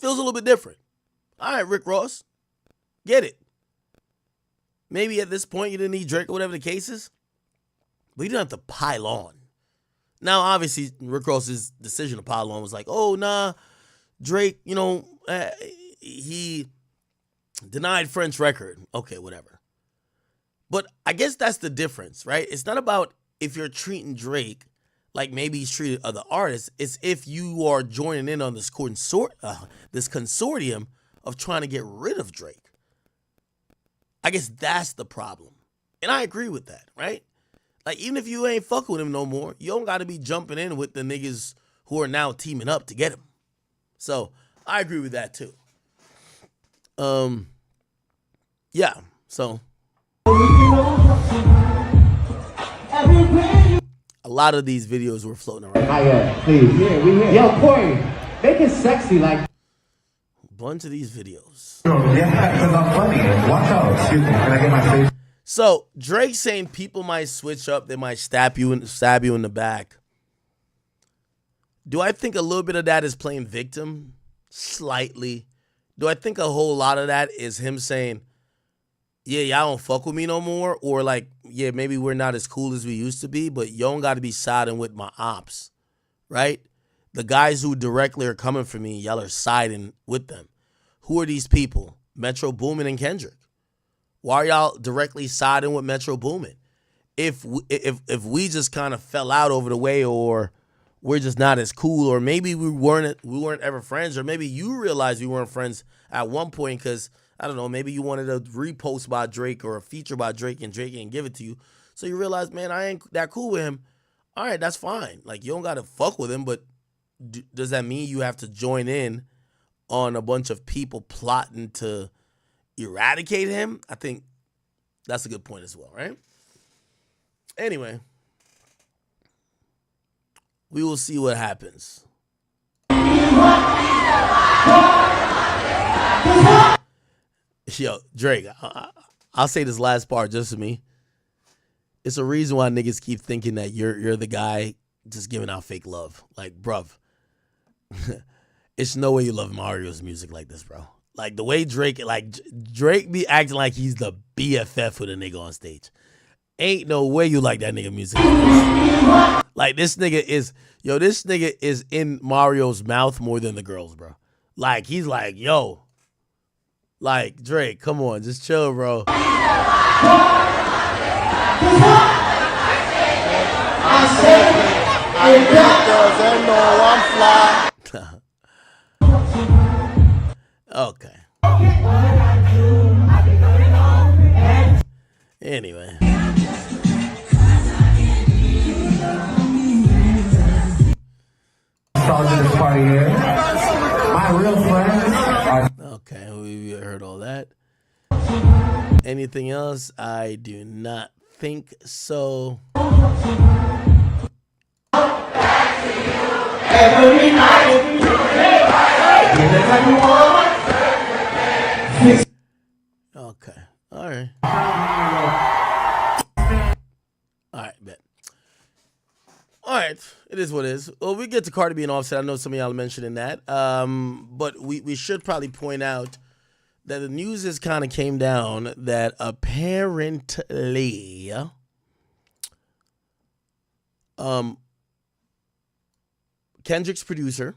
a little bit different. All right, Rick Ross. Get it. Maybe at this point you didn't need Drake or whatever the case is. But you didn't have to pile on. Now, obviously, Rick Ross's decision to pile on was like, oh, nah, Drake, he denied French record. Okay, whatever. But I guess that's the difference, right? It's not about if you're treating Drake like maybe he's treated other artists. It's if you are joining in on this consortium of trying to get rid of Drake. I guess that's the problem. And I agree with that, right? Even if you ain't fucking with him no more, you don't got to be jumping in with the niggas who are now teaming up to get him. So I agree with that too. Yeah, so a lot of these videos were floating around. Please. Yeah, we here. Yo, Corey, make it sexy A bunch of these videos. Yeah, because I'm funny. Watch out. Excuse me. Can I get my face? So Drake saying people might switch up, they might stab you in the back. Do I think a little bit of that is playing victim? Slightly. Do I think a whole lot of that is him saying, yeah, y'all don't fuck with me no more? Or like, yeah, maybe we're not as cool as we used to be, but you don't got to be siding with my ops, right? The guys who directly are coming for me, y'all are siding with them. Who are these people? Metro Boomin and Kendrick. Why are y'all directly siding with Metro Boomin? If we just kind of fell out over the way, or we're just not as cool, or maybe we weren't ever friends, or maybe you realized we weren't friends at one point because, I don't know, maybe you wanted a repost by Drake or a feature by Drake and Drake didn't give it to you. So you realize, man, I ain't that cool with him. All right, that's fine. Like, you don't got to fuck with him, but does that mean you have to join in on a bunch of people plotting to eradicate him? I think that's a good point as well, right? Anyway, we will see what happens. Yo, Drake, I'll say this last part just to me. It's a reason why niggas keep thinking that you're the guy just giving out fake love. Like, bruv, it's no way you love Mario's music like this, bro. Like, the way Drake be acting like he's the BFF with a nigga on stage. Ain't no way you like that nigga music like this. Like, this nigga is in Mario's mouth more than the girls, bro. Like, he's like, yo. Like, Drake, come on, just chill, bro. I said, Okay. Anyway. This party here. My real friends are... Okay, we heard all that. Anything else? I do not think so. every night. Okay. All right. All right, bet. All right. It is what it is. Well, we get to Cardi B and Offset. I know some of y'all are mentioning that. But we should probably point out that the news has kind of came down that apparently Kendrick's producer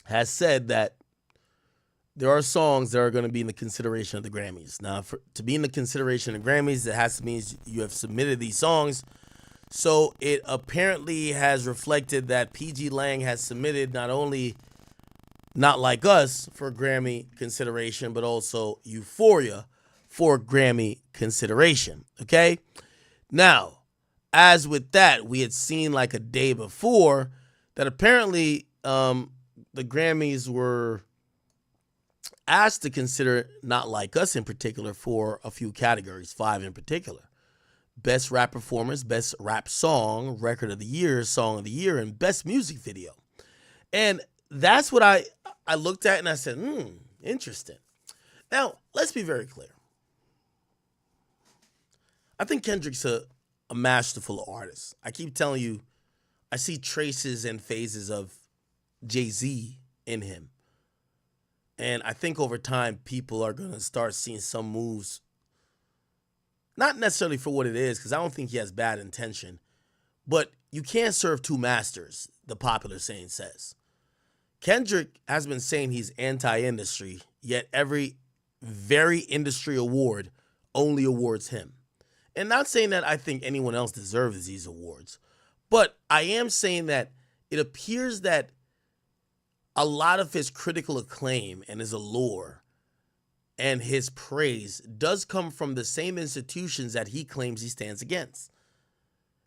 has said that there are songs that are going to be in the consideration of the Grammys. Now, to be in the consideration of Grammys, it has to mean you have submitted these songs. So it apparently has reflected that PG Lang has submitted not only Not Like Us for Grammy consideration, but also Euphoria for Grammy consideration. Okay? Now, as with that, we had seen like a day before that apparently the Grammys were asked to consider Not Like Us in particular for a few categories, 5 in particular. Best Rap Performance, Best Rap Song, Record of the Year, Song of the Year, and Best Music Video. And that's what I looked at and I said, interesting. Now, let's be very clear. I think Kendrick's a masterful artist. I keep telling you, I see traces and phases of Jay-Z in him. And I think over time, people are going to start seeing some moves, not necessarily for what it is, because I don't think he has bad intention, but you can't serve two masters, the popular saying says. Kendrick has been saying he's anti-industry, yet every very industry award only awards him. And not saying that I think anyone else deserves these awards, but I am saying that it appears that a lot of his critical acclaim and his allure and his praise does come from the same institutions that he claims he stands against.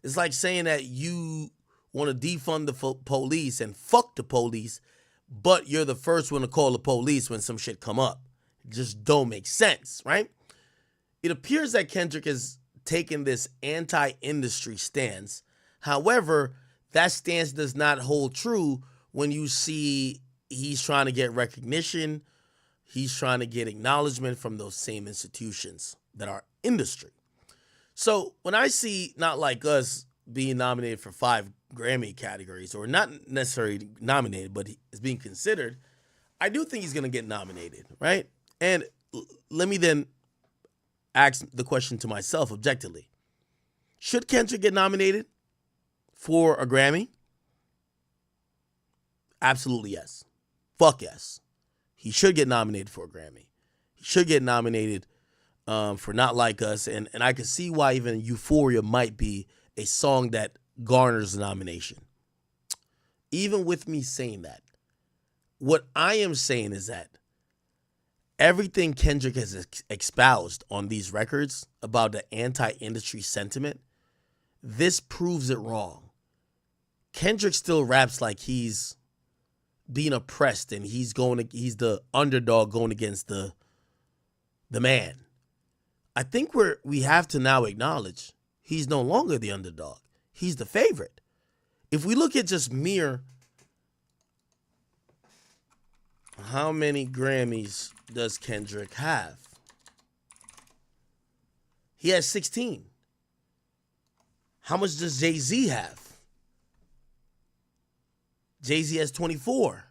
It's like saying that you want to defund the police and fuck the police, but you're the first one to call the police when some shit come up. It just don't make sense, right? It appears that Kendrick has taken this anti-industry stance. However, that stance does not hold true when you see he's trying to get recognition, he's trying to get acknowledgement from those same institutions that are industry. So when I see Not Like Us being nominated for 5 Grammy categories, or not necessarily nominated, but is being considered, I do think he's going to get nominated, right? And let me then ask the question to myself objectively. Should Kendrick get nominated for a Grammy? Absolutely yes. Fuck yes. He should get nominated for a Grammy. He should get nominated for Not Like Us. And I can see why even Euphoria might be a song that garners a nomination. Even with me saying that, what I am saying is that everything Kendrick has espoused on these records about the anti-industry sentiment, this proves it wrong. Kendrick still raps like he's being oppressed and he's the underdog going against the man. I think we have to now acknowledge he's no longer the underdog. He's the favorite. If we look at just mere how many Grammys does Kendrick have? He has 16. How much does Jay-Z have? Jay-Z has 24.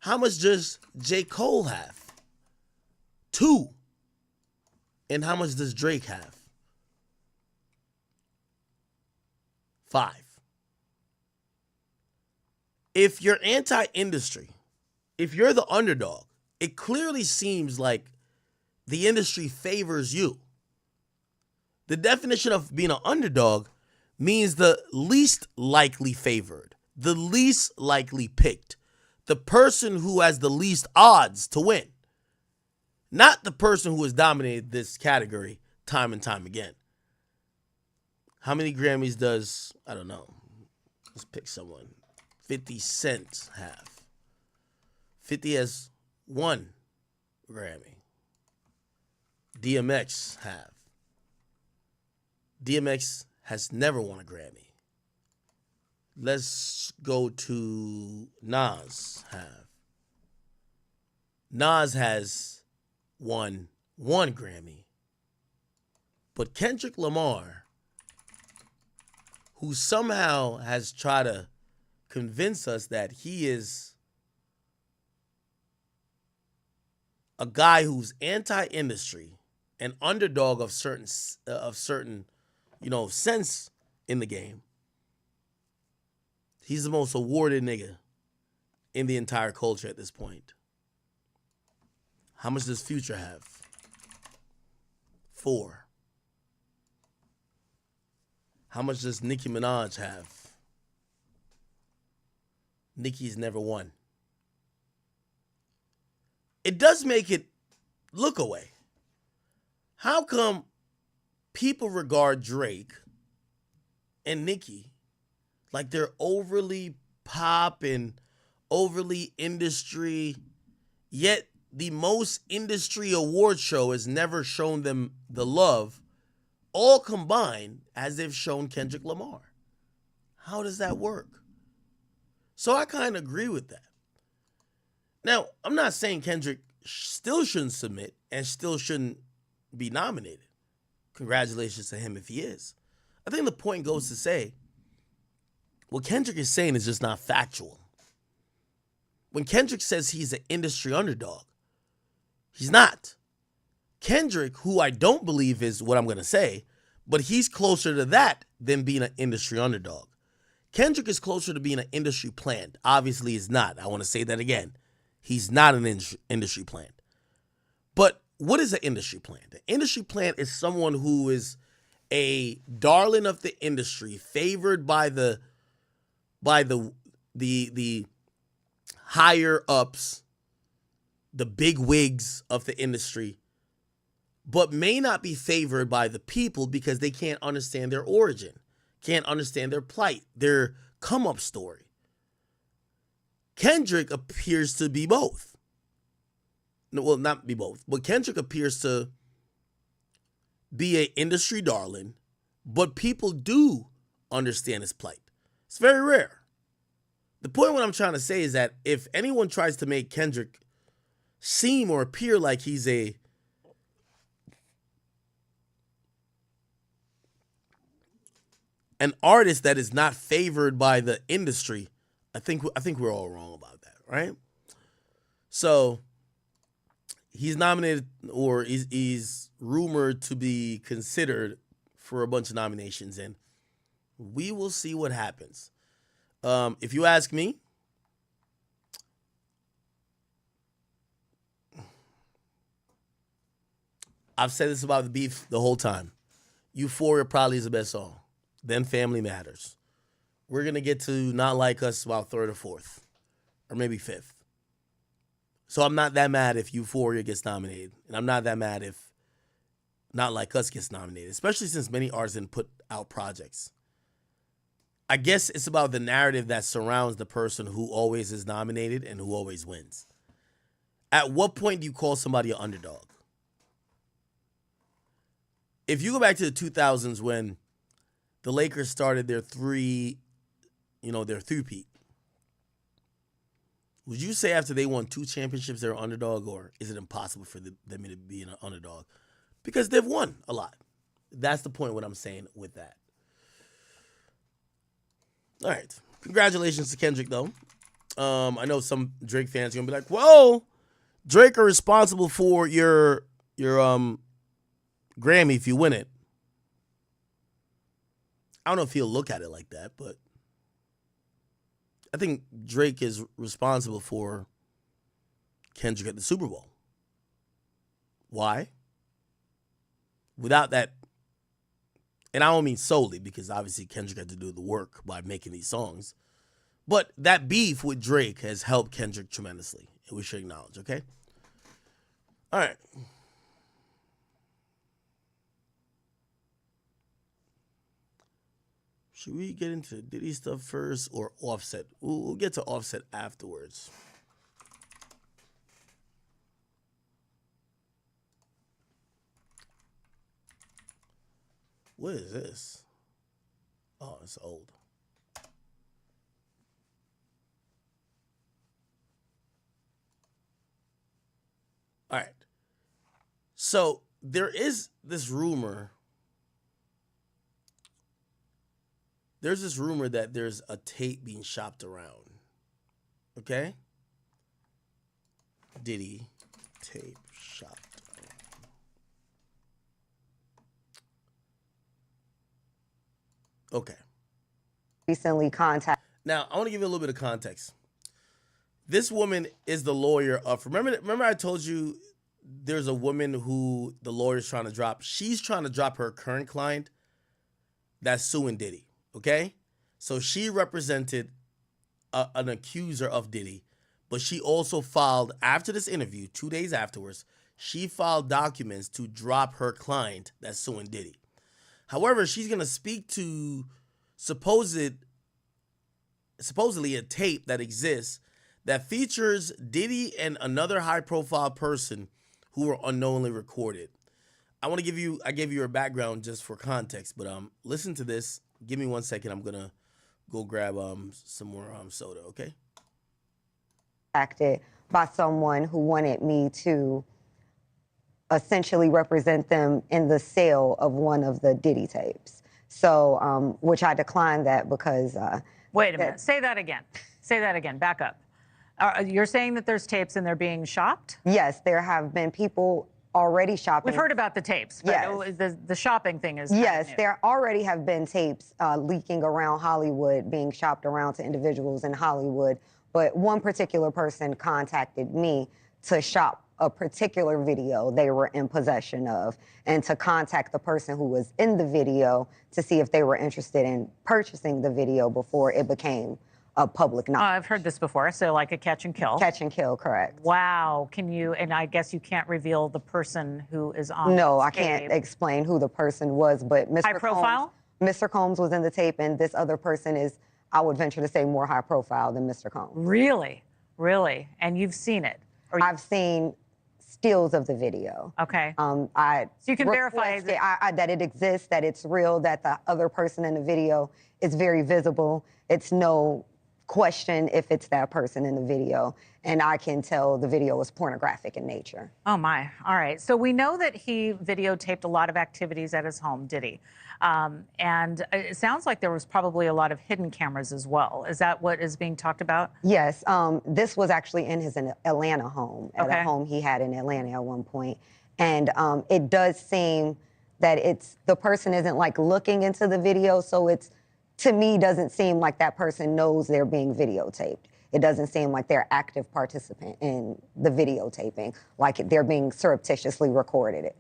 How much does J. Cole have? 2. And how much does Drake have? 5. If you're anti-industry, if you're the underdog, it clearly seems like the industry favors you. The definition of being an underdog means the least likely favored, the least likely picked, the person who has the least odds to win, not the person who has dominated this category time and time again. How many Grammys does, I don't know, let's pick someone, 50 Cent have? 50 has 1 Grammy. DMX have. DMX has never won a Grammy. Let's go to Nas have. Nas has won 1 Grammy. But Kendrick Lamar, who somehow has tried to convince us that he is a guy who's anti-industry, an underdog of certain sense in the game. He's the most awarded nigga in the entire culture at this point. How much does Future have? 4. How much does Nicki Minaj have? Nicki's never won. It does make it look away. How come people regard Drake and Nicki like they're overly pop and overly industry, yet the most industry award show has never shown them the love, all combined as they've shown Kendrick Lamar? How does that work? So I kind of agree with that. Now, I'm not saying Kendrick still shouldn't submit and still shouldn't be nominated. Congratulations to him if he is. I think the point goes to say, what Kendrick is saying is just not factual. When Kendrick says he's an industry underdog, he's not. Kendrick, who I don't believe is what I'm going to say, but he's closer to that than being an industry underdog. Kendrick is closer to being an industry plant. Obviously, he's not. I want to say that again. He's not an industry plant. But what is an industry plant? An industry plant is someone who is a darling of the industry, favored by the higher ups, the big wigs of the industry, but may not be favored by the people because they can't understand their origin, can't understand their plight, their come up story. Kendrick appears to be both. No, well, not be both, but Kendrick appears to be an industry darling, but people do understand his plight. It's very rare. The point what I'm trying to say is that if anyone tries to make Kendrick seem or appear like he's an artist that is not favored by the industry, I think we're all wrong about that, right? So he's nominated, or he's rumored to be considered for a bunch of nominations, and we will see what happens. If you ask me, I've said this about the beef the whole time. Euphoria probably is the best song. Then Family Matters. We're going to get to Not Like Us about third or fourth, or maybe fifth. So I'm not that mad if Euphoria gets nominated, and I'm not that mad if Not Like Us gets nominated, especially since many artists didn't put out projects. I guess it's about the narrative that surrounds the person who always is nominated and who always wins. At what point do you call somebody an underdog? If you go back to the 2000s when the Lakers started their three-peat, would you say after they won 2 championships they're an underdog, or is it impossible for them to be an underdog? Because they've won a lot. That's the point what I'm saying with that. All right. Congratulations to Kendrick, though. I know some Drake fans are going to be like, whoa, Drake are responsible for your Grammy if you win it. I don't know if he'll look at it like that, but I think Drake is responsible for Kendrick at the Super Bowl. Why? Without that, and I don't mean solely, because obviously Kendrick had to do the work by making these songs, but that beef with Drake has helped Kendrick tremendously, and we should acknowledge, okay? All right. Should we get into Diddy stuff first or Offset? We'll get to Offset afterwards. What is this? Oh, it's old. All right. So there is this rumor. There's this rumor that there's a tape being shopped around. Okay? Diddy tape shopped around. Okay. Recently contacted. Now, I want to give you a little bit of context. This woman is the lawyer of, remember I told you there's a woman who the lawyer's trying to drop. She's trying to drop her current client that's suing Diddy. Okay? So she represented an accuser of Diddy, but she also filed, after this interview, 2 days afterwards, she filed documents to drop her client that's suing Diddy. However, she's going to speak to supposedly a tape that exists that features Diddy and another high-profile person who were unknowingly recorded. I gave you a background just for context, but listen to this. Give me 1 second. I'm gonna go grab some more soda, okay? Contacted by someone who wanted me to essentially represent them in the sale of one of the Diddy tapes. So, which I declined that because. Wait a minute. Say that again. Say that again. Back up. You're saying that there's tapes and they're being shopped? Yes, there have been people already shopping. We've heard about the tapes, but yes. The shopping thing is yes, there already have been tapes leaking around Hollywood, being shopped around to individuals in Hollywood. But one particular person contacted me to shop a particular video they were in possession of, and to contact the person who was in the video to see if they were interested in purchasing the video before it became a public knowledge. I've heard this before, so like a catch and kill. Catch and kill, correct. Wow. Can you, and I guess you can't reveal the person who is on No, this I can't tape. explain who the person was, but Mr. High profile? Mr. Combs was in the tape, and this other person is, I would venture to say, more high profile than Mr. Combs. Really? Really? And you've seen it? I've seen stills of the video. Okay. So you can verify that it exists, that it's real, that the other person in the video is very visible. It's no question if it's that person in the video, and I can tell the video is pornographic in nature. Oh my. All right. So we know that he videotaped a lot of activities at his home, did he? And it sounds like there was probably a lot of hidden cameras as well. Is that what is being talked about? Yes, this was actually in his Atlanta home, at Okay. a home he had in Atlanta at one point. And it does seem that the person isn't like looking into the video, so it's, to me, doesn't seem like that person knows they're being videotaped. It doesn't seem like they're active participant in the videotaping, like they're being surreptitiously recorded it.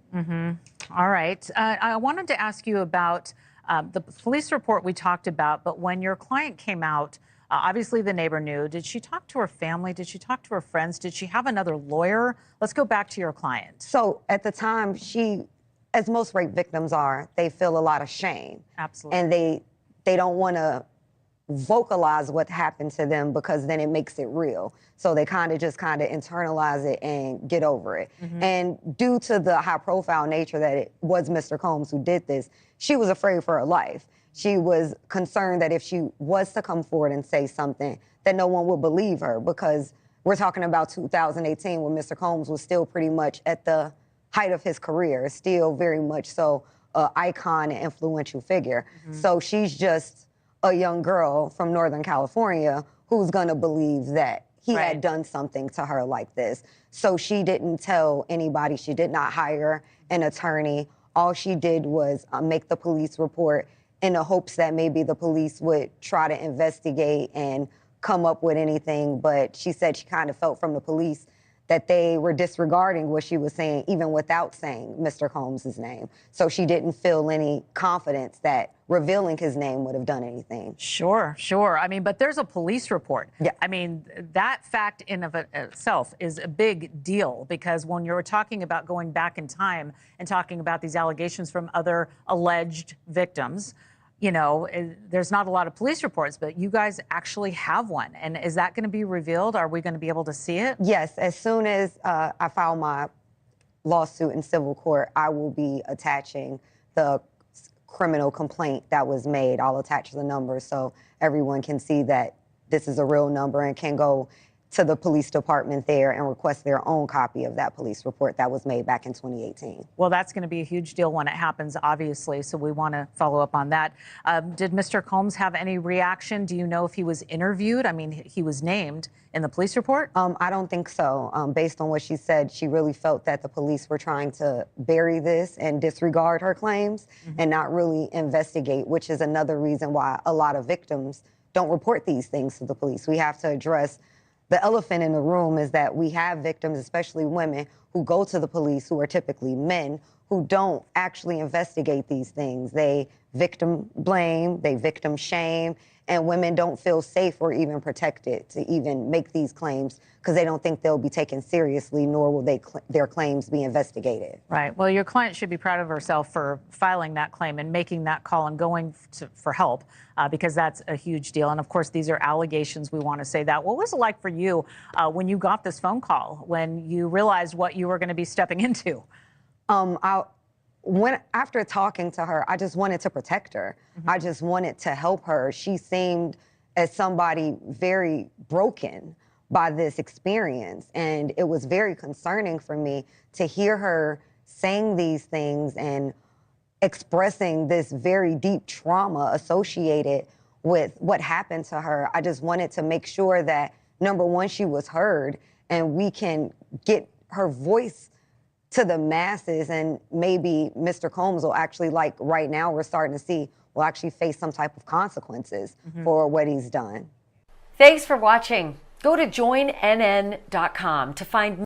All right. I wanted to ask you about the police report we talked about, but when your client came out, obviously the neighbor knew. Did she talk to her family? Did she talk to her friends? Did she have another lawyer? Let's go back to your client. So at the time, she, as most rape victims are, they feel a lot of shame. Absolutely. And they don't want to vocalize what happened to them because then it makes it real. So they kind of internalize it and get over it. And due to the high profile nature that it was Mr. Combs who did this, she was afraid for her life. She was concerned that if she was to come forward and say something, that no one would believe her, because we're talking about 2018 when Mr. Combs was still pretty much at the height of his career, still very much so an icon and influential figure. So she's just a young girl from Northern California who's gonna believe that he had done something to her like this. So she didn't tell anybody. She did not hire an attorney. All she did was make the police report in the hopes that maybe the police would try to investigate and come up with anything. But she said she kind of felt from the police that they were disregarding what she was saying, even without saying Mr. Combs' name. So she didn't feel any confidence that revealing his name would have done anything. Sure. I mean, but there's a police report. Yeah. I mean, that fact in of itself is a big deal, because when you're talking about going back in time and talking about these allegations from other alleged victims, you know, there's not a lot of police reports, but you guys actually have one. And is that going to be revealed? Are we going to be able to see it? Yes, as soon as I file my lawsuit in civil court, I will be attaching the criminal complaint that was made. I'll attach the number so everyone can see that this is a real number and can go to the police department there and request their own copy of that police report that was made back in 2018. Well, that's going to be a huge deal when it happens, obviously, so we want to follow up on that. Did Mr. Combs have any reaction? Do you know if he was interviewed? I mean, he was named in the police report? I don't think so. Based on what she said, she really felt that the police were trying to bury this and disregard her claims and not really investigate, which is another reason why a lot of victims don't report these things to the police. We have to address the elephant in the room, is that we have victims, especially women, who go to the police, who are typically men, who don't actually investigate these things. They victim blame, they victim shame, and women don't feel safe or even protected to even make these claims because they don't think they'll be taken seriously, nor will their claims be investigated. Right. Well, your client should be proud of herself for filing that claim and making that call and going for help, because that's a huge deal. And of course, these are allegations. We want to say that. What was it like for you when you got this phone call, when you realized what you were going to be stepping into? After talking to her, I just wanted to protect her. I just wanted to help her. She seemed as somebody very broken by this experience. And it was very concerning for me to hear her saying these things and expressing this very deep trauma associated with what happened to her. I just wanted to make sure that, number one, she was heard and we can get her voice to the masses, and maybe Mr. Combs will actually, like right now we're starting to see, will actually face some type of consequences for what he's done. Thanks for watching. Go to joinnn.com to find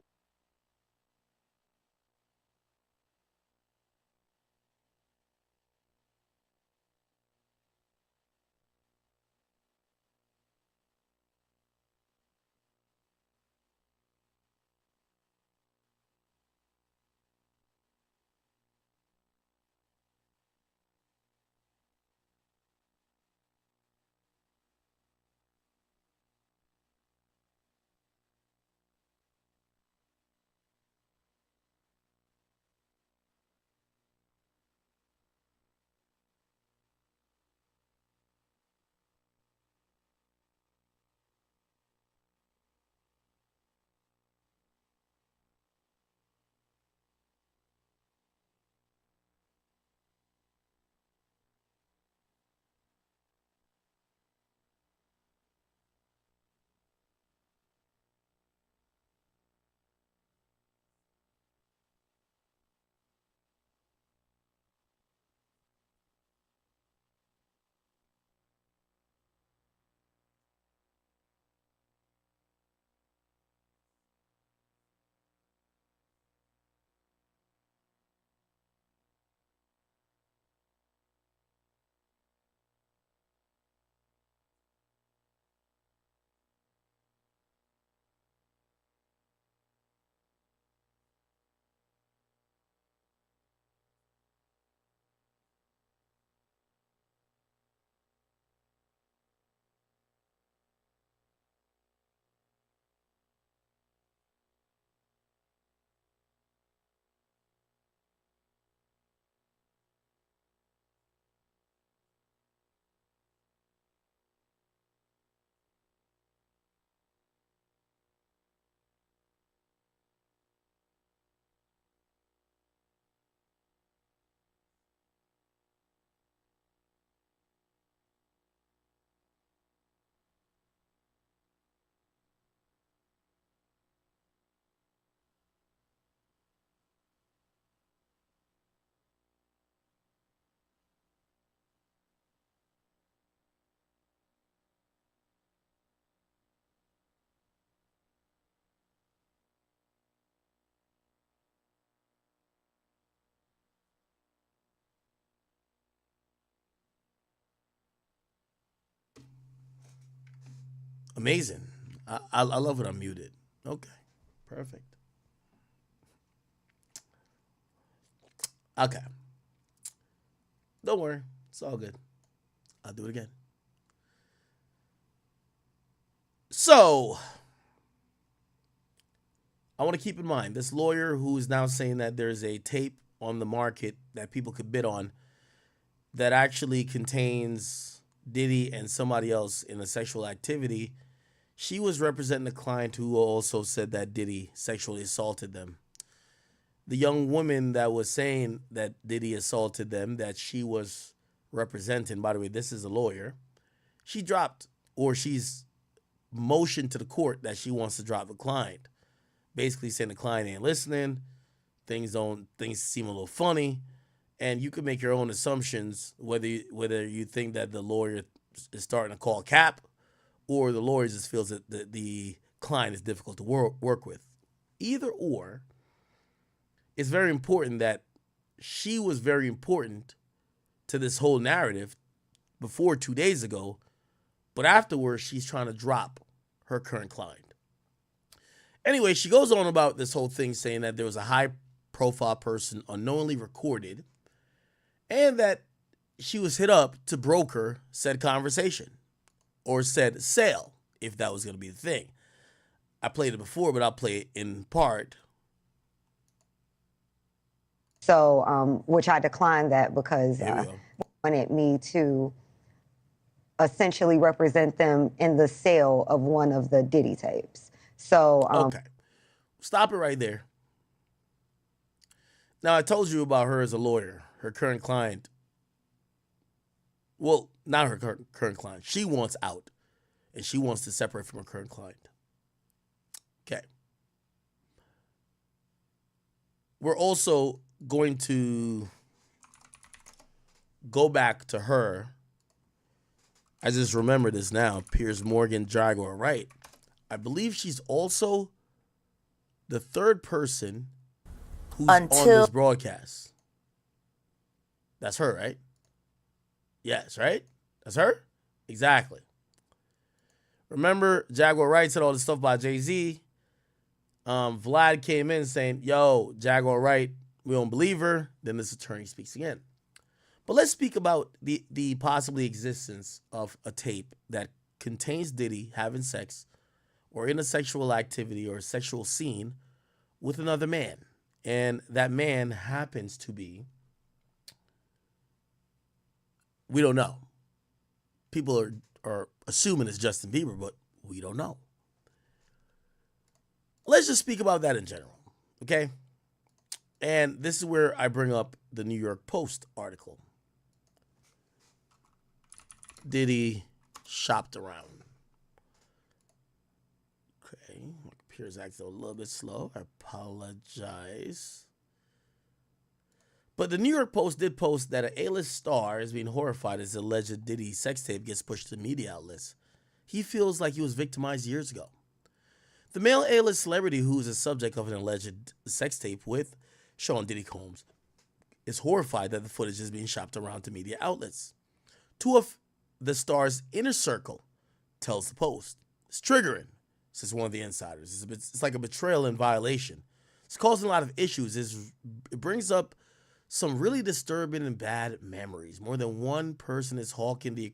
Amazing. I love when I'm muted. Okay. Perfect. Okay. Don't worry. It's all good. I'll do it again. So, I want to keep in mind this lawyer who is now saying that there's a tape on the market that people could bid on that actually contains Diddy and somebody else in a sexual activity. She was representing a client who also said that Diddy sexually assaulted them. The young woman that was saying that Diddy assaulted them, that she was representing, by the way, this is a lawyer, she's motioned to the court that she wants to drop the client. Basically saying the client ain't listening, things seem a little funny, and you can make your own assumptions whether you think that the lawyer is starting to call cap or the lawyer just feels that the client is difficult to work with. Either or, it's very important that she was very important to this whole narrative before 2 days ago, but afterwards she's trying to drop her current client. Anyway, she goes on about this whole thing saying that there was a high-profile person unknowingly recorded and that she was hit up to broker said conversation or said sale, if that was going to be the thing. I played it before, but I'll play it in part. So, which I declined that because wanted me to essentially represent them in the sale of one of the Diddy tapes. So, okay, stop it right there. Now, I told you about her as a lawyer, her current client. Well, not her current client. She wants out, and she wants to separate from her current client. Okay. We're also going to go back to her. I just remember this now. Piers Morgan, Jaguar Wright. I believe she's also the third person who's on this broadcast. That's her, right? Yes, right? That's her? Exactly. Remember, Jaguar Wright said all this stuff about Jay-Z. Vlad came in saying, yo, Jaguar Wright, we don't believe her. Then this attorney speaks again. But let's speak about the possibly existence of a tape that contains Diddy having sex or in a sexual activity or a sexual scene with another man. And that man happens to be, we don't know. People are assuming it's Justin Bieber, but we don't know. Let's just speak about that in general, okay? And this is where I bring up the New York Post article. Diddy shopped around. Okay, my computer's acting a little bit slow. I apologize. But the New York Post did post that an A-list star is being horrified as the alleged Diddy sex tape gets pushed to media outlets. He feels like he was victimized years ago. The male A-list celebrity who is the subject of an alleged sex tape with Sean Diddy Combs is horrified that the footage is being shopped around to media outlets. Two of the star's inner circle tells the Post. It's triggering, says one of the insiders. It's like a betrayal and violation. It's causing a lot of issues. It brings up some really disturbing and bad memories. More than one person is hawking the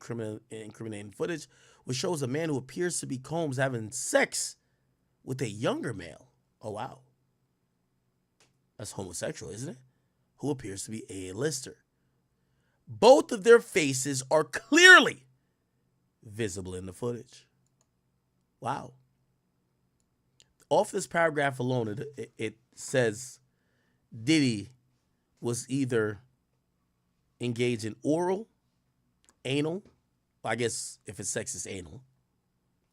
incriminating footage, which shows a man who appears to be Combs having sex with a younger male. Oh, wow. That's homosexual, isn't it? Who appears to be A-lister. Both of their faces are clearly visible in the footage. Wow. Off this paragraph alone, it says Diddy was either engaged in oral, anal, I guess if it's sex, it's anal,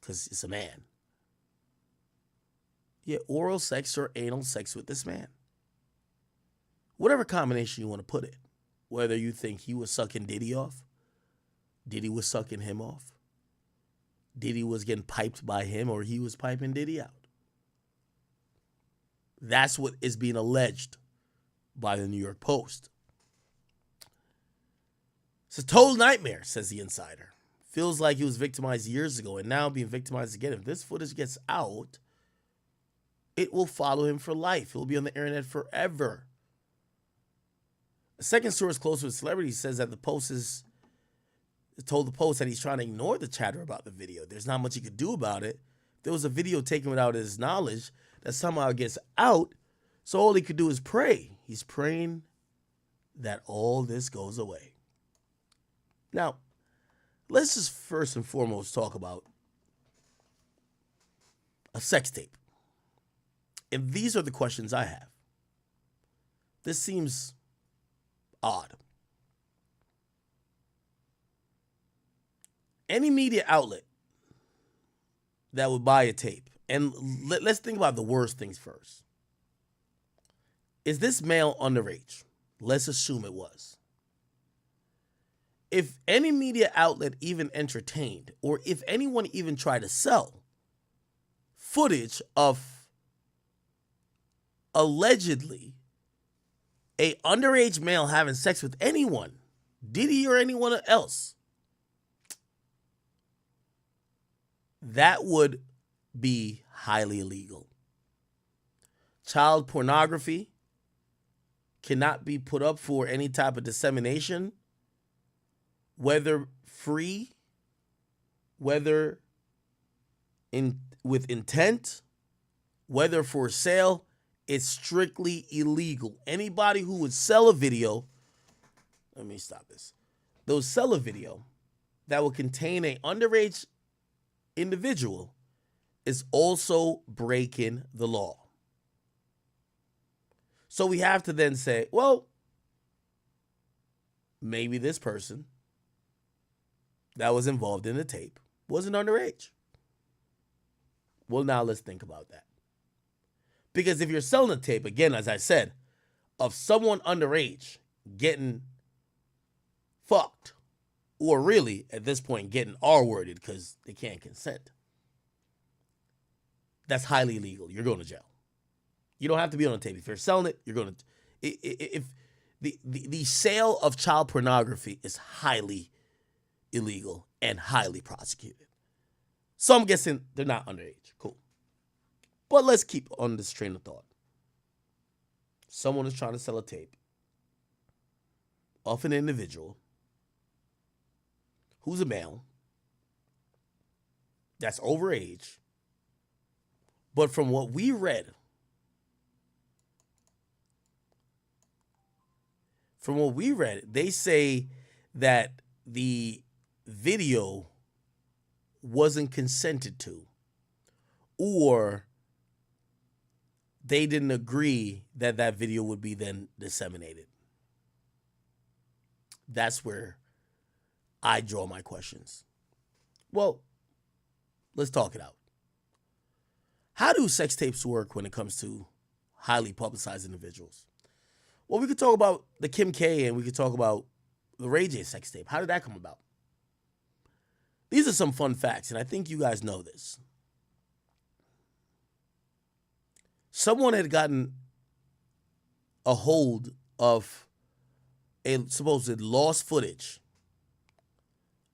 because it's a man. Yeah, oral sex or anal sex with this man. Whatever combination you want to put it. Whether you think he was sucking Diddy off, Diddy was sucking him off, Diddy was getting piped by him, or he was piping Diddy out. That's what is being alleged by the New York Post. It's a total nightmare, says the insider. feels like he was victimized years ago and now being victimized again. If this footage gets out, it will follow him for life. It will be on the internet forever. A second source close to the celebrity says that the Post told the Post that he's trying to ignore the chatter about the video. There's not much he could do about it. There was a video taken without his knowledge that somehow gets out, so all he could do is pray. He's praying that all this goes away. Now, let's just first and foremost talk about a sex tape. And these are the questions I have. This seems odd. Any media outlet that would buy a tape, and let's think about the worst things first. Is this male underage? Let's assume it was. If any media outlet even entertained, or if anyone even tried to sell footage of allegedly a underage male having sex with anyone, Diddy or anyone else, that would be highly illegal. Child pornography cannot be put up for any type of dissemination, whether free, whether with intent, whether for sale. It's strictly illegal. Anybody who would sell a video, let me stop this. They'll sell a video that will contain an underage individual is also breaking the law. So we have to then say, well, maybe this person that was involved in the tape wasn't underage. Well, now let's think about that. Because if you're selling a tape, again, as I said, of someone underage getting fucked, or really, at this point, getting R-worded because they can't consent, that's highly illegal. You're going to jail. You don't have to be on a tape. If you're selling it, you're going to... If the sale of child pornography is highly illegal and highly prosecuted. So I'm guessing they're not underage. Cool. But let's keep on this train of thought. Someone is trying to sell a tape of an individual who's a male that's overage. But from what we read, they say that the video wasn't consented to, or they didn't agree that that video would be then disseminated. That's where I draw my questions. Well, let's talk it out. How do sex tapes work when it comes to highly publicized individuals? Well, we could talk about the Kim K and we could talk about the Ray J sex tape. How did that come about? These are some fun facts, and I think you guys know this. Someone had gotten a hold of a supposed lost footage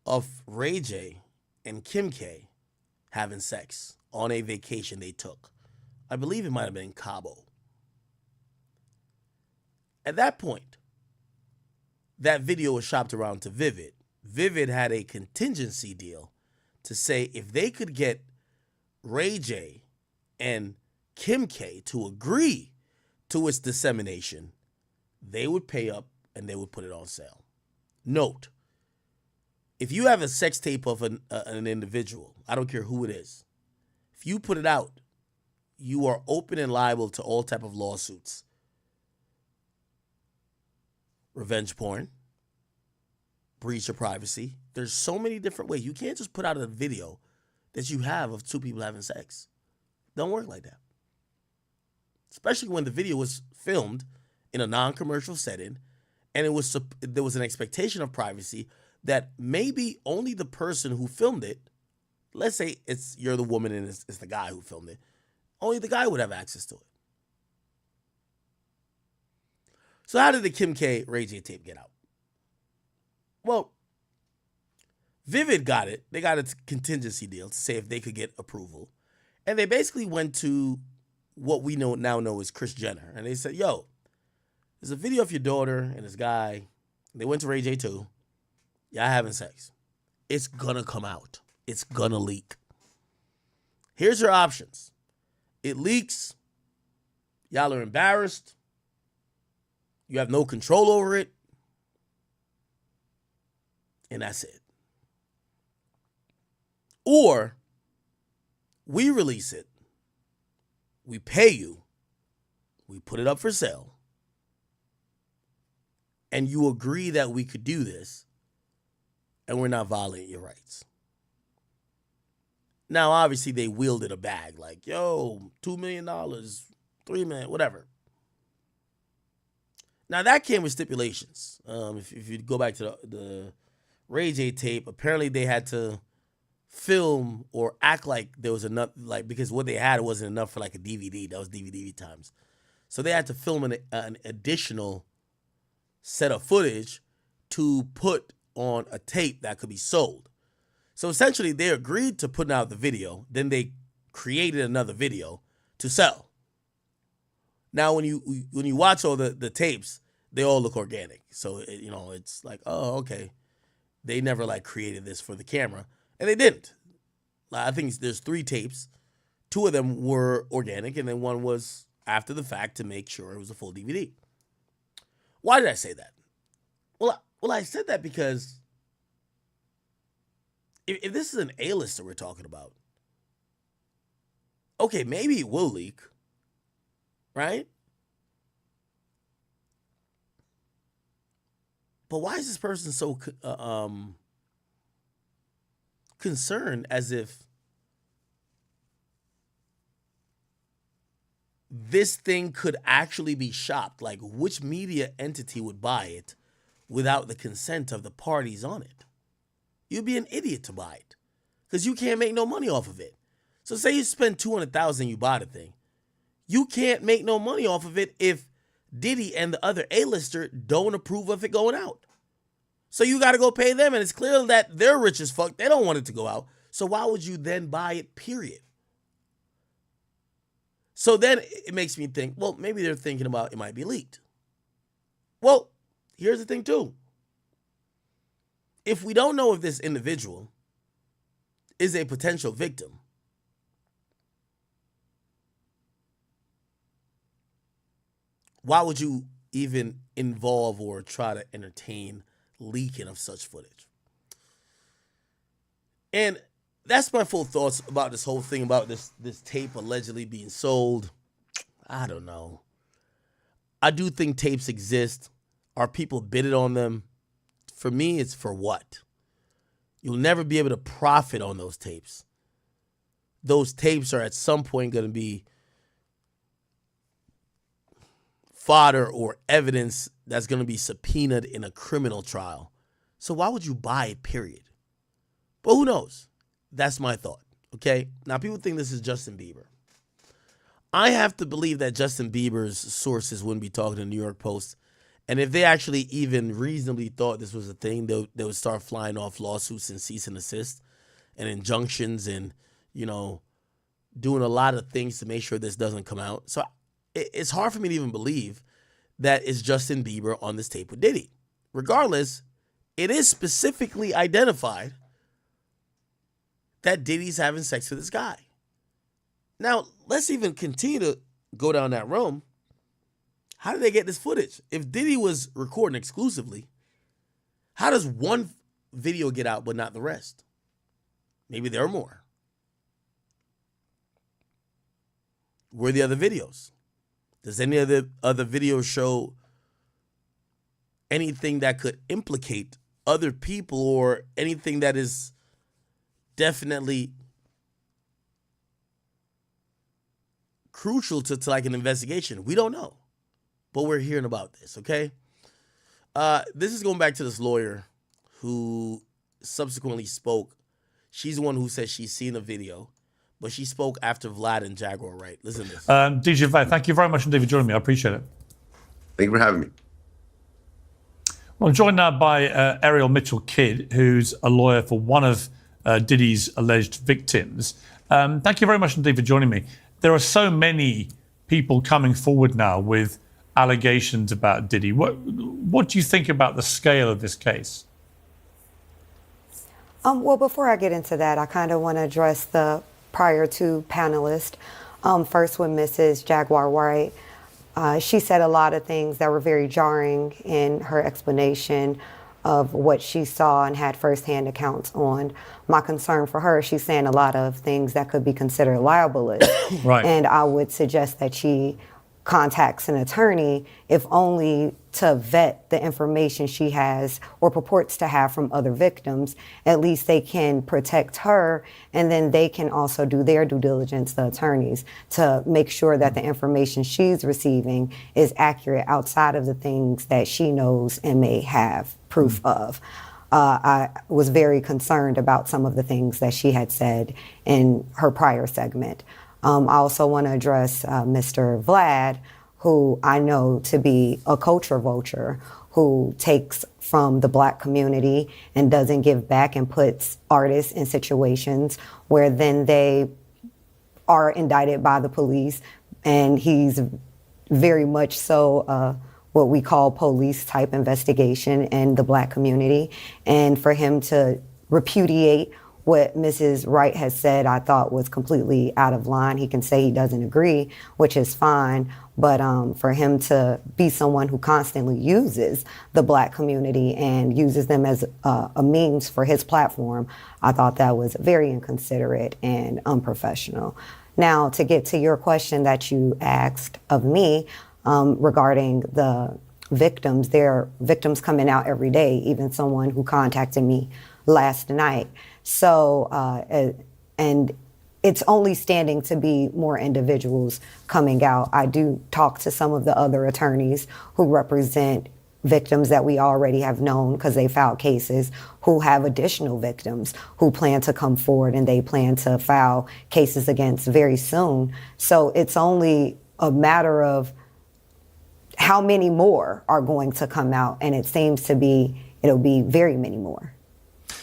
of Ray J and Kim K having sex on a vacation they took. I believe it might have been in Cabo. At that point, that video was shopped around to Vivid. Vivid had a contingency deal to say if they could get Ray J and Kim K to agree to its dissemination, they would pay up and they would put it on sale. Note, if you have a sex tape of an individual, I don't care who it is, if you put it out, you are open and liable to all type of lawsuits. Revenge porn, breach of privacy. There's so many different ways. You can't just put out a video that you have of two people having sex. Don't work like that. Especially when the video was filmed in a non-commercial setting and there was an expectation of privacy that maybe only the person who filmed it, let's say you're the woman and it's the guy who filmed it, only the guy would have access to it. So how did the Kim K Ray J tape get out? Well, Vivid got it. They got a contingency deal to say if they could get approval. And they basically went to what we now know as Kris Jenner. And they said, yo, there's a video of your daughter and this guy. They went to Ray J too. Y'all having sex. It's gonna come out. It's gonna leak. Here's your options. It leaks. Y'all are embarrassed. You have no control over it. And that's it. Or we release it. We pay you. We put it up for sale. And you agree that we could do this. And we're not violating your rights. Now, obviously, they wielded a bag. Like, yo, $2 million, $3 million, whatever. Now, that came with stipulations. If you go back to the Ray J tape, apparently they had to film or act like there was enough, like, because what they had wasn't enough for like a DVD. That was DVD times. So they had to film an additional set of footage to put on a tape that could be sold. So essentially they agreed to putting out the video. Then they created another video to sell. Now, when you watch all the tapes, they all look organic. So, it's like, oh, okay. They never like created this for the camera. And they didn't. I think there's 3 tapes. 2 of them were organic, and then one was after the fact to make sure it was a full DVD. Why did I say that? Well, I said that because if this is an A-lister we're talking about, okay, maybe it will leak, right? But why is this person so concerned as if this thing could actually be shopped? Like, which media entity would buy it without the consent of the parties on it? You'd be an idiot to buy it because you can't make no money off of it. So say you spend $200,000, you buy the thing. You can't make no money off of it if Diddy and the other A-lister don't approve of it going out. So you got to go pay them, and it's clear that they're rich as fuck. They don't want it to go out. So why would you then buy it, period? So then it makes me think, well, maybe they're thinking about it might be leaked. Well, here's the thing too. If we don't know if this individual is a potential victim, why would you even involve or try to entertain leaking of such footage? And that's my full thoughts about this whole thing about this tape allegedly being sold. I don't know. I do think tapes exist. Are people bidding on them? For me, it's for what? You'll never be able to profit on those tapes. Those tapes are at some point going to be fodder or evidence that's going to be subpoenaed in a criminal trial. So why would you buy it, period? But who knows? That's my thought, okay? Now, people think this is Justin Bieber. I have to believe that Justin Bieber's sources wouldn't be talking to the New York Post. And if they actually even reasonably thought this was a thing, they would start flying off lawsuits and cease and desist and injunctions and, doing a lot of things to make sure this doesn't come out. So it's hard for me to even believe that it's Justin Bieber on this tape with Diddy. Regardless, it is specifically identified that Diddy's having sex with this guy. Now, let's even continue to go down that road. How did they get this footage? If Diddy was recording exclusively, how does one video get out but not the rest? Maybe there are more. Where are the other videos? Does any of the other videos show anything that could implicate other people or anything that is definitely crucial to like an investigation? We don't know. But we're hearing about this, okay? This is going back to this lawyer who subsequently spoke. She's the one who said she's seen the video, but she spoke after Vlad and Jaguar, right? Listen to this. DJ Vlad, thank you very much indeed for joining me. I appreciate it. Thank you for having me. Well, I'm joined now by Ariel Mitchell-Kidd, who's a lawyer for one of Diddy's alleged victims. Thank you very much indeed for joining me. There are so many people coming forward now with allegations about Diddy. What do you think about the scale of this case? Well, before I get into that, I kind of want to address the prior two panelists. First with Mrs. Jaguar White. She said a lot of things that were very jarring in her explanation of what she saw and had firsthand accounts on. My concern for her, she's saying a lot of things that could be considered libelous. Right. And I would suggest that she contacts an attorney, if only to vet the information she has or purports to have from other victims. At least they can protect her, and then they can also do their due diligence, the attorneys, to make sure that the information she's receiving is accurate outside of the things that she knows and may have proof of. I was very concerned about some of the things that she had said in her prior segment. I also want to address Mr. Vlad, who I know to be a culture vulture, who takes from the Black community and doesn't give back and puts artists in situations where then they are indicted by the police. And he's very much so what we call police type investigation in the Black community. And for him to repudiate what Mrs. Wright has said, I thought was completely out of line. He can say he doesn't agree, which is fine. But for him to be someone who constantly uses the Black community and uses them as a means for his platform, I thought that was very inconsiderate and unprofessional. Now, to get to your question that you asked of me regarding the victims, there are victims coming out every day, even someone who contacted me last night. So, and it's only standing to be more individuals coming out. I do talk to some of the other attorneys who represent victims that we already have known because they filed cases, who have additional victims who plan to come forward and they plan to file cases against very soon. So it's only a matter of how many more are going to come out, and it seems to be, it'll be very many more.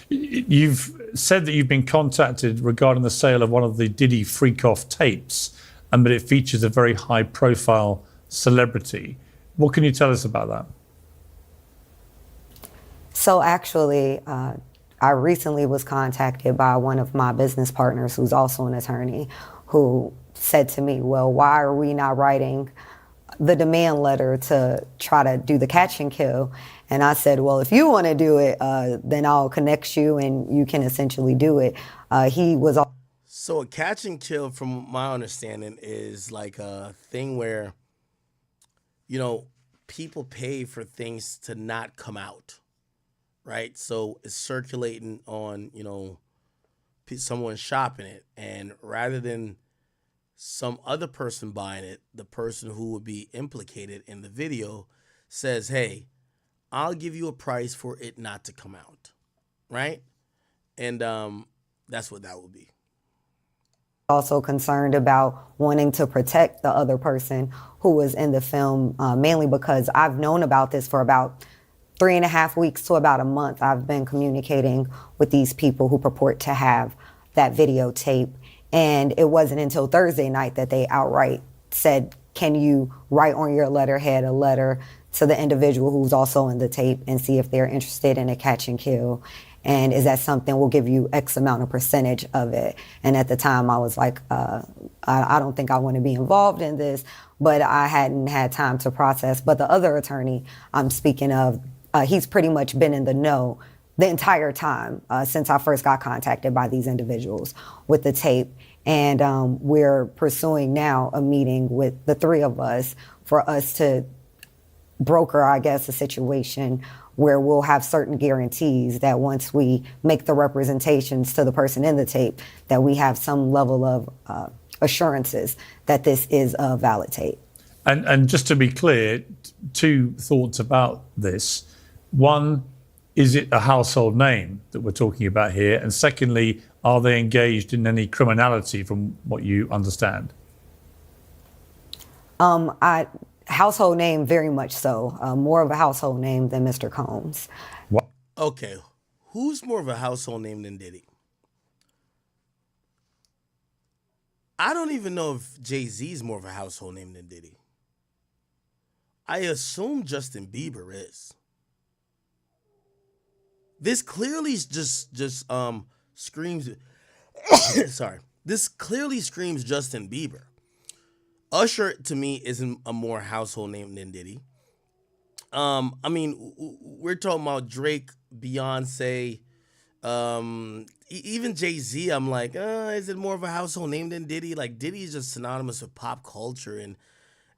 You've said that you've been contacted regarding the sale of one of the Diddy freak-off tapes, and that it features a very high-profile celebrity. What can you tell us about that? So actually, I recently was contacted by one of my business partners who's also an attorney, who said to me, well, why are we not writing the demand letter to try to do the catch and kill? And I said, well, if you want to do it, then I'll connect you and you can essentially do it. He was. So a catch and kill, from my understanding, is like a thing where, you know, people pay for things to not come out, right? So it's circulating on, you know, someone shopping it. And rather than some other person buying it, the person who would be implicated in the video says, hey, I'll give you a price for it not to come out, right? And that's what that would be. Also concerned about wanting to protect the other person who was in the film, mainly because I've known about this for about 3.5 weeks to about a month. I've been communicating with these people who purport to have that videotape. And it wasn't until Thursday night that they outright said, can you write on your letterhead a letter to the individual who's also in the tape and see if they're interested in a catch and kill? And is that something, we'll give you X amount of percentage of it. And at the time I was like, I don't think I want to be involved in this, but I hadn't had time to process. But the other attorney I'm speaking of, he's pretty much been in the know the entire time since I first got contacted by these individuals with the tape. And we're pursuing now a meeting with the three of us for us to broker, I guess, a situation where we'll have certain guarantees that once we make the representations to the person in the tape, that we have some level of assurances that this is a valid tape. And just to be clear, two thoughts about this. One, is it a household name that we're talking about here? And secondly, are they engaged in any criminality from what you understand? Household name, very much so. More of a household name than Mr. Combs. Okay, who's more of a household name than Diddy? I don't even know if Jay-Z is more of a household name than Diddy. I assume Justin Bieber is. This clearly just screams. Sorry, this clearly screams Justin Bieber. Usher to me isn't a more household name than Diddy. I mean, we're talking about Drake, Beyonce, even Jay-Z. I'm like, is it more of a household name than Diddy? Like Diddy is just synonymous with pop culture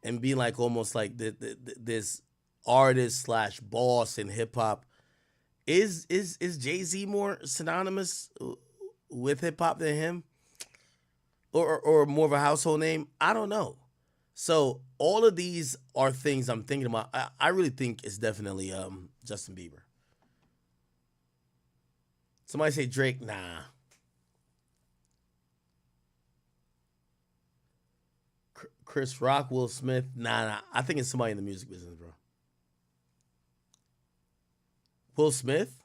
and being like almost like this artist / boss in hip hop. Is Jay-Z more synonymous with hip hop than him, or more of a household name? I don't know. So all of these are things I'm thinking about. I really think it's definitely Justin Bieber. Somebody say Drake. Nah. Chris Rock, Will Smith. Nah. I think it's somebody in the music business, bro. Will Smith?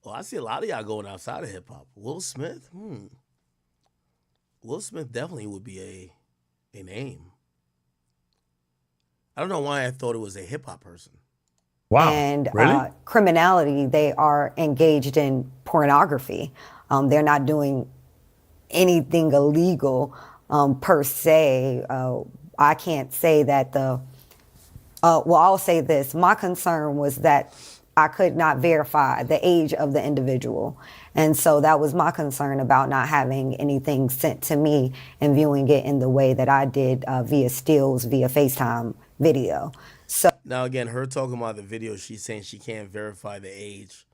Oh, I see a lot of y'all going outside of hip hop. Will Smith? Will Smith definitely would be a name. I don't know why I thought it was a hip hop person. Wow. And Really? criminality, they are engaged in pornography. They're not doing anything illegal per se. I can't say that well, I'll say this. My concern was that I could not verify the age of the individual. And so that was my concern about not having anything sent to me and viewing it in the way that I did via stills, via FaceTime video. So now again, her talking about the video, she's saying she can't verify the age,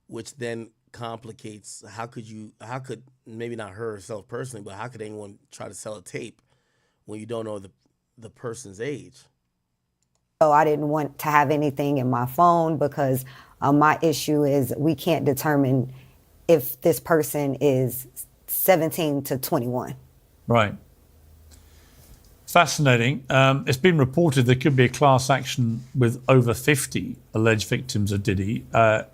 which then complicates how could maybe not her herself personally, but how could anyone try to sell a tape when you don't know the person's age? So I didn't want to have anything in my phone because my issue is we can't determine if this person is 17 to 21. Right. Fascinating. It's been reported there could be a class action with over 50 alleged victims of Diddy.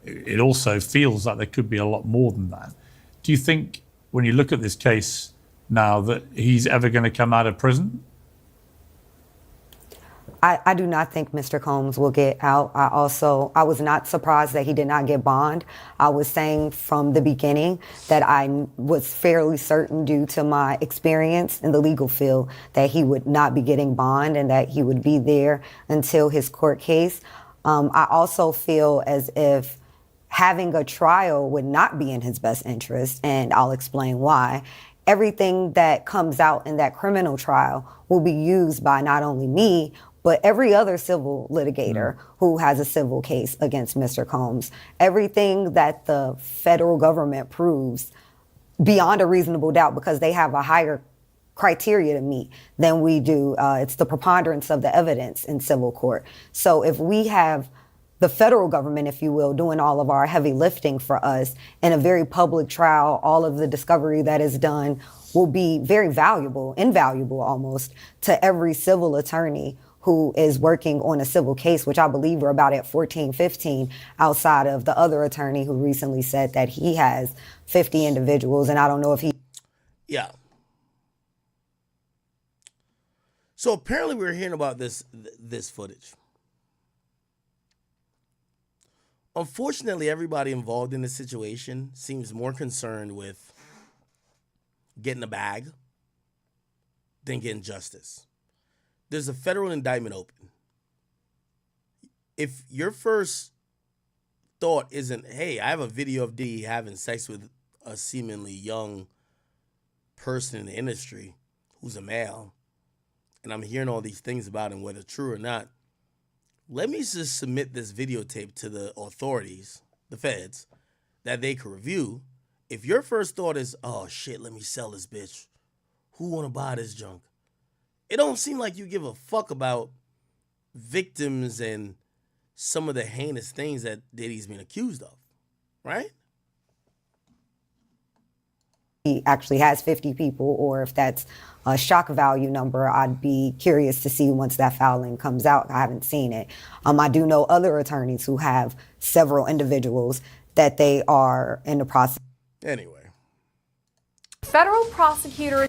It also feels like there could be a lot more than that. Do you think, when you look at this case now, that he's ever going to come out of prison? I do not think Mr. Combs will get out. I was not surprised that he did not get bond. I was saying from the beginning that I was fairly certain, due to my experience in the legal field, that he would not be getting bond and that he would be there until his court case. I also feel as if having a trial would not be in his best interest, and I'll explain why. Everything that comes out in that criminal trial will be used by not only me, but every other civil litigator who has a civil case against Mr. Combs. Everything that the federal government proves beyond a reasonable doubt, because they have a higher criteria to meet than we do. It's the preponderance of the evidence in civil court. So if we have the federal government, if you will, doing all of our heavy lifting for us in a very public trial, all of the discovery that is done will be very valuable, invaluable almost, to every civil attorney who is working on a civil case, which I believe we're about at 14, 15, outside of the other attorney who recently said that he has 50 individuals, and I don't know if he... Yeah. So apparently we're hearing about this footage. Unfortunately, everybody involved in this situation seems more concerned with getting a bag than getting justice. There's a federal indictment open. If your first thought isn't, hey, I have a video of Diddy having sex with a seemingly young person in the industry who's a male, and I'm hearing all these things about him, whether true or not, let me just submit this videotape to the authorities, the feds, that they can review. If your first thought is, oh shit, let me sell this bitch, who want to buy this junk? It don't seem like you give a fuck about victims and some of the heinous things that Diddy's been accused of, right? he actually has 50 people, or if that's a shock value number. I'd be curious to see once that filing comes out. I haven't seen it. I do know other attorneys who have several individuals that they are in the process. Anyway. Federal prosecutor.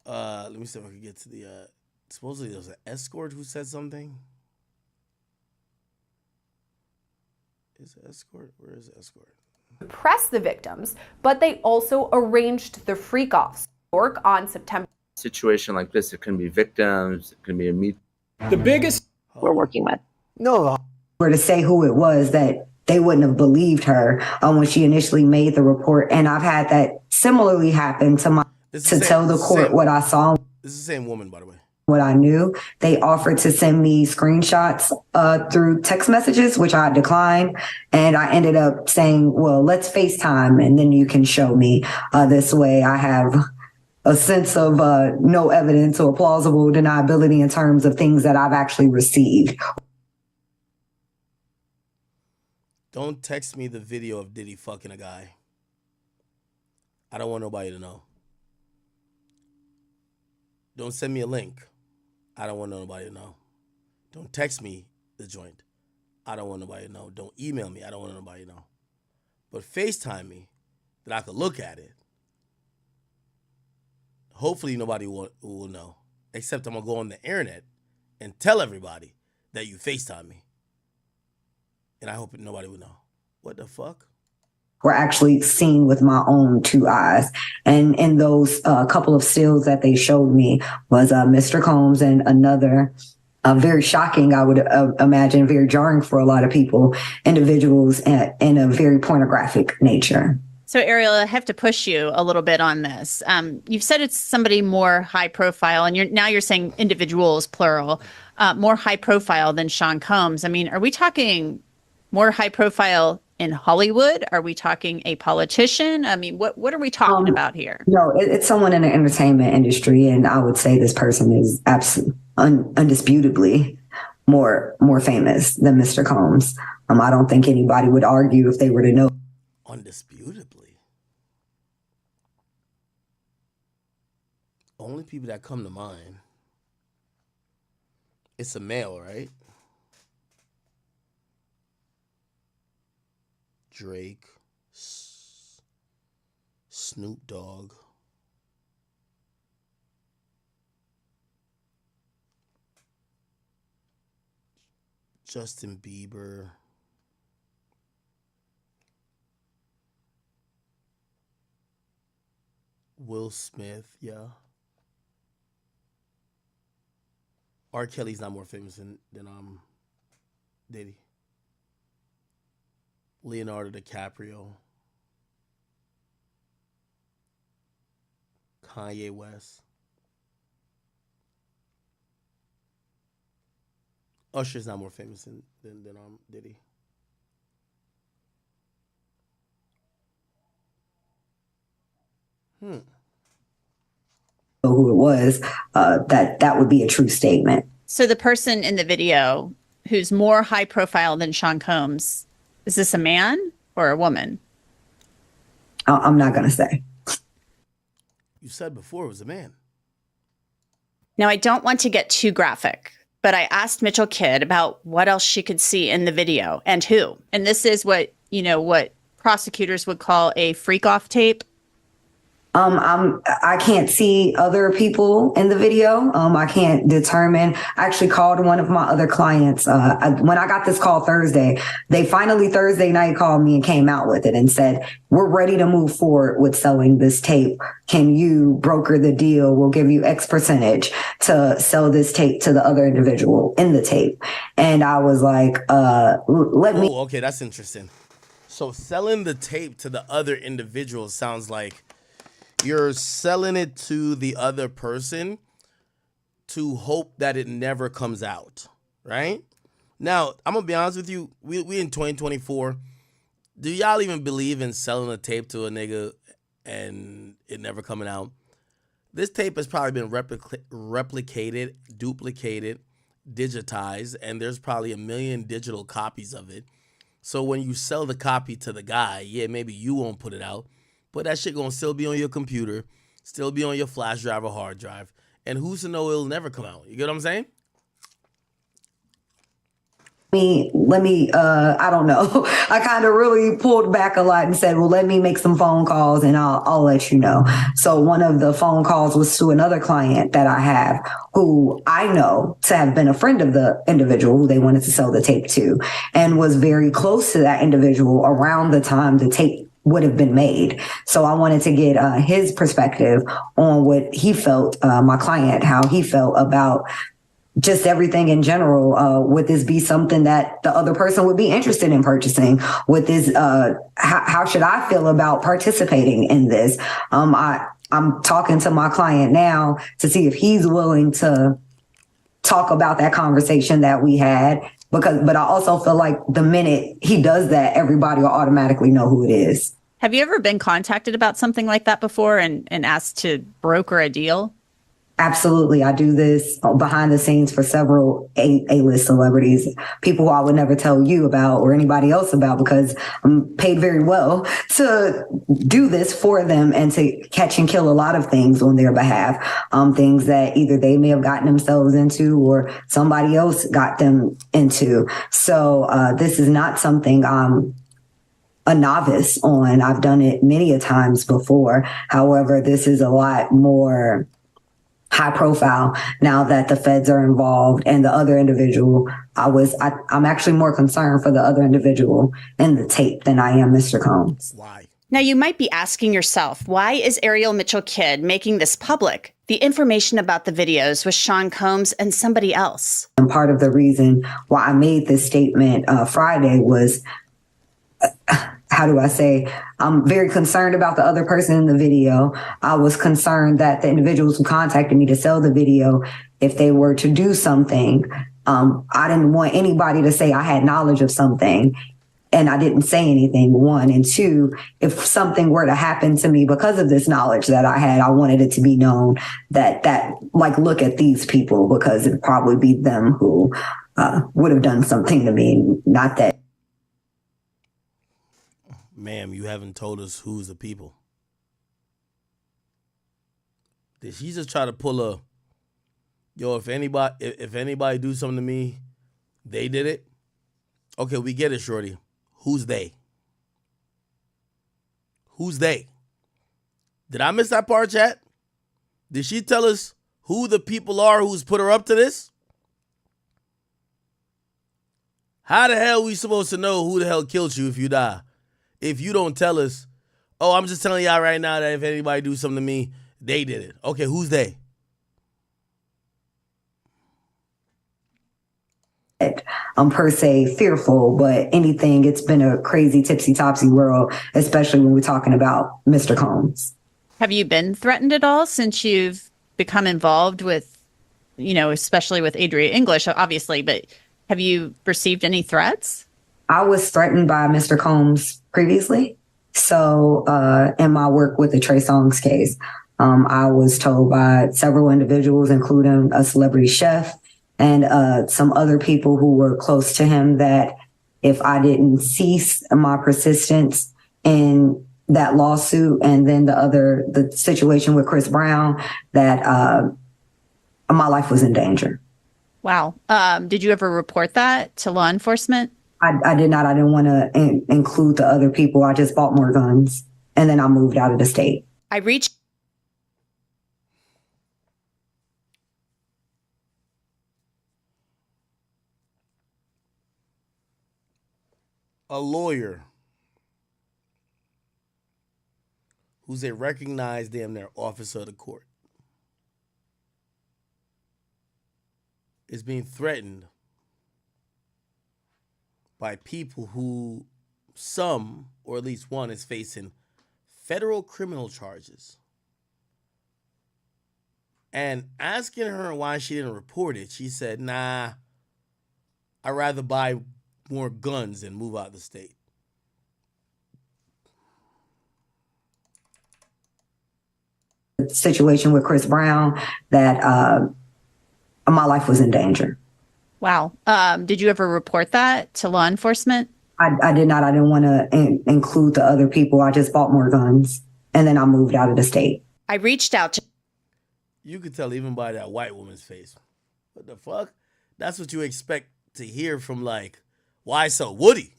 Let me see if I can get to the, supposedly there was an escort who said something. Is it escort? Where is escort? Press the victims, but they also arranged the freak-offs. Work on September. Situation like this, it can be victims, it can be a meet. The biggest we're working with. No. Or to say who it was, that they wouldn't have believed her when she initially made the report. And I've had that similarly happen to tell the court what I saw. This is the same woman, by the way. What I knew. They offered to send me screenshots through text messages, which I declined. And I ended up saying, well, let's FaceTime and then you can show me. This way I have a sense of no evidence or plausible deniability in terms of things that I've actually received. Don't text me the video of Diddy fucking a guy. I don't want nobody to know. Don't send me a link. I don't want nobody to know. Don't text me the joint. I don't want nobody to know. Don't email me. I don't want nobody to know. But FaceTime me that I could look at it. Hopefully nobody will know. Except I'm going to go on the internet and tell everybody that you FaceTime me. And I hope nobody will know. What the fuck? Were actually seen with my own two eyes. And in those couple of stills that they showed me was Mr. Combs and another very shocking, I would imagine, very jarring for a lot of people, individuals in a very pornographic nature. So, Ariel, I have to push you a little bit on this. You've said it's somebody more high profile, and now you're saying individuals, plural, more high profile than Sean Combs. I mean, are we talking more high profile in Hollywood? Are we talking a politician? I mean, what are we talking about here? No, it's someone in the entertainment industry, and I would say this person is undisputably more famous than Mr. Combs. I don't think anybody would argue if they were to know. Undisputably. Only people that come to mind. It's a male, right? Drake, Snoop Dogg, Justin Bieber, Will Smith, yeah. R. Kelly's not more famous than Diddy. Leonardo DiCaprio, Kanye West, Usher's not more famous than Diddy. Who it was, that would be a true statement. So the person in the video who's more high profile than Sean Combs, is this a man or a woman? I'm not going to say. You said before it was a man. Now, I don't want to get too graphic, but I asked Mitchell Kidd about what else she could see in the video and who. And this is what prosecutors would call a freak-off tape. I can't see other people in the video. I can't determine. I actually called one of my other clients. When I got this call Thursday, they finally Thursday night called me and came out with it and said, we're ready to move forward with selling this tape. Can you broker the deal? We'll give you X percentage to sell this tape to the other individual in the tape. And I was like, let me. Oh, okay, that's interesting. So selling the tape to the other individual sounds like you're selling it to the other person to hope that it never comes out, right? Now, I'm going to be honest with you. We in 2024. Do y'all even believe in selling a tape to a nigga and it never coming out? This tape has probably been replicated, duplicated, digitized, and there's probably 1 million digital copies of it. So when you sell the copy to the guy, yeah, maybe you won't put it out, but that shit gonna still be on your computer, still be on your flash drive or hard drive, and who's to know it'll never come out? You get what I'm saying? Let me, I don't know. I kind of really pulled back a lot and said, well, let me make some phone calls and I'll let you know. So one of the phone calls was to another client that I have who I know to have been a friend of the individual who they wanted to sell the tape to and was very close to that individual around the time the tape would have been made. So I wanted to get his perspective on what he felt, my client, how he felt about just everything in general. Would this be something that the other person would be interested in purchasing? Would this, how should I feel about participating in this? I'm talking to my client now to see if he's willing to talk about that conversation that we had, but I also feel like the minute he does that, everybody will automatically know who it is. Have you ever been contacted about something like that before and asked to broker a deal? Absolutely. I do this behind the scenes for several A-list celebrities, people who I would never tell you about or anybody else about because I'm paid very well to do this for them and to catch and kill a lot of things on their behalf, things that either they may have gotten themselves into or somebody else got them into. So this is not something I'm a novice on. I've done it many a times before. However, this is a lot more high profile now that the feds are involved and the other individual. I'm actually more concerned for the other individual in the tape than I am Mr. Combs. Why? Now you might be asking yourself, why is Ariel Mitchell Kidd making this public? The information about the videos was Sean Combs and somebody else. And part of the reason why I made this statement Friday was, how do I say, I'm very concerned about the other person in the video. I was concerned that the individuals who contacted me to sell the video, if they were to do something, I didn't want anybody to say I had knowledge of something and I didn't say anything, one. And two, if something were to happen to me because of this knowledge that I had, I wanted it to be known that like, look at these people, because it'd probably be them who would have done something to me, not that. Ma'am, you haven't told us who's the people. Did she just try to pull a, if anybody do something to me, they did it? Okay, we get it, shorty. Who's they? Who's they? Did I miss that part, chat? Did she tell us who the people are who's put her up to this? How the hell are we supposed to know who the hell killed you if you die? If you don't tell us, oh, I'm just telling y'all right now that if anybody do something to me, they did it. Okay, who's they? I'm per se fearful, but anything, it's been a crazy tipsy-topsy world, especially when we're talking about Mr. Combs. Have you been threatened at all since you've become involved with, especially with Adria English, obviously, but have you received any threats? I was threatened by Mr. Combs previously. So in my work with the Trey Songz case, I was told by several individuals, including a celebrity chef and some other people who were close to him, that if I didn't cease my persistence in that lawsuit and then the situation with Chris Brown, that my life was in danger. Wow. Did you ever report that to law enforcement? I did not. I didn't want to include the other people. I just bought more guns and then I moved out of the state. I reached. A lawyer who's a recognized damn near officer of the court is being threatened by people who, some, or at least one, is facing federal criminal charges. And asking her why she didn't report it, she said, nah, I'd rather buy more guns and move out of the state. The situation with Chris Brown, that my life was in danger. Wow. Did you ever report that to law enforcement? I did not. I didn't want to include the other people. I just bought more guns and then I moved out of the state. I reached out to. You could tell even by that white woman's face. What the fuck? That's what you expect to hear from, like, why so Woody?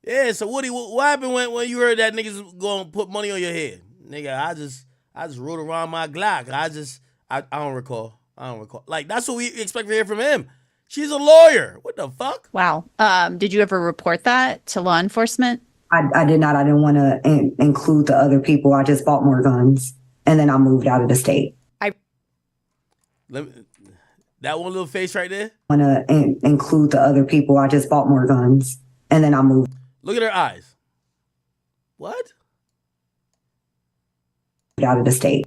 Yeah, so Woody, what happened when you heard that niggas gonna put money on your head? Nigga, I just rode around my Glock. I don't recall. Like, that's what we expect to hear from him. She's a lawyer. What the fuck? Wow. Did you ever report that to law enforcement? I did not. I didn't want to include the other people. I just bought more guns, and then I moved out of the state. That one little face right there? Want to include the other people. I just bought more guns, and then I moved. Look at her eyes. What? Out of the state.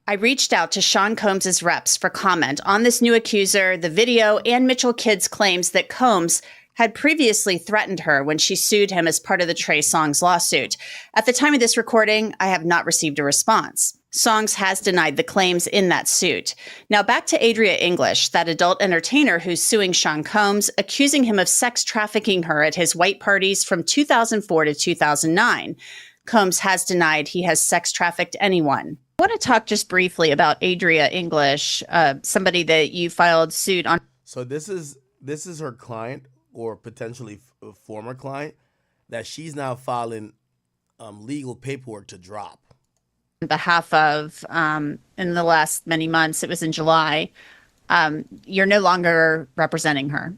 I reached out to Sean Combs' reps for comment on this new accuser, the video, and Mitchell Kidd's claims that Combs had previously threatened her when she sued him as part of the Trey Songz lawsuit. At the time of this recording, I have not received a response. Songz has denied the claims in that suit. Now back to Adria English, that adult entertainer who's suing Sean Combs, accusing him of sex trafficking her at his white parties from 2004 to 2009. Combs has denied he has sex trafficked anyone. I want to talk just briefly about Adria English, somebody that you filed suit on. So this is her client, or potentially a former client, that she's now filing legal paperwork to drop. On behalf of, in the last many months, it was in July, you're no longer representing her.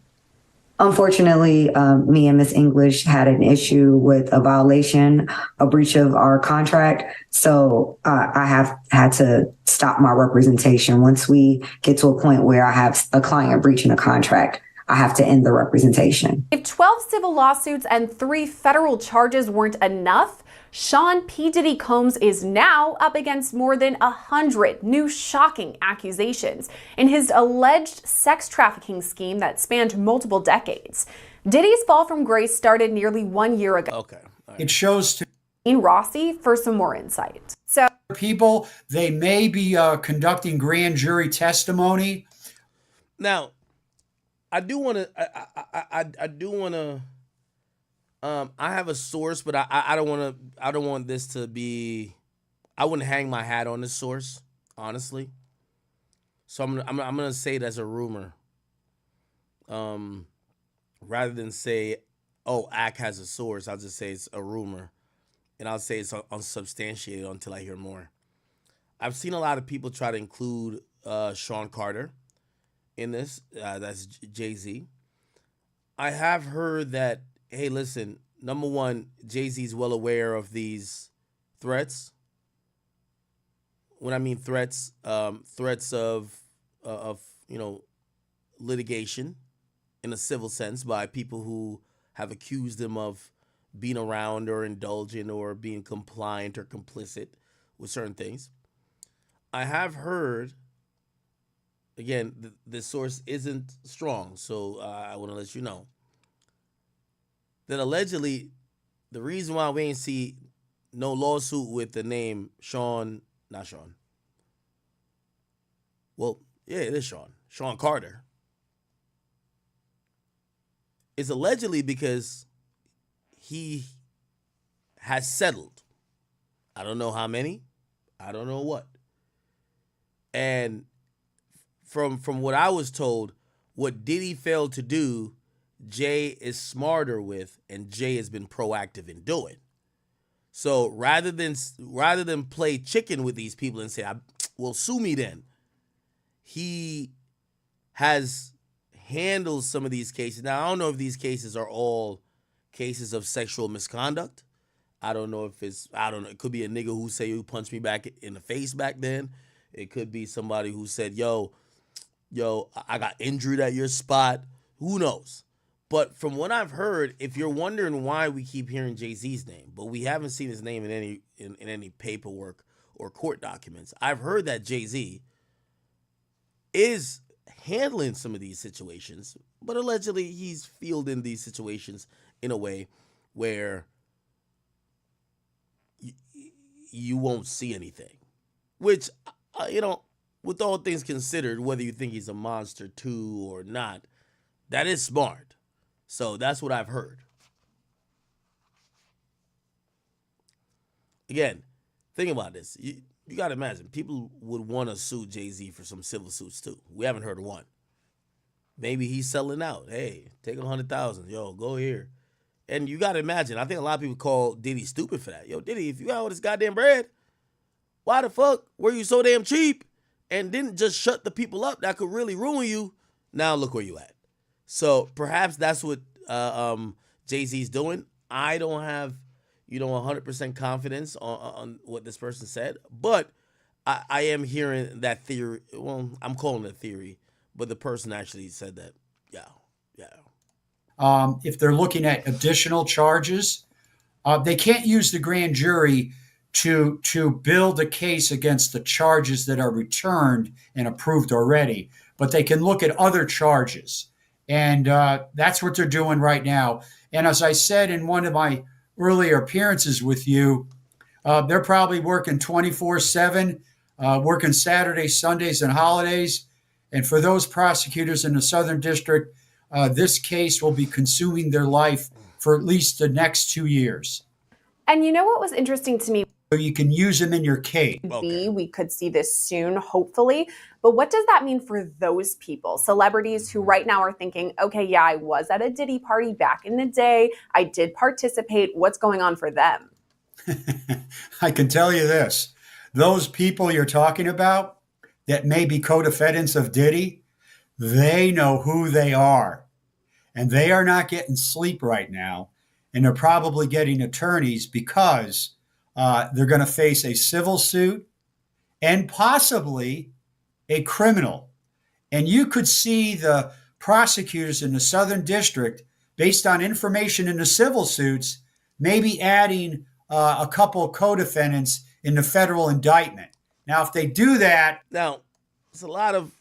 Unfortunately, me and Miss English had an issue with a violation, a breach of our contract. So I have had to stop my representation. Once we get to a point where I have a client breaching a contract, I have to end the representation. If 12 civil lawsuits and 3 federal charges weren't enough, Sean P. Diddy Combs is now up against more than 100 new shocking accusations in his alleged sex trafficking scheme that spanned multiple decades. Diddy's fall from grace started nearly 1 year ago. Okay. It shows to Rossi for some more insight. So people, they may be conducting grand jury testimony. Now, I do want to. I have a source, but I don't want to. I don't want this to be. I wouldn't hang my hat on this source, honestly. So I'm gonna say it as a rumor. Rather than say, "Oh, AK has a source," I'll just say it's a rumor, and I'll say it's unsubstantiated until I hear more. I've seen a lot of people try to include Sean Carter in this. That's Jay-Z. I have heard that. Hey, listen, number one, Jay-Z's well aware of these threats. When I mean threats, threats of litigation in a civil sense by people who have accused him of being around or indulging or being compliant or complicit with certain things. I have heard, again, the source isn't strong, so I want to let you know, that allegedly the reason why we ain't see no lawsuit with the name Sean Carter, is allegedly because he has settled. I don't know how many, I don't know what. And from what I was told, what Diddy failed to do, Jay is smarter with, and Jay has been proactive in doing. So rather than play chicken with these people and say, "Well, sue me then," he has handled some of these cases. Now, I don't know if these cases are all cases of sexual misconduct. I don't know. It could be a nigga who punched me back in the face back then. It could be somebody who said, yo, I got injured at your spot. Who knows? But from what I've heard, if you're wondering why we keep hearing Jay-Z's name, but we haven't seen his name in any paperwork or court documents, I've heard that Jay-Z is handling some of these situations, but allegedly he's fielding these situations in a way where you won't see anything, which, with all things considered, whether you think he's a monster too or not, that is smart. So that's what I've heard. Again, think about this. You got to imagine, people would want to sue Jay-Z for some civil suits too. We haven't heard of one. Maybe he's selling out. Hey, take 100,000. Yo, go here. And you got to imagine, I think a lot of people call Diddy stupid for that. Yo, Diddy, if you got all this goddamn bread, why the fuck were you so damn cheap and didn't just shut the people up that could really ruin you? Now look where you at. So perhaps that's what Jay-Z's doing. I don't have, 100% confidence on what this person said, but I am hearing that theory. Well, I'm calling it a theory, but the person actually said that. Yeah. If they're looking at additional charges, they can't use the grand jury to build a case against the charges that are returned and approved already, but they can look at other charges. And that's what they're doing right now. And as I said in one of my earlier appearances with you, they're probably working 24/7, working Saturdays, Sundays, and holidays. And for those prosecutors in the Southern District, this case will be consuming their life for at least the next 2 years. And you know what was interesting to me? So you can use them in your case. We could see this soon, hopefully. But what does that mean for those people, celebrities who right now are thinking, okay, yeah, I was at a Diddy party back in the day. I did participate. What's going on for them? I can tell you this. Those people you're talking about that may be co-defendants of Diddy, they know who they are. And they are not getting sleep right now. And they're probably getting attorneys because they're going to face a civil suit and possibly a criminal. And you could see the prosecutors in the Southern District, based on information in the civil suits, maybe adding a couple of co-defendants in the federal indictment. Now, if they do that... Now, there's a lot of,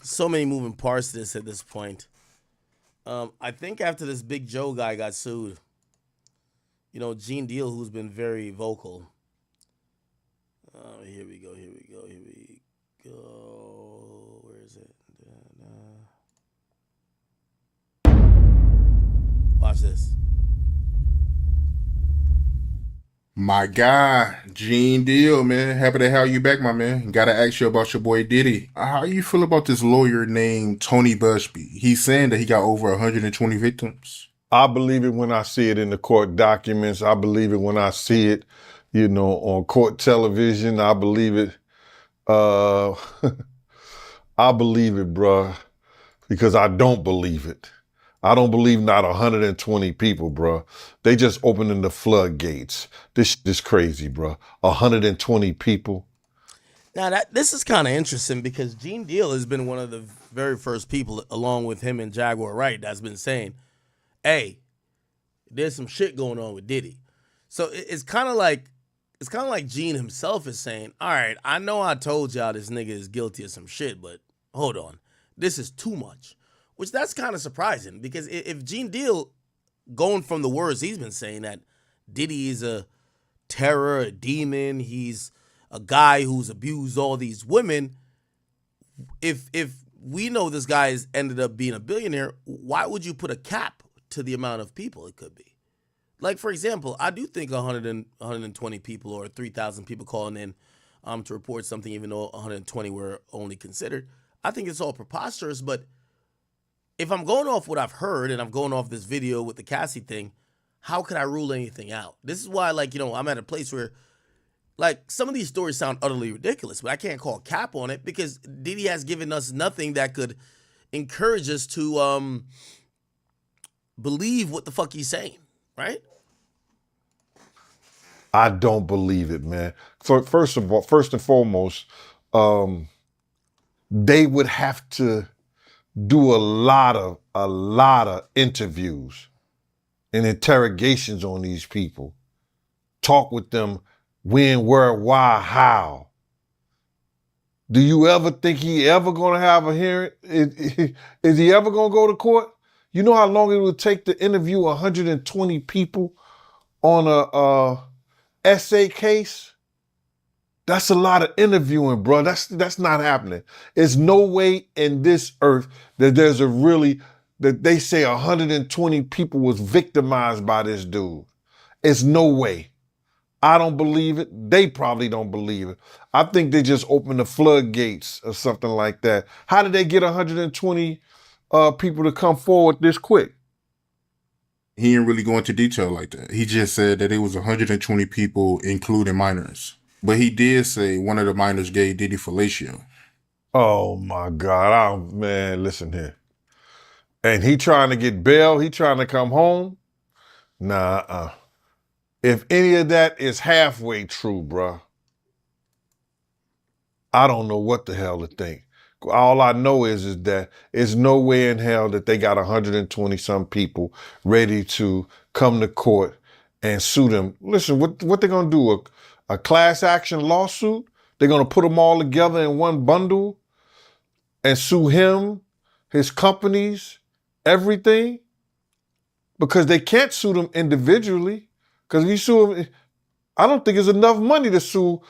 so many moving parts to this at this point. I think after this Big Joe guy got sued, Gene Deal, who's been very vocal. Here we go. Where is it? Watch this. My guy, Gene Deal, man. Happy to have you back, my man. Gotta ask you about your boy Diddy. How you feel about this lawyer named Tony Busby? He's saying that he got over 120 victims. I believe it when I see it in the court documents. I believe it when I see it, on court television. I believe it. I believe it, bruh, because I don't believe it. I don't believe not 120 people, bruh. They just opening the floodgates. This is crazy, bruh. 120 people. Now, this is kind of interesting because Gene Deal has been one of the very first people, along with him and Jaguar Wright, that's been saying, hey, there's some shit going on with Diddy. So it's kind of like Gene himself is saying, all right, I know I told y'all this nigga is guilty of some shit, but hold on. This is too much. Which that's kind of surprising because if Gene Deal, going from the words he's been saying that Diddy is a terror, a demon, he's a guy who's abused all these women, if we know this guy has ended up being a billionaire, why would you put a cap to the amount of people it could be? Like, for example, I do think 120 people or 3,000 people calling in to report something, even though 120 were only considered. I think it's all preposterous, but if I'm going off what I've heard and I'm going off this video with the Cassie thing, how could I rule anything out? This is why, I'm at a place where, some of these stories sound utterly ridiculous, but I can't call cap on it because Diddy has given us nothing that could encourage us to believe what the fuck he's saying, right? I don't believe it, man. First and foremost, they would have to do a lot of interviews and interrogations on these people. Talk with them when, where, why, how. Do you ever think he ever gonna have a hearing? Is he ever gonna go to court? You know how long it would take to interview 120 people on a essay case? That's a lot of interviewing, bro. That's not happening. There's no way in this earth that that they say 120 people was victimized by this dude. It's no way. I don't believe it. They probably don't believe it. I think they just opened the floodgates or something like that. How did they get 120 people to come forward this quick? He didn't really go into detail like that. He just said that it was 120 people, including minors. But he did say one of the minors gave Diddy fellatio. Oh my God. Man, listen here. And he trying to get bail, he trying to come home? Nah, If any of that is halfway true, bruh, I don't know what the hell to think. All I know is that there's no way in hell that they got 120 some people ready to come to court and sue them. Listen, what they're gonna do? A class action lawsuit? They're gonna put them all together in one bundle and sue him, his companies, everything? Because they can't sue them individually. Because if you sue him, I don't think there's enough money to sue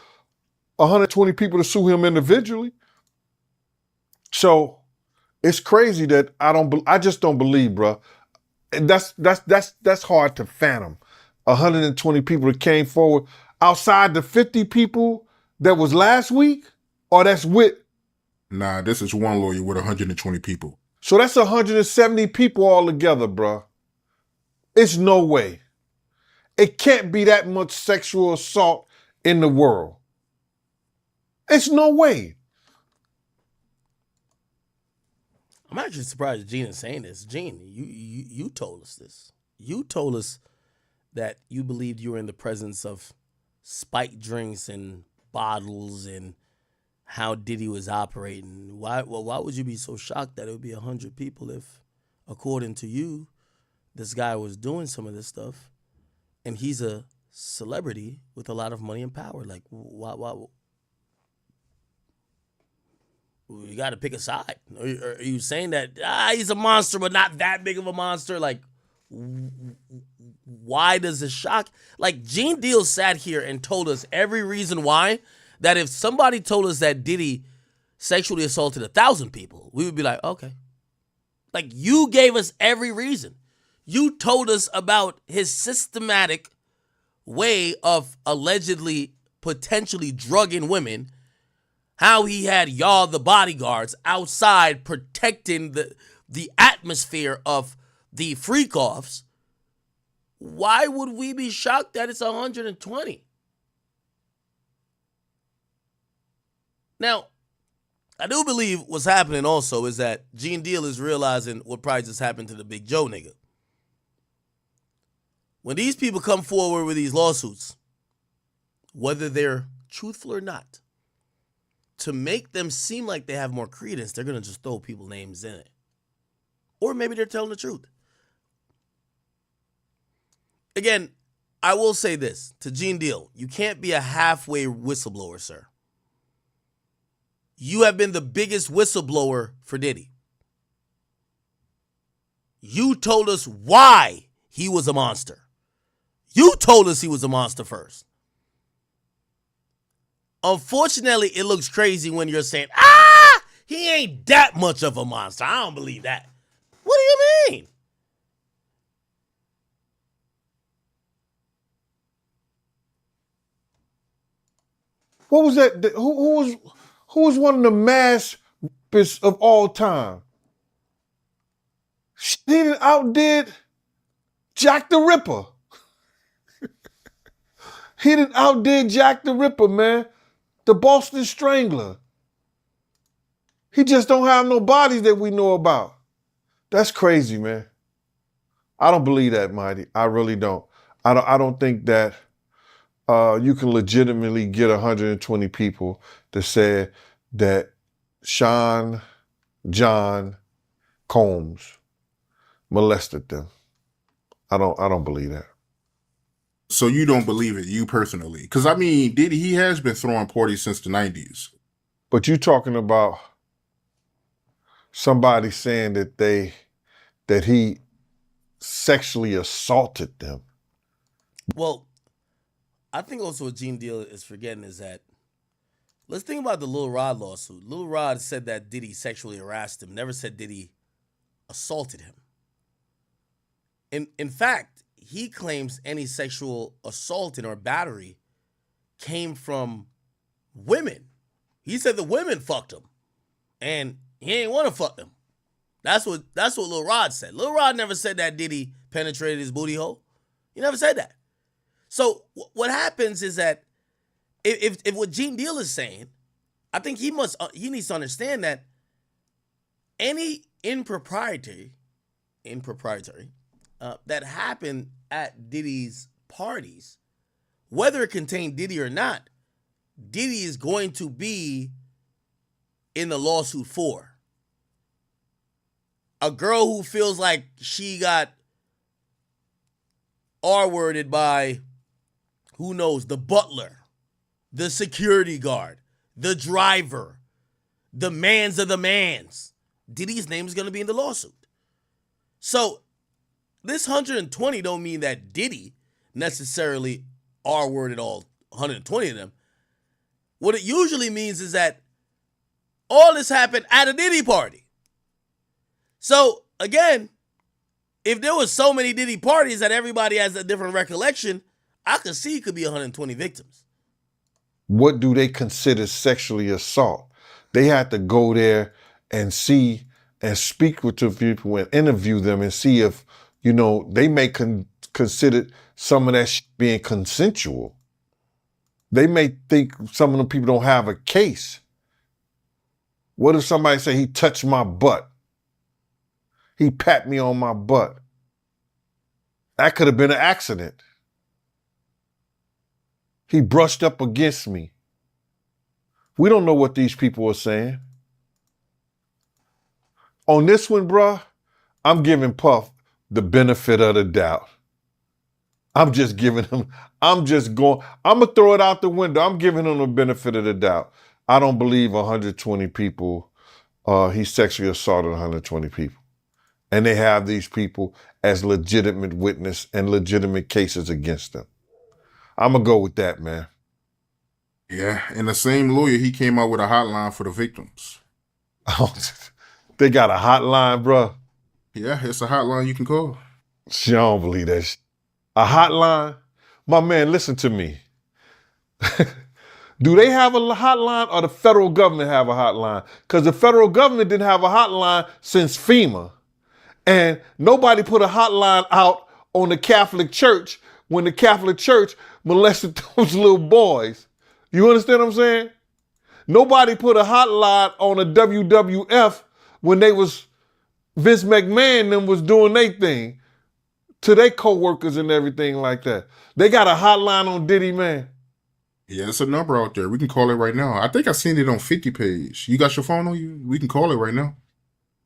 120 people to sue him individually. So it's crazy that I just don't believe, bro. And that's hard to fathom. 120 people that came forward outside the 50 people that was last week, or that's with. Nah, this is one lawyer with 120 people. So that's 170 people all together, bro. It's no way. It can't be that much sexual assault in the world. It's no way. I'm actually surprised Gene is saying this. Gene, you told us this. You told us that you believed you were in the presence of spiked drinks and bottles and how Diddy was operating. Why would you be so shocked that it would be 100 people if, according to you, this guy was doing some of this stuff and he's a celebrity with a lot of money and power? Like, why you got to pick a side. Are you saying that he's a monster, but not that big of a monster? Like, why does it shock? Like, Gene Deal sat here and told us every reason why, that if somebody told us that Diddy sexually assaulted 1,000 people, we would be like, okay. Like, you gave us every reason. You told us about his systematic way of allegedly, potentially drugging women, how he had y'all, the bodyguards, outside protecting the atmosphere of the freak-offs. Why would we be shocked that it's 120? Now, I do believe what's happening also is that Gene Deal is realizing what probably just happened to the Big Joe nigga. When these people come forward with these lawsuits, whether they're truthful or not, to make them seem like they have more credence, they're going to just throw people's names in it. Or maybe they're telling the truth. Again, I will say this to Gene Deal. You can't be a halfway whistleblower, sir. You have been the biggest whistleblower for Diddy. You told us why he was a monster. You told us he was a monster first. Unfortunately, it looks crazy when you're saying, he ain't that much of a monster. I don't believe that. What do you mean? What was that? Who was one of the mass of all time? He outdid Jack the Ripper. He outdid Jack the Ripper, man. The Boston Strangler. He just don't have no bodies that we know about. That's crazy, man. I don't believe that, Mighty. I really don't. I don't think that you can legitimately get 120 people to say that John Combs molested them. I don't believe that. So you don't believe it, you personally? Because, I mean, Diddy, he has been throwing parties since the 90s. But you talking about somebody saying that he sexually assaulted them. Well, I think also what Gene Deal is forgetting is that Let's think about the Lil Rod lawsuit. Lil Rod said that Diddy sexually harassed him, never said Diddy assaulted him. In fact, he claims any sexual assaulting or battery came from women. He said the women fucked him, and he ain't want to fuck them. That's what Lil Rod said. Lil Rod never said that Diddy penetrated his booty hole. He never said that. So what happens is that if what Gene Deal is saying, I think he needs to understand that any impropriety that happened at Diddy's parties, whether it contained Diddy or not, Diddy is going to be in the lawsuit for. A girl who feels like she got R-worded by, who knows, the butler, the security guard, the driver, the mans of the mans. Diddy's name is going to be in the lawsuit. So this 120 don't mean that Diddy necessarily R-worded all 120 of them. What it usually means is that all this happened at a Diddy party. So again, if there was so many Diddy parties that everybody has a different recollection, I could see it could be 120 victims. What do they consider sexually assault? They had to go there and see and speak with the people and interview them and see if, they may consider some of that being consensual. They may think some of the people don't have a case. What if somebody say he touched my butt? He pat me on my butt. That could have been an accident. He brushed up against me. We don't know what these people are saying. On this one, bruh, I'm giving Puff the benefit of the doubt. I'm going to throw it out the window. I'm giving him the benefit of the doubt. I don't believe 120 people, he sexually assaulted 120 people. And they have these people as legitimate witness and legitimate cases against them. I'm going to go with that, man. Yeah, and the same lawyer, he came out with a hotline for the victims. They got a hotline, bro. Yeah, it's a hotline you can call. I don't believe that shit. A hotline? My man, listen to me. Do they have a hotline or the federal government have a hotline? Because the federal government didn't have a hotline since FEMA. And nobody put a hotline out on the Catholic Church when the Catholic Church molested those little boys. You understand what I'm saying? Nobody put a hotline on a WWF when Vince McMahon and them was doing their thing to their co-workers and everything like that. They got a hotline on Diddy, man. Yeah, it's a number out there. We can call it right now. I think I seen it on 50 page. You got your phone on you? We can call it right now.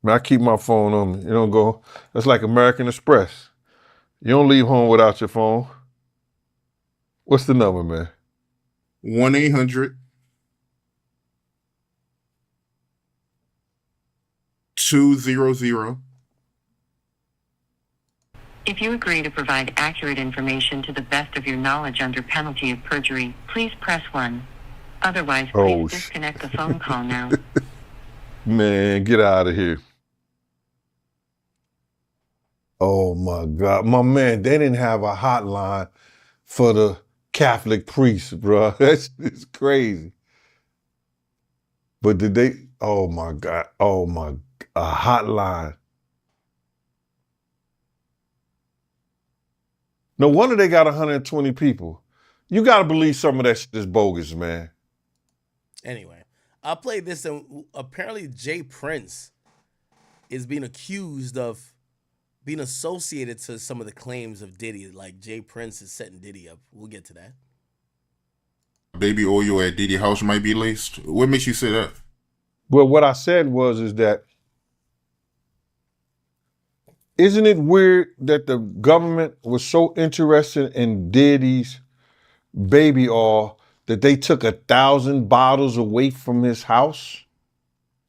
Man, I keep my phone on me. You don't go. That's like American Express. You don't leave home without your phone. What's the number, man? 1-800 200. If you agree to provide accurate information to the best of your knowledge under penalty of perjury, please press 1. Otherwise, please disconnect the phone call now. Man, get out of here. Oh my God. My man, they didn't have a hotline for the Catholic priests, bro. That's crazy. But did they? Oh my God. A hotline. No wonder they got 120 people. You got to believe some of that shit is bogus, man. Anyway, I played this, and apparently Jay Prince is being accused of being associated to some of the claims of Diddy. Like Jay Prince is setting Diddy up. We'll get to that. Baby oil at Diddy house might be laced. What makes you say that? Well, what I said is that isn't it weird that the government was so interested in Diddy's baby oil that they took 1,000 bottles away from his house?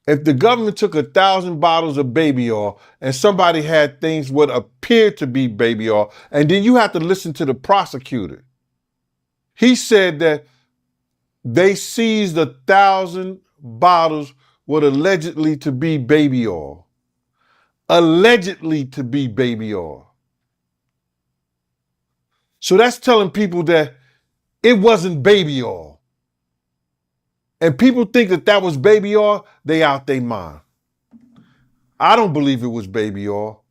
If the government took 1,000 bottles of baby oil and somebody had things what appeared to be baby oil, and then you have to listen to the prosecutor. He said that they seized 1,000 bottles with allegedly to be baby oil. Allegedly to be baby oil. So that's telling people that it wasn't baby oil. And people think that that was baby oil, they out their mind. I don't believe it was baby oil.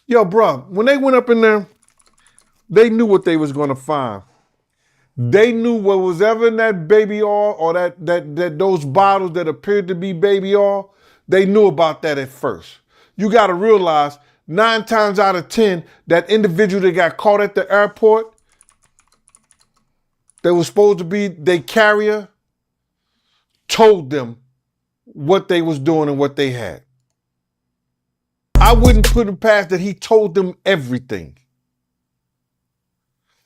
Yo, bro, when they went up in there, they knew what they was gonna find. They knew what was ever in that baby oil or that those bottles that appeared to be baby oil, they knew about that at first. You gotta realize 9 times out of 10, that individual that got caught at the airport, that was supposed to be their carrier, told them what they was doing and what they had. I wouldn't put it past that he told them everything.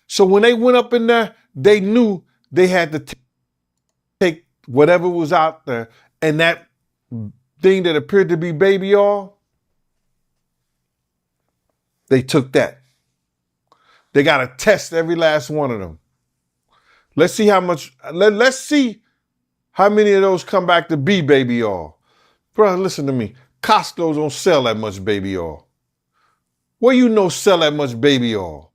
So when they went up in there, they knew they had to take whatever was out there, and that thing that appeared to be baby oil, they took that. They got to test every last one of them. Let's see how much, let's see how many of those come back to be baby oil. Bro, listen to me. Costco don't sell that much baby oil. Where you know sell that much baby oil?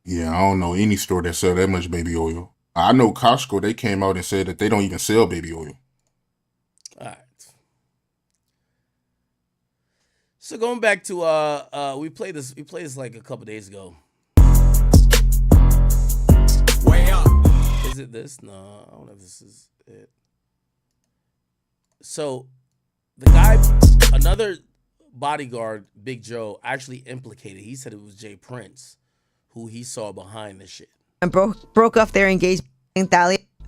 Yeah, I don't know any store that sell that much baby oil. I know Costco, they came out and said that they don't even sell baby oil. All right. So going back to we played this like a couple days ago. Way up. Is it this? No, I don't know if this is it. So the guy, another bodyguard, Big Joe, actually implicated. He said it was Jay Prince who he saw behind this shit. And broke off their engagement.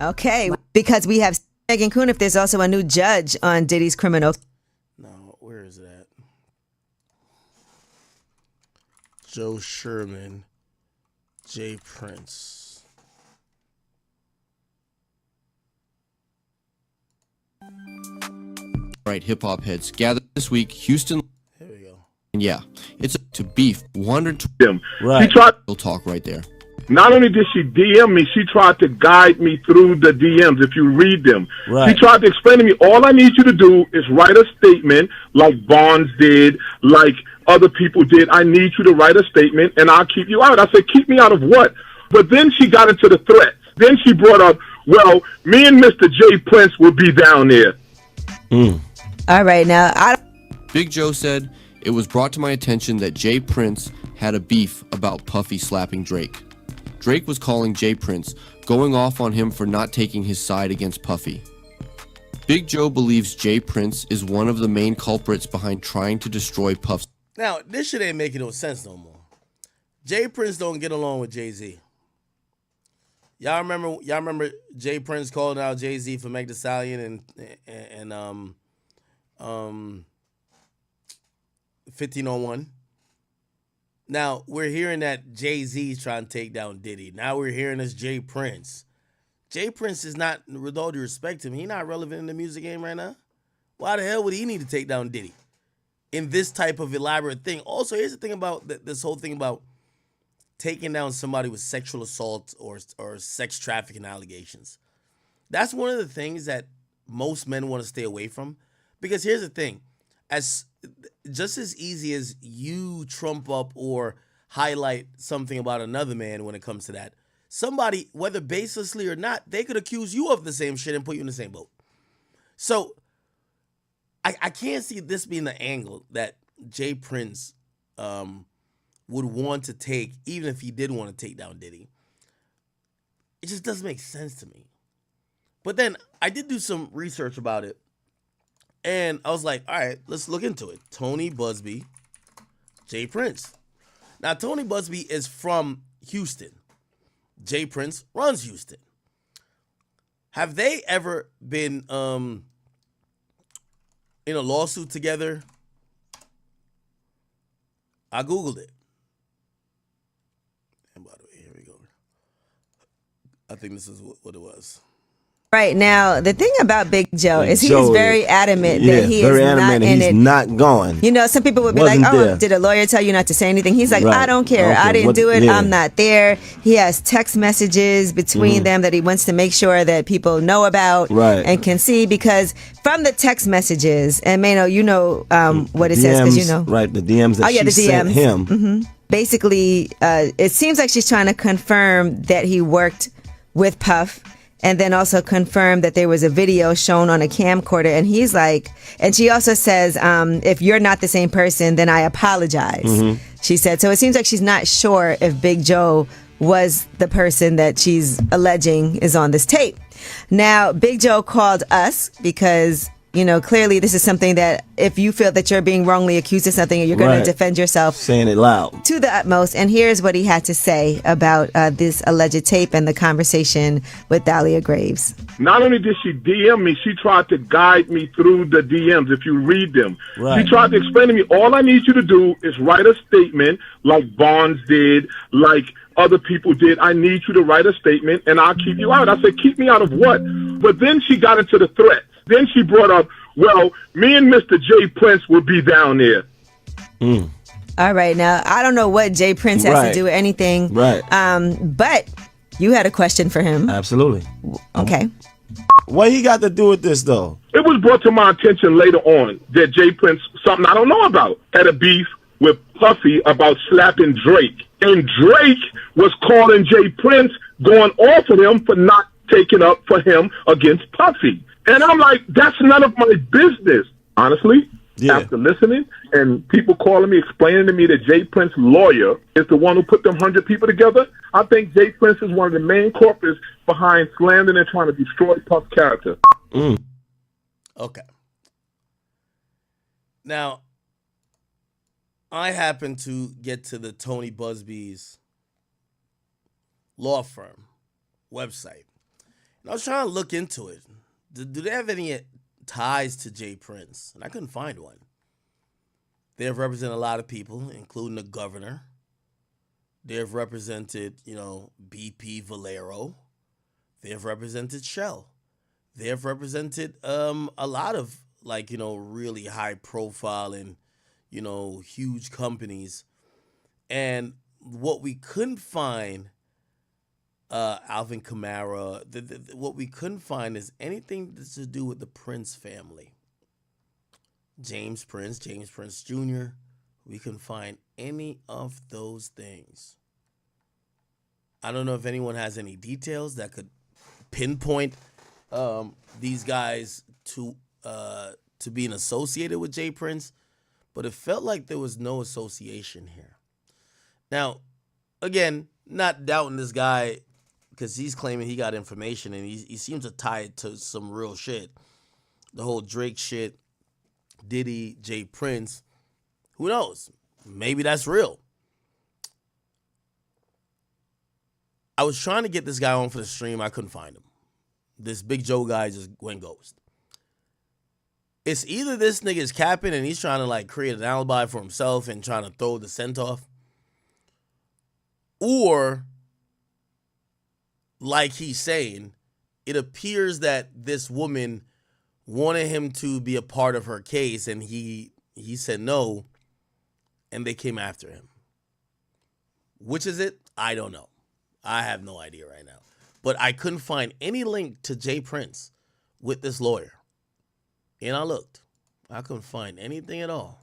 Okay, because we have Megan Kuhn. There's also a new judge on Diddy's criminal. No, where is it at? Joe Sherman, Jay Prince. Right, hip hop heads gathered this week, Houston. Here we go. And yeah, it's to beef 120. Right. She tried. We'll talk right there. Not only did she DM me, she tried to guide me through the DMs. If you read them, Right. She tried to explain to me, all I need you to do is write a statement like Bonds did, like other people did. I need you to write a statement, and I'll keep you out. I said, keep me out of what? But then she got into the threats. Then she brought up, well, me and Mr. J. Prince will be down there. All right, now Big Joe said it was brought to my attention that Jay Prince had a beef about Puffy slapping Drake. Drake was calling Jay Prince, going off on him for not taking his side against Puffy. Big Joe believes Jay Prince is one of the main culprits behind trying to destroy Puff's. Now, this shit ain't making no sense no more. Jay Prince don't get along with Jay-Z. Y'all remember Jay Prince calling out Jay-Z for Meg Thee Stallion and 1501. Now, we're hearing that Jay-Z's trying to take down Diddy. Now we're hearing this Jay Prince. Jay Prince is not, with all due respect to him, he's not relevant in the music game right now. Why the hell would he need to take down Diddy in this type of elaborate thing? Also, here's the thing about this whole thing about taking down somebody with sexual assault or sex trafficking allegations. That's one of the things that most men want to stay away from. Because here's the thing. Just as easy as you trump up or highlight something about another man when it comes to that, somebody, whether baselessly or not, they could accuse you of the same shit and put you in the same boat. So I can't see this being the angle that Jay Prince would want to take, even if he did want to take down Diddy. It just doesn't make sense to me. But then I did do some research about it. And I was like, all right, let's look into it. Tony Busby, Jay Prince. Now, Tony Busby is from Houston. Jay Prince runs Houston. Have they ever been in a lawsuit together? I Googled it. And by the way, here we go. I think this is what it was. Right now, the thing about Big Joe is he's Joe very adamant yeah, that he very is adamant not in he's it. not going. You know, some people would be like, Wasn't "Oh, there. did a lawyer tell you not to say anything?" He's like, Right. "I don't care. I didn't What- do it. yeah. I'm not there." He has text messages between them that he wants to make sure that people know about Right. and can see, because from the text messages, and Mano, you know what it says because you know. Right, the DMs that Oh, yeah, she the sent DMs. him. hmm Basically, it seems like she's trying to confirm that he worked with Puff, and then also confirm that there was a video shown on a camcorder. And he's like, and she also says, if you're not the same person, then I apologize. Mhm. She said. So it seems like she's not sure if Big Joe was the person that she's alleging is on this tape. Now, Big Joe called us because, you know, clearly this is something that if you feel that you're being wrongly accused of something, you're going Right. to defend yourself Saying it loud. to the utmost. And here's what he had to say about this alleged tape and the conversation with Dahlia Graves. Not only did she DM me, she tried to guide me through the DMs. If you read them, Right. she tried to explain to me, all I need you to do is write a statement like Bonds did, like other people did. I need you to write a statement and I'll keep you out. I said, keep me out of what? But then she got into the threats. Then she brought up, well, me and Mr. J. Prince will be down there. All right. Now, I don't know what Jay Prince has Right. to do with anything. Right. But you had a question for him. Absolutely. Okay. What he got to do with this, though? It was brought to my attention later on that Jay Prince, something I don't know about, had a beef with Puffy about slapping Drake. And Drake was calling Jay Prince, going off of him for not taking up for him against Puffy. And I'm like, that's none of my business. Honestly, after listening and people calling me, explaining to me that Jay Prince's lawyer is the one who put them 100 people together, I think Jay Prince is one of the main culprits behind slandering and trying to destroy Puff's character. Okay. Now, I happen to get to the Tony Busby's law firm website. And I was trying to look into it. Do they have any ties to Jay Prince? And I couldn't find one. They have represented a lot of people, including the governor. They have represented, BP Valero. They have represented Shell. They have represented a lot of, really high profile and, huge companies. And what we couldn't find, Alvin Kamara, what we couldn't find is anything to do with the Prince family. James Prince Jr., we couldn't find any of those things. I don't know if anyone has any details that could pinpoint these guys to being associated with Jay Prince, but it felt like there was no association here. Now, again, not doubting this guy because he's claiming he got information and he seems to tie it to some real shit. The whole Drake shit, Diddy, Jay Prince, who knows? Maybe that's real. I was trying to get this guy on for the stream. I couldn't find him. This Big Joe guy just went ghost. It's either this nigga is capping and he's trying to create an alibi for himself and trying to throw the scent off, or like he's saying, it appears that this woman wanted him to be a part of her case and he said no and they came after him. Which is it? I don't know. I have no idea right now. But I couldn't find any link to Jay Prince with this lawyer. And I looked. I couldn't find anything at all.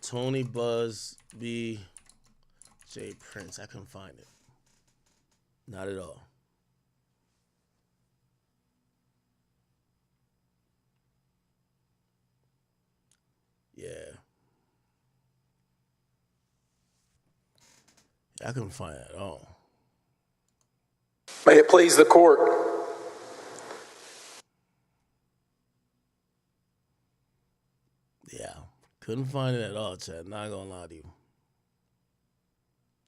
Tony Busby, Jay Prince. I couldn't find it. Not at all. Yeah. I couldn't find it at all. May it please the court. Yeah. Couldn't find it at all, Chad. Not gonna lie to you.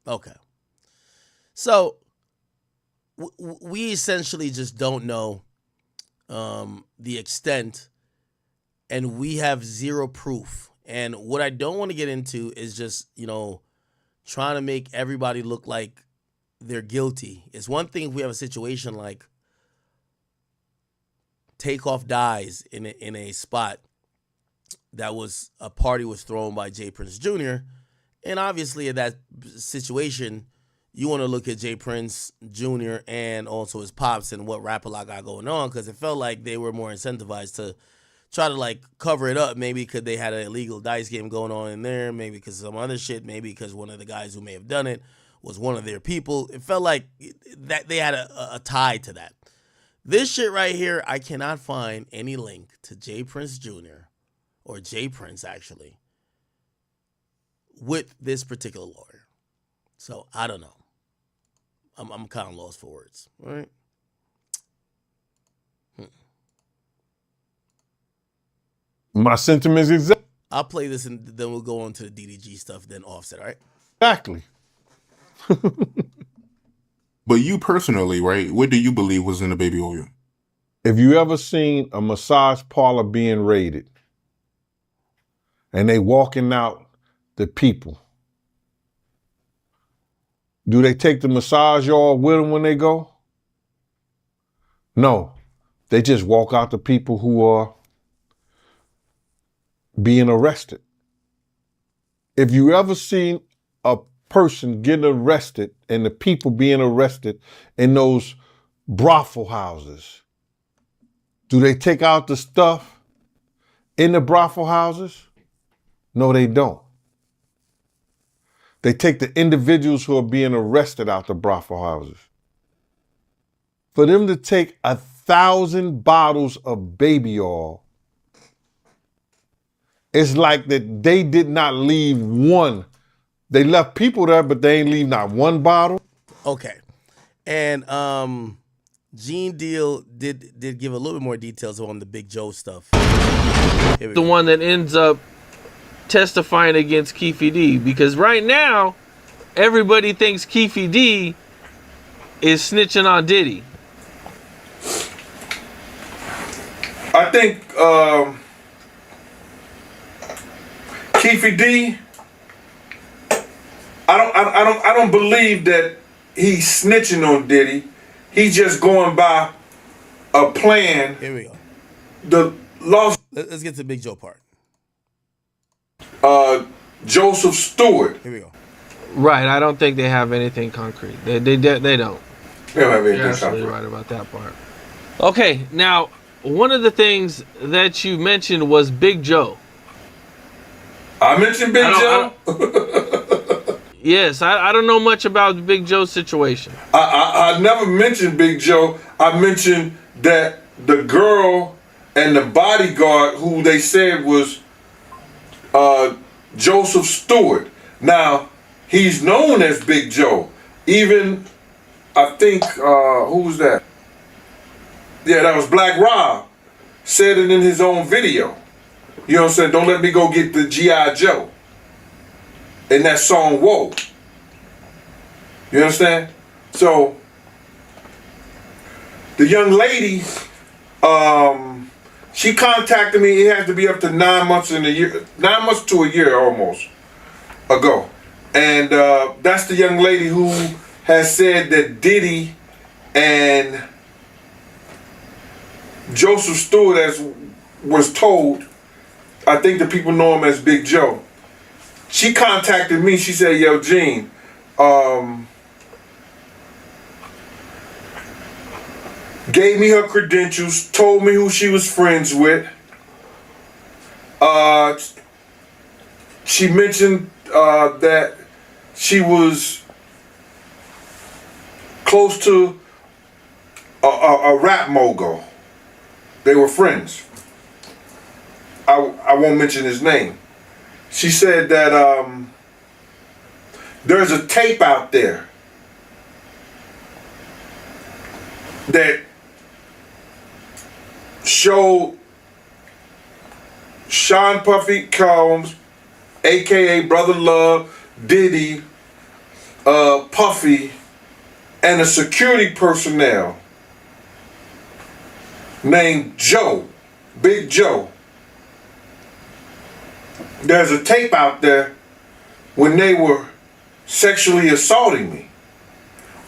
Okay. So, we essentially just don't know the extent, and we have zero proof. And what I don't want to get into is just, trying to make everybody look like they're guilty. It's one thing if we have a situation like Takeoff dies in a spot that was a party was thrown by J. Prince Jr. And obviously in that situation, you want to look at J. Prince Jr. and also his pops and what Rap-A-Lot got going on, because it felt like they were more incentivized to try to like cover it up. Maybe because they had an illegal dice game going on in there, maybe because some other shit, maybe because one of the guys who may have done it was one of their people. It felt like that they had a tie to that. This shit right here, I cannot find any link to J. Prince Jr. or J. Prince actually with this particular lawyer. So I don't know. I'm kind of lost for words. All right. My sentiments exactly. I'll play this and then we'll go on to the DDG stuff, then Offset, all right? Exactly. But you personally, right? What do you believe was in the baby oil? If you ever seen a massage parlor being raided and they walking out the people, do they take the massage oil with them when they go? No. They just walk out the people who are being arrested. If you ever seen a person getting arrested and the people being arrested in those brothel houses, do they take out the stuff in the brothel houses? No, they don't. They take the individuals who are being arrested out the brothel houses. For them to take 1,000 bottles of baby oil, it's like that they did not leave one. They left people there, but they ain't leave not one bottle. Okay. And Gene Deal did give a little bit more details on the Big Joe stuff. The one that ends up testifying against Keefe D, because right now everybody thinks Keefe D is snitching on Diddy. I think Keefe D, I don't believe that he's snitching on Diddy. He's just going by a plan. Here we go. The loss. Let's get to the Big Joe part. Joseph Stewart. Here we go. Right, I don't think they have anything concrete. They don't. They don't have anything You're absolutely concrete. right about that part. Okay, now one of the things that you mentioned was Big Joe. I mentioned Big Joe. Yes, I don't know much about Big Joe's situation. I never mentioned Big Joe. I mentioned that the girl and the bodyguard who they said was Joseph Stewart. Now, he's known as Big Joe. Even, I think, who was that? Yeah, that was Black Rob. Said it in his own video. You know what I'm saying? Don't let me go get the G.I. Joe. In that song, Whoa. You understand? So, the young lady, she contacted me. It has to be up to 9 months in a year, 9 months to a year almost ago. And that's the young lady who has said that Diddy and Joseph Stewart, as was told, I think the people know him as Big Joe. She contacted me. She said, yo, Gene, gave me her credentials, told me who she was friends with. She mentioned that she was close to a rap mogul. They were friends. I won't mention his name. She said that there's a tape out there that showed Sean Puffy Combs, aka Brother Love, Diddy, Puffy, and a security personnel named Joe, Big Joe. There's a tape out there when they were sexually assaulting me.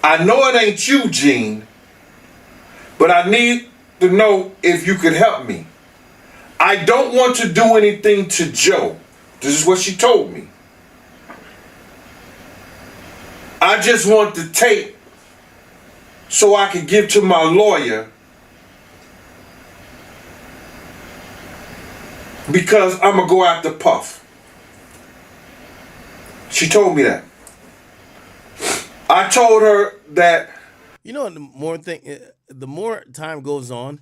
I know it ain't you, Gene, but I need to know if you could help me. I don't want to do anything to Joe. This is what she told me. I just want the tape so I can give to my lawyer because I'm going to go after Puff. She told me that. I told her that. You know, the more time goes on,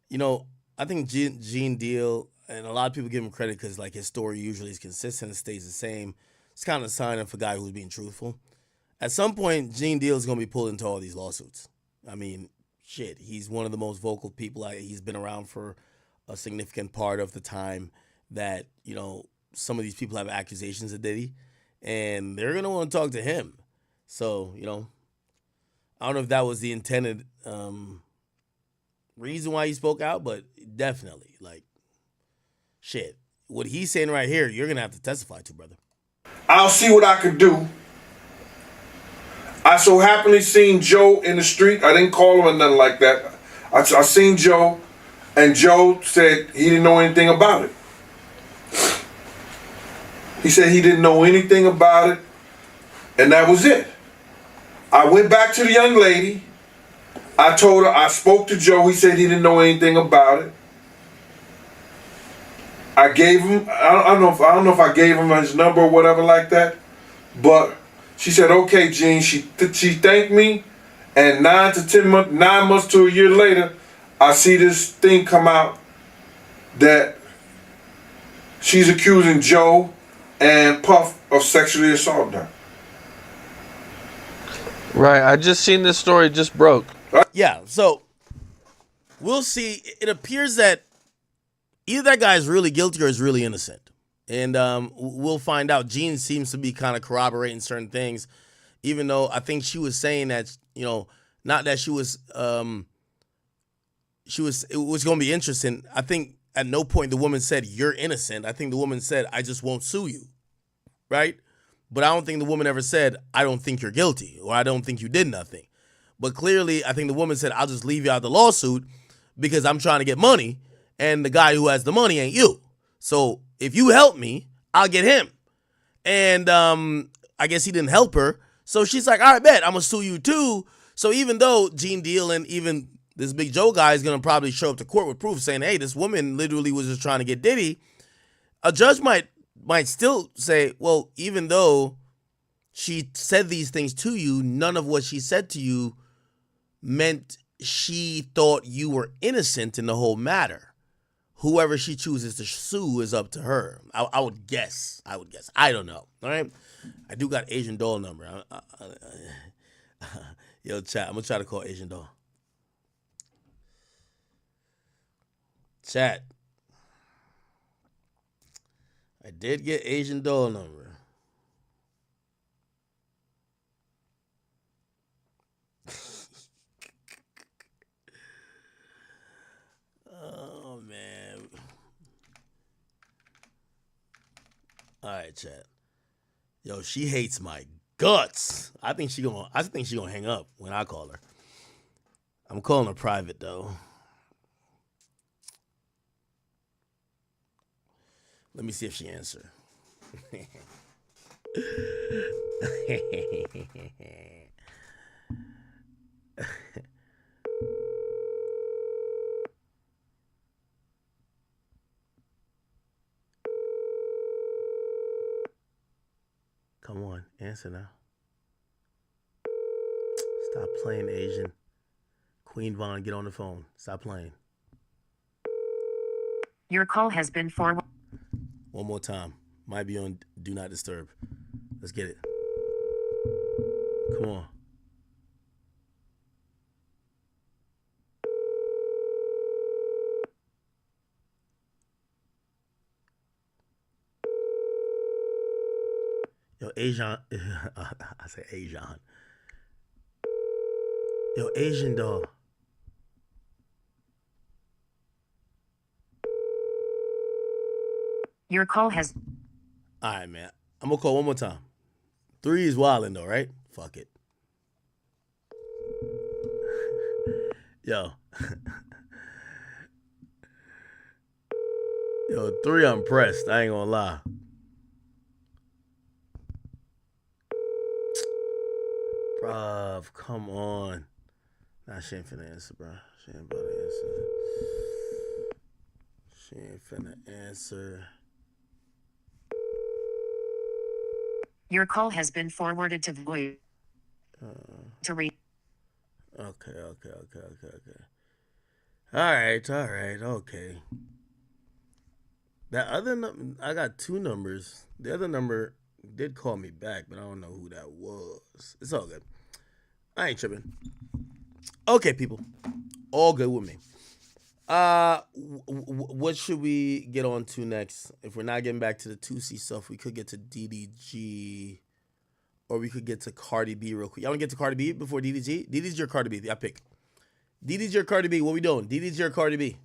you know, I think Gene Deal, and a lot of people give him credit because like his story usually is consistent and stays the same. It's kind of a sign of a guy who's being truthful. At some point, Gene Deal is going to be pulled into all these lawsuits. I mean, shit, he's one of the most vocal people. He's been around for a significant part of the time that, you know, some of these people have accusations of Diddy, and they're going to want to talk to him. So, you know, I don't know if that was the intended reason why he spoke out, but definitely, like, shit, what he's saying right here, you're going to have to testify to, brother. I'll see what I could do. I so happily seen Joe in the street. I didn't call him or nothing like that. I seen Joe, and Joe said he didn't know anything about it. He said he didn't know anything about it, and that was it. I went back to the young lady. I told her, I spoke to Joe. He said he didn't know anything about it. I gave him, I don't know if I gave him his number or whatever like that, but she said, okay, Gene. She thanked me, and 9 months to a year later, I see this thing come out that she's accusing Joe and Puff of sexually assaulting her. Right, I just seen this story just broke. Yeah, so we'll see. It appears that either that guy is really guilty or is really innocent. And we'll find out. Gene seems to be kind of corroborating certain things, even though I think she was saying that, you know, not that it was going to be interesting. I think at no point the woman said, you're innocent. I think the woman said, I just won't sue you. Right? But I don't think the woman ever said, I don't think you're guilty, or I don't think you did nothing. But clearly, I think the woman said, I'll just leave you out of the lawsuit because I'm trying to get money, and the guy who has the money ain't you. So if you help me, I'll get him. And I guess he didn't help her. So she's like, all right, bet, I'm going to sue you too. So even though Gene Deal and even this Big Joe guy is going to probably show up to court with proof saying, hey, this woman literally was just trying to get Diddy, a judge might still say, well, even though she said these things to you, none of what she said to you meant she thought you were innocent in the whole matter. Whoever she chooses to sue is up to her. I would guess. I don't know. All right. I do got Asian Doll number. Yo, chat. I'm going to try to call Asian Doll. Chat. I did get Asian Doll number. Oh man. All right, chat. Yo, she hates my guts. I think she gonna hang up when I call her. I'm calling her private though. Let me see if she answers. Come on, answer now. Stop playing, Asian. Queen Vaughn, get on the phone. Stop playing. Your call has been forwarded. One more time. Might be on Do Not Disturb. Let's get it. Come on. Yo, Asian. I say Asian. Yo, Asian Doll. Your call has... All right, man. I'm going to call one more time. 3 is wildin' though, right? Fuck it. Yo. Yo, 3, I'm pressed. I ain't gonna lie. Bruv, come on. Nah, she ain't finna answer, bro. She ain't about to answer. She ain't finna answer. Your call has been forwarded to voice. To read. Okay. All right, okay. That other number, I got 2 numbers. The other number did call me back, but I don't know who that was. It's all good. I ain't tripping. Okay, people. All good with me. What should we get on to next? If we're not getting back to the 2C stuff, we could get to DDG, or we could get to Cardi B real quick. Y'all want to get to Cardi B before DDG? DDG or Cardi B? I pick. DDG or Cardi B? What we doing? DDG or Cardi B?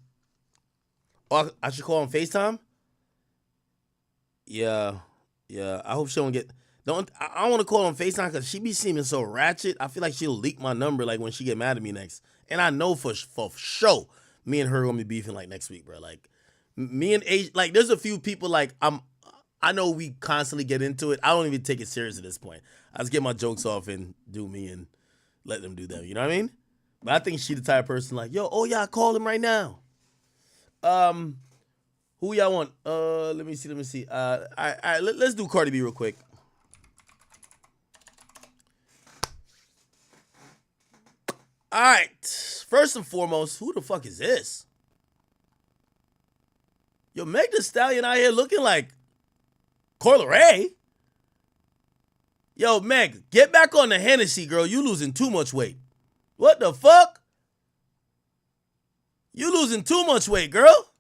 Oh, I should call on FaceTime? Yeah. I hope she don't get... I don't want to call on FaceTime because she be seeming so ratchet. I feel like she'll leak my number like when she get mad at me next. And I know for sure me and her are going to be beefing like next week, bro. Like, me and H... Like, there's a few people like... I know we constantly get into it. I don't even take it serious at this point. I just get my jokes off and do me and let them do them. You know what I mean? But I think she the type of person like, yo, oh yeah, call him right now. Who y'all want? Let me see. All right, let's do Cardi B real quick. All right. First and foremost, who the fuck is this? Yo, Meg Thee Stallion out here looking like Coyle Ray. Yo, Meg, get back on the Hennessy, girl. You losing too much weight. What the fuck? You losing too much weight, girl.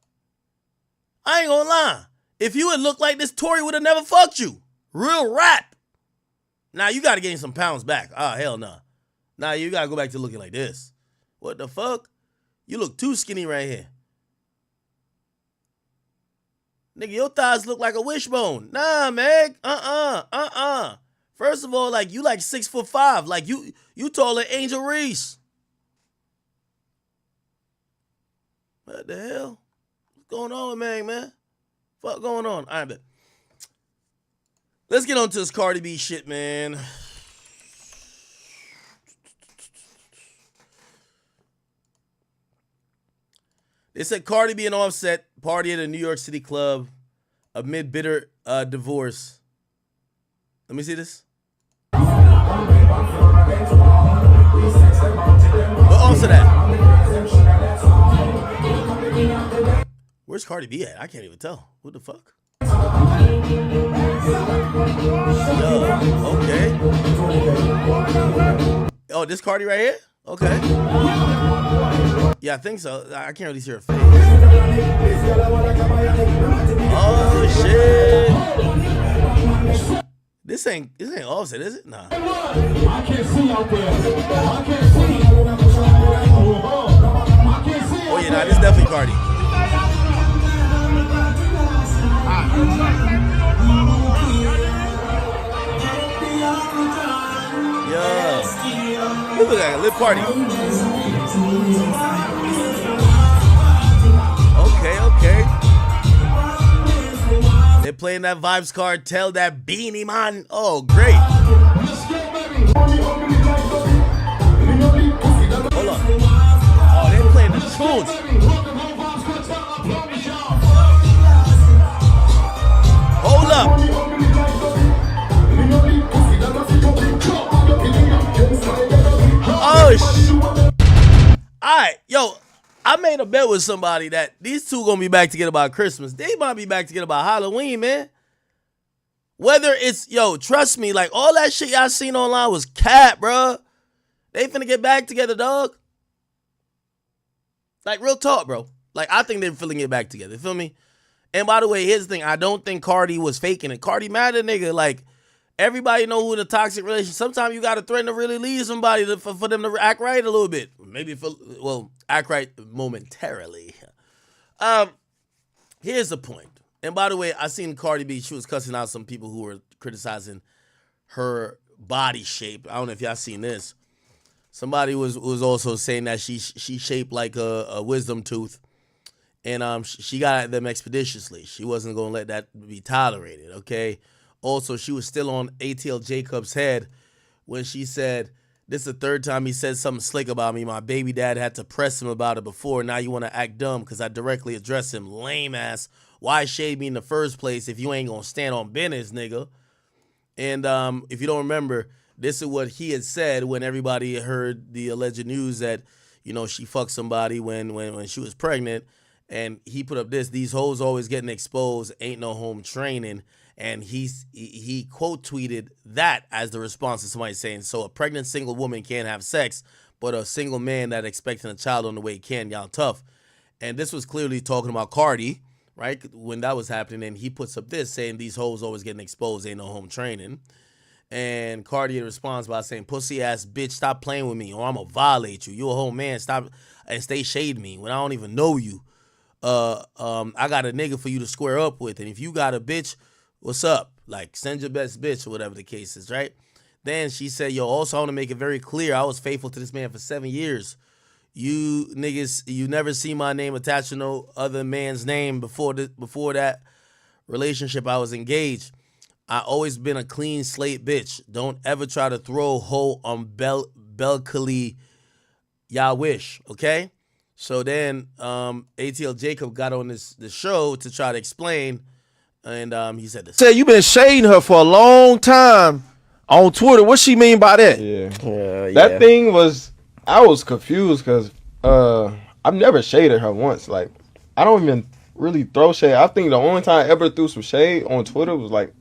I ain't gonna lie. If you had looked like this, Tory would have never fucked you. Real rap. Now you gotta gain some pounds back. Ah, hell no. Nah, you gotta go back to looking like this. What the fuck? You look too skinny right here. Nigga, your thighs look like a wishbone. Nah, Meg. First of all, like, you like 6'5". Like, you taller than Angel Reese. What the hell? What's going on with Meg, man? What going on? All right, bet. Let's get on to this Cardi B shit, man. They said Cardi B and Offset party at a New York City club amid bitter divorce. Let me see this. Where Offset at? Where's Cardi B at? I can't even tell. What the fuck? Okay. Oh, this Cardi right here? Okay. Yeah, I think so. I can't really see her face. Oh shit! This ain't Offset, is it? Nah. I can't see out there. I can't see. Oh yeah, nah, this is definitely Cardi. Yeah. This look like a lit party. Okay. They're playing that Vibes Cartel, that Beanie Man. Oh, great. Hold on. Oh, they're playing the tunes. Hold up. Oh, all right, yo, I made a bet with somebody that these two gonna be back together by Christmas. They might be back together by Halloween, man. Whether it's, yo, trust me, like all that shit y'all seen online was cap, bro. They finna get back together, dog. Like, real talk, bro. Like, I think they're finna get back together. You feel me? And by the way, here's the thing. I don't think Cardi was faking it. Cardi mad at nigga. Like, everybody know who in a toxic relationship. Sometimes you got to threaten to really leave somebody for them to act right a little bit. Maybe, act right momentarily. Here's the point. And by the way, I seen Cardi B. She was cussing out some people who were criticizing her body shape. I don't know if y'all seen this. Somebody was also saying that she shaped like a wisdom tooth. And she got at them expeditiously. She wasn't going to let that be tolerated, okay? Also, she was still on ATL Jacob's head when she said, this is the third time he said something slick about me. My baby dad had to press him about it before. Now you want to act dumb because I directly addressed him. Lame ass. Why shade me in the first place if you ain't going to stand on business, nigga? And if you don't remember, this is what he had said when everybody heard the alleged news that, she fucked somebody when she was pregnant. And he put up this, these hoes always getting exposed, ain't no home training. And he quote tweeted that as the response to somebody saying, so a pregnant single woman can't have sex, but a single man that expecting a child on the way can, y'all tough. And this was clearly talking about Cardi, right, when that was happening. And he puts up this saying these hoes always getting exposed, ain't no home training. And Cardi responds by saying, pussy ass bitch, stop playing with me or I'm gonna violate you. You a whole man, stop and stay shade me when I don't even know you. I got a nigga for you to square up with. And if you got a bitch, what's up? Like, send your best bitch or whatever the case is, right? Then she said, yo, also I want to make it very clear, I was faithful to this man for 7 years. You niggas, you never see my name attached to no other man's name before that relationship I was engaged. I always been a clean slate bitch. Don't ever try to throw hoe on Belkali. Y'all wish, okay? So then ATL Jacob got on the show to try to explain, and he said this. Said you been shading her for a long time on Twitter. What she mean by that? That thing was, I was confused because I've never shaded her once. Like, I don't even really throw shade. I think the only time I ever threw some shade on Twitter was like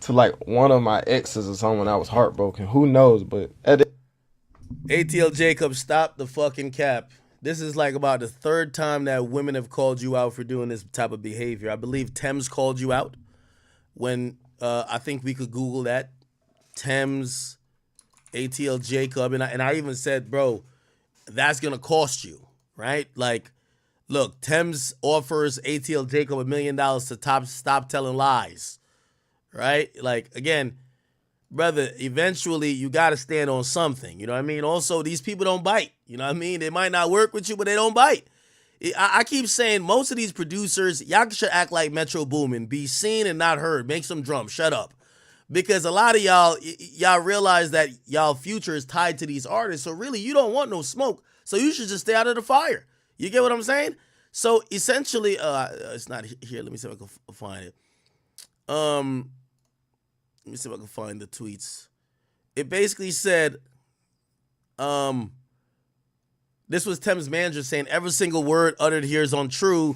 to like one of my exes or someone I was heartbroken. Who knows? But ATL Jacob, stop the fucking cap. This is like about the third time that women have called you out for doing this type of behavior. I believe Thames called you out when I think we could Google that. Thames, ATL Jacob, and I even said, bro, that's gonna cost you, right? Like, look, Thames offers ATL Jacob $1 million to stop telling lies, right? Like, again, brother, eventually you got to stand on something. You know what I mean? Also, these people don't bite. You know what I mean? They might not work with you, but they don't bite. I keep saying most of these producers, y'all should act like Metro Boomin. Be seen and not heard. Make some drums. Shut up. Because a lot of y'all realize that y'all future is tied to these artists. So really, you don't want no smoke. So you should just stay out of the fire. You get what I'm saying? So essentially, it's not here. Let me see if I can find it. Let me see if I can find the tweets. It basically said, this was Thames' manager saying, every single word uttered here is untrue.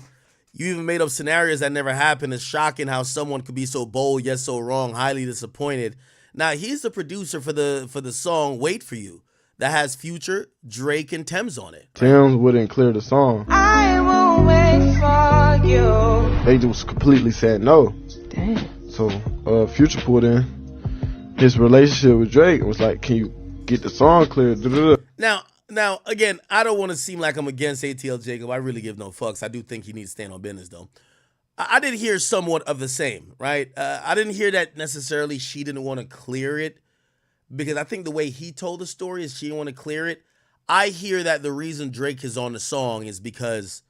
You even made up scenarios that never happened. It's shocking how someone could be so bold yet so wrong. Highly disappointed. Now, he's the producer for the song Wait For You that has Future, Drake, and Thames on it. Thames wouldn't clear the song. I will wait for you. They just completely said no. Damn. So Future pulled in his relationship with Drake and was like, can you get the song cleared? Now, again, I don't want to seem like I'm against ATL Jacob. I really give no fucks. I do think he needs to stand on business, though. I did hear somewhat of the same, right? I didn't hear that necessarily she didn't want to clear it, because I think the way he told the story is she didn't want to clear it. I hear that the reason Drake is on the song is because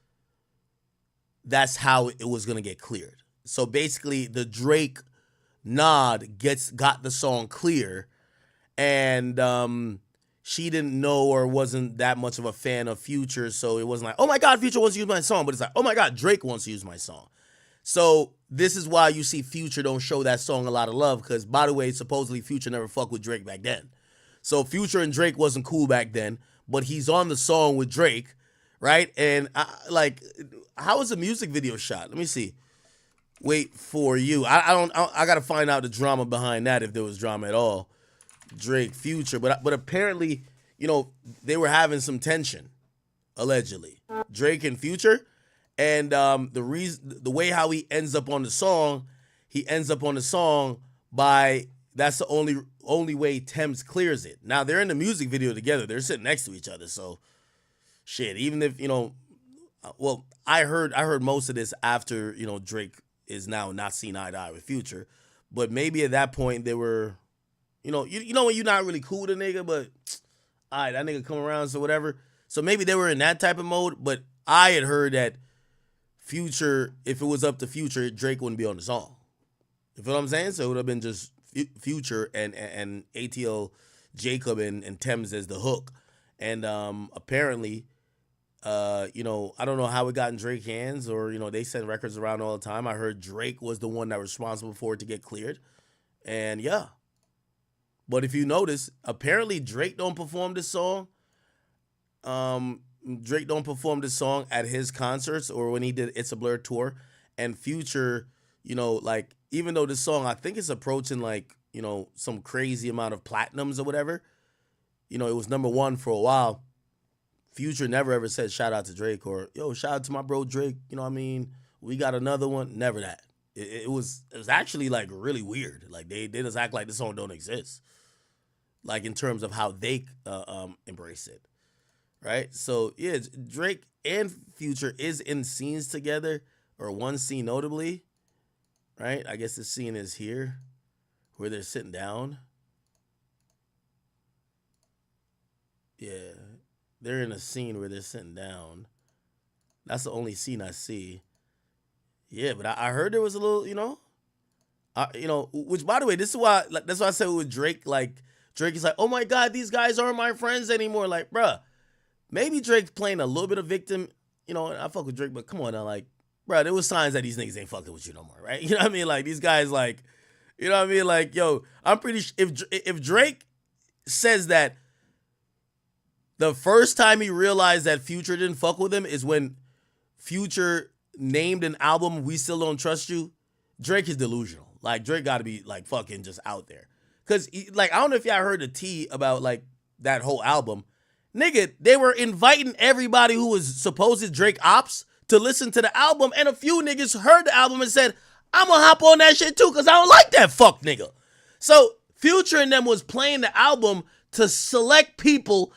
that's how it was going to get cleared. So basically, the Drake nod got the song clear, and she didn't know or wasn't that much of a fan of Future, so it wasn't like, oh my God, Future wants to use my song, but it's like, oh my God, Drake wants to use my song. So this is why you see Future don't show that song a lot of love, because, by the way, supposedly Future never fucked with Drake back then. So Future and Drake wasn't cool back then, but he's on the song with Drake, right? And how was the music video shot? Let me see. Wait For You. I got to find out the drama behind that, if there was drama at all. Drake, Future, but apparently, they were having some tension, allegedly. Drake and Future, and the way how he ends up on the song, by, that's the only way Thames clears it. Now they're in the music video together. They're sitting next to each other, so shit. Even if well, I heard most of this after Drake is now not seen eye to eye with Future, but maybe at that point they were. You know when you're not really cool with a nigga, but all right, that nigga come around, so whatever. So maybe they were in that type of mode, but I had heard that Future, if it was up to Future, Drake wouldn't be on the song. You feel what I'm saying? So it would have been just Future and ATL Jacob and Thames as the hook. And apparently, I don't know how it got in Drake's hands, or, they send records around all the time. I heard Drake was the one that was responsible for it to get cleared. And yeah. But if you notice, apparently Drake don't perform this song. Drake don't perform this song at his concerts or when he did It's a Blur tour. And Future, even though this song, I think it's approaching some crazy amount of platinums or whatever, it was number one for a while. Future never ever said shout out to Drake or, yo, shout out to my bro Drake. You know what I mean? We got another one. Never that. It was actually really weird. They just act like this song don't exist. In terms of how they embrace it. Right? So yeah, Drake and Future is in scenes together, or one scene notably. Right? I guess the scene is here where they're sitting down. Yeah. They're in a scene where they're sitting down. That's the only scene I see. Yeah, but I heard there was a little, which, by the way, this is why, that's why I said with Drake, Drake is like, oh my God, these guys aren't my friends anymore. Bruh, maybe Drake's playing a little bit of victim. I fuck with Drake, but come on now, bruh, there was signs that these niggas ain't fucking with you no more, right? You know what I mean? These guys, you know what I mean? Yo, I'm pretty sure if Drake says that the first time he realized that Future didn't fuck with him is when Future named an album, We Still Don't Trust You, Drake is delusional. Drake got to be, fucking just out there. Because, I don't know if y'all heard the tea about, that whole album. Nigga, they were inviting everybody who was supposed Drake ops to listen to the album, and a few niggas heard the album and said, I'm going to hop on that shit too because I don't like that fuck nigga. So, Future and them was playing the album to select people,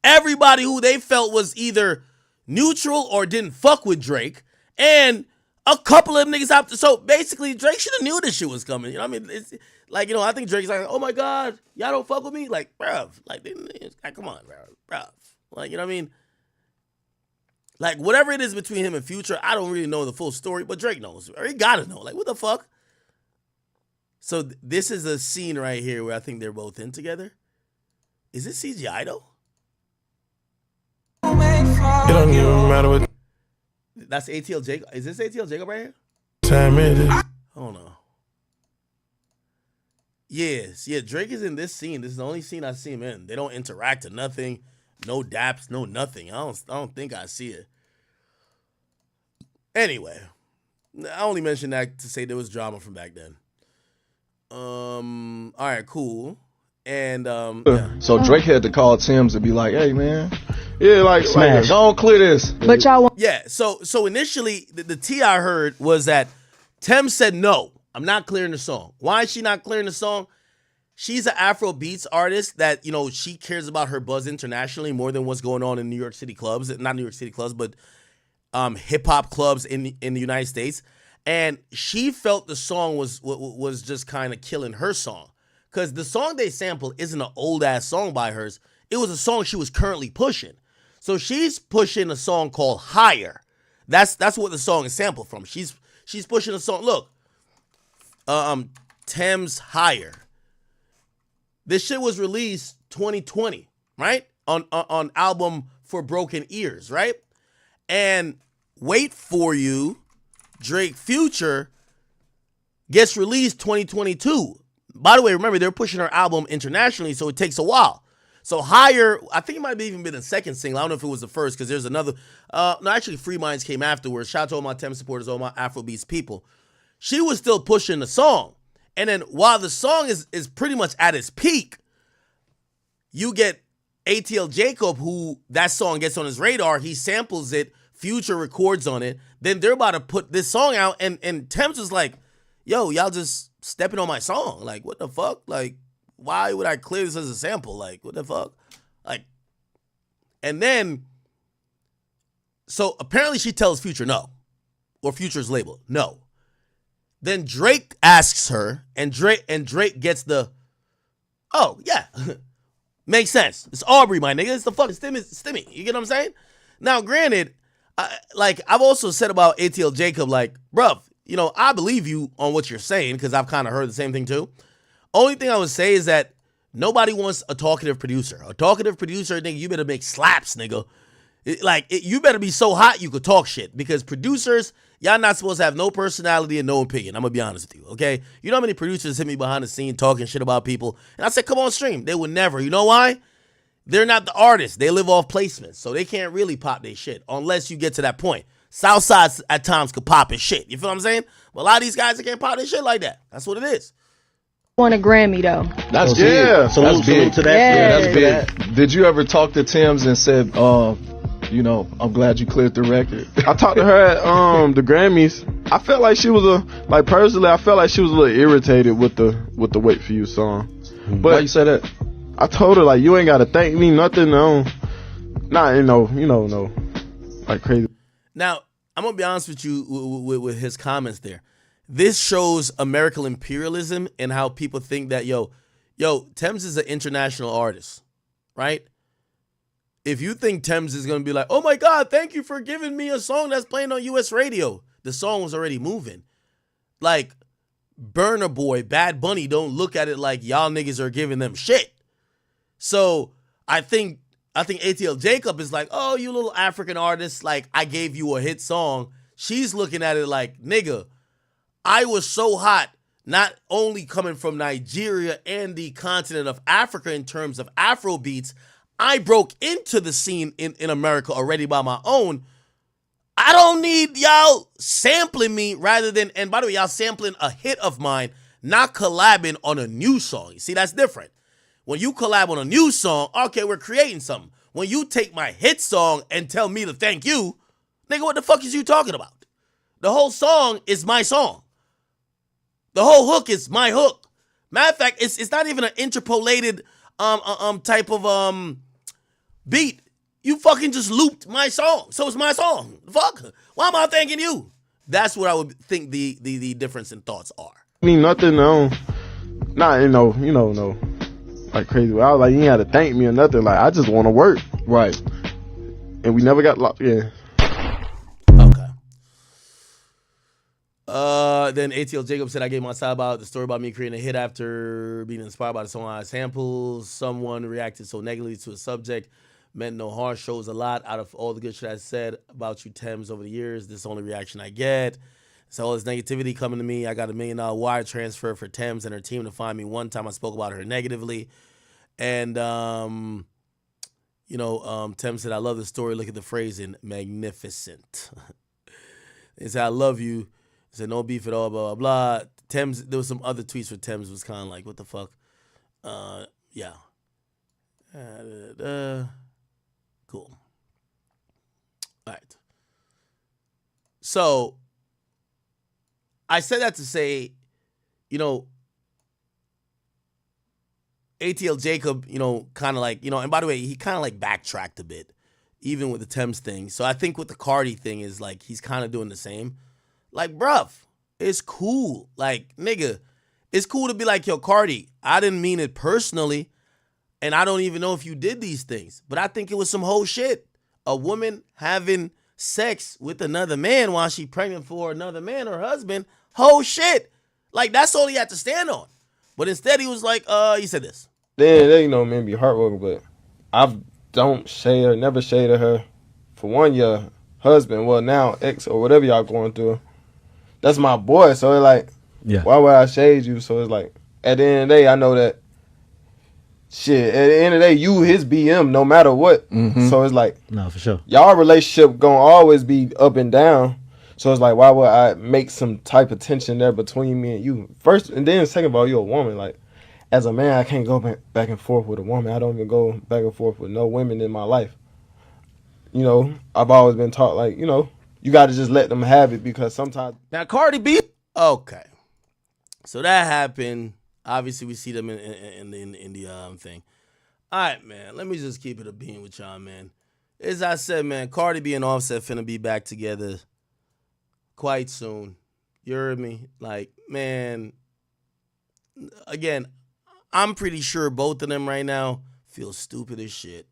everybody who they felt was either neutral or didn't fuck with Drake, and a couple of them niggas opted. So basically, Drake should have knew this shit was coming. You know what I mean? It's I think Drake's like, oh my God, y'all don't fuck with me? Bruv, come on, bruv. You know what I mean? Whatever it is between him and Future, I don't really know the full story, but Drake knows. Or he gotta know. What the fuck? So this is a scene right here where I think they're both in together. Is it CGI though? It don't even matter what That's ATL Jacob. Is this ATL Jacob right here? time it is. Oh no. Yes, yeah. Drake is in this scene. This is the only scene I see him in. They don't interact or nothing. No daps, no nothing. I don't think I see it. Anyway, I only mentioned that to say there was drama from back then. All right, cool. And yeah. So Drake had to call Tim's and be like, "Hey, man, yeah, smash. Don't clear this." But y'all want. Yeah. So initially, the tea I heard was that Tim said, "No, I'm not clearing the song." Why is she not clearing the song? She's an Afro beats artist that, she cares about her buzz internationally more than what's going on in New York City clubs. Not New York City clubs, but hip hop clubs in the United States. And she felt the song was just kind of killing her song. Because the song they sampled isn't an old-ass song by hers. It was a song she was currently pushing. So she's pushing a song called Higher. That's what the song is sampled from. She's pushing a song. Look, Thames Higher. This shit was released 2020, right? On album For Broken Ears, right? And Wait For You, Drake Future, gets released 2022. By the way, remember, they're pushing her album internationally, so it takes a while. So Higher, I think it might have even been the second single. I don't know if it was the first, because there's another. No, actually, Free Minds came afterwards. Shout out to all my Thames supporters, all my Afrobeats people. She was still pushing the song. And then while the song is pretty much at its peak, you get ATL Jacob, who that song gets on his radar. He samples it. Future records on it. Then they're about to put this song out. And Thames is like, yo, y'all just stepping on my song. What the fuck? Why would I clear this as a sample? What the fuck? And then, so apparently she tells Future no. Or Future's label, no. Then Drake asks her, and Drake gets the, oh, yeah. Makes sense. It's Aubrey, my nigga. It's the fucking Stimmy. You get what I'm saying? Now, granted, I've also said about ATL Jacob, like, bruv, you know, I believe you on what you're saying because I've kind of heard the same thing too. Only thing I would say is that nobody wants a talkative producer. A talkative producer, nigga, you better make slaps, nigga. You better be so hot you could talk shit because producers, y'all not supposed to have no personality and no opinion. I'm going to be honest with you, okay? You know how many producers hit me behind the scene talking shit about people? And I said, come on stream. They would never. You know why? They're not the artists. They live off placements, so they can't really pop their shit unless you get to that point. Southside at times could pop his shit. You feel what I'm saying? But a lot of these guys, they can't pop their shit like that. That's what it is. Won a Grammy though. That's big. Salute to that. Yeah, that's big. Did you ever talk to Tim's and said, you know, I'm glad you cleared the record? I talked to her at the Grammys. I felt like she was personally, I felt like she was a little irritated with the Wait For You song. But why you say that? I told her, like, you ain't gotta thank me, nothing, no. Not, no, like crazy. Now, I'm gonna be honest with you with his comments there. This shows American imperialism and how people think that, yo, Thames is an international artist, right? If you think Thames is going to be like, oh my God, thank you for giving me a song that's playing on U.S. radio. The song was already moving. Like, Burna Boy, Bad Bunny don't look at it like y'all niggas are giving them shit. So I think ATL Jacob is like, oh, you little African artist, like I gave you a hit song. She's looking at it like, nigga, I was so hot, not only coming from Nigeria and the continent of Africa in terms of Afro beats, I broke into the scene in America already by my own. I don't need y'all sampling me rather than, and by the way, y'all sampling a hit of mine, not collabing on a new song. You see, that's different. When you collab on a new song, okay, we're creating something. When you take my hit song and tell me to thank you, nigga, what the fuck is you talking about? The whole song is my song. The whole hook is my hook. Matter of fact, it's not even an interpolated type of beat. You fucking just looped my song. So it's my song. Fuck. Why am I thanking you? That's what I would think the difference in thoughts are. I mean, nothing, no. Not, no. Like crazy. I was like, you ain't had to thank me or nothing. Like, I just want to work. Right. And we never got locked. Yeah. Then ATL Jacob said, I gave my side about the story about me creating a hit after being inspired by the song I samples. Someone reacted so negatively to a subject. Meant no harm. Shows a lot. Out of all the good shit I said about you, Thames, over the years, this is the only reaction I get. So all this negativity coming to me. I got $1 million wire transfer for Thames and her team to find me. One time I spoke about her negatively. And, Thames said, I love the story. Look at the phrasing. Magnificent. He said, I love you. He said, no beef at all, blah, blah, blah. Thames, there was some other tweets for Thames was kind of like, what the fuck? Yeah. Cool. All right. So I said that to say, ATL Jacob, kind of like, and by the way, he kind of like backtracked a bit, even with the Thames thing. So I think with the Cardi thing is like, he's kind of doing the same. Like, bruv, it's cool. Like, nigga, it's cool to be like, yo, Cardi, I didn't mean it personally. And I don't even know if you did these things, but I think it was some whole shit. A woman having sex with another man while she pregnant for another man, her husband, whole shit. Like, that's all he had to stand on. But instead he was like, he said this. Then, man, be heartbroken, but I don't shade her, never shaded her. For one, your husband, well, now ex or whatever y'all going through, that's my boy. So it's like, why would I shade you? So it's like, at the end of the day, I know that shit, at the end of the day, you his BM no matter what. Mm-hmm. So it's like, no, for sure. Y'all relationship gonna always be up and down. So it's like, why would I make some type of tension there between me and you? First, and then second of all, you're a woman. Like, as a man, I can't go back and forth with a woman. I don't even go back and forth with no women in my life. I've always been taught, like, you got to just let them have it because sometimes. Now, Cardi B. Okay. So that happened. Obviously, we see them in the thing. All right, man. Let me just keep it a bean with y'all, man. As I said, man, Cardi B and Offset finna be back together quite soon. You heard me? Like, man, again, I'm pretty sure both of them right now feel stupid as shit.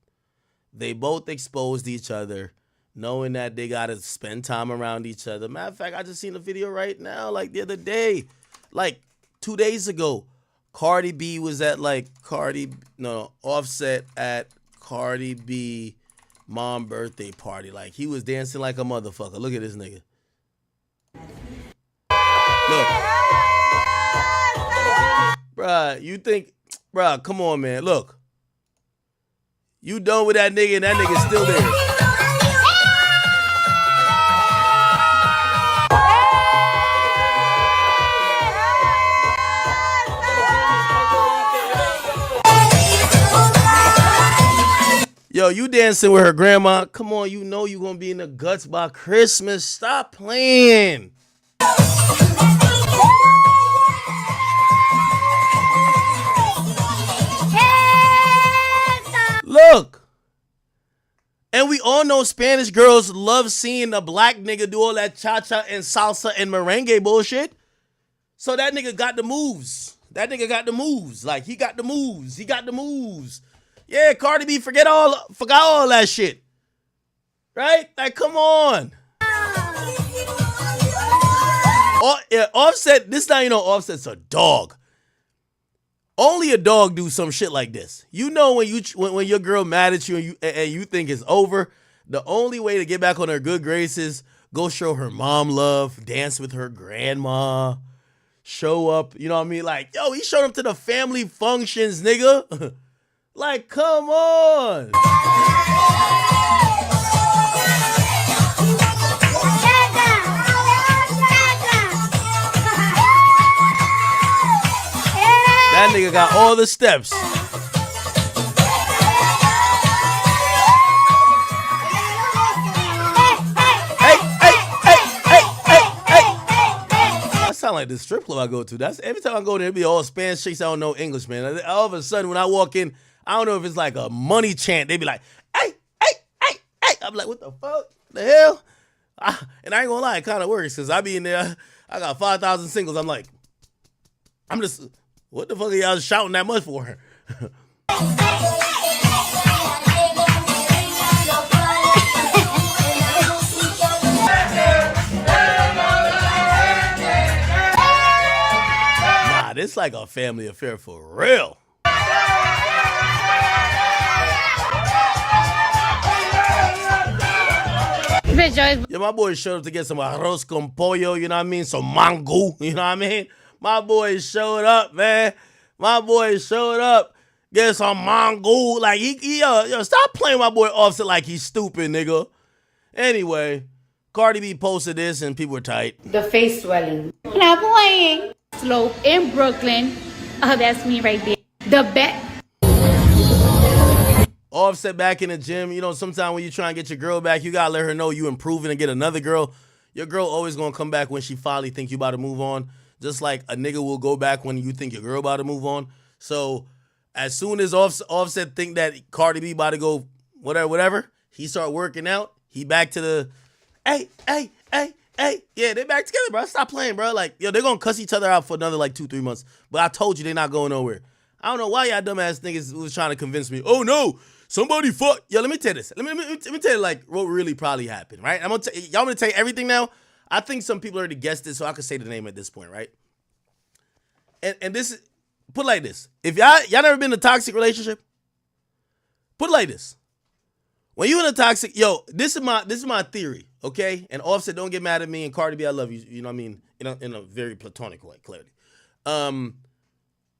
They both exposed each other. knowing that they gotta spend time around each other. Matter of fact, I just seen a video right now, like the other day, like 2 days ago. Cardi B was at Offset at Cardi B mom birthday party. Like he was dancing like a motherfucker. Look at this nigga. Look. Bruh, you think, bruh, come on, man. Look. You done with that nigga and that nigga's still there. Yo, you dancing with her grandma. Come on, you know you gonna be in the guts by Christmas. Stop playing. Look. And we all know Spanish girls love seeing a black nigga do all that cha-cha and salsa and merengue bullshit. So that nigga got the moves. That nigga got the moves. Like, he got the moves. He got the moves. Yeah, Cardi B forgot all that shit. Right? Like, come on. Offset, this time you know Offset's a dog. Only a dog do some shit like this. You know when your girl mad at you and you think it's over, the only way to get back on her good graces, go show her mom love, dance with her grandma, show up, you know what I mean? Like, yo, he showed up to the family functions, nigga. Like, come on. That nigga got all the steps. Hey. That sound like the strip club I go to. That's every time I go there, it be all Spanish chicks. I don't know English, man. All of a sudden, when I walk in, I don't know if it's like a money chant. They be like, hey. I'm like, what the fuck? The hell? And I ain't gonna lie, it kind of works because I be in there. I got 5,000 singles. I'm like, what the fuck are y'all shouting that much for? Nah, this like a family affair for real. Yeah, my boy showed up to get some arroz con pollo, you know what I mean? Some mango, you know what I mean? My boy showed up, man. My boy showed up. Get some mango. Like, yo, stop playing my boy Offset like he's stupid, nigga. Anyway, Cardi B posted this and people were tight. The face swelling. Not playing. Slope in Brooklyn. Oh, that's me right there. The bet. Offset back in the gym. You know, sometimes when you try and get your girl back, you gotta let her know you improving and get another girl. Your girl always gonna come back when she finally think you about to move on. Just like a nigga will go back when you think your girl about to move on. So as soon as Offset think that Cardi B about to go whatever, he start working out. He back to the, hey. Yeah, they back together, bro. Stop playing, bro. Like, yo, they're gonna cuss each other out for another like 2-3 months. But I told you they're not going nowhere. I don't know why y'all dumbass niggas was trying to convince me. Oh no, somebody fuck. Yo, let me tell you this. Let me tell you like what really probably happened, right? Y'all want me to tell you everything now? I think some people already guessed it, so I could say the name at this point, right? And this is, put it like this. If y'all never been in a toxic relationship, put it like this. When you in a toxic, yo, this is my theory, okay? And Offset, don't get mad at me, and Cardi B, I love you, you know what I mean? In a very platonic way, clearly.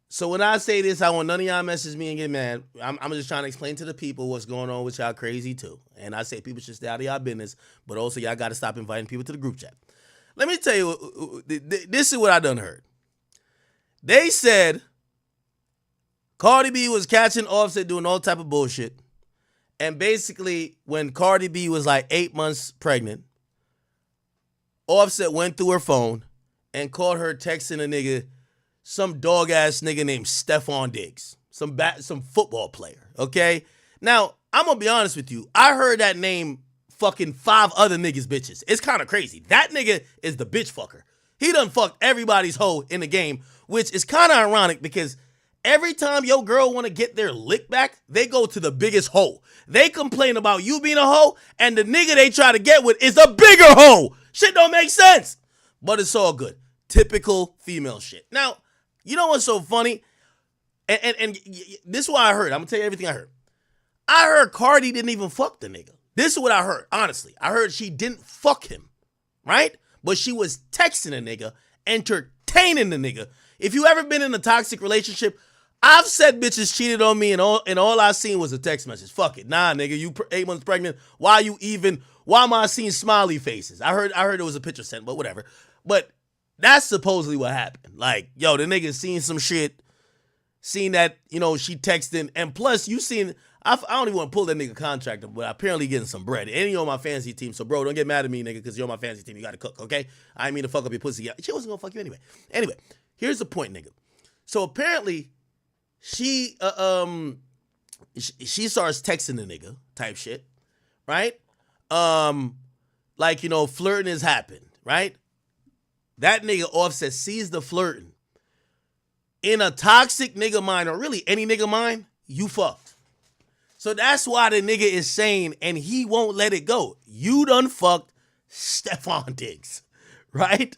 So when I say this, I want none of y'all message me and get mad. I'm just trying to explain to the people what's going on with y'all crazy too. And I say people should stay out of y'all business, but also y'all got to stop inviting people to the group chat. Let me tell you, this is what I done heard. They said Cardi B was catching Offset doing all type of bullshit. And basically, when Cardi B was like 8 months pregnant, Offset went through her phone and caught her texting a nigga, some dog-ass nigga named Stephon Diggs, some football player, okay? Now, I'm going to be honest with you. I heard that name fucking 5 other niggas' bitches. It's kind of crazy. That nigga is the bitch fucker. He done fucked everybody's hoe in the game, which is kind of ironic because Every time your girl want to get their lick back, they go to the biggest hoe. They complain about you being a hoe, and the nigga they try to get with is a bigger hoe. Shit don't make sense. But it's all good. Typical female shit. Now, you know what's so funny? And this is what I heard. I'm going to tell you everything I heard. I heard Cardi didn't even fuck the nigga. This is what I heard, honestly. I heard she didn't fuck him, right? But she was texting a nigga, entertaining the nigga. If you ever been in a toxic relationship, I've said bitches cheated on me and all I seen was a text message. Fuck it. Nah, nigga, you 8 months pregnant. Why am I seeing smiley faces? I heard it was a picture sent, but whatever. But that's supposedly what happened. Like, yo, the nigga seen some shit, seen that, you know, she texting, and plus you seen, I don't even want to pull that nigga contract, but apparently getting some bread. And you're on my fantasy team, so bro, don't get mad at me, nigga, because you're on my fantasy team. You got to cook, okay? I didn't mean to fuck up your pussy. She wasn't going to fuck you anyway. Anyway, here's the point, nigga. So apparently, she starts texting the nigga type shit, right? Like, you know, flirting has happened, right? That nigga Offset sees the flirting. In a toxic nigga mind, or really any nigga mind, you fucked. So that's why the nigga is saying, and he won't let it go, you done fucked Stephon Diggs, right?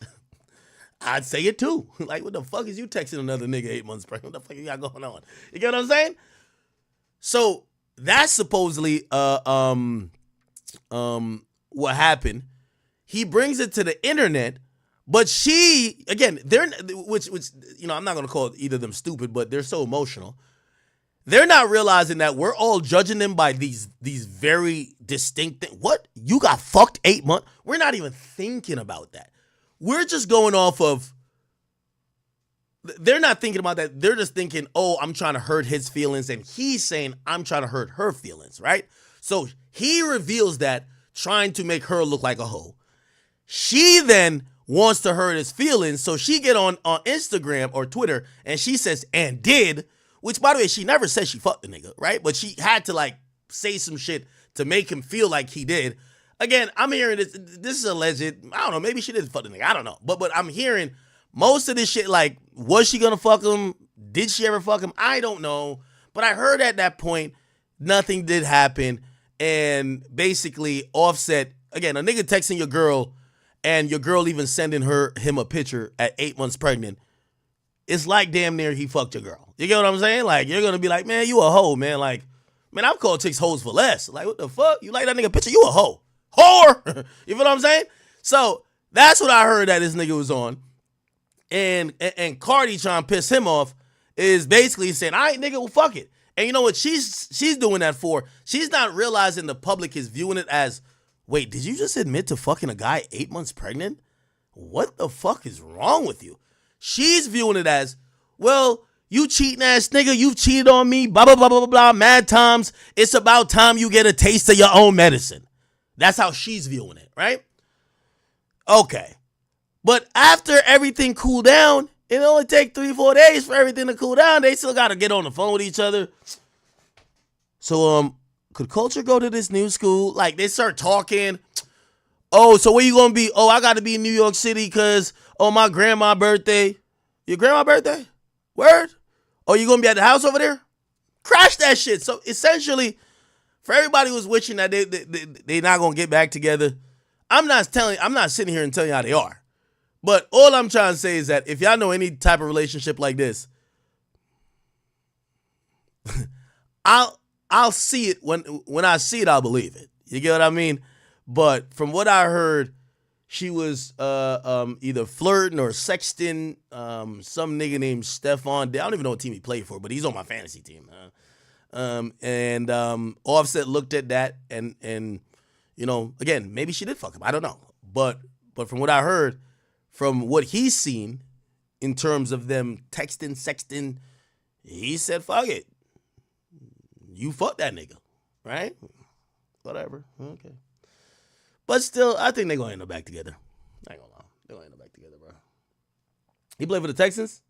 I'd say it too. Like, what the fuck is you texting another nigga 8 months pregnant? What the fuck you got going on? You get what I'm saying? So that's supposedly what happened. He brings it to the internet, but she, again, which you know, I'm not gonna call either of them stupid, but they're so emotional. They're not realizing that we're all judging them by these very distinct things. What? You got fucked 8 months? We're not even thinking about that. We're just going off of, they're not thinking about that. They're just thinking, oh, I'm trying to hurt his feelings. And he's saying, I'm trying to hurt her feelings, right? So he reveals that, trying to make her look like a hoe. She then wants to hurt his feelings. So she get on Instagram or Twitter and she says, and did, which by the way, she never said she fucked the nigga, right? But she had to like say some shit to make him feel like he did. Again, I'm hearing this. This is alleged. I don't know. Maybe she didn't fuck the nigga. I don't know. But I'm hearing most of this shit. Like, was she gonna fuck him? Did she ever fuck him? I don't know. But I heard at that point nothing did happen. And basically, Offset, again, a nigga texting your girl, and your girl even sending him a picture at 8 months pregnant. It's like damn near he fucked your girl. You get what I'm saying? Like, you're gonna be like, man, you a hoe, man. Like, man, I've called chicks hoes for less. Like, what the fuck? You like that nigga picture? You a hoe. Whore. You feel what I'm saying? So that's what I heard that this nigga was on. And Cardi trying to piss him off is basically saying, all right, nigga, well, fuck it. And you know what she's doing that for? She's not realizing the public is viewing it as, wait, did you just admit to fucking a guy 8 months pregnant? What the fuck is wrong with you? She's viewing it as, well, you cheating ass nigga, you've cheated on me, blah, blah, blah, blah, blah, mad times. It's about time you get a taste of your own medicine. That's how she's viewing it, right? Okay. But after everything cooled down, it only take 3-4 days for everything to cool down. They still got to get on the phone with each other. So, could Culture go to this new school? Like, they start talking. Oh, so where you going to be? Oh, I got to be in New York City because, oh, my grandma's birthday. Your grandma's birthday? Word? Oh, you going to be at the house over there? Crash that shit. So, essentially, for everybody who's wishing that they not going to get back together, I'm not sitting here and telling y'all they are. But all I'm trying to say is that if y'all know any type of relationship like this, I'll see it when I see it, I'll believe it. You get what I mean? But from what I heard, she was either flirting or sexting some nigga named Stephon. I don't even know what team he played for, but he's on my fantasy team. And Offset looked at that and you know, again, maybe she did fuck him. I don't know. But from what I heard, from what he's seen in terms of them texting, sexting, he said, fuck it. You fuck that nigga, right? Whatever. Okay. But still, I think they're going to end up back together. I ain't gonna lie. They're going to end up back together, bro. He played for the Texans?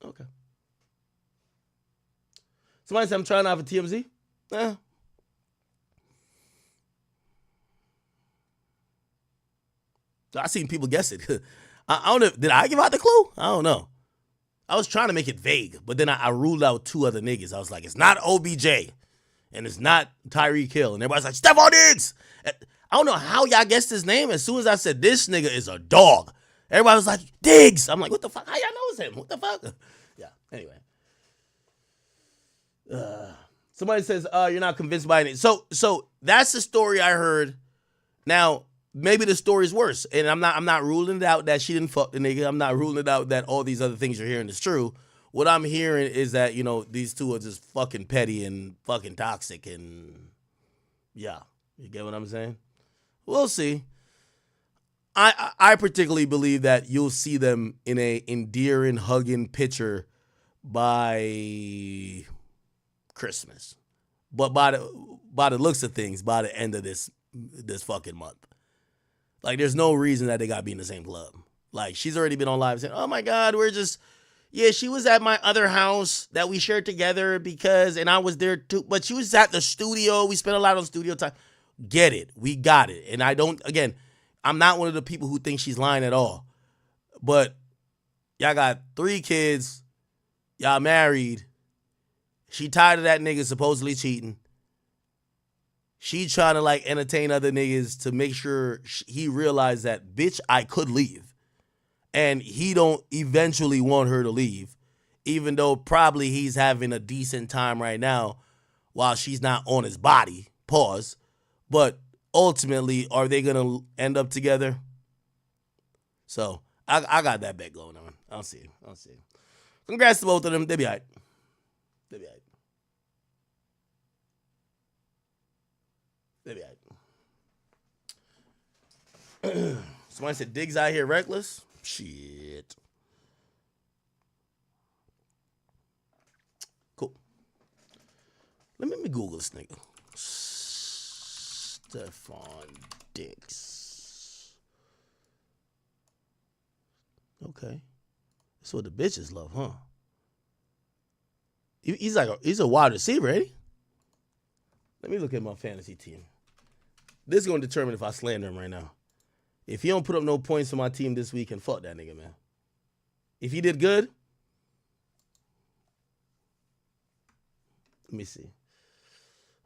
Okay. Somebody said I'm trying out for TMZ? Yeah. I seen people guess it. I don't know. Did I give out the clue? I don't know. I was trying to make it vague, but then I ruled out 2 other niggas. I was like, it's not OBJ, and it's not Tyreek Hill, and everybody's like, Stephon Diggs. I don't know how y'all guessed his name. As soon as I said, this nigga is a dog, everybody was like, Diggs. I'm like, what the fuck? How y'all know it's him? What the fuck? Yeah, anyway. Somebody says, you're not convinced by it. So that's the story I heard. Now, maybe the story's worse, and I'm not ruling it out that she didn't fuck the nigga. I'm not ruling it out that all these other things you're hearing is true. What I'm hearing is that, these two are just fucking petty and fucking toxic, and yeah. You get what I'm saying? We'll see. I particularly believe that you'll see them in a endearing, hugging picture by Christmas. But by the looks of things, by the end of this fucking month. Like, there's no reason that they gotta be in the same club. Like, she's already been on live saying, oh my God, she was at my other house that we shared together and I was there too. But she was at the studio. We spent a lot on studio time. Get it. We got it. And I'm not one of the people who think she's lying at all. But y'all got 3 kids. Y'all married. She tired of that nigga supposedly cheating. She trying to entertain other niggas to make sure he realized that, bitch, I could leave. And he don't eventually want her to leave, even though probably he's having a decent time right now while she's not on his body. Pause. But ultimately, are they going to end up together? So, I got that bet going on. I'll see. Congrats to both of them. They be all right. Somebody said Diggs out here reckless. Shit. Cool. Let me Google this nigga. Stephon Diggs. Okay. That's what the bitches love, huh? He's a wide receiver, ain't he? Let me look at my fantasy team. This is going to determine if I slander him right now. If he don't put up no points for my team this weekend, fuck that nigga, man. If he did good, let me see.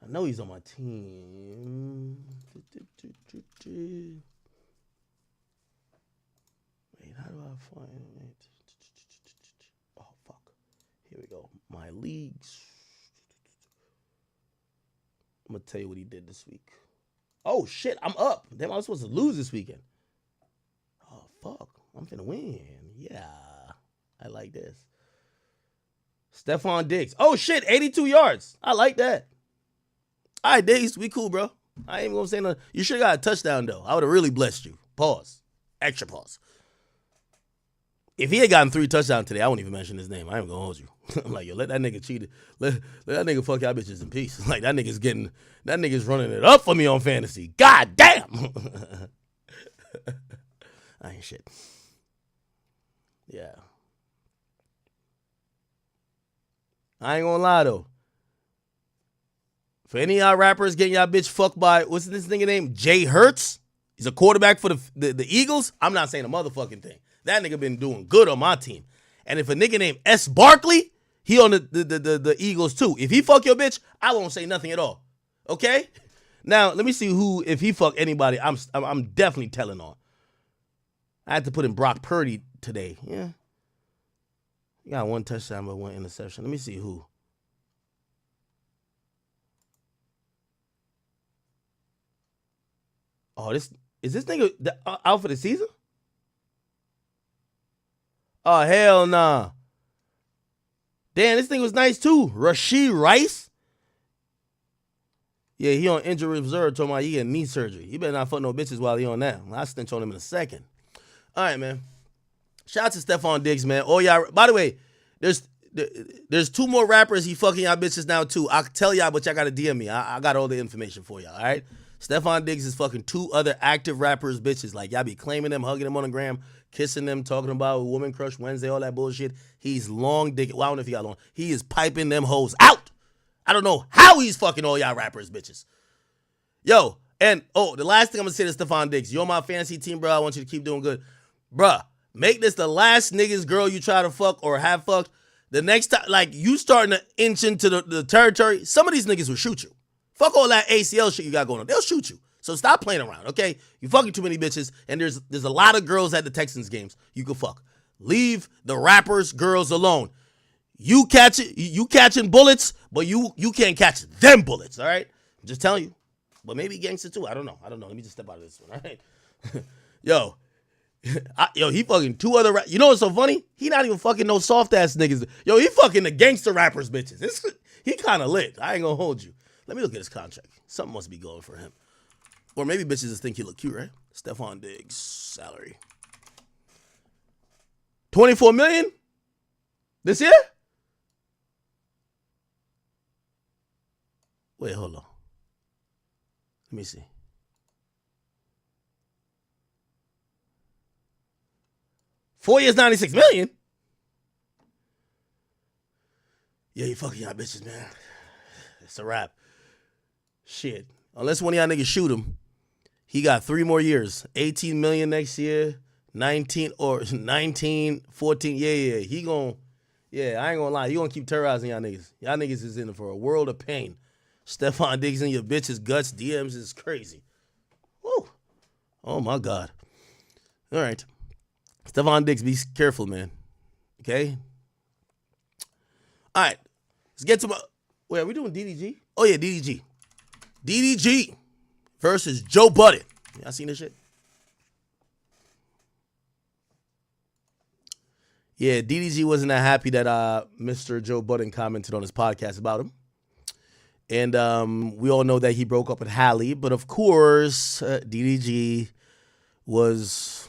I know he's on my team. Wait, how do I find it? Oh, fuck. Here we go. My leagues. I'm going to tell you what he did this week. Oh, shit. I'm up. Damn, I was supposed to lose this weekend. Oh, fuck. I'm finna win. Yeah. I like this. Stephon Diggs. Oh, shit. 82 yards. I like that. All right, Diggs. We cool, bro. I ain't even gonna say nothing. You should have got a touchdown, though. I would have really blessed you. Pause. Extra pause. If he had gotten 3 touchdowns today, I wouldn't even mention his name. I ain't gonna hold you. I'm like, yo, let that nigga cheat. Let that nigga fuck y'all bitches in peace. Like, that nigga's running it up for me on fantasy. God damn. I ain't shit. Yeah. I ain't gonna lie, though. For any of y'all rappers getting y'all bitch fucked by, what's this nigga name? Jay Hurts? He's a quarterback for the Eagles? I'm not saying a motherfucking thing. That nigga been doing good on my team. And if a nigga named S. Barkley, he on the Eagles too. If he fuck your bitch, I won't say nothing at all. Okay? Now, let me see if he fuck anybody, I'm definitely telling on. I had to put in Brock Purdy today. Yeah. He got 1 touchdown but 1 interception. Let me see who. Oh, is this nigga out for the season? Oh, hell nah. Damn, this thing was nice too. Rashee Rice? Yeah, he on injury reserve talking about he getting knee surgery. He better not fuck no bitches while he on that. I'll stench on him in a second. All right, man. Shout out to Stephon Diggs, man. Oh, y'all. By the way, there's 2 more rappers he fucking y'all bitches now too. I'll tell y'all, but y'all got to DM me. I got all the information for y'all, all right? Stephon Diggs is fucking 2 other active rappers bitches. Like, y'all be claiming them, hugging them on the gram, kissing them, talking about Woman Crush Wednesday, all that bullshit. He's long dick. Well, I don't know if he got long. He is piping them hoes out. I don't know how he's fucking all y'all rappers bitches. Yo, and the last thing I'm going to say to Stephon Diggs, you're on my fantasy team, bro. I want you to keep doing good. Bruh, make this the last niggas girl you try to fuck or have fucked. The next time, like, you starting to inch into the territory, some of these niggas will shoot you. Fuck all that ACL shit you got going on. They'll shoot you. So stop playing around, okay? You fucking too many bitches, and there's a lot of girls at the Texans games you can fuck. Leave the rappers, girls alone. You catching bullets, but you can't catch them bullets, all right? I'm just telling you. But maybe gangster too. I don't know. Let me just step out of this one, all right? Yo, he fucking two other You know what's so funny? He not even fucking no soft-ass niggas. Yo, he fucking the gangster rappers bitches. He kind of lit. I ain't gonna hold you. Let me look at his contract. Something must be going for him. Or maybe bitches just think he look cute, right? Stephon Diggs, salary. $24 million this year? Wait, hold on. Let me see. $4 years, $96 million? Yeah, you fucking y'all bitches, man. It's a wrap. Shit. Unless one of y'all niggas shoot him, he got 3 more years. $18 million next year. 19, 14. Yeah. He gon', I ain't gonna lie. He gonna keep terrorizing y'all niggas. Y'all niggas is in for a world of pain. Stephon Diggs in your bitch's guts, DMs is crazy. Woo. Oh my God. All right. Stephon Diggs, be careful, man. Okay? All right. Let's get to my... Wait, are we doing DDG? Oh, yeah, DDG. DDG versus Joe Budden. Y'all seen this shit? Yeah, DDG wasn't that happy that Mr. Joe Budden commented on his podcast about him. And we all know that he broke up with Halle. But, of course, DDG was,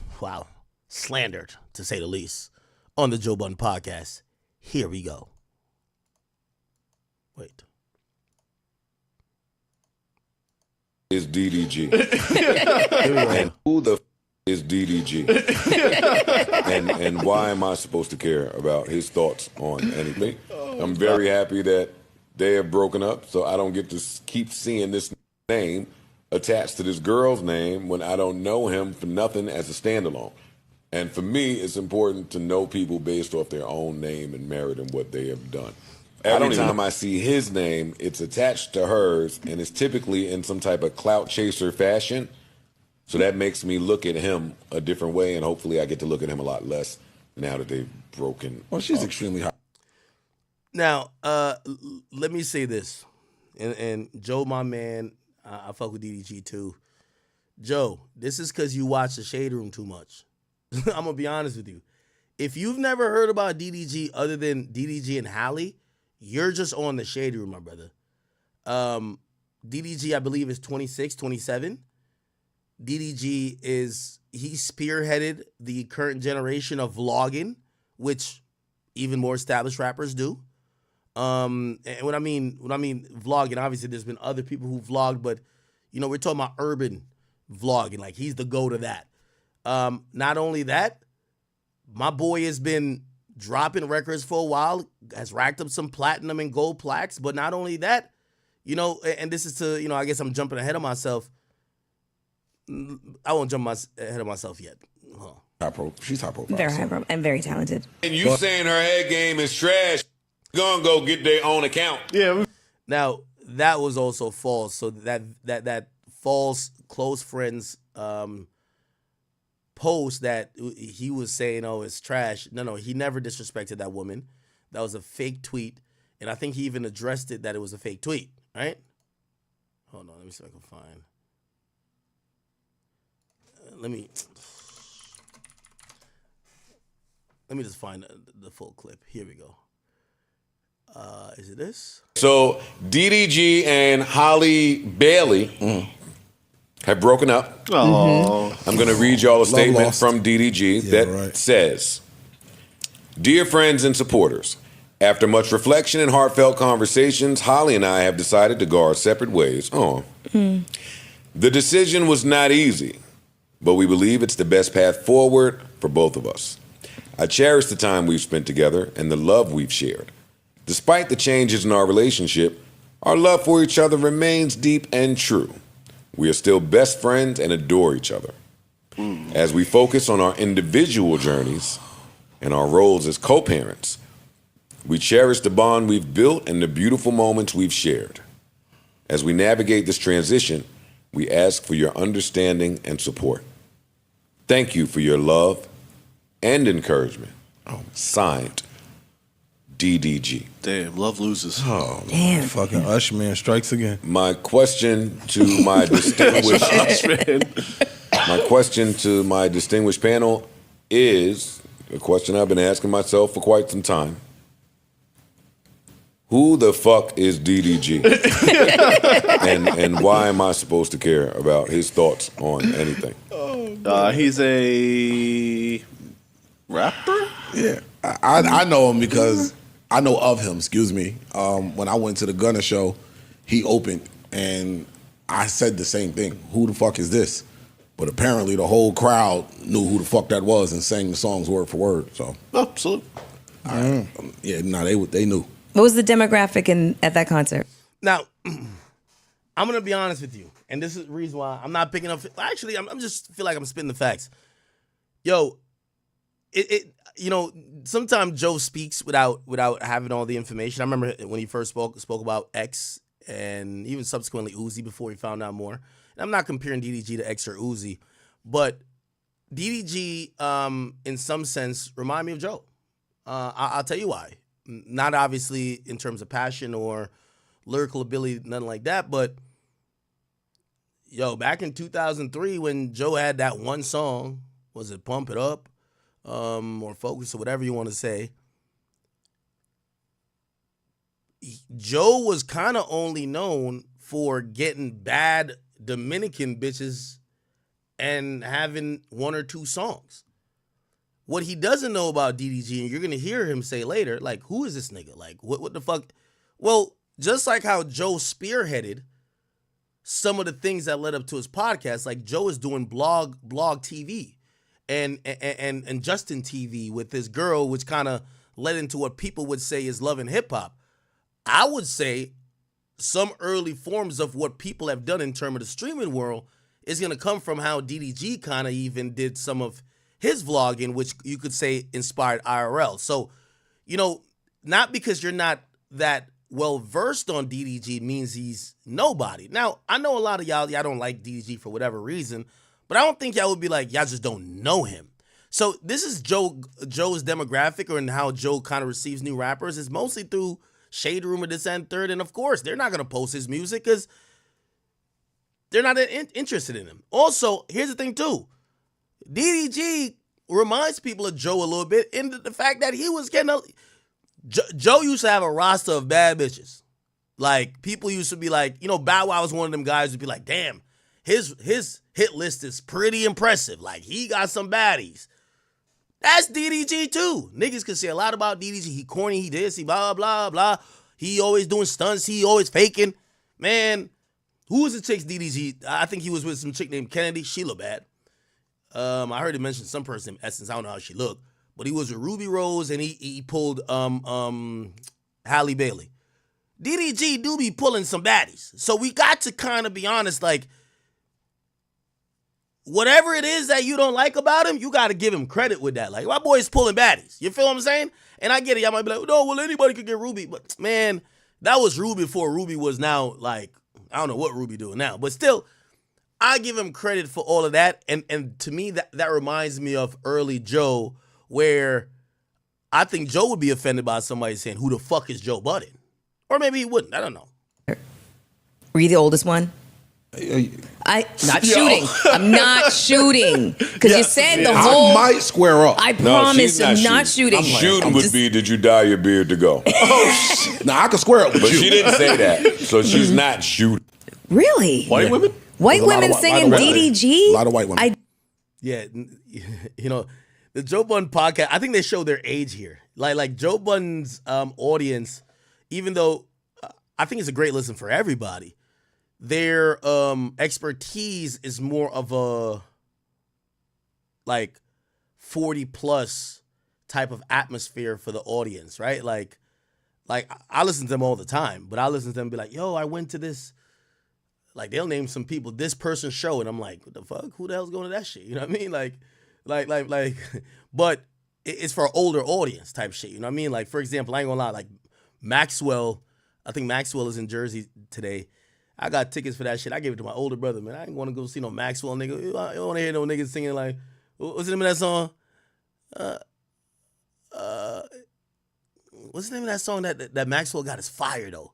slandered, to say the least, on the Joe Budden podcast. Here we go. Wait. Is DDG. And who the is DDG? and why am I supposed to care about his thoughts on anything? I'm very happy that they have broken up, so I don't get to keep seeing this name attached to this girl's name when I don't know him for nothing as a standalone. And for me, it's important to know people based off their own name and merit and what they have done. Every time I see his name, it's attached to hers, and it's typically in some type of clout chaser fashion. So that makes me look at him a different way, and hopefully I get to look at him a lot less now that they've broken. Well, she's extremely hot. Now, let me say this. And Joe, my man, I fuck with DDG too. Joe, this is because you watch the Shade Room too much. I'm going to be honest with you. If you've never heard about DDG other than DDG and Halle, you're just on the Shade Room, my brother. DDG, I believe, is 26, 27. DDG he spearheaded the current generation of vlogging, which even more established rappers do. And when I mean vlogging, obviously there's been other people who vlogged, but we're talking about urban vlogging. Like, he's the go to that. Not only that, my boy has been dropping records for a while, has racked up some platinum and gold plaques, but not only that, and this is to, I guess I'm jumping ahead of myself. I won't jump ahead of myself yet. She's high profile. Very high profile and very talented. And you saying her head game is trash, gonna go get their own account. Yeah. Now, that was also false. So that false close friends post that he was saying, oh, it's trash. No, he never disrespected that woman. That was a fake tweet. And I think he even addressed it that it was a fake tweet, right? Hold on, let me see if I can find. Let me just find the full clip. Here we go. Is it this? So DDG and Halle Bailey have broken up. Oh. I'm going to read y'all a statement from DDG that says, "Dear friends and supporters, after much reflection and heartfelt conversations, Halle and I have decided to go our separate ways. The decision was not easy, but we believe it's the best path forward for both of us. I cherish the time we've spent together and the love we've shared. Despite the changes in our relationship, our love for each other remains deep and true. We are still best friends and adore each other. As we focus on our individual journeys and our roles as co-parents, we cherish the bond we've built and the beautiful moments we've shared. As we navigate this transition, we ask for your understanding and support. Thank you for your love and encouragement. Signed, DDG. Damn, love loses. Oh, Damn. Fucking Ushman strikes again. My question to my distinguished panel is a question I've been asking myself for quite some time. Who the fuck is DDG? and why am I supposed to care about his thoughts on anything? He's a rapper? Yeah. I know him because I know of him, excuse me. When I went to the Gunna show, he opened and I said the same thing. Who the fuck is this? But apparently the whole crowd knew who the fuck that was and sang the songs word for word. So absolutely. They knew. What was the demographic at that concert? Now, I'm gonna be honest with you, and this is the reason why I'm not picking up. Actually, I'm just feel like I'm spitting the facts. Yo, sometimes Joe speaks without having all the information. I remember when he first spoke about X and even subsequently Uzi before he found out more. And I'm not comparing DDG to X or Uzi, but DDG, in some sense, remind me of Joe. I'll tell you why. Not obviously in terms of passion or lyrical ability, nothing like that, but yo, back in 2003 when Joe had that one song, was it Pump It Up or Focus or whatever you want to say, Joe was kind of only known for getting bad Dominican bitches and having one or two songs. What he doesn't know about DDG, and you're going to hear him say later, like, who is this nigga? Like, what the fuck? Well, just like how Joe spearheaded some of the things that led up to his podcast, like Joe is doing blog TV and Justin TV with this girl, which kind of led into what people would say is love and hip hop. I would say some early forms of what people have done in terms of the streaming world is going to come from how DDG kind of even did some of his vlogging, which you could say inspired IRL. So, not because you're not that well versed on DDG means he's nobody. Now, I know a lot of y'all don't like DDG for whatever reason, but I don't think y'all would be like, y'all just don't know him. So this is Joe's demographic, or in how Joe kind of receives new rappers. It's mostly through Shade Room or this and third, and of course, they're not going to post his music because they're not interested in him. Also, here's the thing too. DDG reminds people of Joe a little bit in the fact that he was getting Joe used to have a roster of bad bitches. Like, people used to be like, Bow Wow was one of them guys who'd be like, damn, his hit list is pretty impressive. Like, he got some baddies. That's DDG too. Niggas can say a lot about DDG. He corny, he this, he blah, blah, blah. He always doing stunts, he always faking. Man, who was the chick's DDG? I think he was with some chick named Kennedy. She looked bad. I heard him mention some person named Essence. I don't know how she looked. But he was with Ruby Rose and he pulled Halle Bailey. DDG do be pulling some baddies. So we got to kind of be honest, like, whatever it is that you don't like about him, you got to give him credit with that. Like, my boy's pulling baddies. You feel what I'm saying? And I get it. Y'all might be like, no, well, anybody could get Ruby. But, man, that was Ruby before Ruby was now, like, I don't know what Ruby doing now. But still, I give him credit for all of that. And to me, that reminds me of early Joe, where I think Joe would be offended by somebody saying, who the fuck is Joe Budden? Or maybe he wouldn't. I don't know. Were you the oldest one? Shooting. I'm not shooting. Because you said the whole... I might square up. I promise I'm not shooting. Shooting would be, did you dye your beard to go? Oh, shit. Nah, I can square up with But you. she didn't say that. So she's not shooting. Really? White women? White women singing DDG? A lot of white women. Yeah, the Joe Budden podcast, I think they show their age here. Like Joe Budden's audience, even though I think it's a great listen for everybody, their expertise is more of a like 40 plus type of atmosphere for the audience, right? Like I listen to them all the time, but I listen to them and be like, yo, I went to this Like they'll name some people this person's show, and I'm like, what the fuck? Who the hell's going to that shit? You know what I mean? Like, but it's for an older audience type shit. You know what I mean? Like for example, I ain't gonna lie. Like Maxwell, I think Maxwell is in Jersey today. I got tickets for that shit. I gave it to my older brother, man. I ain't want to go see no Maxwell nigga. I don't want to hear no niggas singing like, what's the name of that song? What's the name of that song that Maxwell got is fire though.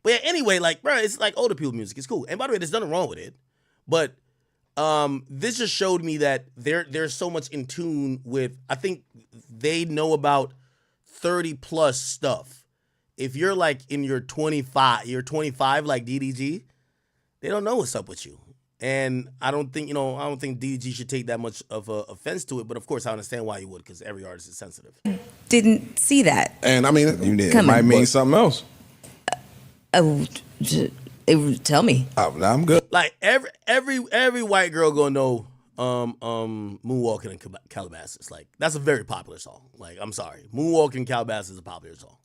But yeah, anyway, like, bro, it's like older people music. It's cool. And by the way, there's nothing wrong with it. But this just showed me that they're so much in tune with, I think they know about 30 plus stuff. If you're like in your 25 like DDG, they don't know what's up with you. And I don't think DDG should take that much of a offense to it. But of course, I understand why you would, because every artist is sensitive. Didn't see that. And I mean, it might mean something else. Tell me. I'm good. Like every white girl gonna know Moonwalking in Calabasas. Like that's a very popular song. Like I'm sorry, Moonwalking in Calabasas is a popular song.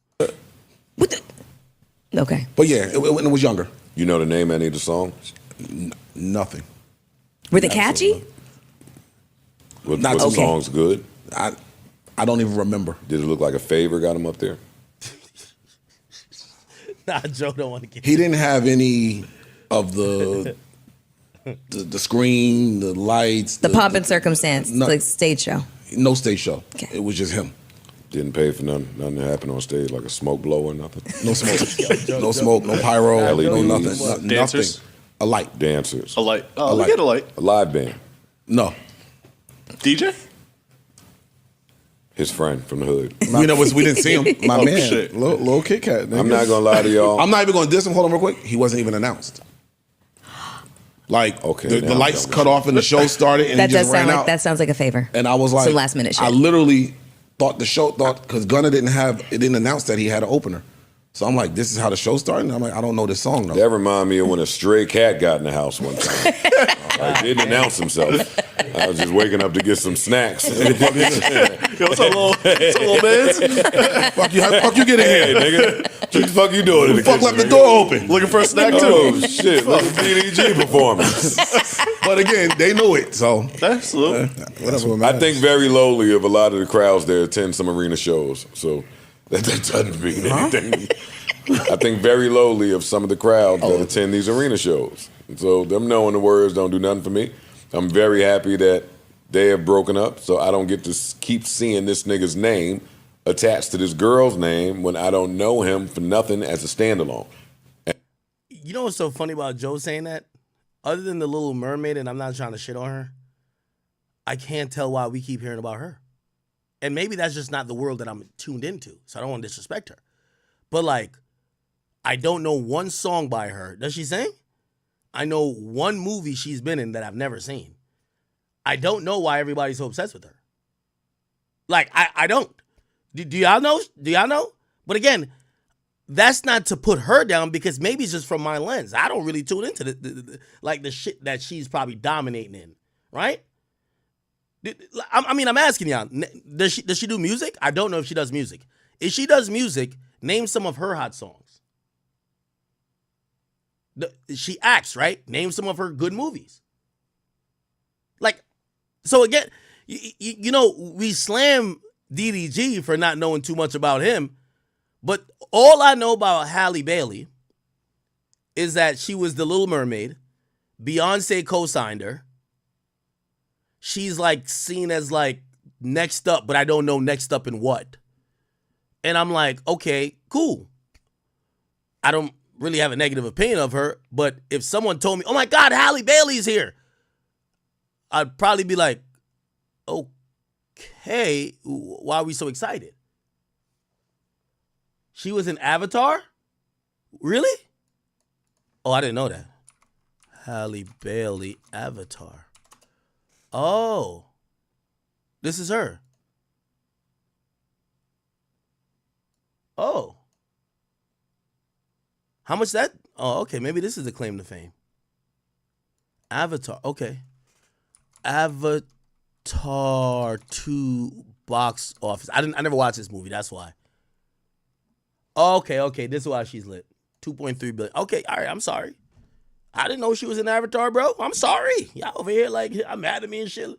Okay. But yeah, when it was younger. You know the name of any of the songs? Nothing. Were they catchy? Was the songs good? I don't even remember. Did it look like a favor got him up there? Nah, Joe don't want to get. He didn't have any of the screen, the lights, The pomp and circumstance, No. like stage show. No stage show. Okay. It was just him. Didn't pay for nothing. Nothing happened on stage, like a smoke blow or nothing. No smoke. No smoke. No pyro. No nothing. Dancers? Nothing. A light. Dancers. A light. Oh, we get a light. A live band. No. DJ? His friend from the hood. We didn't see him. My man. Shit. Little Kit Kat. I'm not gonna lie to y'all. I'm not even gonna diss him. Hold on real quick. He wasn't even announced. Like the lights cut off and the show started and That he just ran out. That sounds like a favor. And I was like, some last minute shit. I literally thought because Gunna didn't announce that he had an opener. So I'm like, this is how the show started? And I'm like, I don't know this song though. That reminded me of when a stray cat got in the house one time. Like, didn't announce himself. I was just waking up to get some snacks. Yo, what's up, little man? Fuck you get in Hey, here. nigga. What the fuck you doing in the Fuck kitchen, left the nigga? door open. Looking for a snack, too. Oh, shit. Look at DDG performance. But again, they knew it. So Absolutely. whatever. I think very lowly of a lot of the crowds there attend some arena shows. So that doesn't mean anything. I think very lowly of some of the crowds that attend these arena shows. So them knowing the words don't do nothing for me. I'm very happy that they have broken up, so I don't get to keep seeing this nigga's name attached to this girl's name when I don't know him for nothing as a standalone. You know what's so funny about Joe saying that? Other than the Little Mermaid, and I'm not trying to shit on her, I can't tell why we keep hearing about her. And maybe that's just not the world that I'm tuned into, so I don't want to disrespect her. But like, I don't know one song by her. Does she sing? I know one movie she's been in that I've never seen. I don't know why everybody's so obsessed with her. Like, I don't. Do y'all know? Do y'all know? But again, that's not to put her down because maybe it's just from my lens. I don't really tune into the shit that she's probably dominating in, right? I mean, I'm asking y'all, does she do music? I don't know if she does music. If she does music, name some of her hot songs. She acts, right? Name some of her good movies. Like, so again, you know, we slam DDG for not knowing too much about him, but all I know about Halle Bailey is that she was the Little Mermaid. Beyonce co-signed her. She's like seen as like next up, but I don't know next up in what. And I'm like, okay, cool. I don't really have a negative opinion of her, but if someone told me, oh my God, Halle Bailey's here, I'd probably be like, okay, why are we so excited? She was in Avatar? Really? Oh, I didn't know that. Halle Bailey, Avatar. Oh, this is her. Oh. How much that? Oh, okay. Maybe this is the claim to fame. Avatar. Okay. Avatar 2 box office. I never watched this movie. That's why. Okay. This is why she's lit. 2.3 billion. Okay. All right. I'm sorry. I didn't know she was an Avatar, bro. I'm sorry. Y'all over here like, I'm mad at me and shit.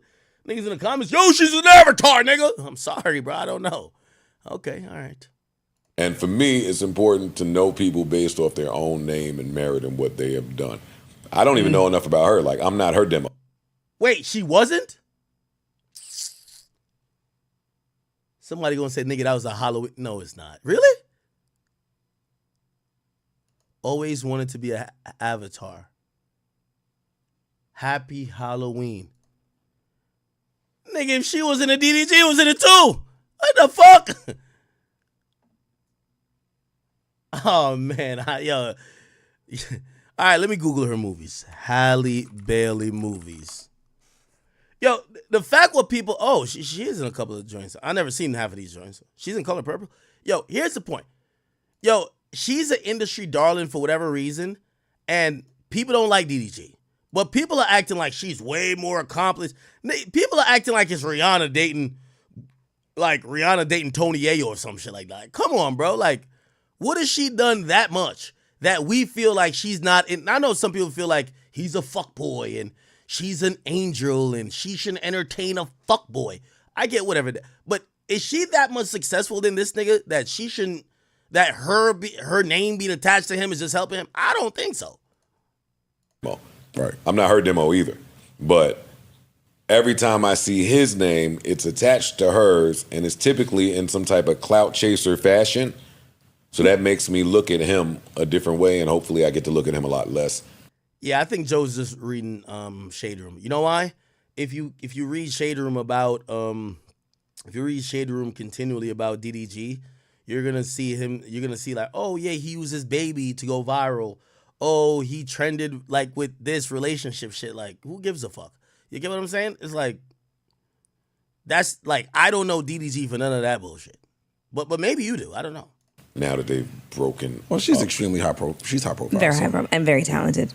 Niggas in the comments, yo, she's an Avatar, nigga. I'm sorry, bro. I don't know. Okay, all right. And for me, it's important to know people based off their own name and merit and what they have done. I don't even know enough about her. Like, I'm not her demo. Wait, she wasn't? Somebody gonna say, nigga, that was a Halloween. No, it's not. Really? Always wanted to be an Avatar. Happy Halloween. Nigga, if she was in a DDG, it was in it too. What the fuck? Oh, man. Yo. All right, let me Google her movies. Halle Bailey movies. Yo, the fact what people... Oh, she is in a couple of joints. I never seen half of these joints. She's in Color Purple. Yo, here's the point. Yo, she's an industry darling for whatever reason, and people don't like DDG. But people are acting like she's way more accomplished. People are acting like it's Rihanna dating Tony Yayo or some shit like that. Come on, bro. Like, what has she done that much that we feel like she's not in? I know some people feel like he's a fuckboy and she's an angel and she shouldn't entertain a fuckboy. I get whatever. But is she that much successful than this nigga that she shouldn't, that her name being attached to him is just helping him? I don't think so. Well, right. I'm not her demo either. But every time I see his name, it's attached to hers, and it's typically in some type of clout chaser fashion. So that makes me look at him a different way, and hopefully I get to look at him a lot less. Yeah, I think Joe's just reading Shade Room. You know why? If you read Shade Room about if you read Shade Room continually about DDG, you're gonna see him. You're gonna see like, oh yeah, he used his baby to go viral. Oh, he trended like with this relationship shit. Like, who gives a fuck? You get what I'm saying? It's like, that's like, I don't know DDG for none of that bullshit. But maybe you do. I don't know. Now that they've broken. Well, she's extremely high profile. She's high profile. Very high profile and very talented.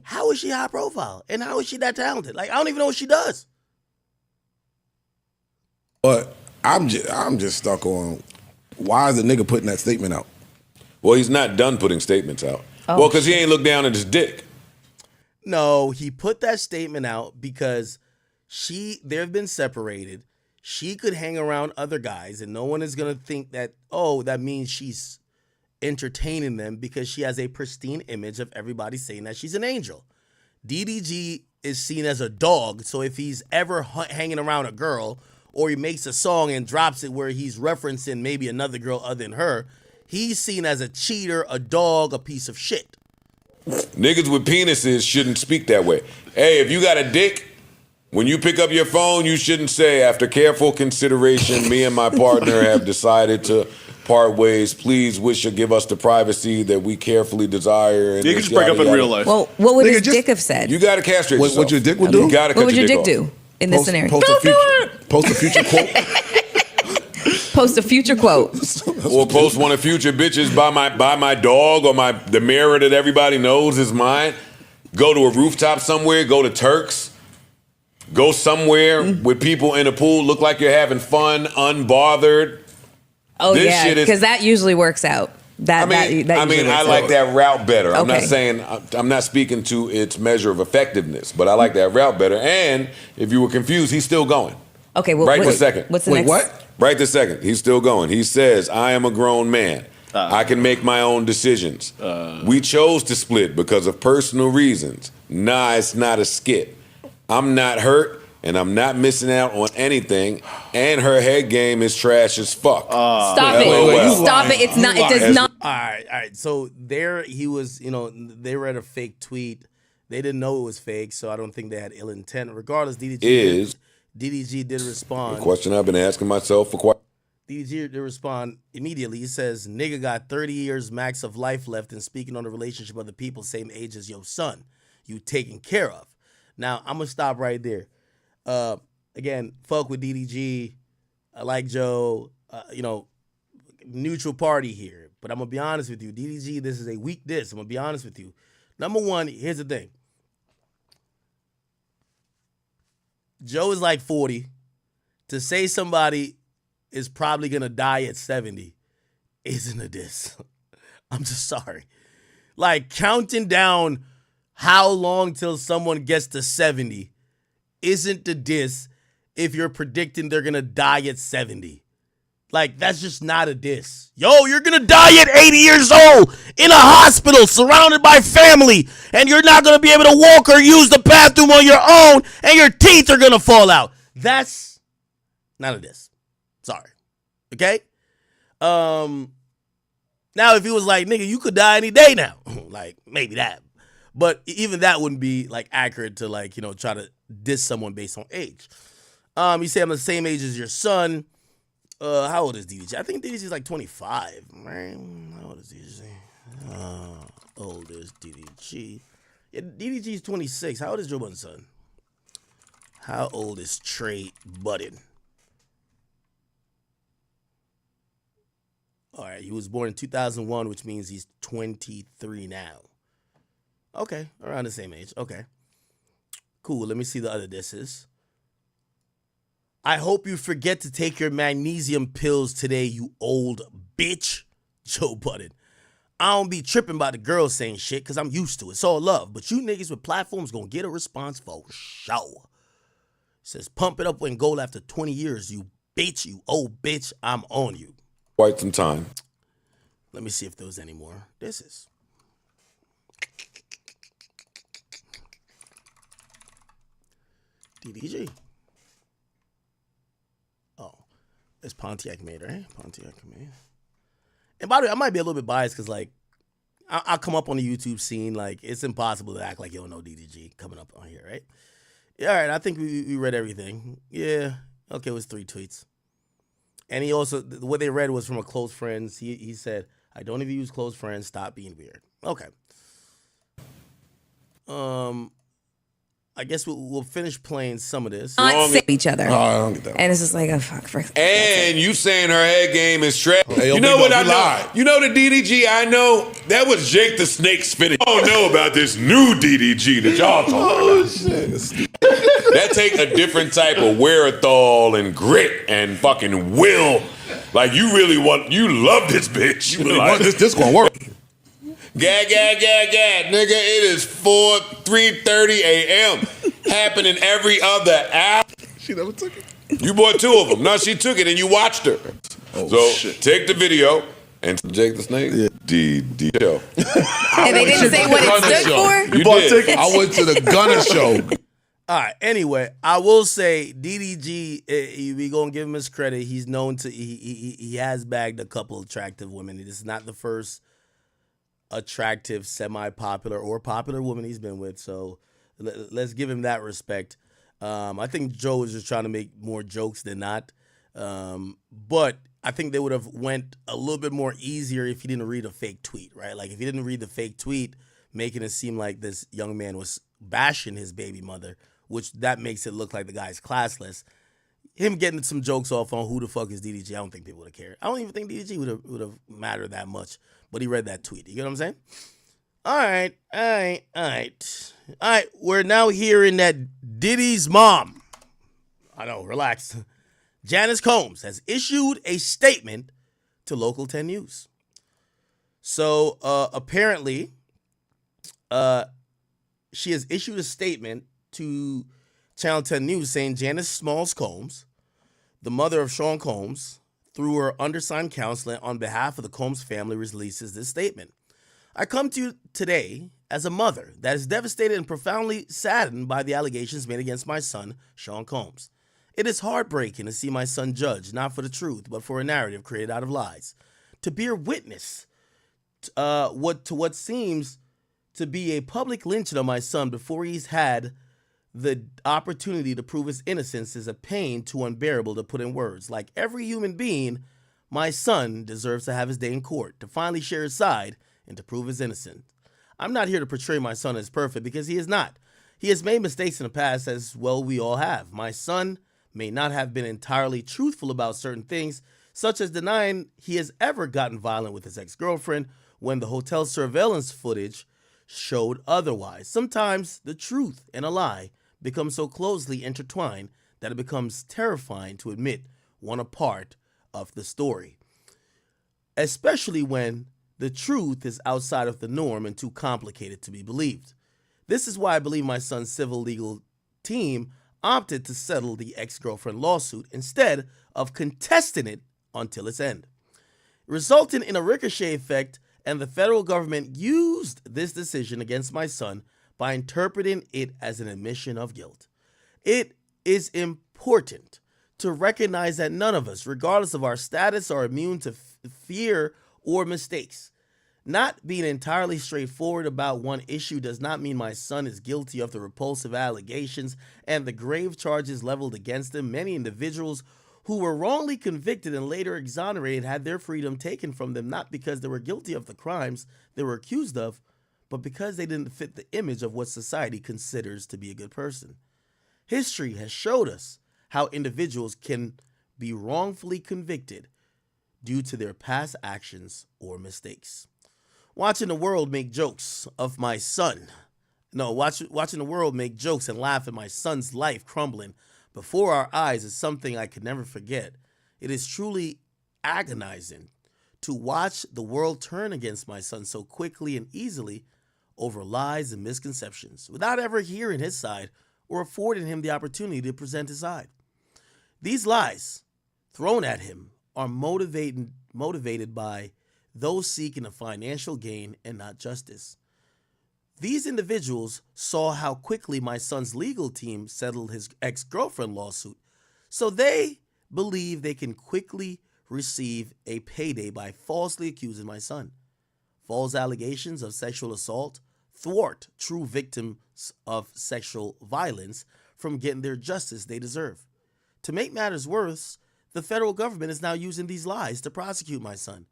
How is she high profile? And how is she that talented? Like, I don't even know what she does. But I'm just stuck on, why is the nigga putting that statement out? Well, he's not done putting statements out. Oh, well, because he ain't looked down at his dick. No, he put that statement out because they've been separated. She could hang around other guys and no one is going to think that, oh, that means she's entertaining them because she has a pristine image of everybody saying that she's an angel. DDG is seen as a dog, so if he's ever hanging around a girl or he makes a song and drops it where he's referencing maybe another girl other than her, he's seen as a cheater, a dog, a piece of shit. Niggas with penises shouldn't speak that way. Hey, if you got a dick, when you pick up your phone, you shouldn't say, after careful consideration, me and my partner have decided to part ways. Please wish or give us the privacy that we carefully desire. And you can just break up in real life. Well, what would his dick have said? You got to castrate yourself. What your dick would do? You gotta cut What would your dick off. do in this scenario? Post a future quote. Post a future quote. Or post one of future bitches by my dog or the mirror that everybody knows is mine. Go to a rooftop somewhere. Go to Turks. Go somewhere with people in a pool. Look like you're having fun, unbothered. Oh This yeah, shit is- because that usually works out. I like that route better. I'm not Okay. saying, I'm not speaking to its measure of effectiveness, but I like that route better. And if you were confused, he's still going. Okay, well, Right this second. What's the next? Right this second. He's still going. He says, I am a grown man. I can make my own decisions. We chose to split because of personal reasons. Nah, it's not a skit. I'm not hurt, and I'm not missing out on anything. And her head game is trash as fuck. Stop it! Stop it! It's not. It does not. All right. So there he was, they read a fake tweet. They didn't know it was fake, so I don't think they had ill intent. Regardless, DDG did respond. The question I've been asking myself for quite. DDG did respond immediately. He says, nigga got 30 years max of life left and speaking on the relationship of the people same age as your son. You taken care of. Now, I'm going to stop right there. Again, fuck with DDG. I like Joe. Neutral party here. But I'm going to be honest with you. DDG, this is a weak diss. I'm going to be honest with you. Number one, here's the thing. Joe is like 40. To say somebody is probably going to die at 70 isn't a diss. I'm just sorry. Like, counting down how long till someone gets to 70 isn't the diss if you're predicting they're going to die at 70. Like, that's just not a diss. Yo, you're going to die at 80 years old in a hospital surrounded by family, and you're not going to be able to walk or use the bathroom on your own, and your teeth are going to fall out. That's not a diss. Sorry. Okay? Now, if he was like, nigga, you could die any day now. Like, maybe that. But even that wouldn't be, like, accurate to, like, you know, try to diss someone based on age. You say I'm the same age as your son. How old is DDG? I think DDG is like 25, right? How old is DDG? Old is DDG? Yeah, DDG is 26. How old is Joe Budden's son? How old is Trey Budden? All right, he was born in 2001, which means he's 23 now. Okay, around the same age. Okay. Cool, let me see the other disses. I hope you forget to take your magnesium pills today, you old bitch. Joe Budden. I don't be tripping by the girls saying shit because I'm used to it. It's all love. But you niggas with platforms gonna get a response for sure. Says, pump it up when goal after 20 years, you bitch, you old bitch. I'm on you. Quite some time. Let me see if there was any more. This is. DDG. Oh, it's Pontiac made, right? Pontiac made. And by the way, I might be a little bit biased because, like, I'll come up on the YouTube scene. Like, it's impossible to act like you don't know DDG coming up on here, right? Yeah, all right, I think we read everything. Yeah, okay, it was 3 tweets. And he also, what they read was from a close friend. He said, I don't even use close friends. Stop being weird. Okay. I guess we'll finish playing some of this. Each other. Oh, I don't get that. And it's just like, oh, fuck. And you saying her head game is trash. Hey, you know what I know? lied. You know the DDG I know? That was Jake the Snake's finish. I don't know about this new DDG that y'all talking about. Shit. That take a different type of wherewithal and grit and fucking will. Like you love this bitch. You really want this gonna work. Gag, nigga, it is 3:30 a.m. happening every other app. She never took it. You bought 2 of them. No, she took it and you watched her. Oh, so shit. take the video and Jake the Snake. Yeah. D show. And they didn't say what it stood for? You bought tickets. I went to the Gunner show. All right. Anyway, I will say DDG. We gonna give him his credit. He's known to. He has bagged a couple attractive women. This is not the first attractive, semi-popular or popular woman he's been with. So let's give him that respect. I think Joe was just trying to make more jokes than not. But I think they would have went a little bit more easier if he didn't read a fake tweet, right? Like if he didn't read the fake tweet, making it seem like this young man was bashing his baby mother, which that makes it look like the guy's classless. Him getting some jokes off on who the fuck is DDG, I don't think people would have cared. I don't even think DDG would have mattered that much. But he read that tweet. You get what I'm saying? All right. We're now hearing that Diddy's mom, I know, relax, Janice Combs, has issued a statement to Local 10 News. So apparently, she has issued a statement to Channel 10 News saying Janice Smalls Combs, the mother of Sean Combs, through her undersigned counselor on behalf of the Combs family, releases this statement. I come to you today as a mother that is devastated and profoundly saddened by the allegations made against my son, Sean Combs. It is heartbreaking to see my son judged, not for the truth, but for a narrative created out of lies. To bear witness what seems to be a public lynching of my son before he's had the opportunity to prove his innocence is a pain too unbearable to put in words. Like every human being, my son deserves to have his day in court, to finally share his side and to prove his innocence. I'm not here to portray my son as perfect because he is not. He has made mistakes in the past as well we all have. My son may not have been entirely truthful about certain things, such as denying he has ever gotten violent with his ex-girlfriend when the hotel surveillance footage showed otherwise. Sometimes the truth and a lie become so closely intertwined that it becomes terrifying to admit one a part of the story, especially when the truth is outside of the norm and too complicated to be believed. This is why I believe my son's civil legal team opted to settle the ex-girlfriend lawsuit instead of contesting it until its end, resulting in a ricochet effect, and the federal government used this decision against my son by interpreting it as an admission of guilt. It is important to recognize that none of us, regardless of our status, are immune to fear or mistakes. Not being entirely straightforward about one issue does not mean my son is guilty of the repulsive allegations and the grave charges leveled against him. Many individuals who were wrongly convicted and later exonerated had their freedom taken from them, not because they were guilty of the crimes they were accused of, but because they didn't fit the image of what society considers to be a good person. History has showed us how individuals can be wrongfully convicted due to their past actions or mistakes. Watching the world make jokes of my son. Watching the world make jokes and laugh at my son's life crumbling before our eyes is something I could never forget. It is truly agonizing to watch the world turn against my son so quickly and easily over lies and misconceptions without ever hearing his side or affording him the opportunity to present his side. These lies thrown at him are motivated by those seeking a financial gain and not justice. These individuals saw how quickly my son's legal team settled his ex-girlfriend lawsuit, so they believe they can quickly receive a payday by falsely accusing my son. False allegations of sexual assault thwart true victims of sexual violence from getting their justice they deserve. To make matters worse, the federal government is now using these lies to prosecute my son.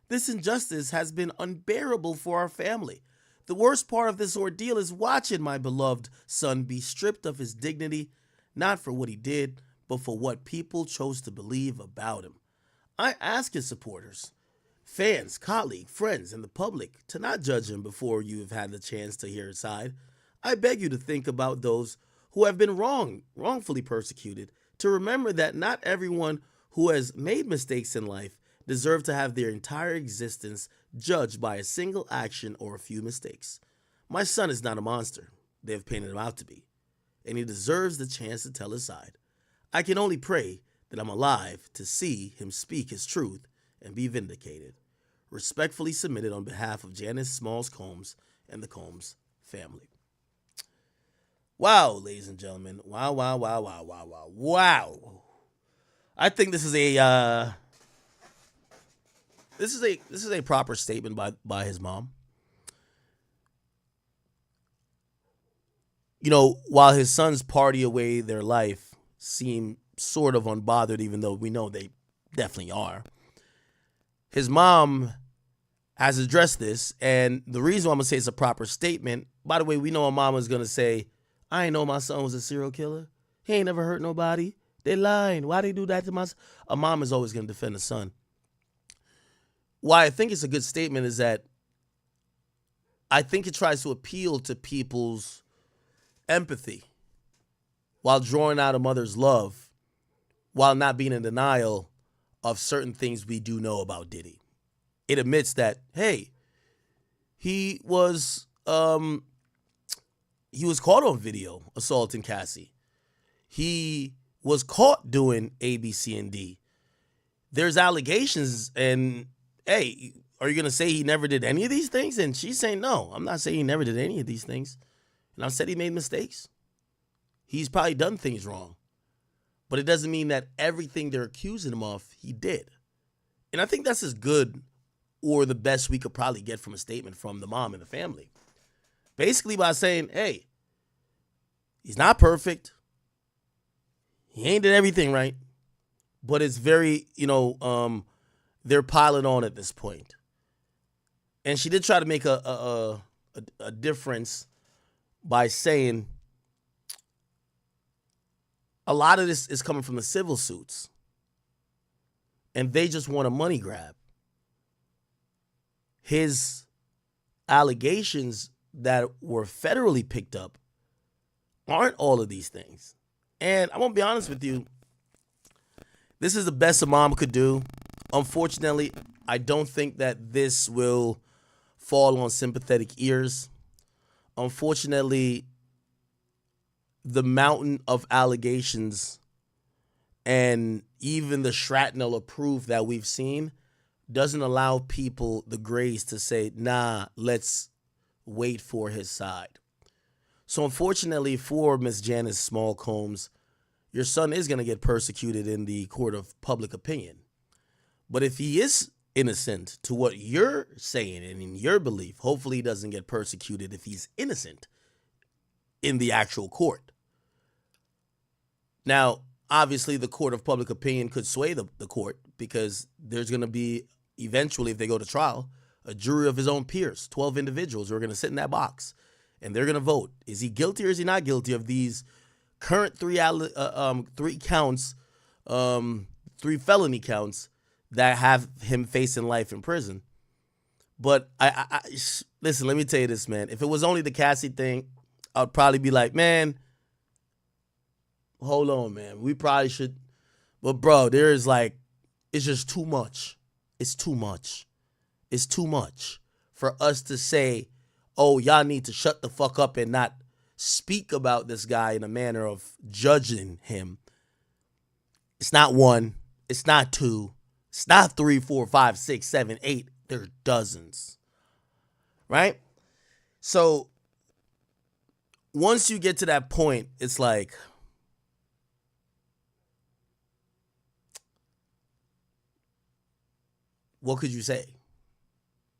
This injustice has been unbearable for our family. The worst part of this ordeal is watching my beloved son be stripped of his dignity, not for what he did, but for what people chose to believe about him. I ask his supporters, fans, colleagues, friends, and the public to not judge him before you have had the chance to hear his side. I beg you to think about those who have been wrongfully persecuted, to remember that not everyone who has made mistakes in life deserve to have their entire existence judged by a single action or a few mistakes. My son is not a monster they have painted him out to be, and he deserves the chance to tell his side. I can only pray that I'm alive to see him speak his truth and be vindicated. Respectfully submitted on behalf of Janice Smalls Combs and the Combs family. Wow, ladies and gentlemen. Wow. I think this is a proper statement by his mom. You know, while his sons party away their life seem sort of unbothered, even though we know they definitely are, his mom has addressed this, and the reason why I'm going to say it's a proper statement, by the way, we know a mom is going to say, I ain't know my son was a serial killer. He ain't never hurt nobody. They lying. Why they do that to my son? A mom is always going to defend the son. Why I think it's a good statement is that I think it tries to appeal to people's empathy while drawing out a mother's love, while not being in denial of certain things we do know about Diddy. It admits that, hey, he was caught on video assaulting Cassie. He was caught doing A, B, C, and D. There's allegations, and hey, are you going to say he never did any of these things? And she's saying, no, I'm not saying he never did any of these things. And I've said he made mistakes. He's probably done things wrong. But it doesn't mean that everything they're accusing him of, he did. And I think that's as good or the best we could probably get from a statement from the mom and the family. Basically by saying, hey, he's not perfect. He ain't did everything right. But it's very, they're piling on at this point. And she did try to make a difference by saying a lot of this is coming from the civil suits. And they just want a money grab. His allegations that were federally picked up aren't all of these things. And I'm going to be honest with you. This is the best a mom could do. Unfortunately, I don't think that this will fall on sympathetic ears. unfortunately, the mountain of allegations and even the shrapnel of proof that we've seen doesn't allow people the grace to say, nah, let's wait for his side. So unfortunately for Miss Janice Small Combs, your son is going to get persecuted in the court of public opinion. But if he is innocent to what you're saying and in your belief, hopefully he doesn't get persecuted if he's innocent in the actual court. Now, obviously, the court of public opinion could sway the court because there's going to be, eventually, if they go to trial, a jury of his own peers, 12 individuals who are going to sit in that box, and they're going to vote. Is he guilty or is he not guilty of these current three counts, 3 felony counts that have him facing life in prison? But I listen, let me tell you this, man. If it was only the Cassie thing, I'd probably be like, man, hold on, man. We probably should. But, bro, there is like, it's just too much. It's too much. It's too much for us to say, oh, y'all need to shut the fuck up and not speak about this guy in a manner of judging him. It's not 1. It's not 2. It's not 3, 4, 5, 6, 7, 8. There are dozens. Right? So once you get to that point, it's like, what could you say?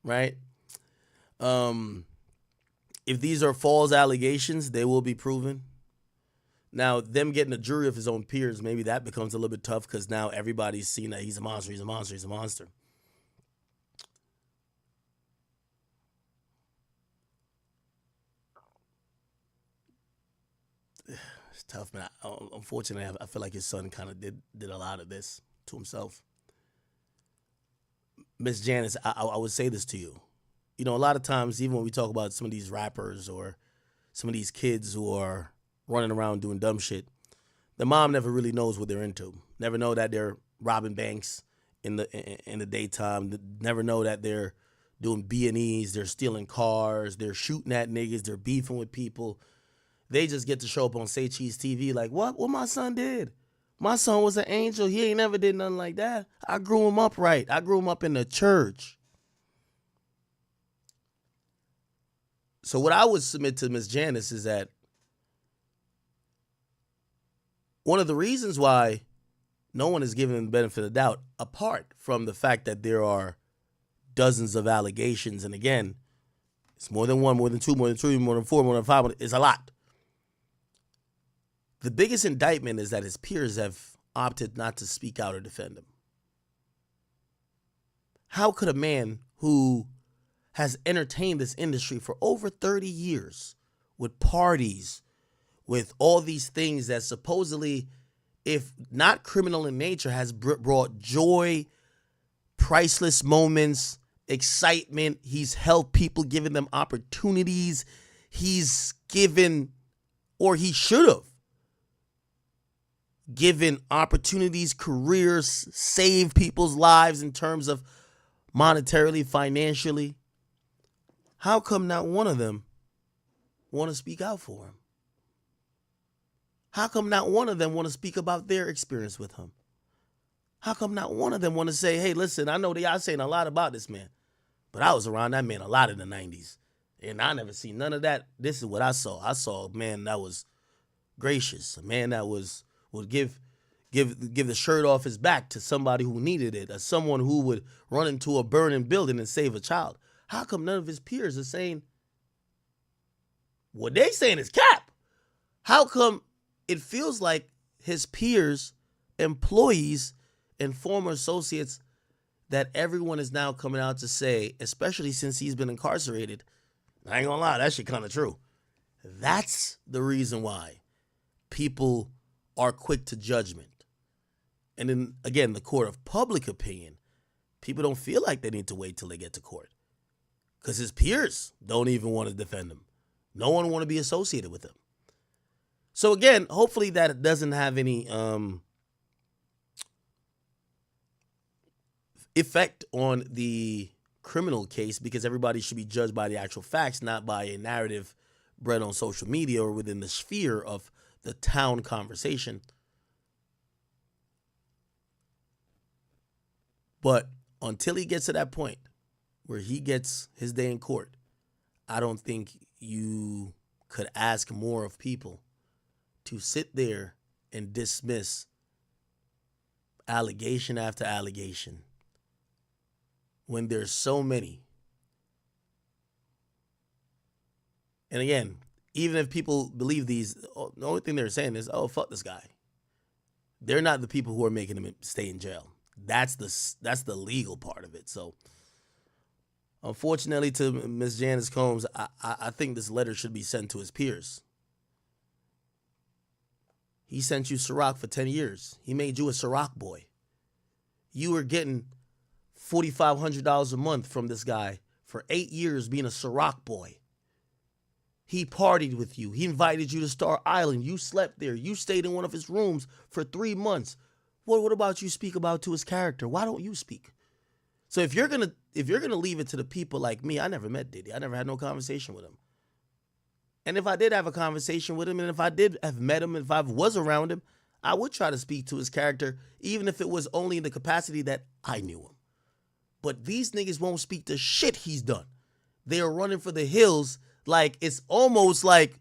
Right? If these are false allegations, they will be proven. Now, them getting a jury of his own peers, maybe that becomes a little bit tough because now everybody's seen that he's a monster, he's a monster, he's a monster. It's tough, man. Unfortunately, I feel like his son kind of did a lot of this to himself. Miss Janice, I would say this to you. You know, a lot of times, even when we talk about some of these rappers or some of these kids who are running around doing dumb shit, the mom never really knows what they're into. Never know that they're robbing banks in the daytime. Never know that they're doing B&Es, they're stealing cars, they're shooting at niggas, they're beefing with people. They just get to show up on Say Cheese TV like, what my son did? My son was an angel. He ain't never did nothing like that. I grew him up right. I grew him up in the church. So what I would submit to Ms. Janice is that one of the reasons why no one is giving them the benefit of the doubt, apart from the fact that there are dozens of allegations, and again, it's more than 1, more than 2, more than 3, more than 4, more than 5, it's a lot. The biggest indictment is that his peers have opted not to speak out or defend him. How could a man who has entertained this industry for over 30 years with parties, with all these things that supposedly, if not criminal in nature, has brought joy, priceless moments, excitement. He's helped people, given them opportunities. He's given, or he should have given opportunities, careers, saved people's lives in terms of monetarily, financially. How come not one of them want to speak out for him? How come not one of them want to speak about their experience with him? How come not one of them want to say, hey, listen, I know that y'all saying a lot about this man, but I was around that man a lot in the 90s, and I never seen none of that. This is what I saw. I saw a man that was gracious, a man that would give the shirt off his back to somebody who needed it, or someone who would run into a burning building and save a child. How come none of his peers are saying what they saying is cap? How come it feels like his peers, employees, and former associates, that everyone is now coming out to say, especially since he's been incarcerated, I ain't gonna lie, that shit kind of true. That's the reason why people are quick to judgment. And then, again, the court of public opinion, people don't feel like they need to wait till they get to court because his peers don't even want to defend him. No one want to be associated with him. So, again, hopefully that doesn't have any effect on the criminal case, because everybody should be judged by the actual facts, not by a narrative bread on social media or within the sphere of the town conversation. But until he gets to that point where he gets his day in court, I don't think you could ask more of people to sit there and dismiss allegation after allegation when there's so many. And again, even if people believe these, the only thing they're saying is, oh, fuck this guy. They're not the people who are making him stay in jail. That's the legal part of it. So, unfortunately, to Ms. Janice Combs, I think this letter should be sent to his peers. He sent you Ciroc for 10 years. He made you a Ciroc boy. You were getting $4,500 a month from this guy for 8 years being a Ciroc boy. He partied with you. He invited you to Star Island. You slept there. You stayed in one of his rooms for 3 months. What about you speak about to his character? Why don't you speak? So if you're gonna leave it to the people like me, I never met Diddy. I never had no conversation with him. And if I did have a conversation with him, and if I did have met him, and if I was around him, I would try to speak to his character, even if it was only in the capacity that I knew him. But these niggas won't speak to shit he's done. They are running for the hills like it's almost like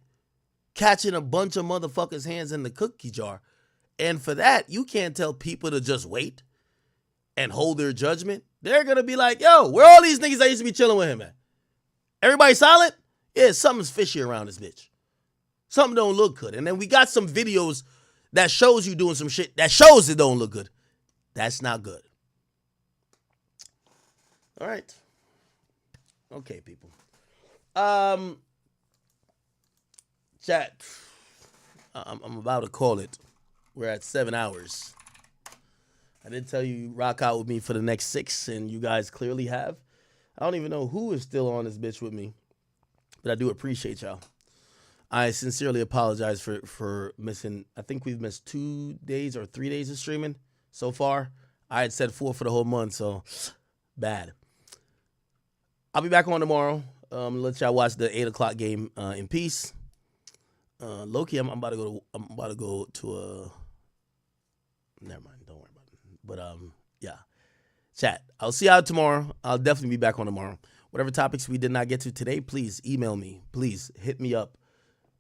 catching a bunch of motherfuckers' hands in the cookie jar. And for that, you can't tell people to just wait and hold their judgment. They're going to be like, yo, where all these niggas that used to be chilling with him at? Everybody solid? Yeah, something's fishy around this bitch. Something don't look good. And then we got some videos that shows you doing some shit that shows it don't look good. That's not good. All right. Okay, people. Chat. I'm about to call it. We're at 7 hours. I did tell you rock out with me for the next 6, and you guys clearly have. I don't even know who is still on this bitch with me, but I do appreciate y'all. I sincerely apologize for missing. I think we've missed 2 days or 3 days of streaming so far. I had said 4 for the whole month, so bad. I'll be back on tomorrow. Let y'all watch the 8 o'clock game in peace. Low-key, I'm about to go to a. Never mind, don't worry about it. But yeah, chat. I'll see y'all tomorrow. I'll definitely be back on tomorrow. Whatever topics we did not get to today, please email me. Please hit me up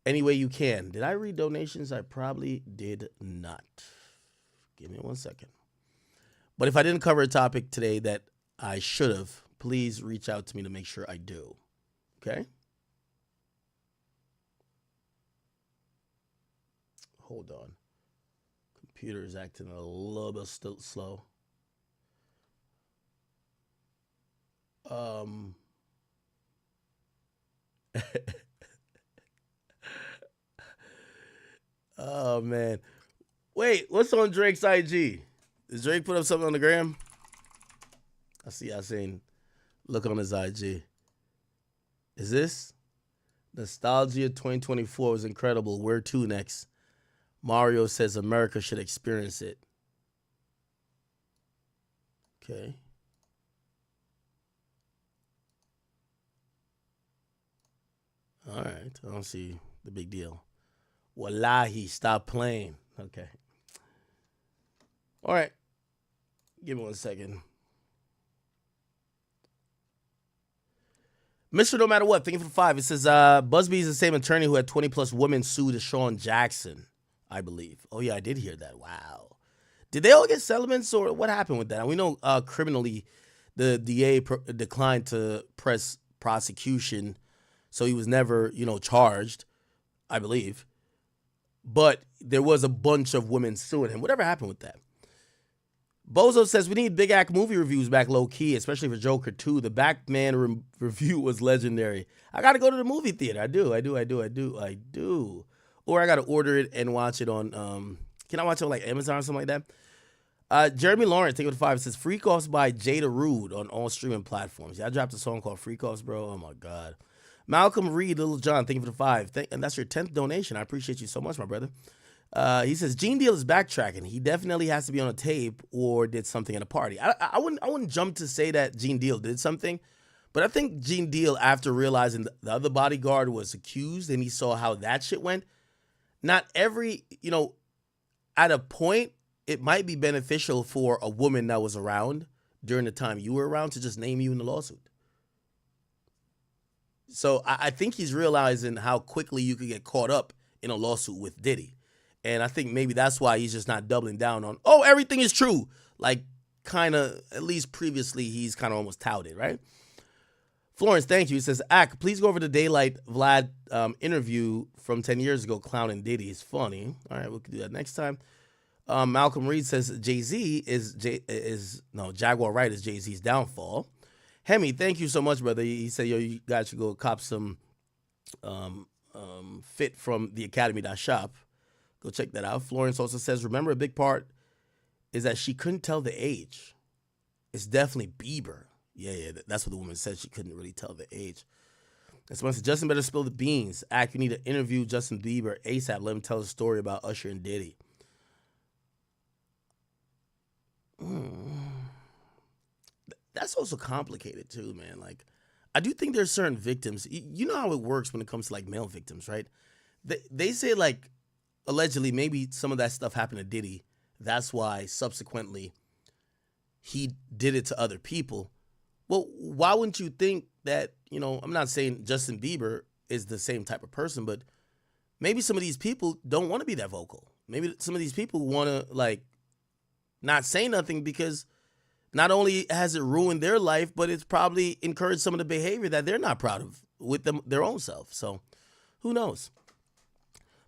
any way you can. Did I read donations? I probably did not. Give me 1 second. But if I didn't cover a topic today that I should have, please reach out to me to make sure I do. Okay? Hold on. Computer is acting a little bit still slow. Oh, man. Wait, what's on Drake's IG? Did Drake put up something on the gram? I seen look on his IG. Is this? Nostalgia 2024 was incredible. Where to next? Mario says America should experience it. Okay. All right. I don't see the big deal. Wallahi, stop playing. Okay. All right. Give me 1 second. Mr. No Matter What, thank you for the 5. It says, Busby is the same attorney who had 20 plus women sue Deshaun Jackson, I believe. Oh, yeah, I did hear that. Wow. Did they all get settlements or what happened with that? We know criminally the DA declined to press prosecution, so he was never, charged, I believe. But there was a bunch of women suing him. Whatever happened with that? Bozo says, we need Big Act movie reviews back low-key, especially for Joker 2. The Batman review was legendary. I got to go to the movie theater. I do. Or I got to order it and watch it on, can I watch it on like Amazon or something like that? Jeremy Lawrence, take it to 5, says, Freak Offs by Jada Rude on all streaming platforms. Yeah, I dropped a song called Freak Offs, bro. Oh, my God. Malcolm Reed, Little John, thank you for the 5. And that's your 10th donation. I appreciate you so much, my brother. He says Gene Deal is backtracking. He definitely has to be on a tape or did something at a party. I wouldn't jump to say that Gene Deal did something, But I think Gene Deal, after realizing the other bodyguard was accused and he saw how that shit went, not every, at a point, it might be beneficial for a woman that was around during the time you were around to just name you in the lawsuit. So I think he's realizing how quickly you could get caught up in a lawsuit with Diddy. And I think maybe that's why he's just not doubling down on, everything is true. Like, kind of, at least previously, he's kind of almost touted, right? Florence, thank you. He says, Ak, please go over the Daylight Vlad interview from 10 years ago, clowning Diddy. It's funny. All right, we can do that next time. Malcolm Reed says Jay-Z Jaguar Wright is Jay-Z's downfall. Hemi, thank you so much, brother. He said, you guys should go cop some fit from theacademy.shop. Go check that out. Florence also says, remember, a big part is that she couldn't tell the age. It's definitely Bieber. Yeah, that's what the woman said. She couldn't really tell the age. And someone said, Justin better spill the beans. Ak, you need to interview Justin Bieber ASAP. Let him tell a story about Usher and Diddy. That's also complicated too, man. Like, I do think there's certain victims. You know how it works when it comes to like male victims, right? They say like, allegedly, maybe some of that stuff happened to Diddy. That's why subsequently he did it to other people. Well, why wouldn't you think that, I'm not saying Justin Bieber is the same type of person, but maybe some of these people don't want to be that vocal. Maybe some of these people want to like not say nothing because not only has it ruined their life, but it's probably encouraged some of the behavior that they're not proud of with their own self. So who knows?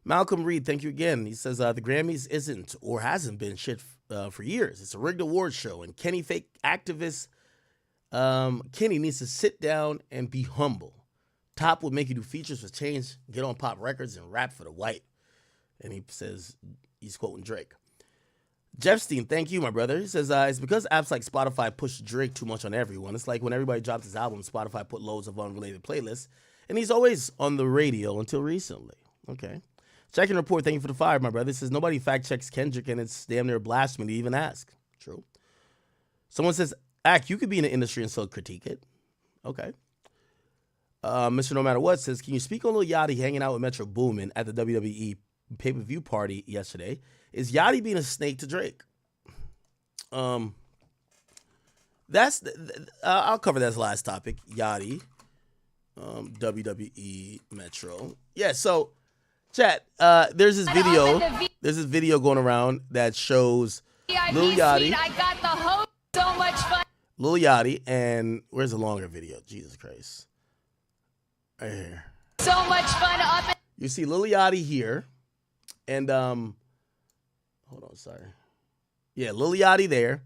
Malcolm Reed, thank you again. He says the Grammys isn't or hasn't been shit for years. It's a rigged awards show, and Kenny fake activist Kenny needs to sit down and be humble. Top would make you do features for change, get on pop records, and rap for the white. And he says he's quoting Drake. Jeffstein, thank you, my brother. He says, it's because apps like Spotify push Drake too much on everyone. It's like when everybody dropped his album, Spotify put loads of unrelated playlists, and he's always on the radio until recently. Okay. Checking report, thank you for the fire, my brother. He says, nobody fact-checks Kendrick, and it's damn near blasphemy to even ask. True. Someone says, Ak, you could be in the industry and still critique it. Okay. Mr. No Matter What says, can you speak on Lil Yachty hanging out with Metro Boomin at the WWE pay-per-view party yesterday? Is Yachty being a snake to Drake? I'll cover that as the last topic. Yachty, WWE Metro. Yeah, so chat, there's this video going around that shows Lil Yachty. I got the host. So much fun. Lil Yachty, and where's the longer video? Jesus Christ. Right here. So much fun up. You see Lil Yachty here, and hold on, sorry. Yeah, Lil Yachty there,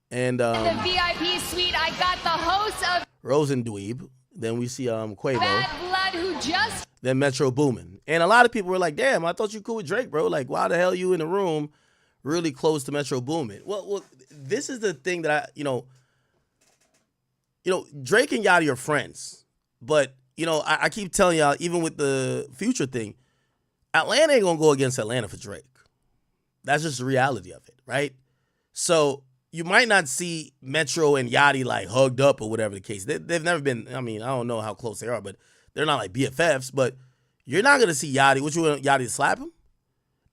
and in the VIP suite, I got the host of Rosendweeb. Then we see Quavo. Bad Blood, who just then Metro Boomin. And a lot of people were like, "Damn, I thought you cool with Drake, bro. Like, why the hell you in the room, really close to Metro Boomin?" Well, this is the thing that Drake and Yachty are friends, but I keep telling y'all, even with the Future thing, Atlanta ain't gonna go against Atlanta for Drake. That's just the reality of it, right? So you might not see Metro and Yachty like hugged up or whatever the case. They've never been. I mean, I don't know how close they are, but they're not like BFFs. But you're not gonna see Yachty. What, you want Yachty to slap him?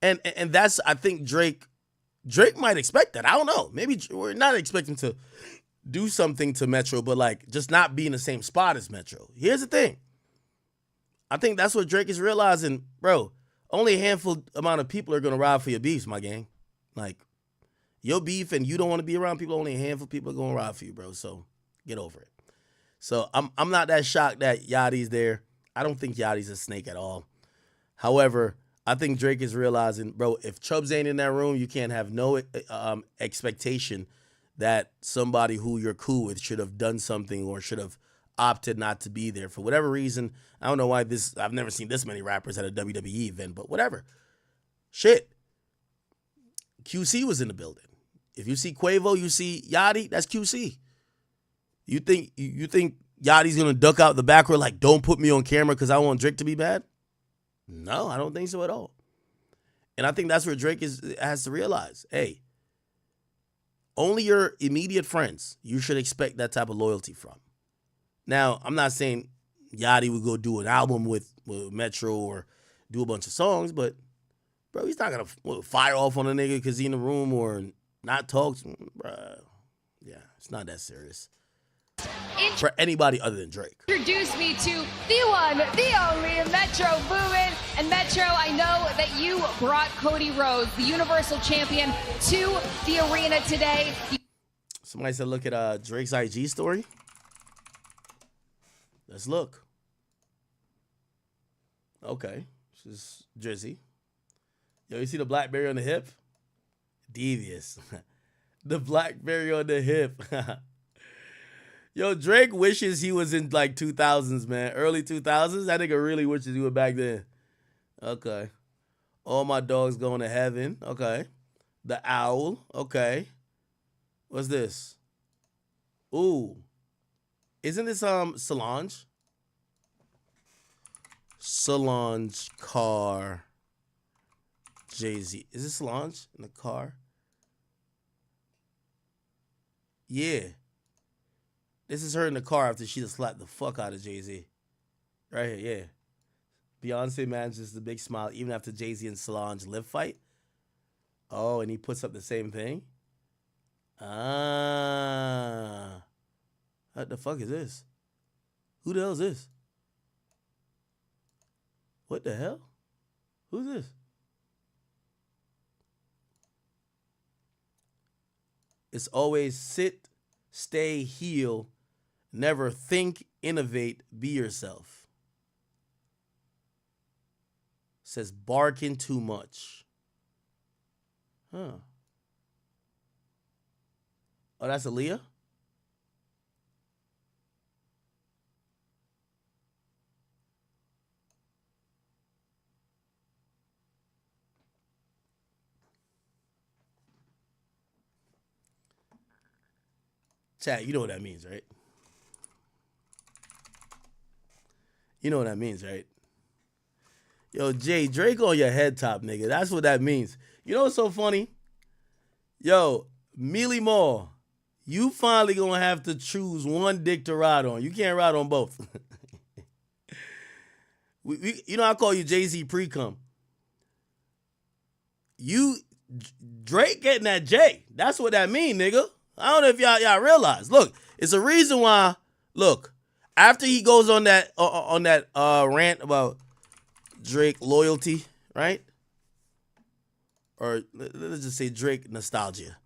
And that's, I think Drake might expect that. I don't know. Maybe we're not expecting to do something to Metro, but like just not be in the same spot as Metro. Here's the thing. I think that's what Drake is realizing, bro. Only a handful amount of people are gonna ride for your beefs, my gang. Like your beef, and you don't want to be around people. Only a handful of people are gonna ride for you, bro. So get over it. So I'm not that shocked that Yachty's there. I don't think Yachty's a snake at all. However, I think Drake is realizing, bro, if Chubbs ain't in that room, you can't have no expectation that somebody who you're cool with should have done something or should have opted not to be there for whatever reason. I don't know why I've never seen this many rappers at a WWE event, but whatever. Shit. QC was in the building. If you see Quavo, you see Yachty, that's QC. You think Yachty's gonna duck out the back row like, don't put me on camera because I want Drake to be bad? No, I don't think so at all. And I think that's where Drake has to realize, hey, only your immediate friends you should expect that type of loyalty from. Now, I'm not saying Yachty would go do an album with Metro or do a bunch of songs, but bro, he's not gonna fire off on a nigga because he in the room or not talk. Bro, yeah, it's not that serious for anybody other than Drake. Introduce me to the one, the only Metro Boomin. And Metro, I know that you brought Cody Rhodes, the Universal Champion, to the arena today. Somebody said, look at Drake's IG story. Let's look. Okay, this is Drizzy. Yo, you see the BlackBerry on the hip? Devious. The BlackBerry on the hip. Yo, Drake wishes he was in like 2000s, man. Early 2000s. That nigga really wishes he was back then. Okay. All my dogs going to heaven. Okay. The owl. Okay. What's this? Ooh. Isn't this Solange? Solange car. Jay-Z. Is this Solange in the car? Yeah. This is her in the car after she just slapped the fuck out of Jay-Z. Right here, yeah. Beyonce manages the big smile even after Jay-Z and Solange lip fight. Oh, and he puts up the same thing? Ah. What the fuck is this? Who the hell is this? What the hell? Who's this? It's always sit, stay, heal, never think, innovate, be yourself. Says barking too much. Huh. Oh, that's Aaliyah? Chat, you know what that means, right? You know what that means, right? Yo, Jay, Drake on your head top, nigga. That's what that means. You know what's so funny? Yo, Mealy Moore, you finally gonna have to choose one dick to ride on. You can't ride on both. You know I call you Jay-Z pre-cum. Drake getting that J. That's what that mean, nigga. I don't know if y'all realize. Look, it's a reason why. Look, after he goes on that rant about Drake loyalty, right? Or let's just say Drake nostalgia.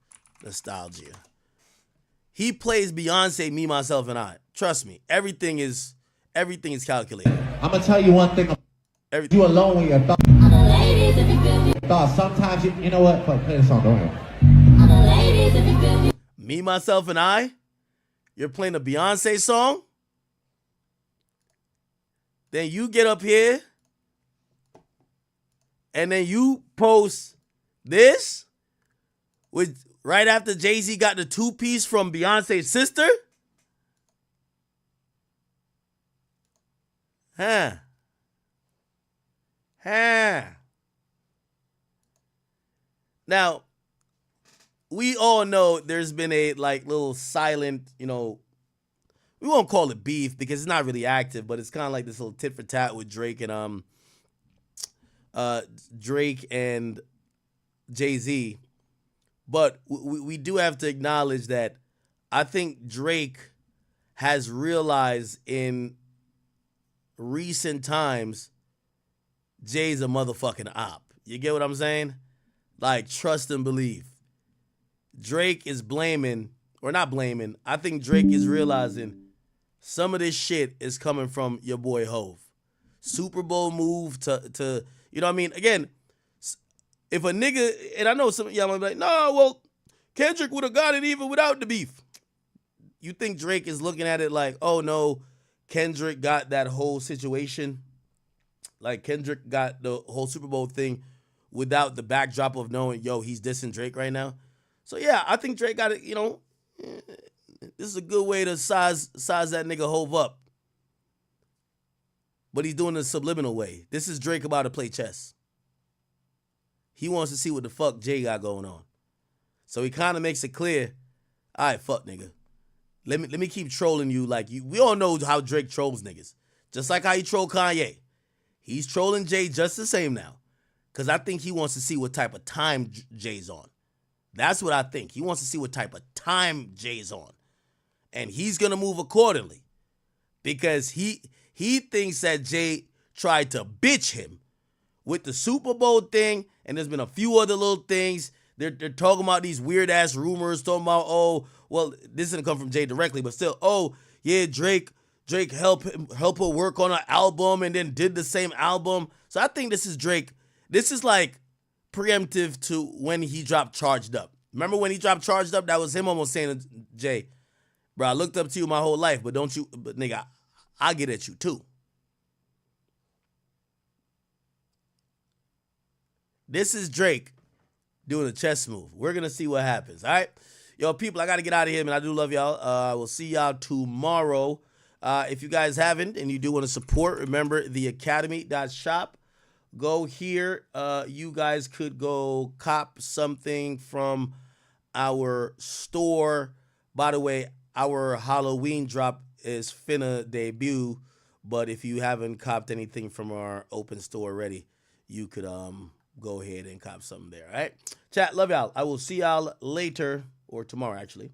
He plays Beyonce, Me, Myself, and I. Trust me, everything is calculated. I'm gonna tell you one thing. You alone when you're thoughts. Sometimes you know what? Play the song. Go ahead. Me, Myself, and I. You're playing a Beyonce song. Then you get up here. And then you post this. With right after Jay-Z got the 2-piece from Beyonce's sister. Huh. Now, we all know there's been a little silent, we won't call it beef because it's not really active, but it's kind of like this little tit for tat with Drake and Jay-Z. But we do have to acknowledge that I think Drake has realized in recent times Jay's a motherfucking op. You get what I'm saying? Like, trust and believe. Drake is blaming, or not blaming, I think Drake is realizing some of this shit is coming from your boy Hove. Super Bowl move to you know what I mean? Again, if a nigga, and I know some of y'all might be like, no, well, Kendrick would have got it even without the beef. You think Drake is looking at it like, oh no, Kendrick got that whole situation? Like, Kendrick got the whole Super Bowl thing without the backdrop of knowing, yo, he's dissing Drake right now. So yeah, I think Drake got it, this is a good way to size that nigga Hove up. But he's doing it a subliminal way. This is Drake about to play chess. He wants to see what the fuck Jay got going on. So he kind of makes it clear, all right, fuck nigga. let me keep trolling you like you. We all know how Drake trolls niggas, just like how he trolled Kanye. He's trolling Jay just the same now, because I think he wants to see what type of time Jay's on. That's what I think. He wants to see what type of time Jay's on, and he's gonna move accordingly, because he thinks that Jay tried to bitch him with the Super Bowl thing, and there's been a few other little things. They're talking about these weird ass rumors, talking about, oh, well, this didn't come from Jay directly, but still, oh yeah, Drake help her work on an album and then did the same album. So I think this is Drake. This is like preemptive to when he dropped Charged Up. Remember when he dropped Charged Up? That was him almost saying to Jay, bro, I looked up to you my whole life, but nigga, I'll get at you too. This is Drake doing a chess move. We're going to see what happens, all right? Yo, people, I got to get out of here, man. I do love y'all. I will see y'all tomorrow. If you guys haven't and you do want to support, remember theacademy.shop. Go here. You guys could go cop something from our store. By the way, our Halloween drop is finna debut, but if you haven't copped anything from our open store already, you could go ahead and cop something there, all right? Chat, love y'all. I will see y'all later, or tomorrow, actually.